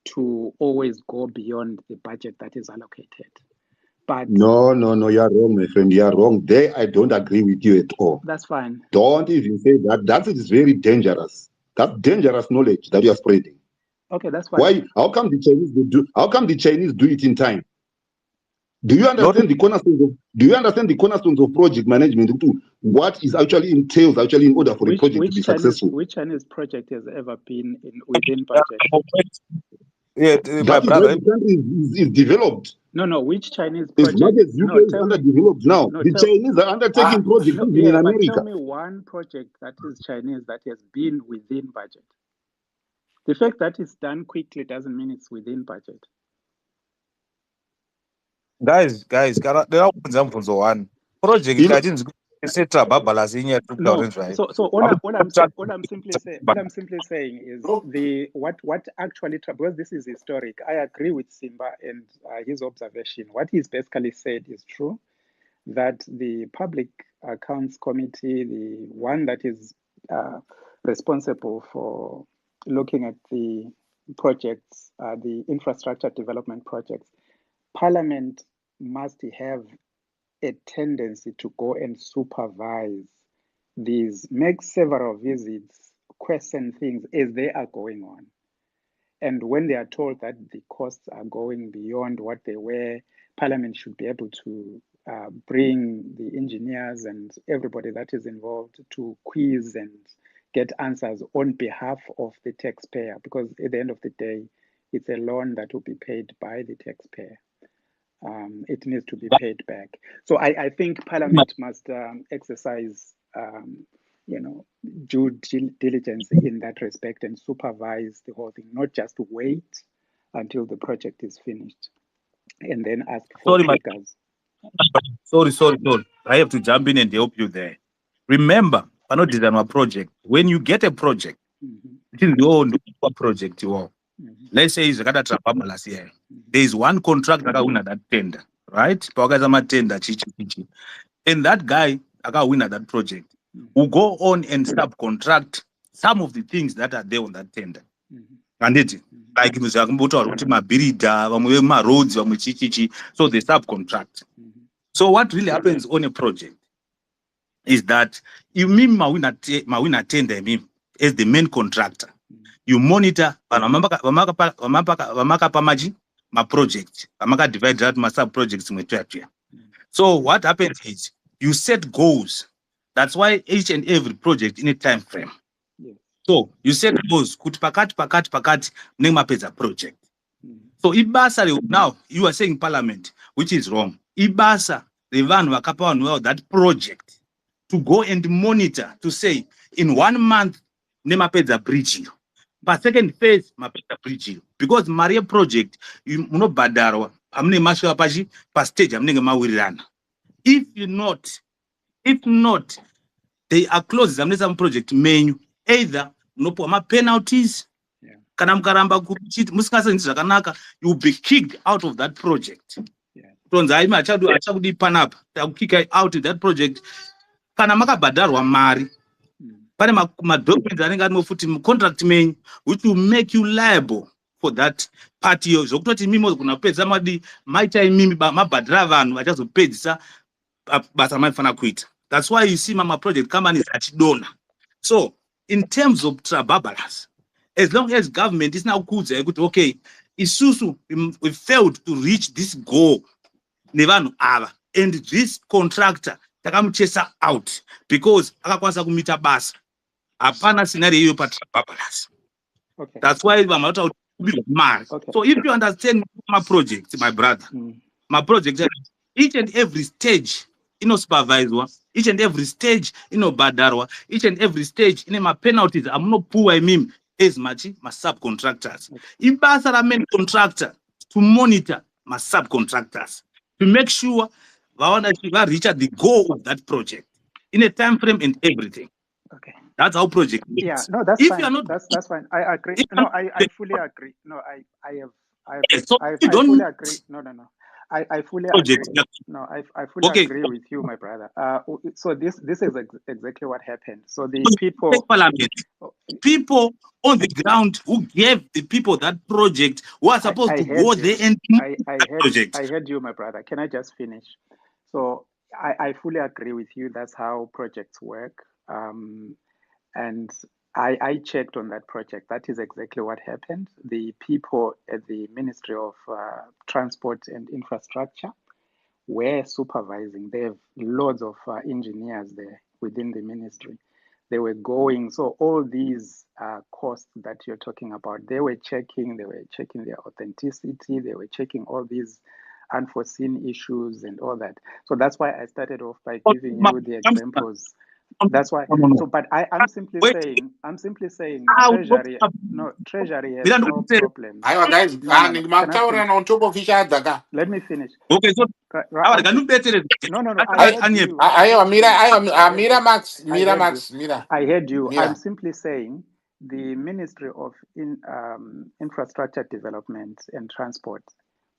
to always go beyond the budget that is allocated. But no, you're wrong, my friend. You're wrong. There, I don't agree with you at all. That's fine. Don't even say that. That is very dangerous. That's dangerous knowledge that you are spreading. Okay, that's fine. Why? How come the Chinese do? How come the Chinese do it in time? Do you understand the cornerstones of? Do you understand the cornerstones of project management? What is actually entails actually in order for a project to be successful? Which Chinese project has ever been within budget? Yeah, my That is why brother. the country is developed. No. Which Chinese As much project? as UK is underdeveloped now, the Chinese are undertaking projects even in But America. tell me one project that is Chinese that has been within budget. The fact that it's done quickly doesn't mean it's within budget. Guys, there are examples one project. No, so all I'm simply saying is what actually, because this is historic. I agree with Simba and his observation. What he's basically said is true, that the Public Accounts Committee, the one that is responsible for looking at the projects, the infrastructure development projects, Parliament must have a tendency to go and supervise these, make several visits, question things as they are going on. And when they are told that the costs are going beyond what they were, Parliament should be able to bring the engineers and everybody that is involved to quiz and get answers on behalf of the taxpayer, because at the end of the day, it's a loan that will be paid by the taxpayer. It needs to be paid back. So I think Parliament must exercise, due diligence in that respect and supervise the whole thing, not just wait until the project is finished and then ask for figures. Sorry. I have to jump in and help you there. Remember, I know design a project. When you get a project, it is your own project. Let's say it's a last year. There is one contract that win at that tender, right? And that guy win at that project will go on and subcontract some of the things that are there on that tender. And it like roads, so they subcontract. So what really happens on a project is that you mean Mawina tender as the main contractor. You monitor my project, divide that my sub projects. So what happens is you set goals. That's why each and every project in a time frame. So you set goals. Pakati name pesa project. So Ibasa now you are saying Parliament, which is wrong. Ibasa the van wakapa that project to go and monitor to say in 1 month name pesa bridge. But second phase mapeta bridge because Maria project you no badarwa amne masho apaji pa stage amne mawirirana. If not, they are closed. Some project menu either no penalties. You will be kicked out of that project. I kick out of that project. Contract menu, which will make you liable for that party. That's why you see Mama Project companies at donor. So in terms of trababalas, as long as government is now good, okay, Isusu we failed to reach this goal. And this contractor takamchesa out because akakwanisa kumita basa. Hapana scenario pa trababalas. Okay. That's why I'm out of man. So if you understand my project, my brother, my project, each and every stage, supervisor, each and every stage, badarwa, each and every stage, my penalties, I'm not poor, I mean, as much my subcontractors. If Basara main contractor to monitor my subcontractors to make sure we reach the goal of that project in a time frame and everything. Okay. That's how project works. Yeah, no, that's if fine. You are not, that's fine. I agree. No, I fully agree. No, I fully agree. No. I fully agree. No, I fully agree with you, my brother. So this is exactly what happened. So the people on the ground who gave the people that project who are supposed to go there and I heard you, my brother. Can I just finish? So I fully agree with you. That's how projects work. And I checked on that project. That is exactly what happened. The people at the Ministry of Transport and Infrastructure were supervising. They have loads of engineers there within the ministry. They were going, so all these costs that you're talking about, they were checking their authenticity, they were checking all these unforeseen issues and all that. So that's why I started off by giving you the examples. That's why. So, but I'm simply saying, Treasury, no, Treasury has no problems. Aiwa guys, Can I mataura finish? on top of each other. Let me finish. Okay, so I'm no. I heard you. Aiwa, Mira Max, I heard you. I'm Mira. simply saying the Ministry of Infrastructure Development and Transport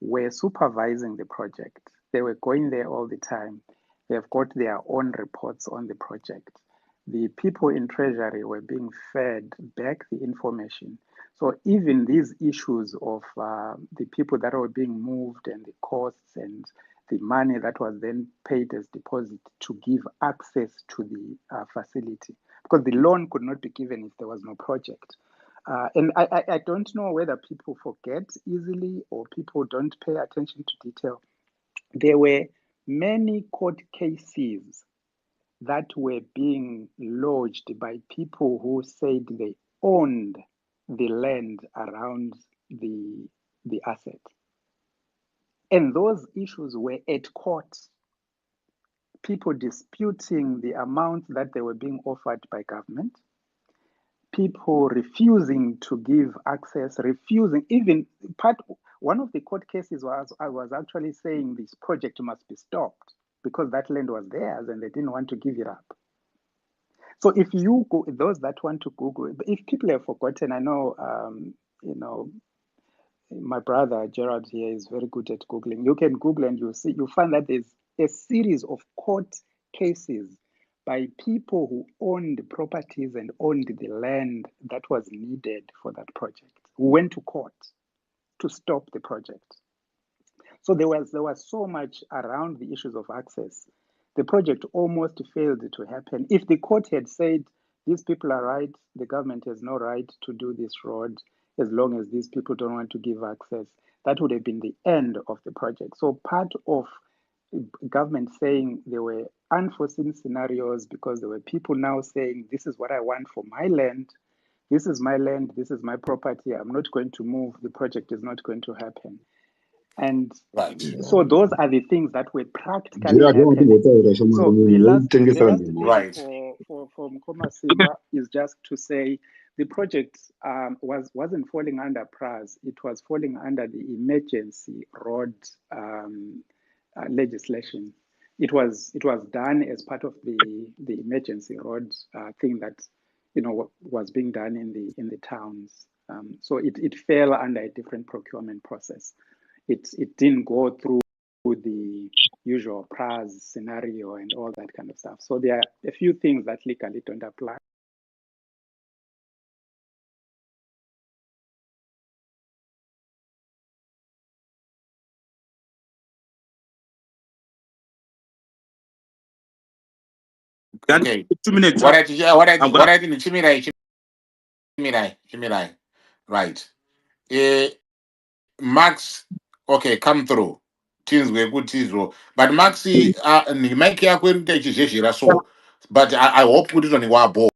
were supervising the project. They were going there all the time. They have got their own reports on the project. The people in Treasury were being fed back the information. So even these issues of the people that were being moved and the costs and the money that was then paid as deposit to give access to the facility, because the loan could not be given if there was no project. And I don't know whether people forget easily or people don't pay attention to detail. There were many court cases that were being lodged by people who said they owned the land around the asset. And those issues were at court. People disputing the amount that they were being offered by government, people refusing to give access, refusing, even one of the court cases I was actually saying this project must be stopped because that land was theirs and they didn't want to give it up. So if you go, those that want to Google, if people have forgotten, I know, my brother Gerard here is very good at Googling. You can Google and you find that there's a series of court cases by people who owned properties and owned the land that was needed for that project, who went to court to stop the project. So there was so much around the issues of access. The project almost failed to happen. If the court had said, these people are right, the government has no right to do this road, as long as these people don't want to give access, that would have been the end of the project. So part of government saying there were unforeseen scenarios because there were people now saying, this is what I want for my land, this is my land, this is my property, I'm not going to move, the project is not going to happen. And so those are the things that were practically happening. So the last thing for Mkoma Simba is just to say the project wasn't falling under PRAS, it was falling under the emergency road legislation. It was done as part of the emergency road thing that was being done in the towns. So it fell under a different procurement process. It didn't go through the usual PRAS scenario and all that kind of stuff. So there are a few things that legally don't apply. Okay. 2 minutes. What I think Chimirai. Right. Max, okay, come through. Tinzwe kutizvo. But Maxi, mic yako inoita ichizhezhera so. But I hope kuti toni wabo.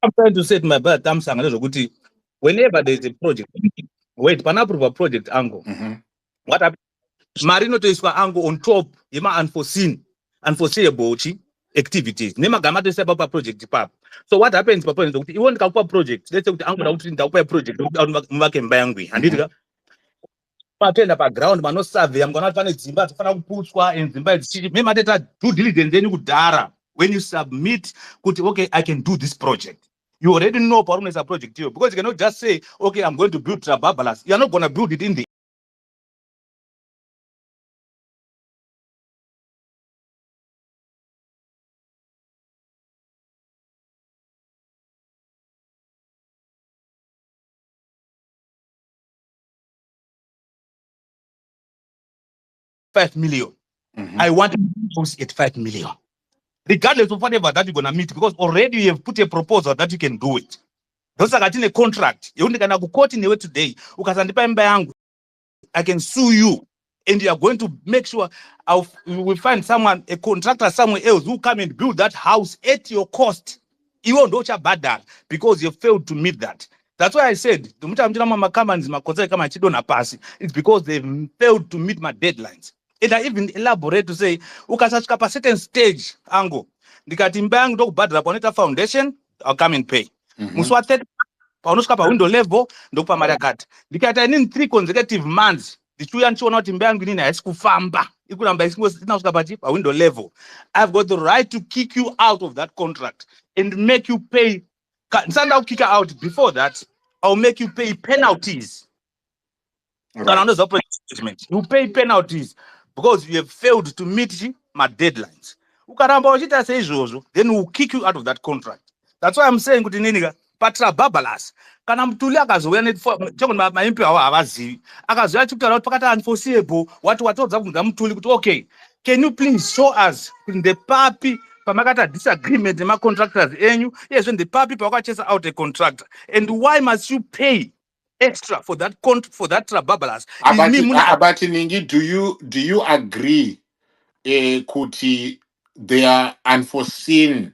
I'm trying to say to my brother Tamsanga Zoguti, whenever there's a project, wait, panaprova project angle. What happened? Marino to iswa angle on top, yema unforeseeable activities. Nema gamate se papa project pap. So what happens papa is you want to project. Let's say angle out in the project mwake mbangwi. Andika patenda pa ground mano survey I'm gonna find dzimba dzifana kuputswa and dzimba dzichiri mema data due diligence then kudhara when you submit kuti okay I can do this project. You already know problem is a project here because you cannot just say okay I'm going to build Trababalas. You're not going to build it in the 5 million. I want to house at 5 million. Regardless of whatever that you're gonna meet, because already you have put a proposal that you can do it. Those are in a contract. You only can quote in the way today. I can sue you, and you are going to make sure we will find someone, a contractor somewhere else, who come and build that house at your cost. You won't do bad because you failed to meet that. That's why I said it's because they failed to meet my deadlines. And I even elaborate to say, ukasachika pa certain stage, ango, ndikati mbangu ndo kubadra poneta foundation, I'll come and pay. Muswa 30, paunoshka pa window level, ndo pa mariakati. Ndikati I need 3 consecutive months. Ndichuya nchiona kuti mbangu nini haisi kufamba. Ikuramba isinoshka pa window level. I've got the right to kick you out of that contract and make you pay. I'll kick her out before that. I'll make you pay penalties. Right. You pay penalties because you have failed to meet my deadlines. Then we'll kick you out of that contract. That's why I'm saying, Patra Babalas. Kana mtuli akazoya chongo maimpi awazi akazoya chikuta pakata unforeseeable watu za mtuli kuti okay, can you please show us in the papi pamakata disagreement ma contractors enyu? Yes, when the papi pakachesa out a contractor, and why must you pay extra for that Babalas? But Ningi, do you agree kuti there are unforeseen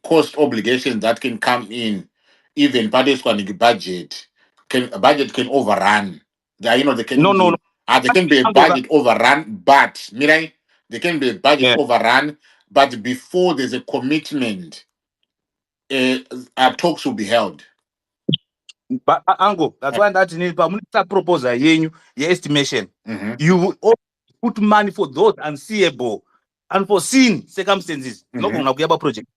cost obligations that can come in, even parties can budget can overrun. They can they can be a budget overrun, but Mirai, they can be a budget overrun, but before there's a commitment, talks will be held. But Ango, that's why that need to propose a your estimation. You will put money for those unseeable, unforeseen circumstances. No project.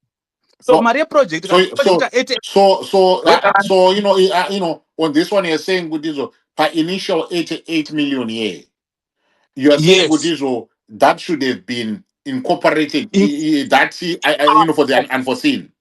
So Maria project. So on this one you're saying Budizo per initial 88 million year. You are saying Budizo that should have been incorporated for the unforeseen.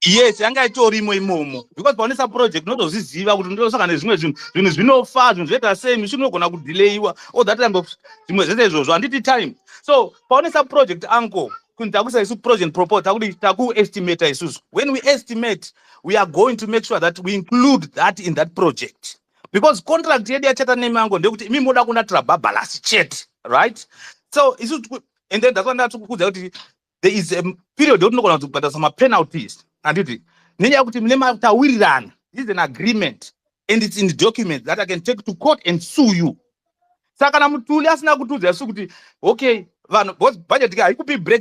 Yes, anga itori imomo because bonesa project not oziziva kuti ndosaka nezvimwe zvinhu zvinofa zvinhu zveta same zvinogona kudelayiwa all that type of zvimwe zvete izvozvo handiti time. So bonesa project anko kuntakusa isu project proposal takuti taku estimate isusu. When we estimate, we are going to make sure that we include that in that project, because contract yedu yachata name ango ndekuti imi moda kuna trababalasi chet, right? So isu, and then that's when that's kuti there is a period don't know to put some penalties. And this is an agreement, and it's in the document that I can take to court and sue you. Okay, budget guy, you could be break.